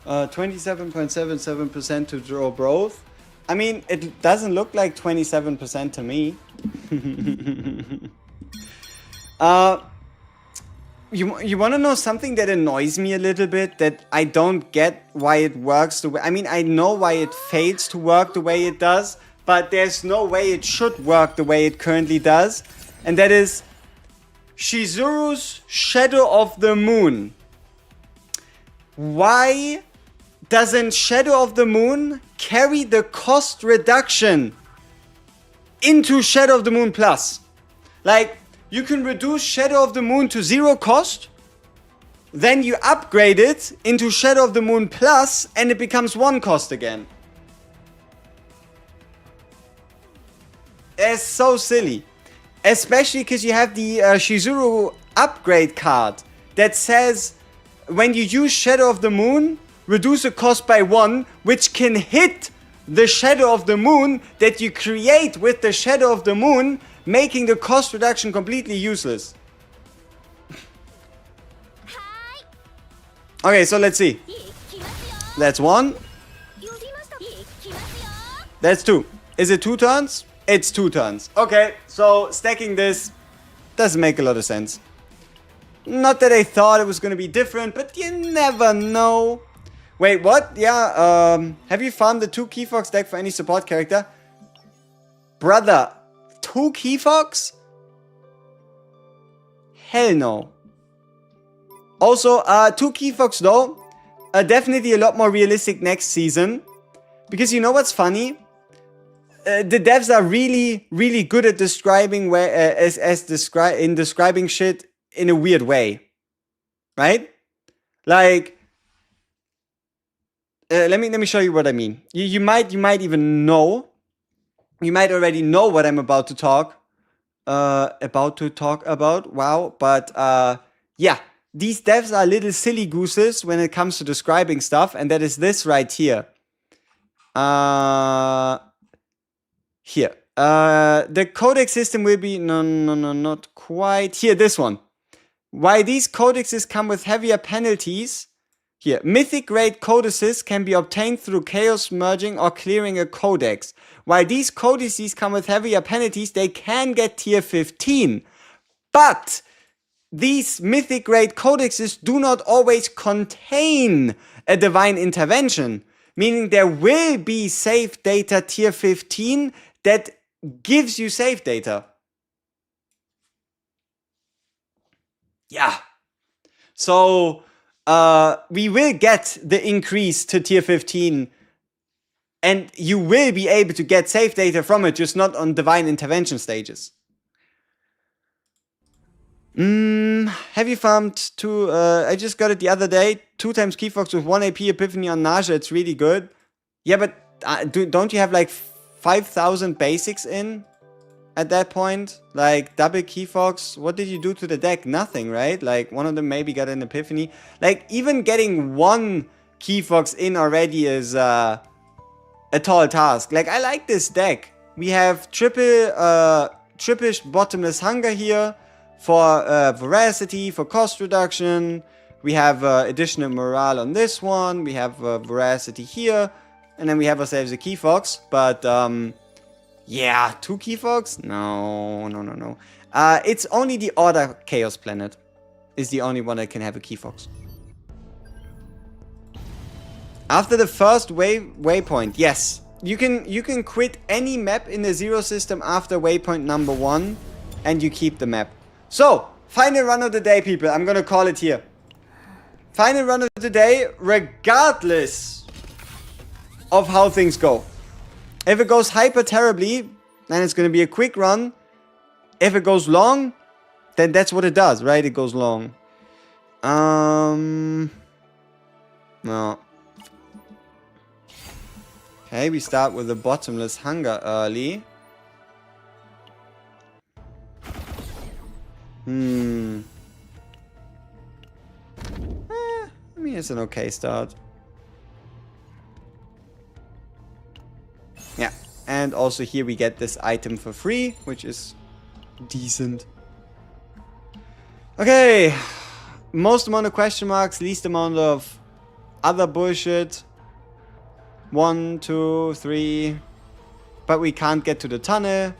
27.77% to draw both. I mean, it doesn't look like 27% to me. You want to know something that annoys me a little bit? That I don't get why it works the way... I mean, I know why it fails to work the way it does, but there's no way it should work the way it currently does. And that is Shizuru's Shadow of the Moon. Why doesn't Shadow of the Moon carry the cost reduction into Shadow of the Moon Plus? Like, you can reduce Shadow of the Moon to 0 cost, then you upgrade it into Shadow of the Moon Plus, and it becomes 1 cost again. It's so silly. Especially because you have the Shizuru upgrade card that says when you use Shadow of the Moon, reduce the cost by 1, which can hit the Shadow of the Moon that you create with the Shadow of the Moon, making the cost reduction completely useless. Okay, so let's see. That's 1. That's 2. Is it 2 turns? It's 2 turns. Okay, so stacking this doesn't make a lot of sense. Not that I thought it was going to be different, but you never know. Wait, what? Yeah, have you farmed the 2 Keyfox deck for any support character? Brother, 2 Keyfox? Hell no. Also, 2 Keyfox though, definitely a lot more realistic next season. Because you know what's funny? The devs are really, really good at describing where, describing shit in a weird way. Right? Like, let me show you what I mean. You might even know. You might already know what I'm about to talk about. Wow. But yeah, these devs are little silly gooses when it comes to describing stuff, and that is this right here. Here. The codex system will be... No, not quite. Here, this one. Why these codexes come with heavier penalties... Here, mythic grade codices can be obtained through chaos merging or clearing a codex. While these codices come with heavier penalties, they can get tier 15. But these mythic grade codexes do not always contain a divine intervention. Meaning there will be save data tier 15 that gives you save data. Yeah. So... we will get the increase to tier 15 and you will be able to get save data from it, just not on divine intervention stages. Have you farmed two? I just got it the other day. 2 times Keyfox with 1 AP Epiphany on Narja. It's really good. Yeah, but don't you have like 5,000 basics in? At that point, like double Keyfox, what did you do to the deck? Nothing, right? Like one of them maybe got an Epiphany. Like even getting 1 Keyfox in already is a tall task. Like I like this deck. We have triple bottomless hunger here for veracity, for cost reduction. We have additional morale on this one. We have veracity here, and then we have ourselves a Keyfox. But yeah, 2 Keyfox? No. It's only the Order Chaos Planet is the only one that can have a Keyfox. After the first waypoint, yes. You can quit any map in the Zero system after waypoint number 1 and you keep the map. So, final run of the day, people. I'm gonna call it here. Final run of the day, regardless of how things go. If it goes hyper terribly, then it's going to be a quick run. If it goes long, then that's what it does, right? It goes long. No. Okay, we start with the bottomless hunger early. I mean, it's an okay start. Yeah, and also here we get this item for free, which is decent. Okay, most amount of question marks, least amount of other bullshit. 1, 2, 3. But we can't get to the tunnel,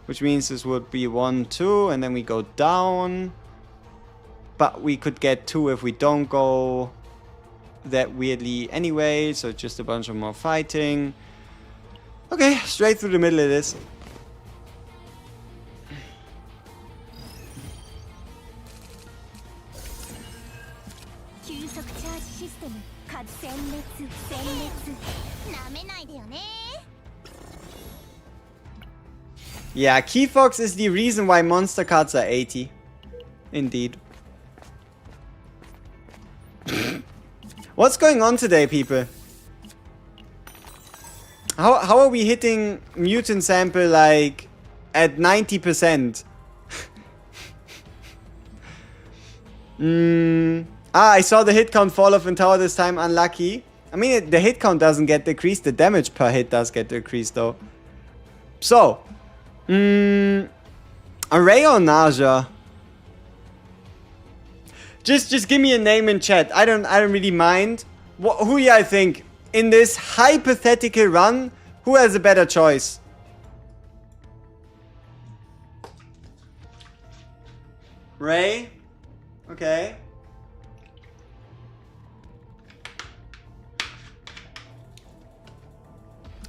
which means this would be 1, 2, and then we go down. But we could get 2 if we don't go that weirdly anyway, so just a bunch of more fighting. Okay, straight through the middle it is. Yeah, Keyfox is the reason why monster cards are 80. Indeed. What's going on today, people? How are we hitting mutant sample like at 90%? I saw the hit count fall off in tower this time. Unlucky. I mean, the hit count doesn't get decreased. The damage per hit does get decreased though. So, Array or Narja? Just give me a name in chat. I don't really mind. Who you think in this hypothetical run? Who has a better choice? Ray? Okay.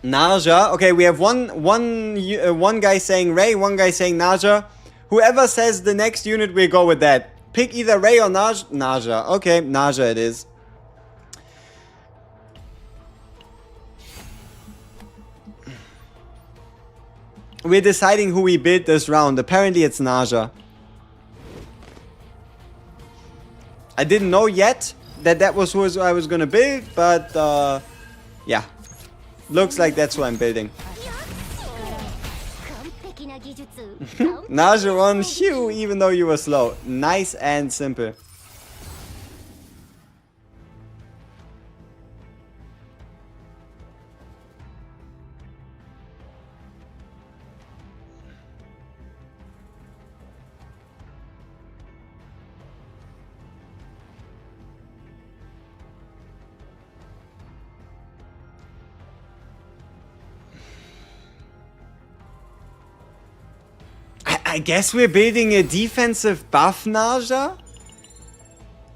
Narja. Okay, we have one guy saying Ray, one guy saying Narja. Whoever says the next unit, we'll go with that. Pick either Ray or Narja. Okay, Narja it is. We're deciding who we build this round. Apparently it's Narja. I didn't know yet that was who I was gonna build, but yeah. Looks like that's who I'm building. Narja won, phew, even though you were slow. Nice and simple. I guess we're building a defensive buff Narja?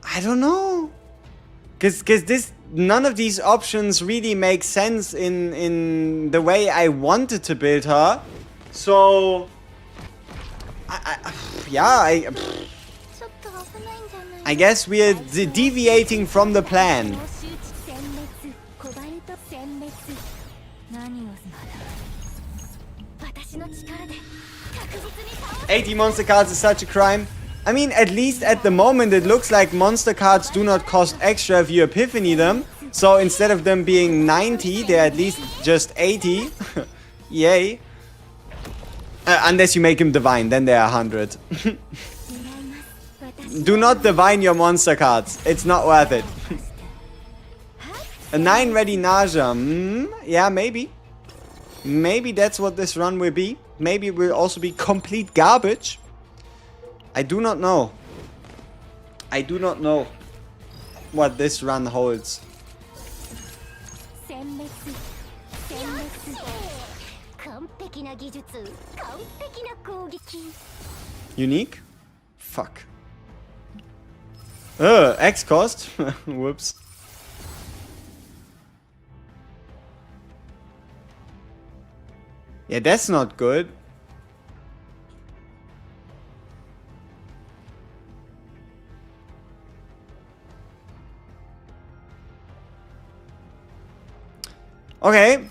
I don't know. Cause this none of these options really make sense in the way I wanted to build her. So I guess we're deviating from the plan. 80 monster cards is such a crime. I mean, at least at the moment it looks like monster cards do not cost extra if you epiphany them. So instead of them being 90, they're at least just 80. Yay. Unless you make them divine, then they're 100. Do not divine your monster cards. It's not worth it. A 9 ready Narja. Yeah, maybe. Maybe that's what this run will be. Maybe it will also be complete garbage. I do not know. I do not know what this run holds. Unique? Fuck. X cost? Whoops. Yeah, that's not good. Okay,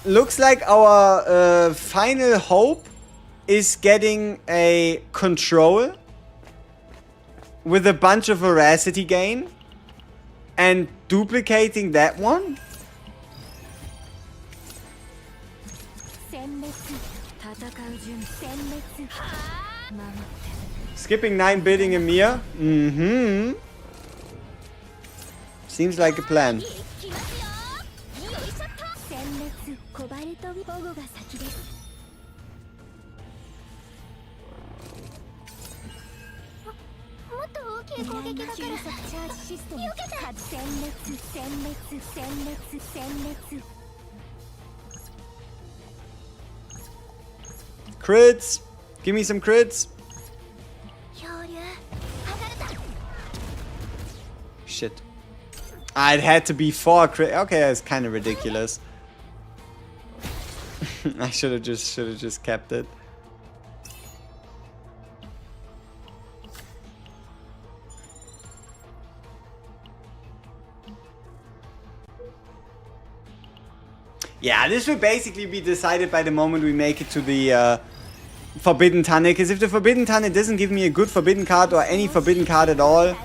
looks like our final hope is getting a control with a bunch of veracity gain and duplicating that one. Skipping 9, building a Mir. Seems like a plan. Crits! Give me some crits! Shit. Ah, it had to be 4 crit. Okay, that's kind of ridiculous. I should have just kept it. Yeah, this will basically be decided by the moment we make it to the Forbidden Tanne. Because if the Forbidden Tanne doesn't give me a good Forbidden card or any Forbidden card at all,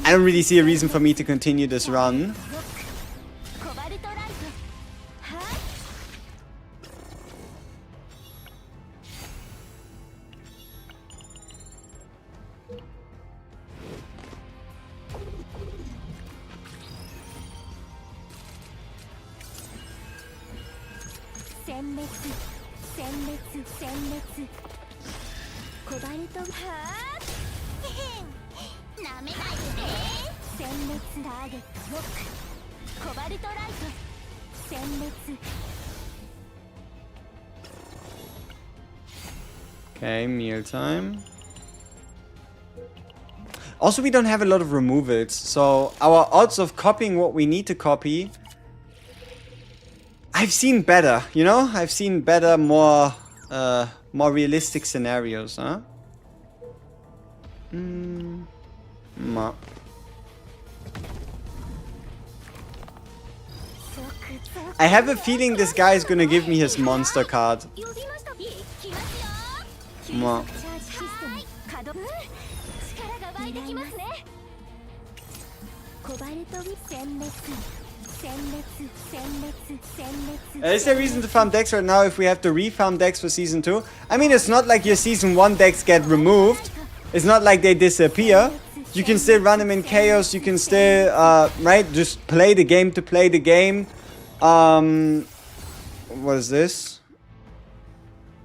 I don't really see a reason for me to continue this run. Okay, meal time. Also, we don't have a lot of removals, so our odds of copying what we need to copy... I've seen better, you know? I've seen better, more realistic scenarios, huh? Ma. I have a feeling this guy is gonna give me his monster card. Ma. Is there a reason to farm decks right now if we have to refarm decks for Season 2? I mean, it's not like your Season 1 decks get removed. It's not like they disappear. You can still run them in Chaos. You can still, right, just play the game to play the game. What is this?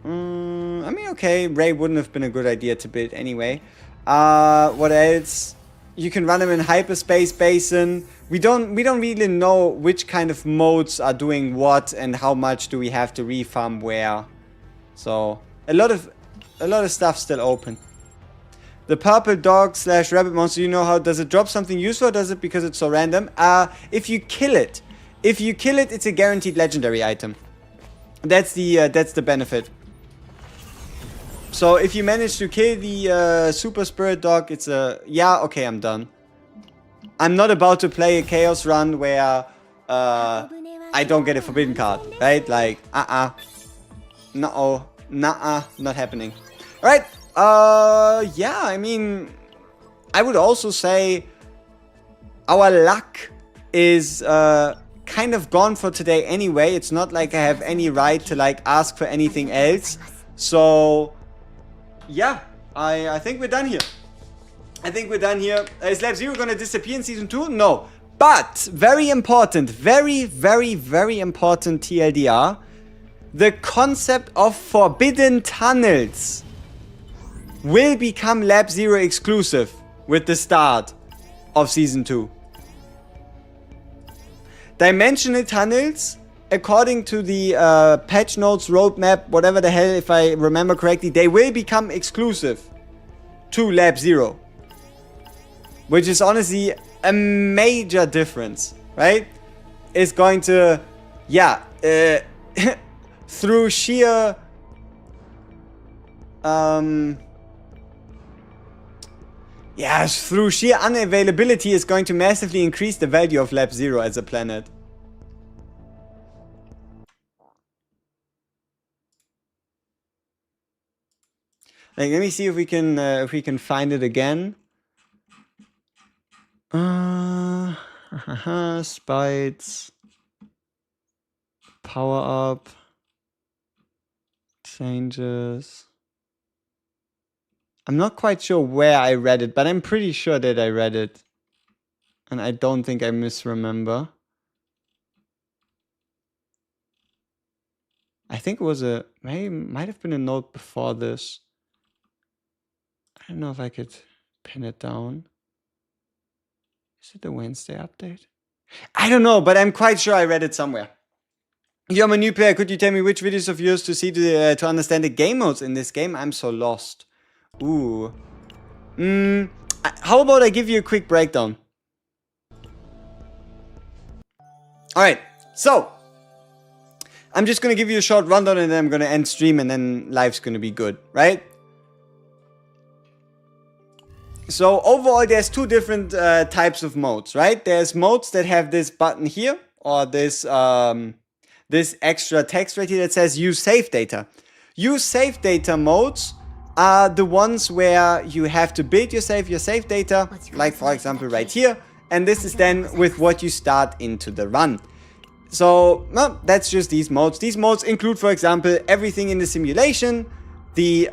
I mean, okay, Ray wouldn't have been a good idea to build anyway. What else? You can run them in Hyperspace Basin. We don't really know which kind of modes are doing what and how much do we have to refarm where. So a lot of stuff still open. The purple dog / rabbit monster, you know how, does it drop something useful or does it because it's so random? If you kill it, it's a guaranteed legendary item. That's the benefit. So if you manage to kill the super spirit dog, it's a, yeah, okay, I'm done. I'm not about to play a chaos run where I don't get a forbidden card, right? Like, no, not happening. Alright, yeah, I mean, I would also say our luck is kind of gone for today anyway. It's not like I have any right to like ask for anything else. So, yeah, I think we're done here. Is Lab Zero gonna disappear in Season 2? No. But, very important, very important TLDR, the concept of forbidden tunnels will become Lab Zero exclusive with the start of Season 2. Dimensional tunnels, according to the patch notes, roadmap, whatever the hell, if I remember correctly, they will become exclusive to Lab Zero. Which is honestly a major difference, right? It's going to, yeah, through sheer, through sheer unavailability, is going to massively increase the value of Lab Zero as a planet. Like, let me see if we can find it again. Spites, power up, changes. I'm not quite sure where I read it, but I'm pretty sure that I read it. And I don't think I misremember. I think it was might have been a note before this. I don't know if I could pin it down. Is it the Wednesday update? I don't know, but I'm quite sure I read it somewhere. You're a new player. Could you tell me which videos of yours to see to understand the game modes in this game? I'm so lost. Ooh. How about I give you a quick breakdown? Alright, so I'm just gonna give you a short rundown and then I'm gonna end stream and then life's gonna be good, right? So overall, there's two different types of modes, right? There's modes that have this button here, or this this extra text right here that says use save data. Use save data modes are the ones where you have to build your save data, like for example right here, and this is then with what you start into the run. So, well, that's just these modes. These modes include, for example, everything in the simulation, the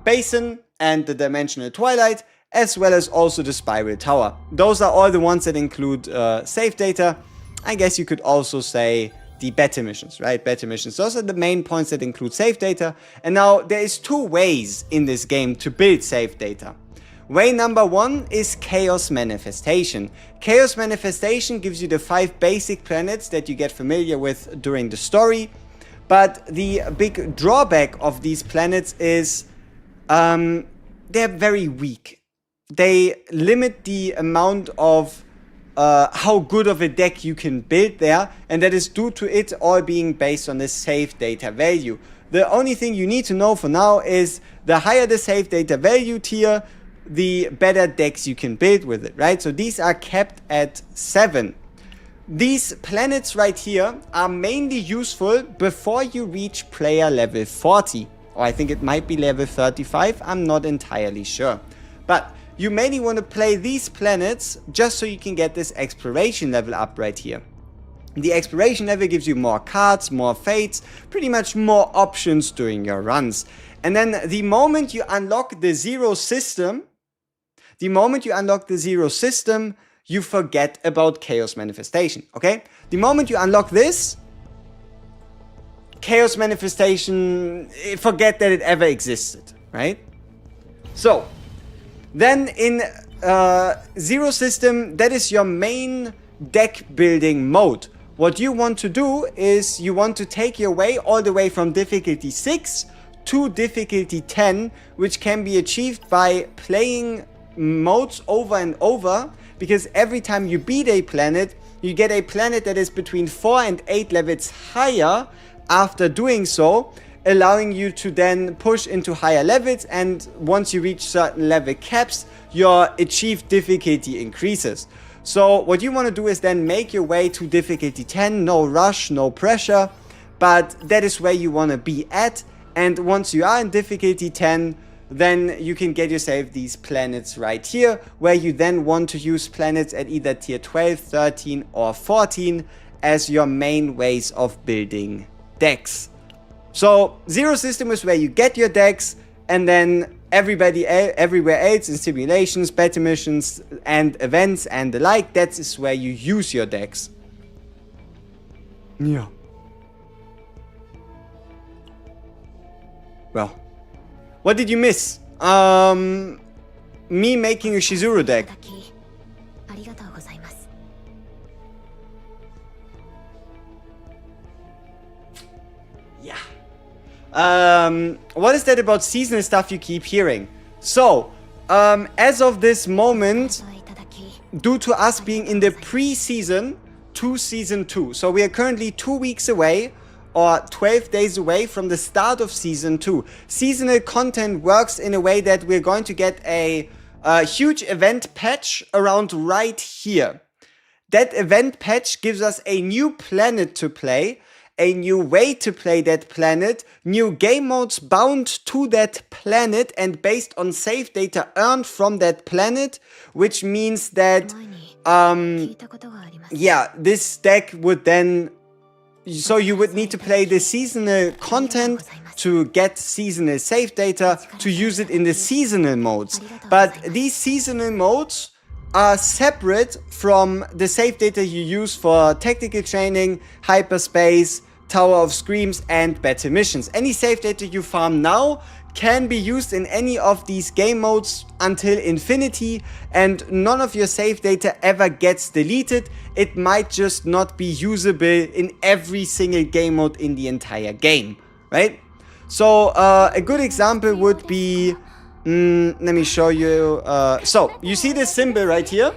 basin and the dimensional twilight, as well as also the spiral tower. Those are all the ones that include save data. I guess you could also say the battle missions, right? Battle missions. Those are the main points that include save data. And now there is two ways in this game to build save data. Way number one is Chaos Manifestation. Chaos Manifestation gives you the 5 basic planets that you get familiar with during the story. But the big drawback of these planets is they're very weak. They limit the amount of how good of a deck you can build there, and that is due to it all being based on the save data value. The only thing you need to know for now is the higher the save data value tier, the better decks you can build with it, right? So these are capped at 7. These planets right here are mainly useful before you reach player level 40, or I think it might be level 35, I'm not entirely sure. But you mainly want to play these planets just so you can get this exploration level up right here. The exploration level gives you more cards, more fates, pretty much more options during your runs. And then the moment you unlock the zero system, you forget about Chaos Manifestation, okay? The moment you unlock this, Chaos Manifestation, forget that it ever existed, right? So, then in Zero System, that is your main deck building mode. What you want to do is you want to take your way all the way from difficulty 6 to difficulty 10, which can be achieved by playing modes over and over, because every time you beat a planet, you get a planet that is between 4 and 8 levels higher after doing so, allowing you to then push into higher levels, and once you reach certain level caps, your achieved difficulty increases. So what you want to do is then make your way to difficulty 10, no rush, no pressure, but that is where you want to be at, and once you are in difficulty 10, then you can get yourself these planets right here, where you then want to use planets at either tier 12, 13 or 14 as your main ways of building decks. So Zero System is where you get your decks, and then everywhere else in simulations, battle missions and events and the like, that is where you use your decks. Yeah. Well, what did you miss? Me making a Shizuru deck. Yeah. What is that about seasonal stuff you keep hearing? So, as of this moment, due to us being in the pre-season to season 2, so we are currently 2 weeks away, or 12 days away from the start of season 2. Seasonal content works in a way that we're going to get a huge event patch around right here. That event patch gives us a new planet to play, a new way to play that planet, new game modes bound to that planet and based on save data earned from that planet, which means that, yeah, this deck would then, so you would need to play the seasonal content to get seasonal save data to use it in the seasonal modes. But these seasonal modes are separate from the save data you use for tactical training, hyperspace, Tower of Screams and battle missions. Any save data you farm now can be used in any of these game modes until infinity, and none of your save data ever gets deleted. It might just not be usable in every single game mode in the entire game, right? So a good example would be, let me show you. So you see this symbol right here?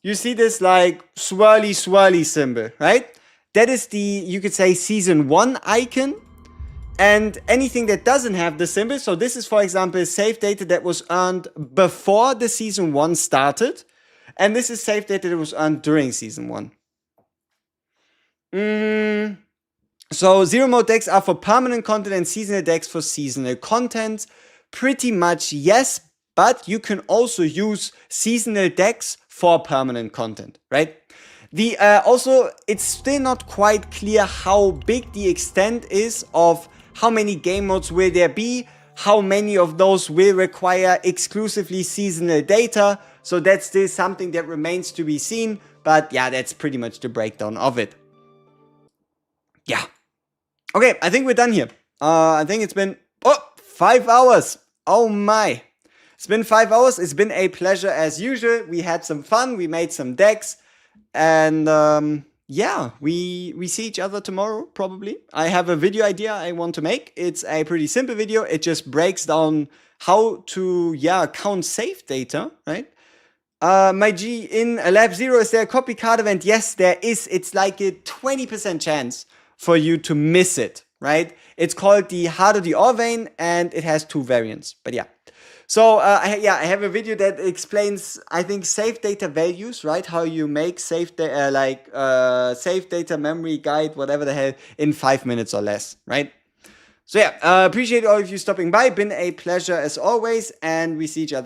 You see this like swirly symbol, right? That is the, you could say, season 1 icon. And anything that doesn't have the symbol, so this is, for example, save data that was earned before the season 1 started. And this is save data that was earned during season 1. So zero mode decks are for permanent content and seasonal decks for seasonal content. Pretty much yes, but you can also use seasonal decks for permanent content, right? Also, it's still not quite clear how big the extent is of how many game modes will there be, how many of those will require exclusively seasonal data. So that's still something that remains to be seen. But yeah, that's pretty much the breakdown of it. Yeah. Okay, I think we're done here. I think it's been 5 hours. Oh my. It's been 5 hours. It's been a pleasure as usual. We had some fun. We made some decks. And yeah, we see each other tomorrow, probably. I have a video idea I want to make. It's a pretty simple video. It just breaks down how to, count save data, right? My G, in Lab 0, is there a copy card event? Yes, there is. It's like a 20% chance for you to miss it, right? It's called the Heart of the Orvane, and it has 2 variants, but yeah. So, I have a video that explains, I think, save data values, right? How you make save data, save data memory guide, whatever the hell, in 5 minutes or less, right? So yeah, appreciate all of you stopping by. Been a pleasure as always, and we see each other.